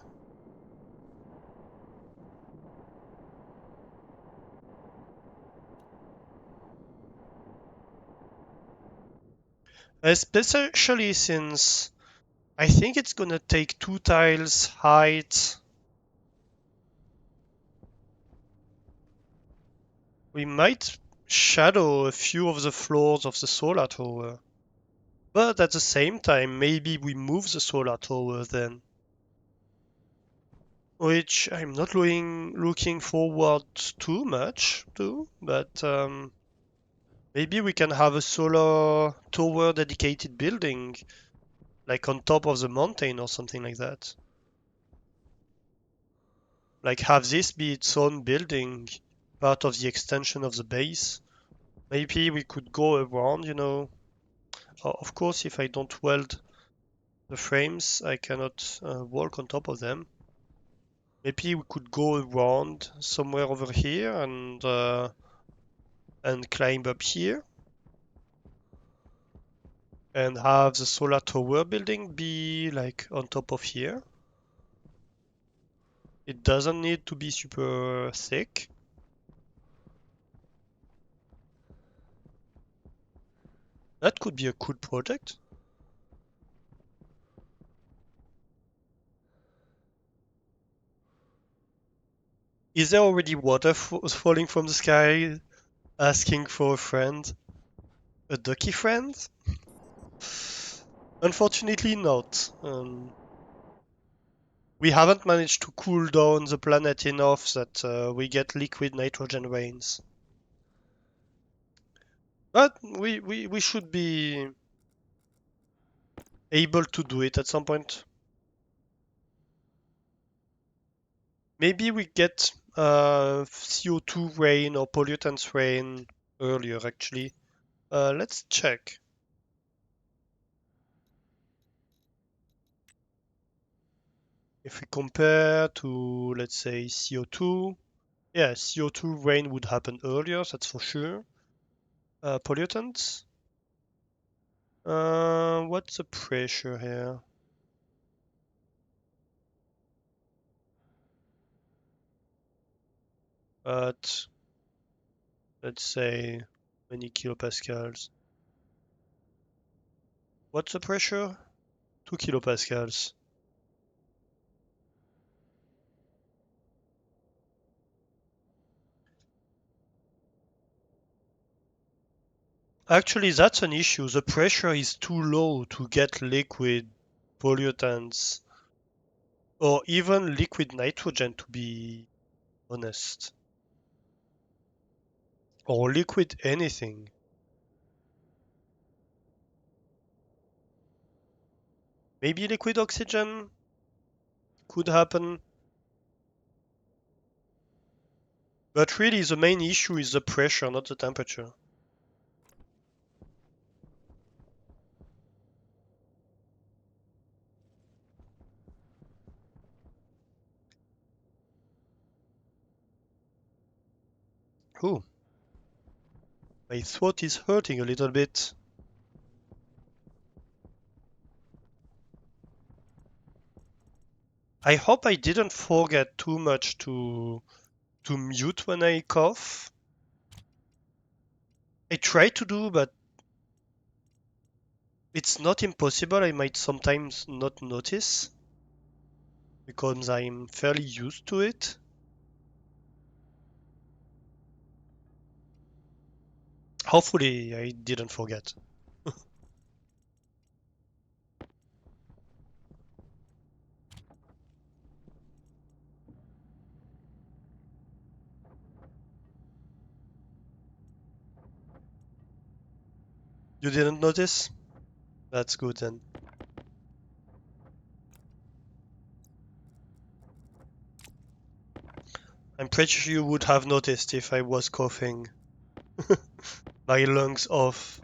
Especially since I think it's gonna take 2 tiles height. We might shadow a few of the floors of the solar tower. But at the same time, maybe we move the solar tower then. Which I'm not looking forward too much to, but maybe we can have a solar tower dedicated building, like on top of the mountain or something like that. Like have this be its own building, part of the extension of the base. Maybe we could go around, Of course, if I don't weld the frames, I cannot walk on top of them. Maybe we could go around somewhere over here and climb up here and have the solar tower building be like on top of here. It doesn't need to be super thick. That could be a cool project. Is there already water falling from the sky asking for a friend? A ducky friend? Unfortunately not. We haven't managed to cool down the planet enough that we get liquid nitrogen rains. But we should be able to do it at some point. Maybe we get CO2 rain or pollutants rain earlier, actually. Let's check. If we compare to, let's say, CO2, yeah, CO2 rain would happen earlier, that's for sure. Pollutants. What's the pressure here? At, let's say, many kilopascals. What's the pressure? 2 kilopascals. Actually, that's an issue. The pressure is too low to get liquid pollutants or even liquid nitrogen, to be honest. Or liquid anything. Maybe liquid oxygen could happen. But really, the main issue is the pressure, not the temperature. Ooh, my throat is hurting a little bit. I hope I didn't forget too much to mute when I cough. I try to do, but it's not impossible. I might sometimes not notice because I'm fairly used to it. Hopefully, I didn't forget. You didn't notice? That's good then. I'm pretty sure you would have noticed if I was coughing my lungs off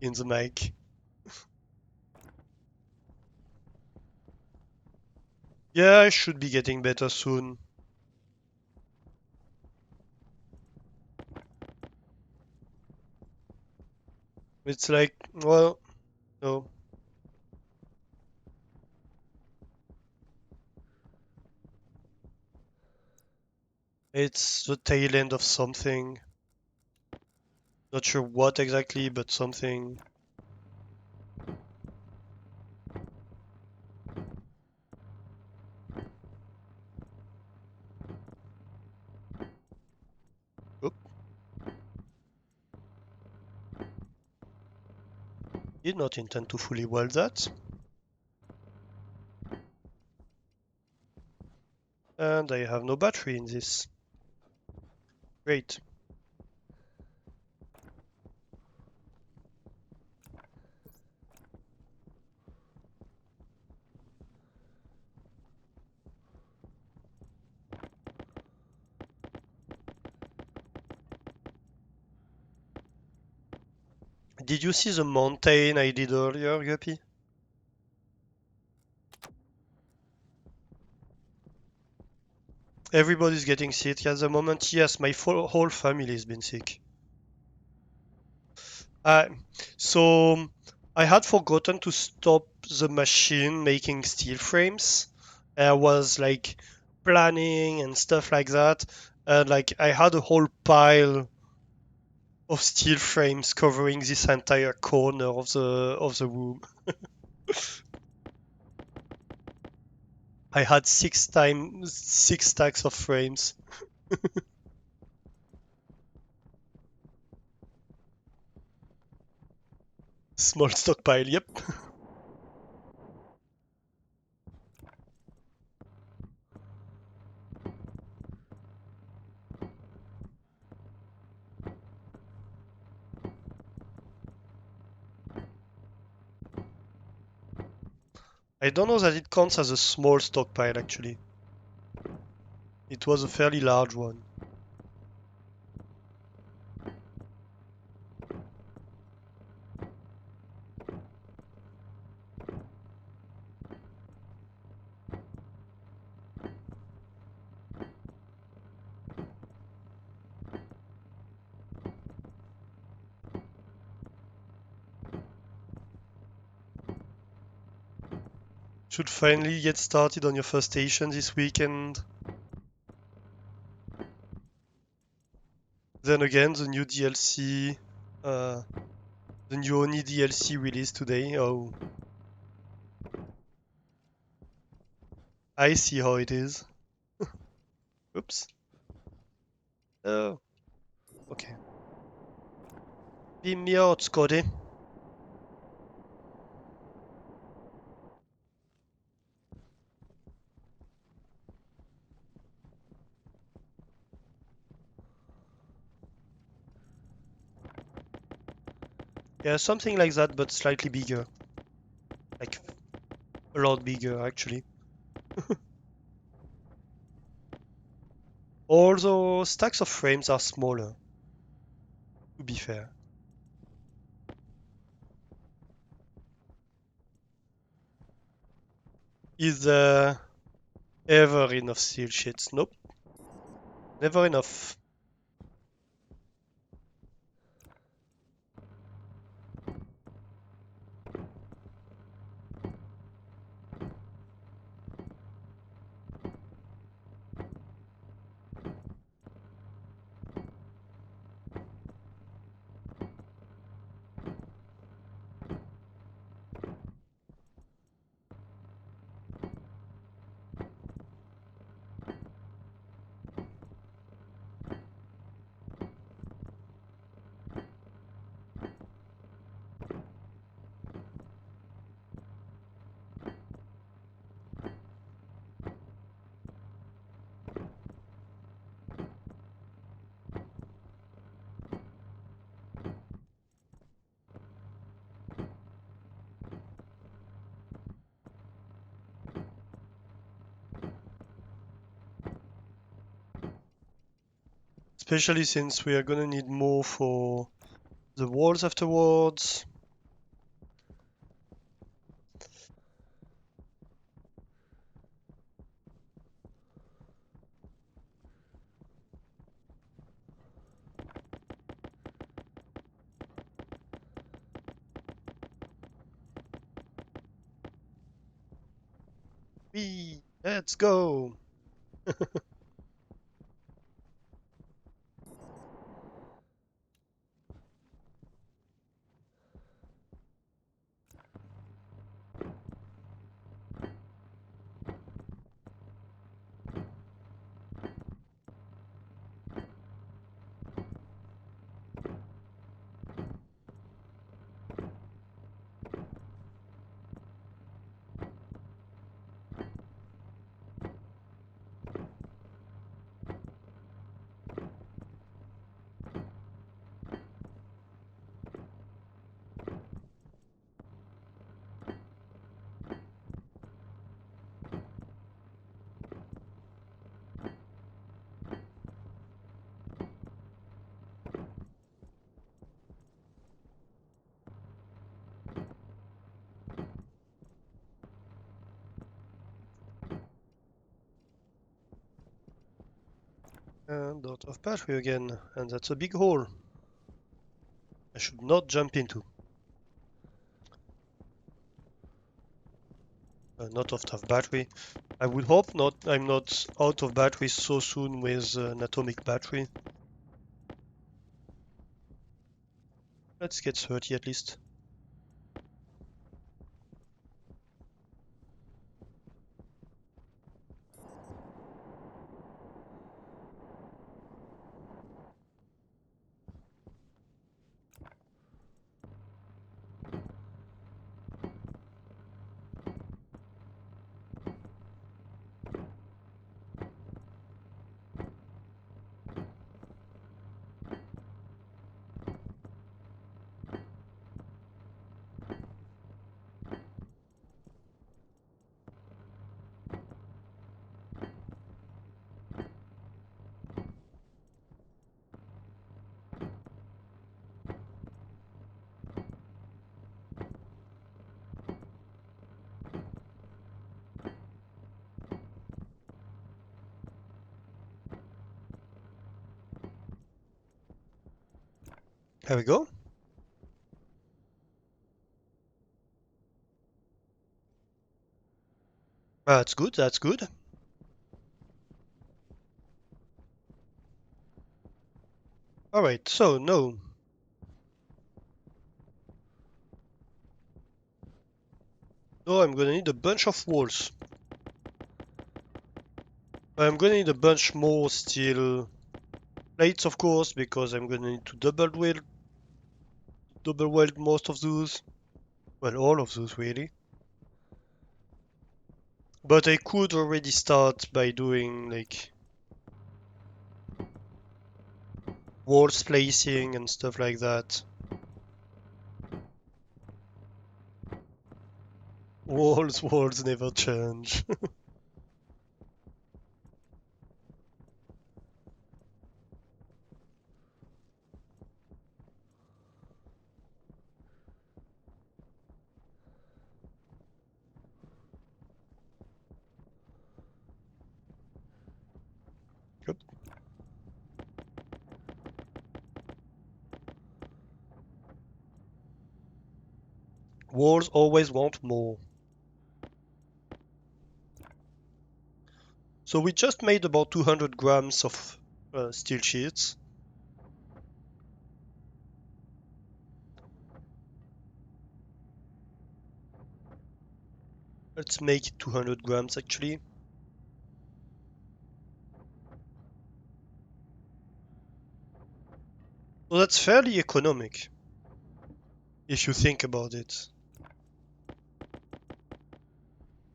in the mic. Yeah, I should be getting better soon. It's like, well, no. It's the tail end of something. Not sure what exactly, but something. Oop, did not intend to fully weld that. And I have no battery in this. Great. Did you see the mountain I did earlier, Guppy? Everybody's getting sick at the moment. Yes, my whole family has been sick. Uh, so I had forgotten to stop the machine making steel frames. I was like planning and stuff like that, and like I had a whole pile of steel frames covering this entire corner of the room. I had six stacks of frames. Small stockpile, yep. I don't know that it counts as a small stockpile actually. It was a fairly large one. Should finally get started on your first station this weekend. Then again, the new DLC, uh, the new Oni DLC released today. Oh, I see how it is. Oops. Oh, okay. Beam me out, Scotty. Yeah, something like that, but slightly bigger. Like, a lot bigger, actually. Although stacks of frames are smaller, to be fair. Is there ever enough steel sheets? Nope, never enough. especially since we are gonna need more for the walls afterwards. Let's go. And out of battery again, and that's a big hole. I should not jump into. Not out of battery. I would hope not. I'm not out of battery so soon with an atomic battery. Let's get 30 at least. Here we go. That's good, that's good. Alright, so no. No, I'm gonna need a bunch of walls. I'm gonna need a bunch more steel plates, of course, because I'm gonna need to double weld most of those. Well, all of those really. But I could already start by doing like walls placing and stuff like that. Walls never change. Yep. Walls always want more. So we just made about 200 grams of steel sheets. Let's make it 200 grams actually. So that's fairly economic if you think about it.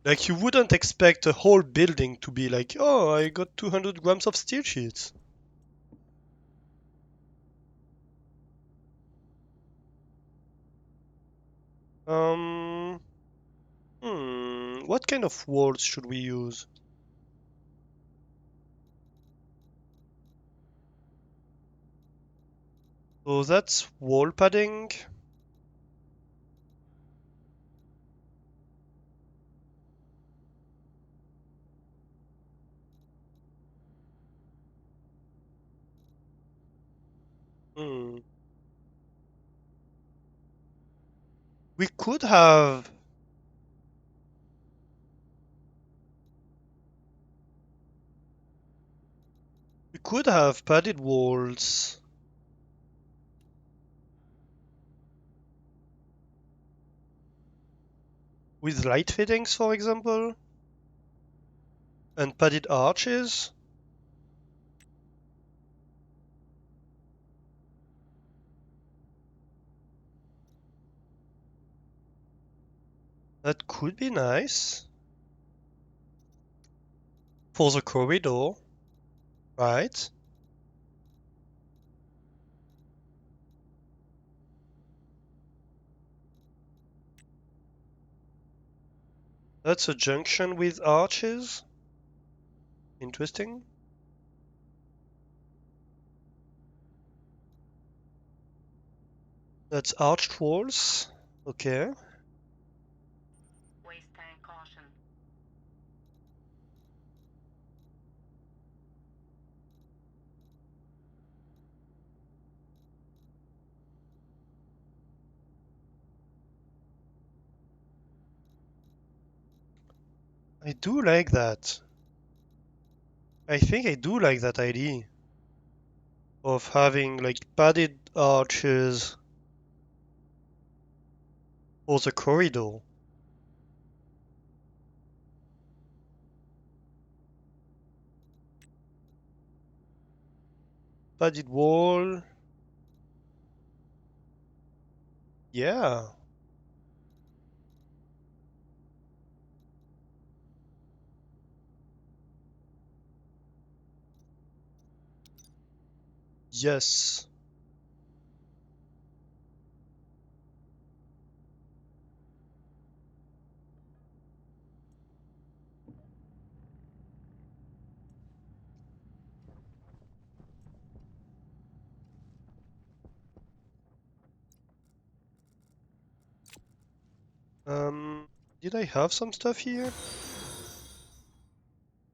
Like you wouldn't expect a whole building to be like, oh, I got 200 grams of steel sheets. Um, what kind of walls should we use? So that's wall padding. Hmm. We could have padded walls with light fittings, for example, and padded arches. That could be nice for the corridor, right? That's a junction with arches. Interesting. That's arched walls. Okay. Waste tank caution. I do like that. I think I do like that idea of having like padded arches for the corridor. Padded wall. Yeah. Yes. Did I have some stuff here?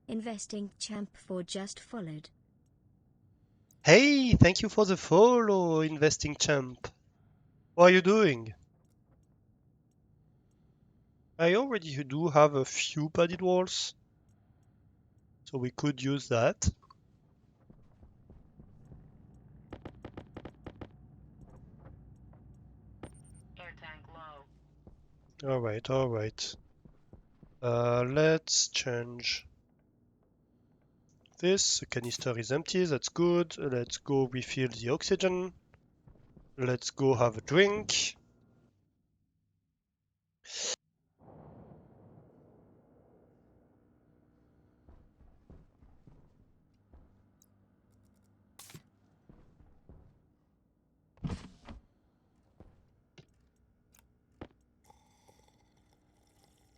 Investing champ for just followed. Hey, thank you for the follow, investing champ. What are you doing? I already do have a few padded walls, so we could use that. Air tank low. Alright, alright. Let's change this. The canister is empty, that's good. Let's go refill the oxygen. Let's go have a drink.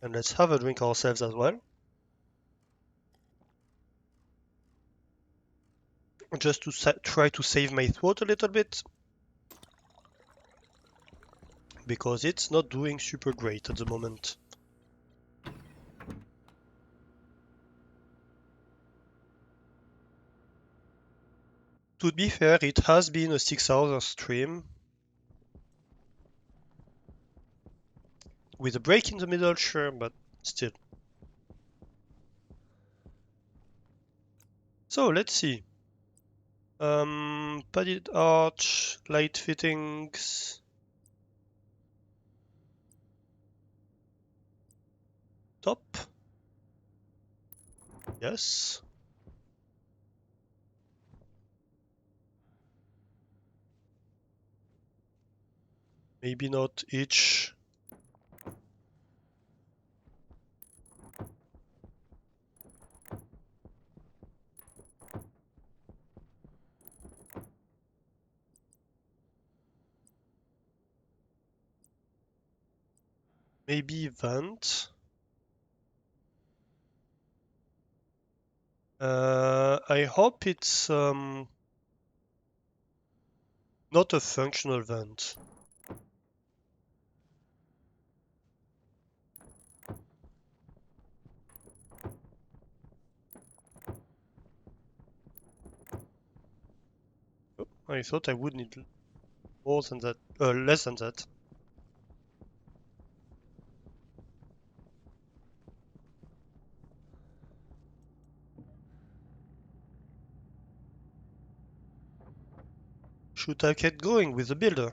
And let's have a drink ourselves as well. Just to try to save my throat a little bit. Because it's not doing super great at the moment. To be fair, it has been a 6 hour stream. With a break in the middle, sure, but still. So let's see. Padded arch, light fittings. Top. Yes. Maybe not each. Maybe vent. I hope it's Not a functional vent. Oh, I thought I would need more than that, less than that. Should I get going with the builder?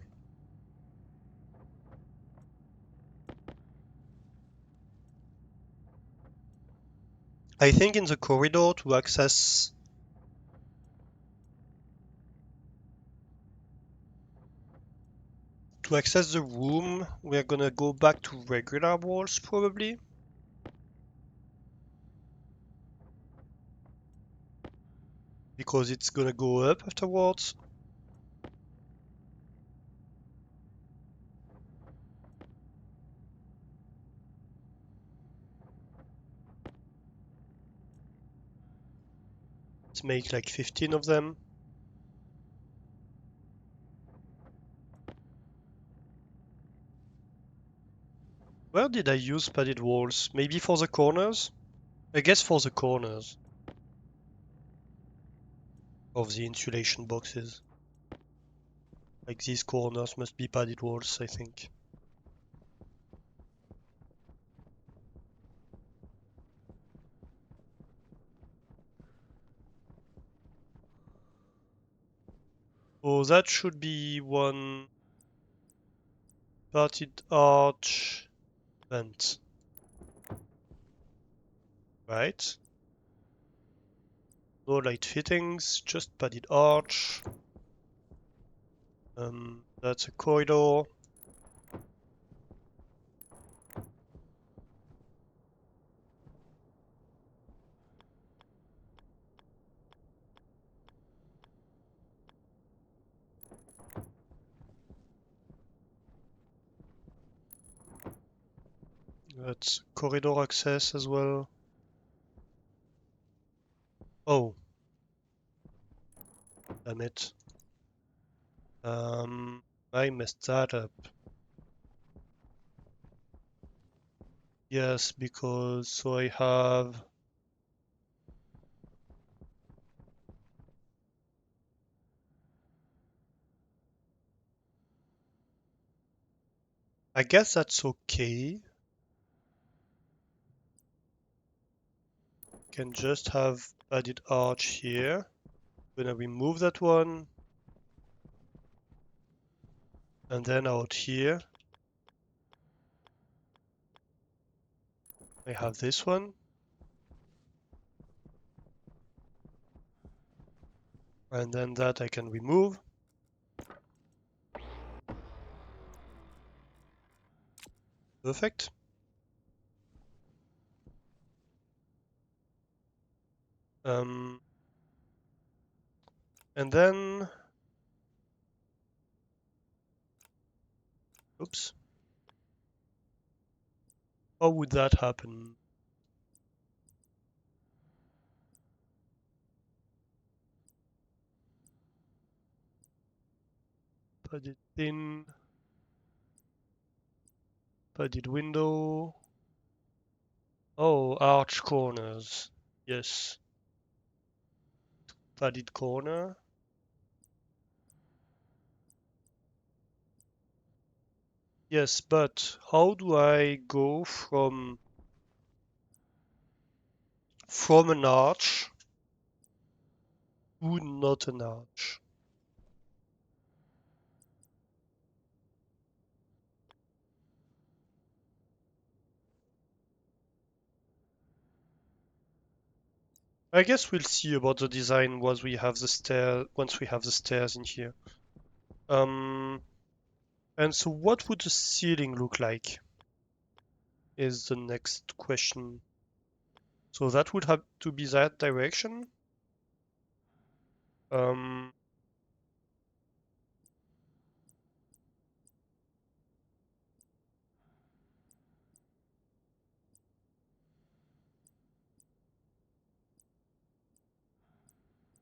I think in the corridor to access the room, we're gonna go back to regular walls probably. Because it's gonna go up afterwards. Let's make like 15 of them. Where did I use padded walls? Maybe for the corners? I guess for the corners of the insulation boxes. Like these corners must be padded walls, I think. So that should be one padded arch vent. Right? No light fittings, just padded arch. That's a corridor. That's corridor access as well. Oh, damn it. I messed that up. Yes, because so I have I guess that's okay. Can just have added arch here. Gonna remove that one. And then out here I have this one. And then that I can remove. Perfect. Um, and then oops. How would that happen? Padded thin, padded window. Oh, arch corners. Yes. Padded corner. Yes, but how do I go from an arch to not an arch? I guess we'll see about the design once we have the stairs in here. And so what would the ceiling look like? Is the next question. So that would have to be that direction. Um,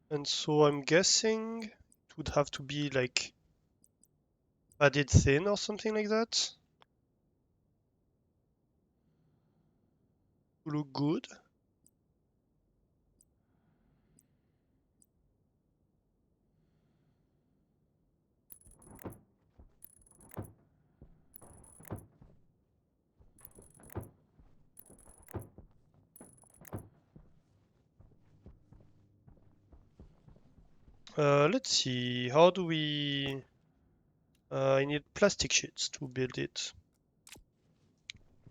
and so I'm guessing it would have to be like Padded thin or something like that? To look good? Let's see, how do we... I need plastic sheets to build it.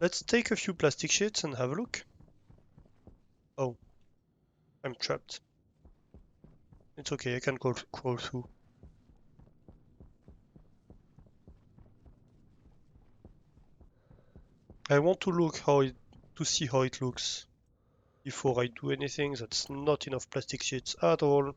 Let's take a few plastic sheets and have a look. Oh, I'm trapped. It's okay, I can crawl through. I want to look to see how it looks before I do anything. That's not enough plastic sheets at all.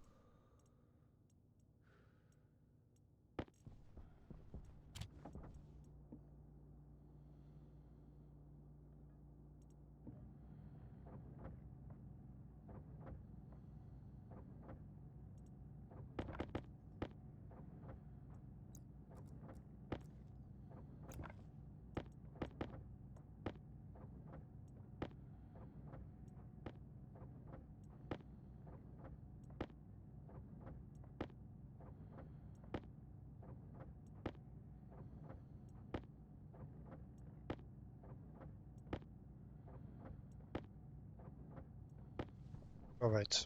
Alright,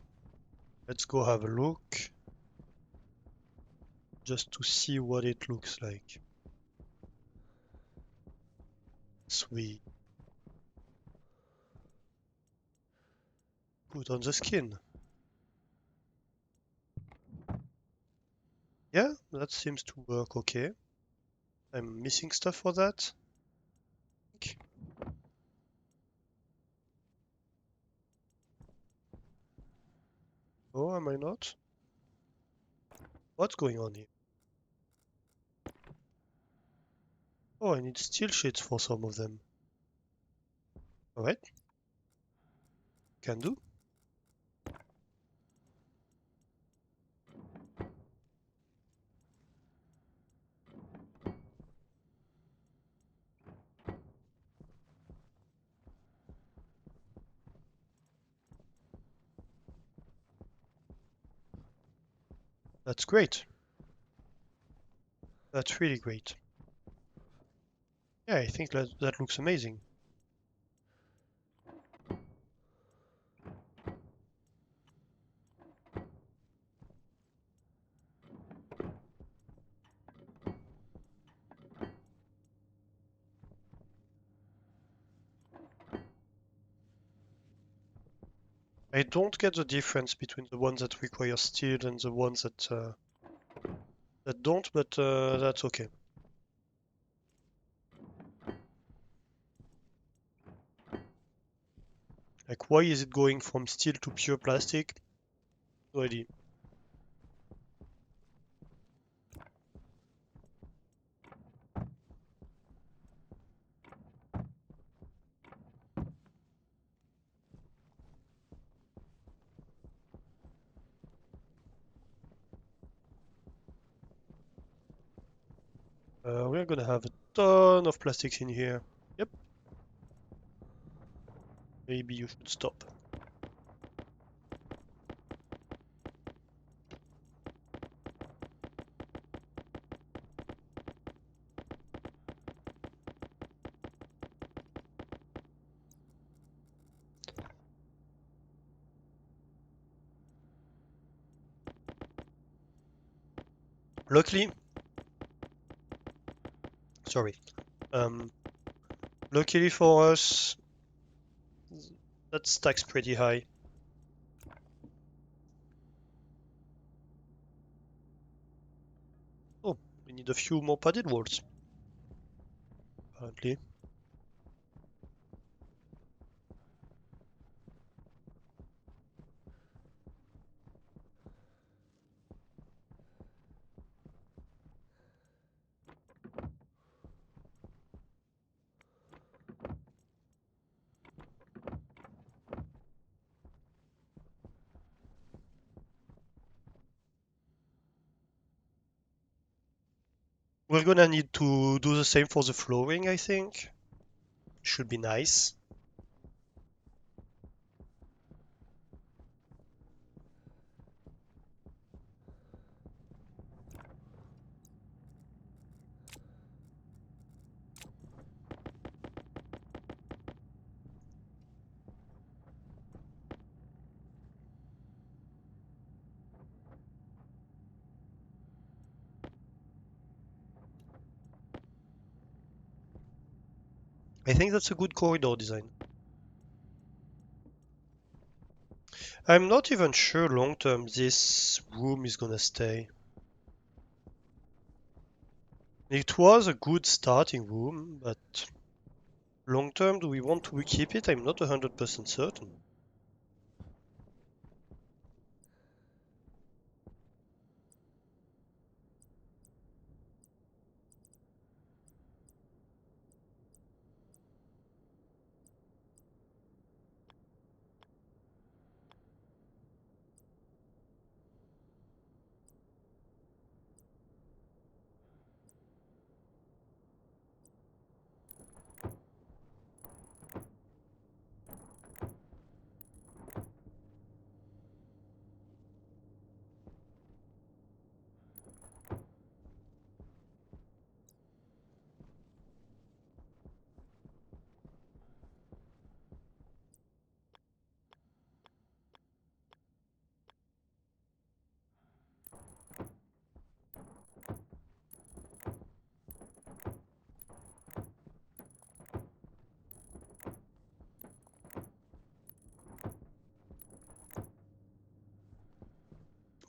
let's go have a look just to see what it looks like. Sweet. Put on the skin. Yeah, that seems to work okay. I'm missing stuff for that. Oh, am I not? What's going on here? Oh, I need steel sheets for some of them. Alright, can do. That's great. That's really great. Yeah, I think that looks amazing. I don't get the difference between the ones that require steel and the ones that don't, but that's okay. Like, why is it going from steel to pure plastic? No idea. We're gonna have a ton of plastics in here. Yep. Maybe you should stop. Luckily, sorry. Um, luckily for us, that stacks pretty high. Oh, we need a few more padded walls. Apparently. We're gonna need to do the same for the flooring, I think. Should be nice. I think that's a good corridor design. I'm not even sure long term this room is gonna stay. It was a good starting room, but long term, do we want to keep it? I'm not 100% certain.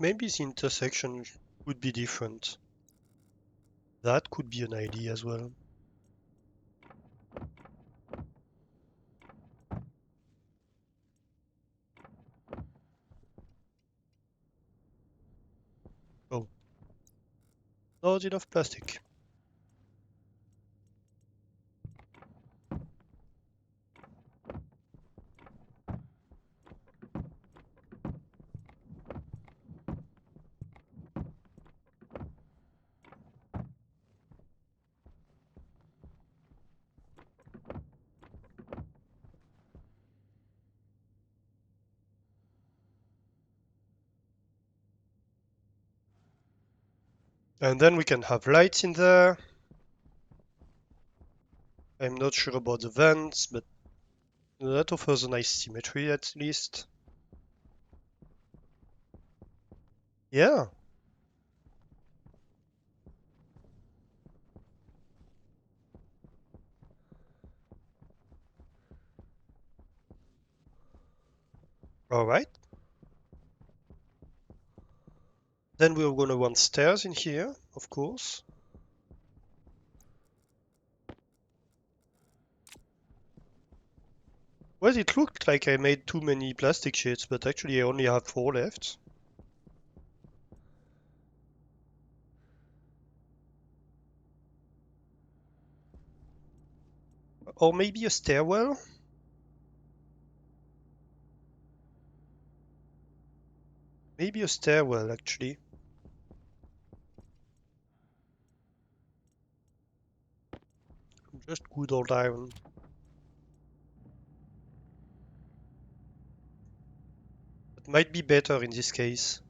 Maybe the intersection would be different. That could be an idea as well. Oh, not enough plastic. And then we can have lights in there. I'm not sure about the vents, but that offers a nice symmetry at least. Yeah, alright. Then we're gonna want stairs in here, of course. Well, it looked like I made too many plastic sheets, but actually I only have 4 left. Or maybe a stairwell? Maybe a stairwell, actually. Just good old iron. That might be better in this case.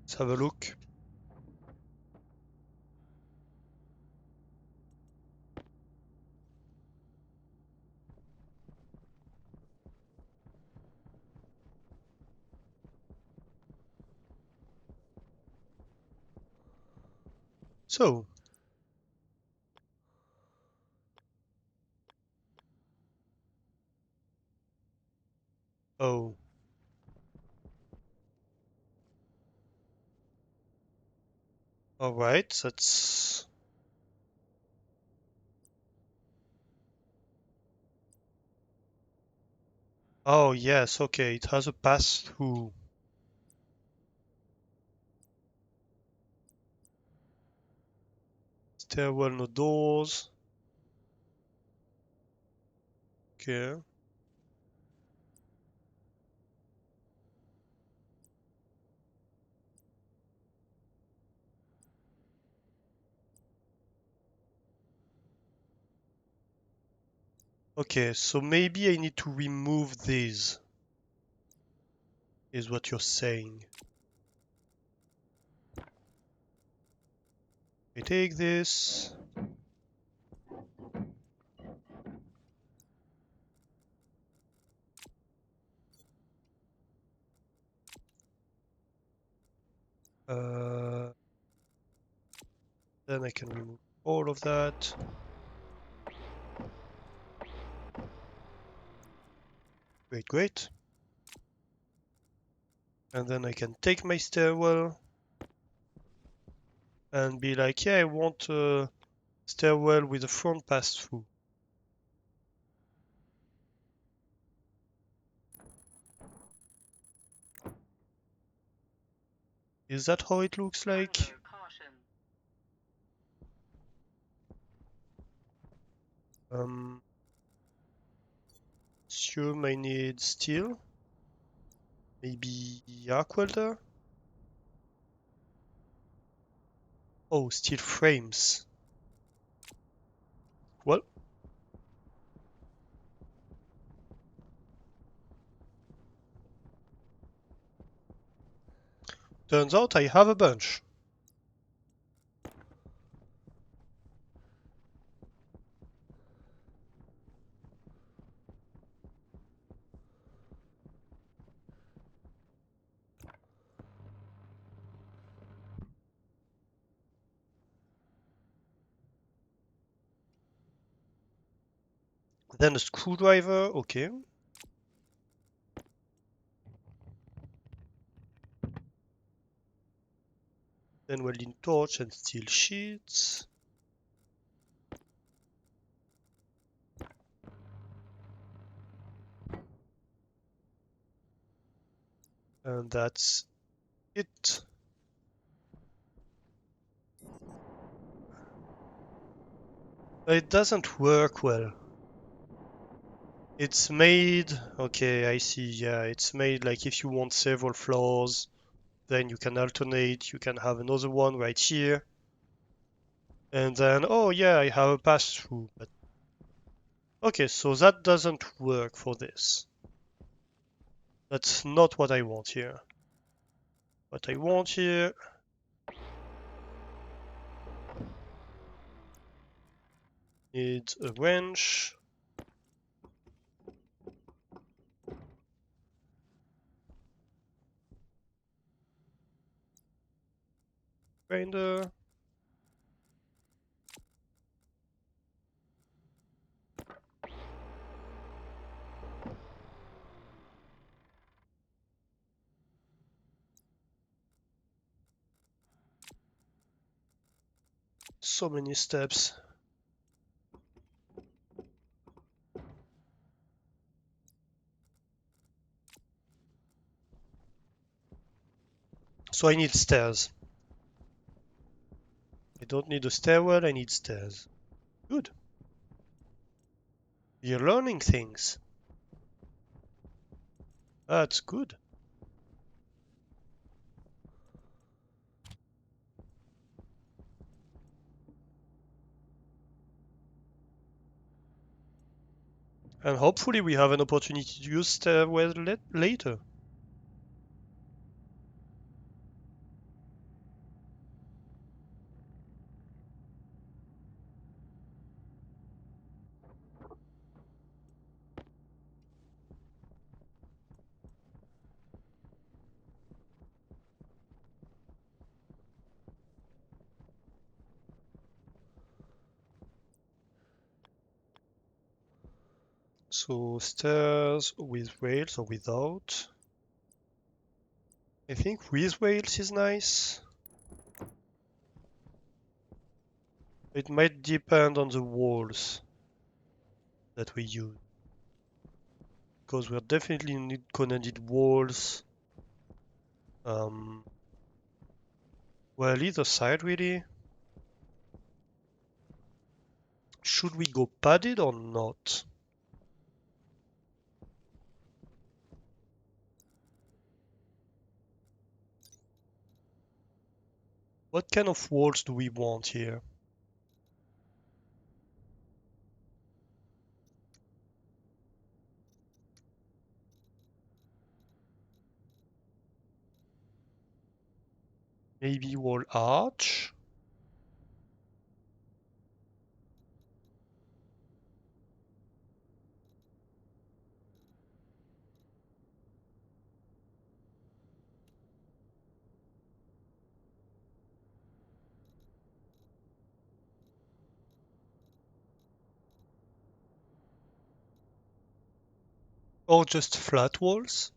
Let's have a look. So, oh, alright, that's... Oh, yes, okay, it has a pass-through. Stairwell, no doors. Okay. Okay, so maybe I need to remove these, is what you're saying. I take this. Uh, then I can remove all of that. Great, great. And then I can take my stairwell and be like, yeah, I want a stairwell with a front pass through. Is that how it looks like? Under caution. Um, assume I need steel. Maybe arc welder? Oh, steel frames. Well, turns out I have a bunch. Then a screwdriver, okay. Then welding torch and steel sheets. And that's it. It doesn't work well. It's made, okay, I see, yeah, it's made like if you want several floors, then you can alternate, you can have another one right here, and then, oh yeah, I have a pass-through, but okay, so that doesn't work for this. That's not what I want here. What I want here is a wrench, grinder, so many steps. So I need stairs. I don't need a stairwell, I need stairs. Good. You're learning things. That's good. And hopefully we have an opportunity to use stairwell later. So stairs with rails or without. I think with rails is nice. It might depend on the walls that we use. Because we're definitely gonna need walls. Well, either side really. Should we go padded or not? What kind of walls do we want here? Maybe wall arch. Or just flat walls.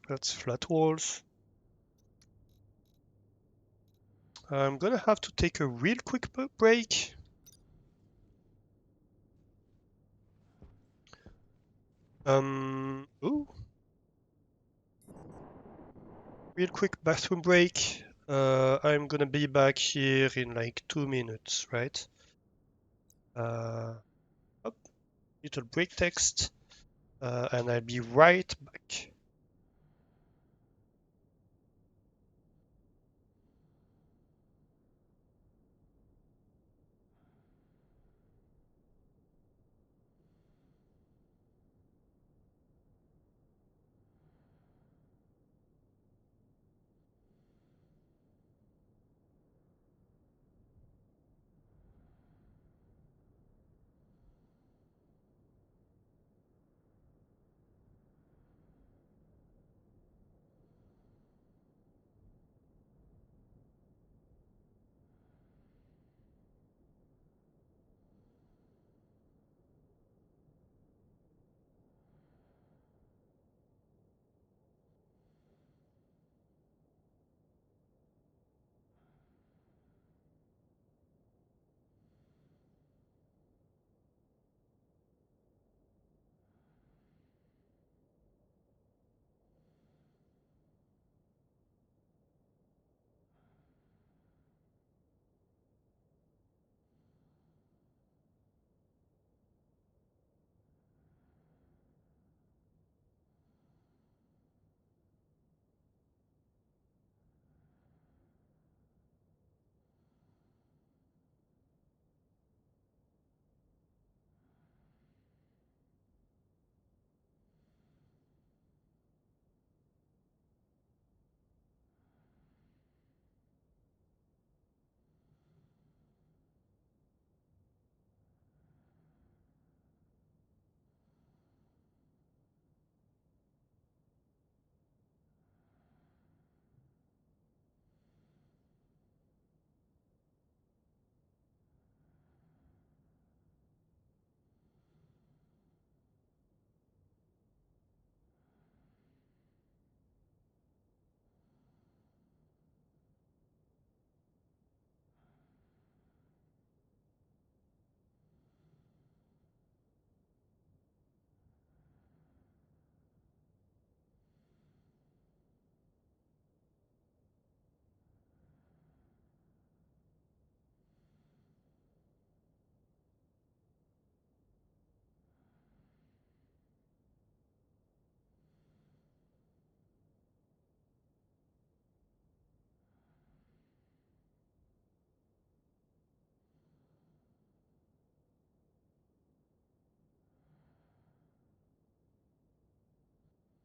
That's flat walls. I'm gonna have to take a real quick break. Ooh, real quick bathroom break. I'm gonna be back here in like 2 minutes, right? Uh, Up, little break text, and I'll be right back.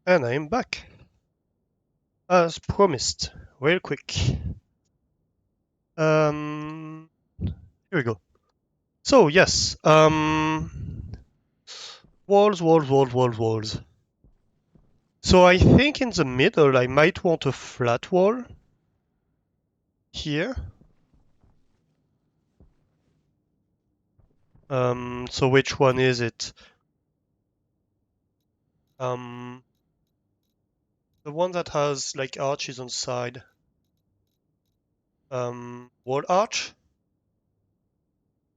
And I'm back, as promised, real quick. Here we go. So yes, walls, walls, walls, walls, walls. So I think in the middle I might want a flat wall here. So which one is it? The one that has like arches on side. Wall arch?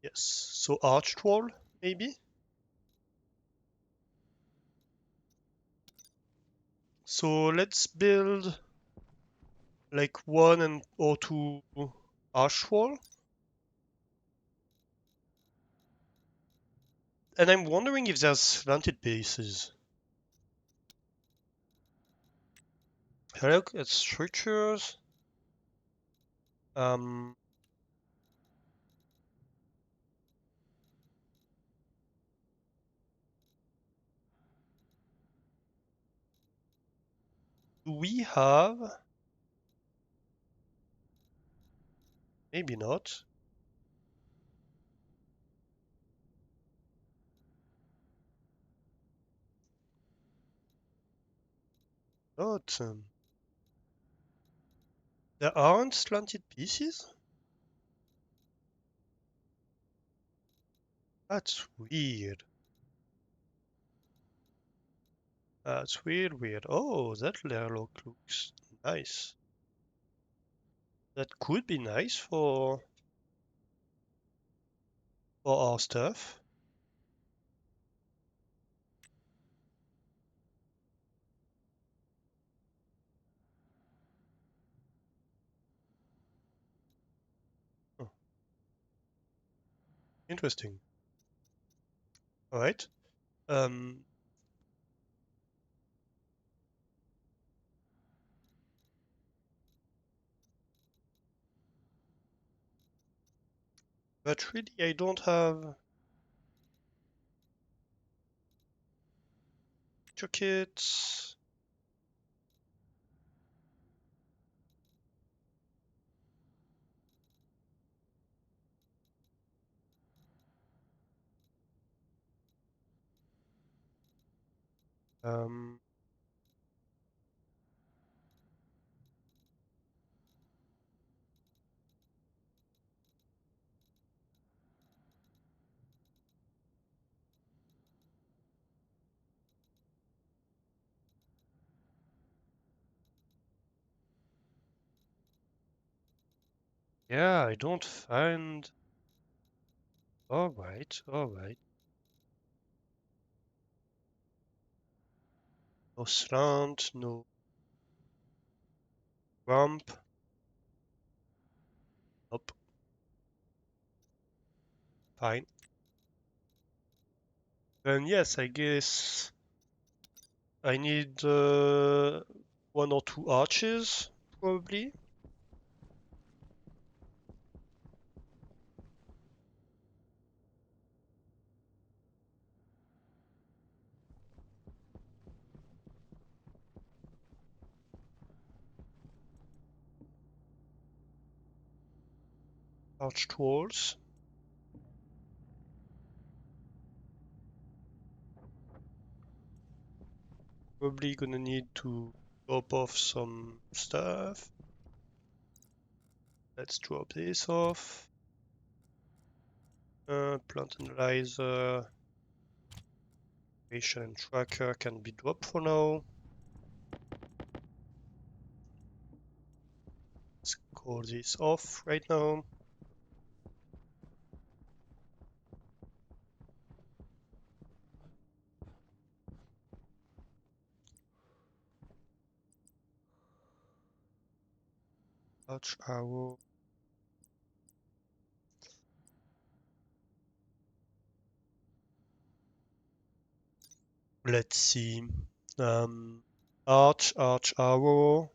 Yes. So arched wall, maybe? So let's build like one and or two arch wall. And I'm wondering if there's slanted pieces. I look at structures. Um, do we have? Maybe not. Not. There aren't slanted pieces? That's weird. That's weird. Oh, that airlock looks nice. That could be nice for our stuff. Oh, interesting. All right. Um, but really, I don't have kits. Um, yeah, I don't find. All right, all right. No slant, no bump. Nope. Fine. Then yes, I guess I need one or two arches, probably. Arched walls. Probably gonna need to drop off some stuff. Let's drop this off. Plant analyzer, patient and tracker can be dropped for now. Let's call this off right now. Arch arrow. Let's see. Arch arrow.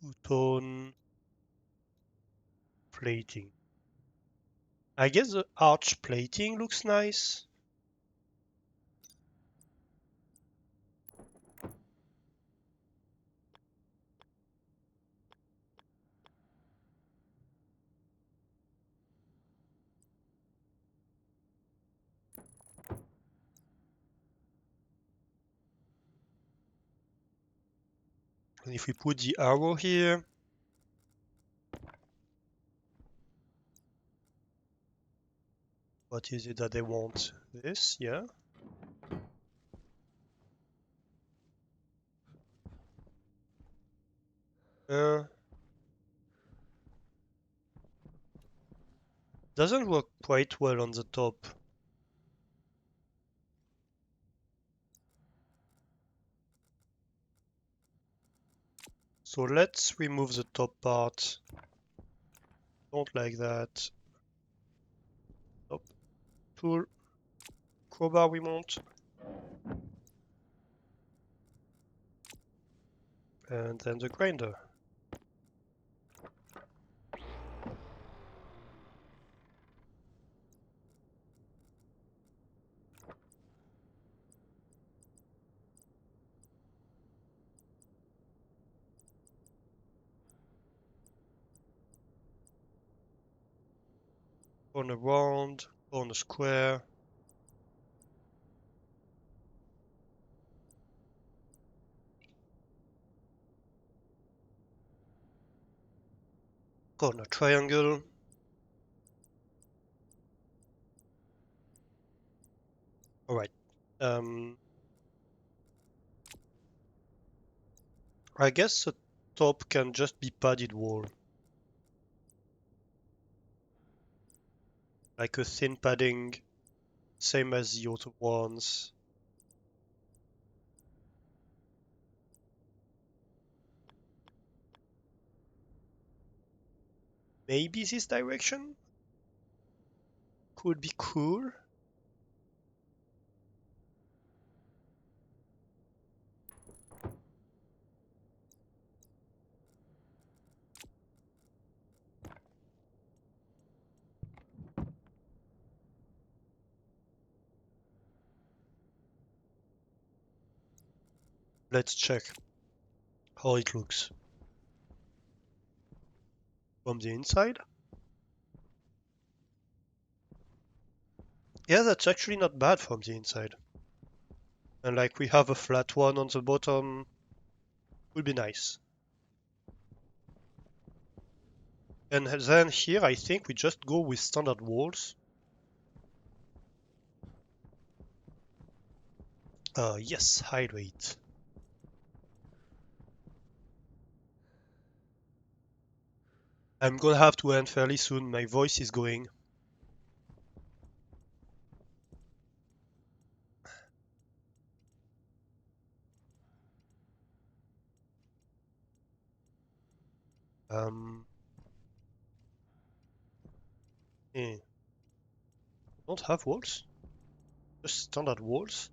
Two-tone plating. I guess the arch plating looks nice. And if we put the arrow here, What is it that they want? This, yeah. Doesn't work quite well on the top. So let's remove the top part. Don't like that. Top tool. Crowbar we want. And then the grinder. Corner round, corner square. Corner triangle. Alright. I guess the top can just be padded wall. Like a thin padding, same as the other ones. Maybe this direction could be cool. Let's check how it looks from the inside. Yeah, that's actually not bad from the inside. And like we have a flat one on the bottom, would be nice. And then here I think we just go with standard walls. Yes, hydrate. I'm gonna have to end fairly soon, my voice is going. Um, don't have walls? Just standard walls?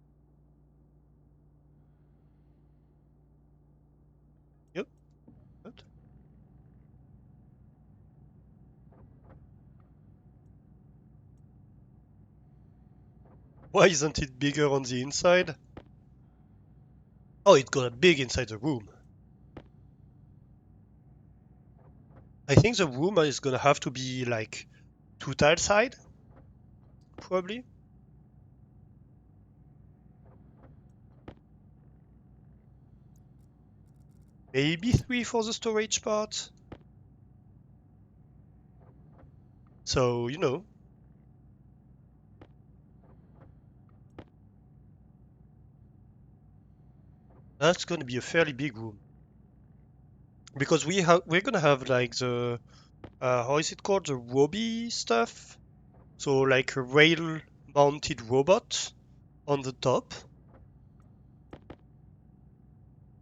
Yep. What? Why isn't it bigger on the inside? Oh, it got big inside the room. I think the room is gonna have to be like 2 tile side, probably. Maybe 3 for the storage part. So, you know. That's gonna be a fairly big room. Because we're gonna have like the how is it called? The Roby stuff? So like a rail mounted robot on the top.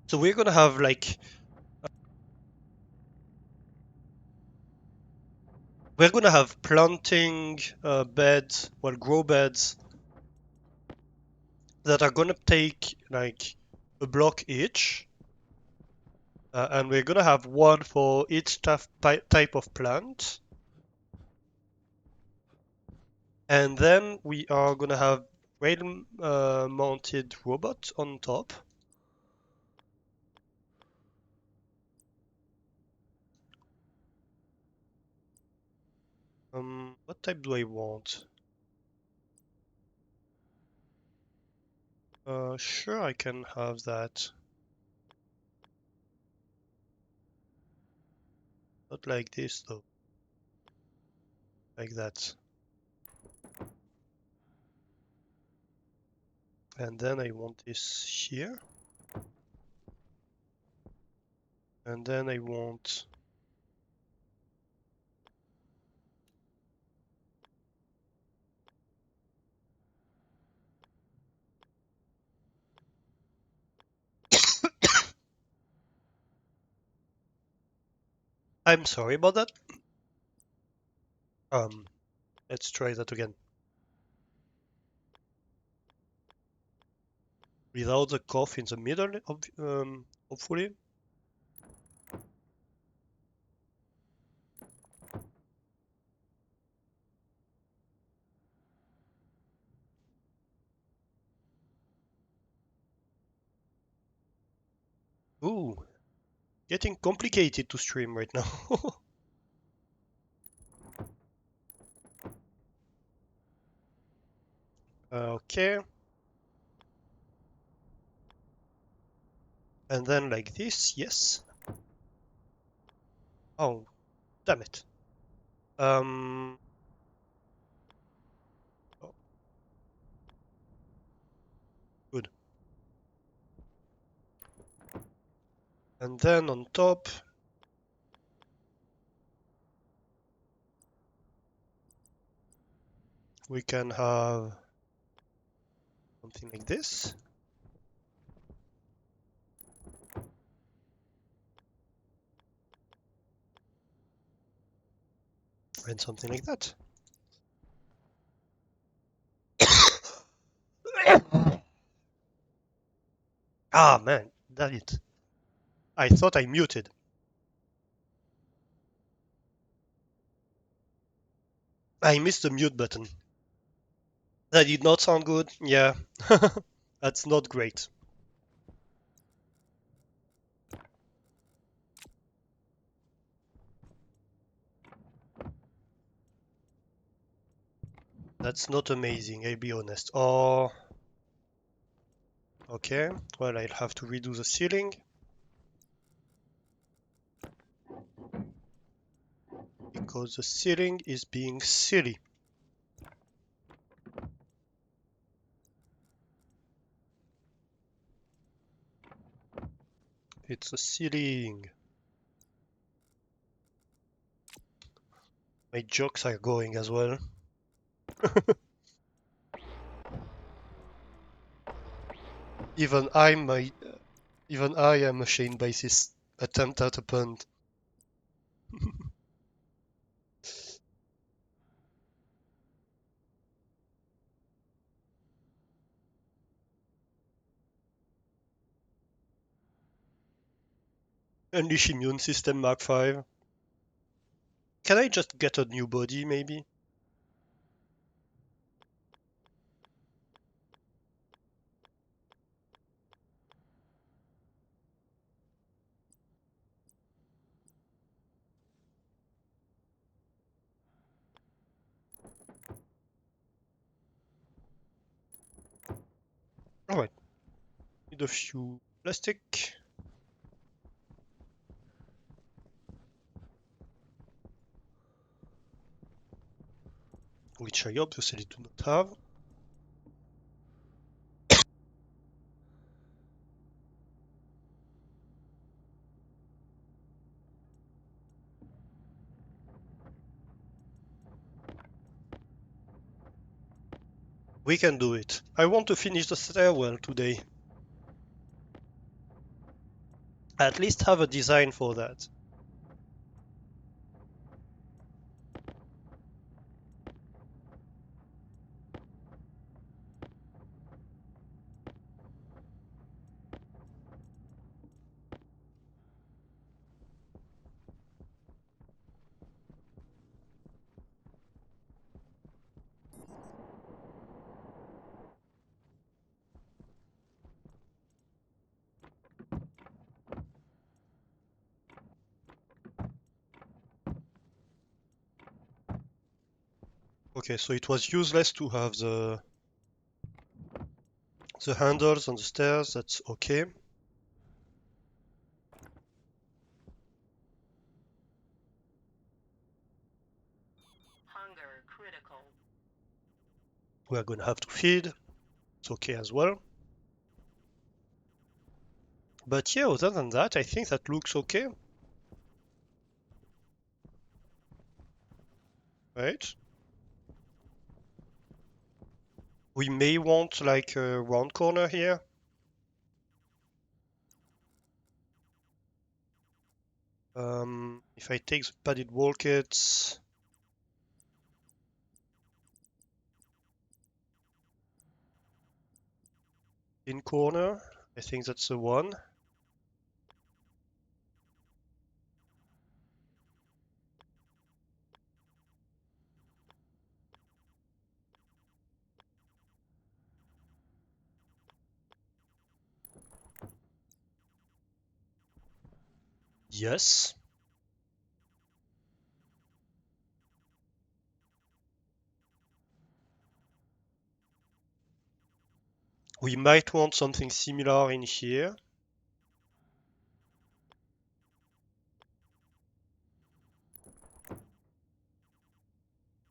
So we're gonna have like we're gonna have planting beds, well grow beds that are gonna take like a block each. And we're gonna have one for each type of plant. And then we are gonna have rail mounted robot on top. What type do I want? Sure, I can have that. Not like this though. Like that. And then I want this here. And then I want I'm sorry about that. Let's try that again. Without the cough in the middle, hopefully. Ooh, getting complicated to stream right now. Okay. And then like this, yes. Oh, damn it. Oh, good. And then on top, we can have something like this. And something like that. Ah, man, damn it. I thought I muted. I missed the mute button. That did not sound good. Yeah. That's not great. That's not amazing, I'll be honest. Oh, okay. Well, I'll have to redo the ceiling. Because the ceiling is being silly. It's a ceiling. My jokes are going as well. Even even I am ashamed by this attempt at a pun. Unleash immune system Mark 5. Can I just get a new body, maybe? Alright. Need a few plastic. Which I obviously do not have. We can do it. I want to finish the stairwell today. At least have a design for that. Okay, so it was useless to have the handles on the stairs. That's okay. Hunger critical. We are gonna have to feed. It's okay as well. But yeah, other than that, I think that looks okay. Right? We may want like a round corner here. If I take the padded wall kits, in corner, I think that's the one. Yes. We might want something similar in here.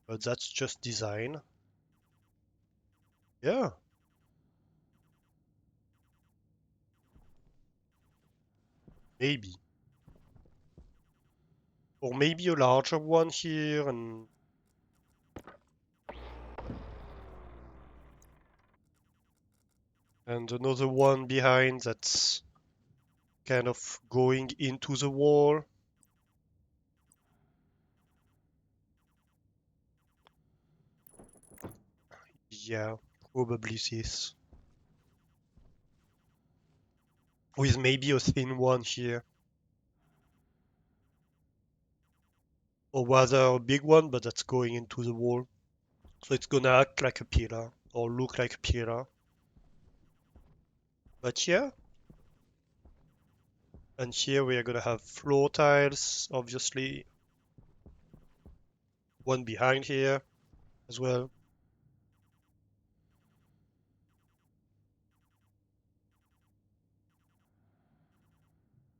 But that's just design. Yeah. Maybe. Or maybe a larger one here and another one behind that's kind of going into the wall. Yeah, probably this. With maybe a thin one here. Or rather a big one, but that's going into the wall. So it's gonna act like a pillar, or look like a pillar. But yeah. And here we are gonna have floor tiles, obviously. One behind here as well.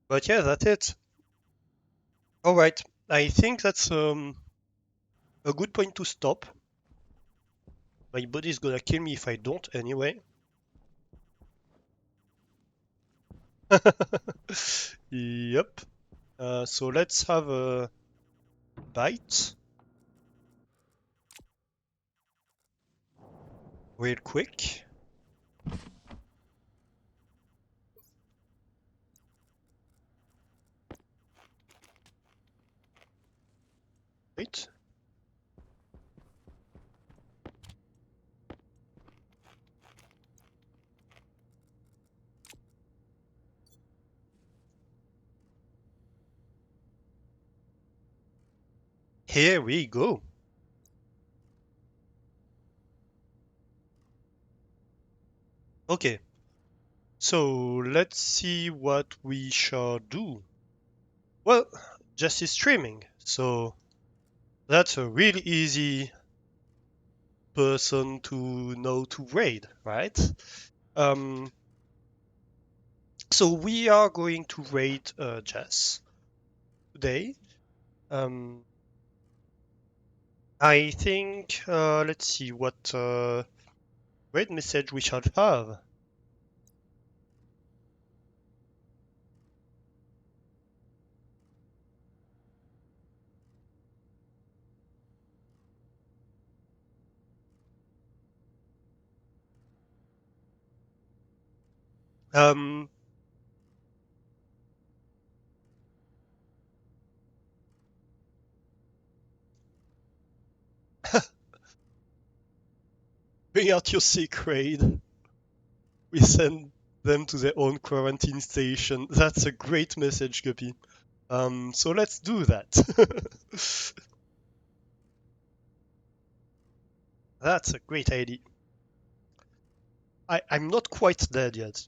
But yeah, that's it. Alright, I think that's a good point to stop. My body's gonna kill me if I don't anyway. Yep. So let's have a bite. Real quick. Wait. Here we go. Okay. So let's see what we shall do. Well, Jess is streaming, so that's a really easy person to know to raid, right? Um, so we are going to raid Jess today. I think, let's see what raid message we shall have. Um, Bring out your sick raid. We send them to their own quarantine station. That's a great message, Guppy. So let's do that. That's a great idea. I'm not quite dead yet.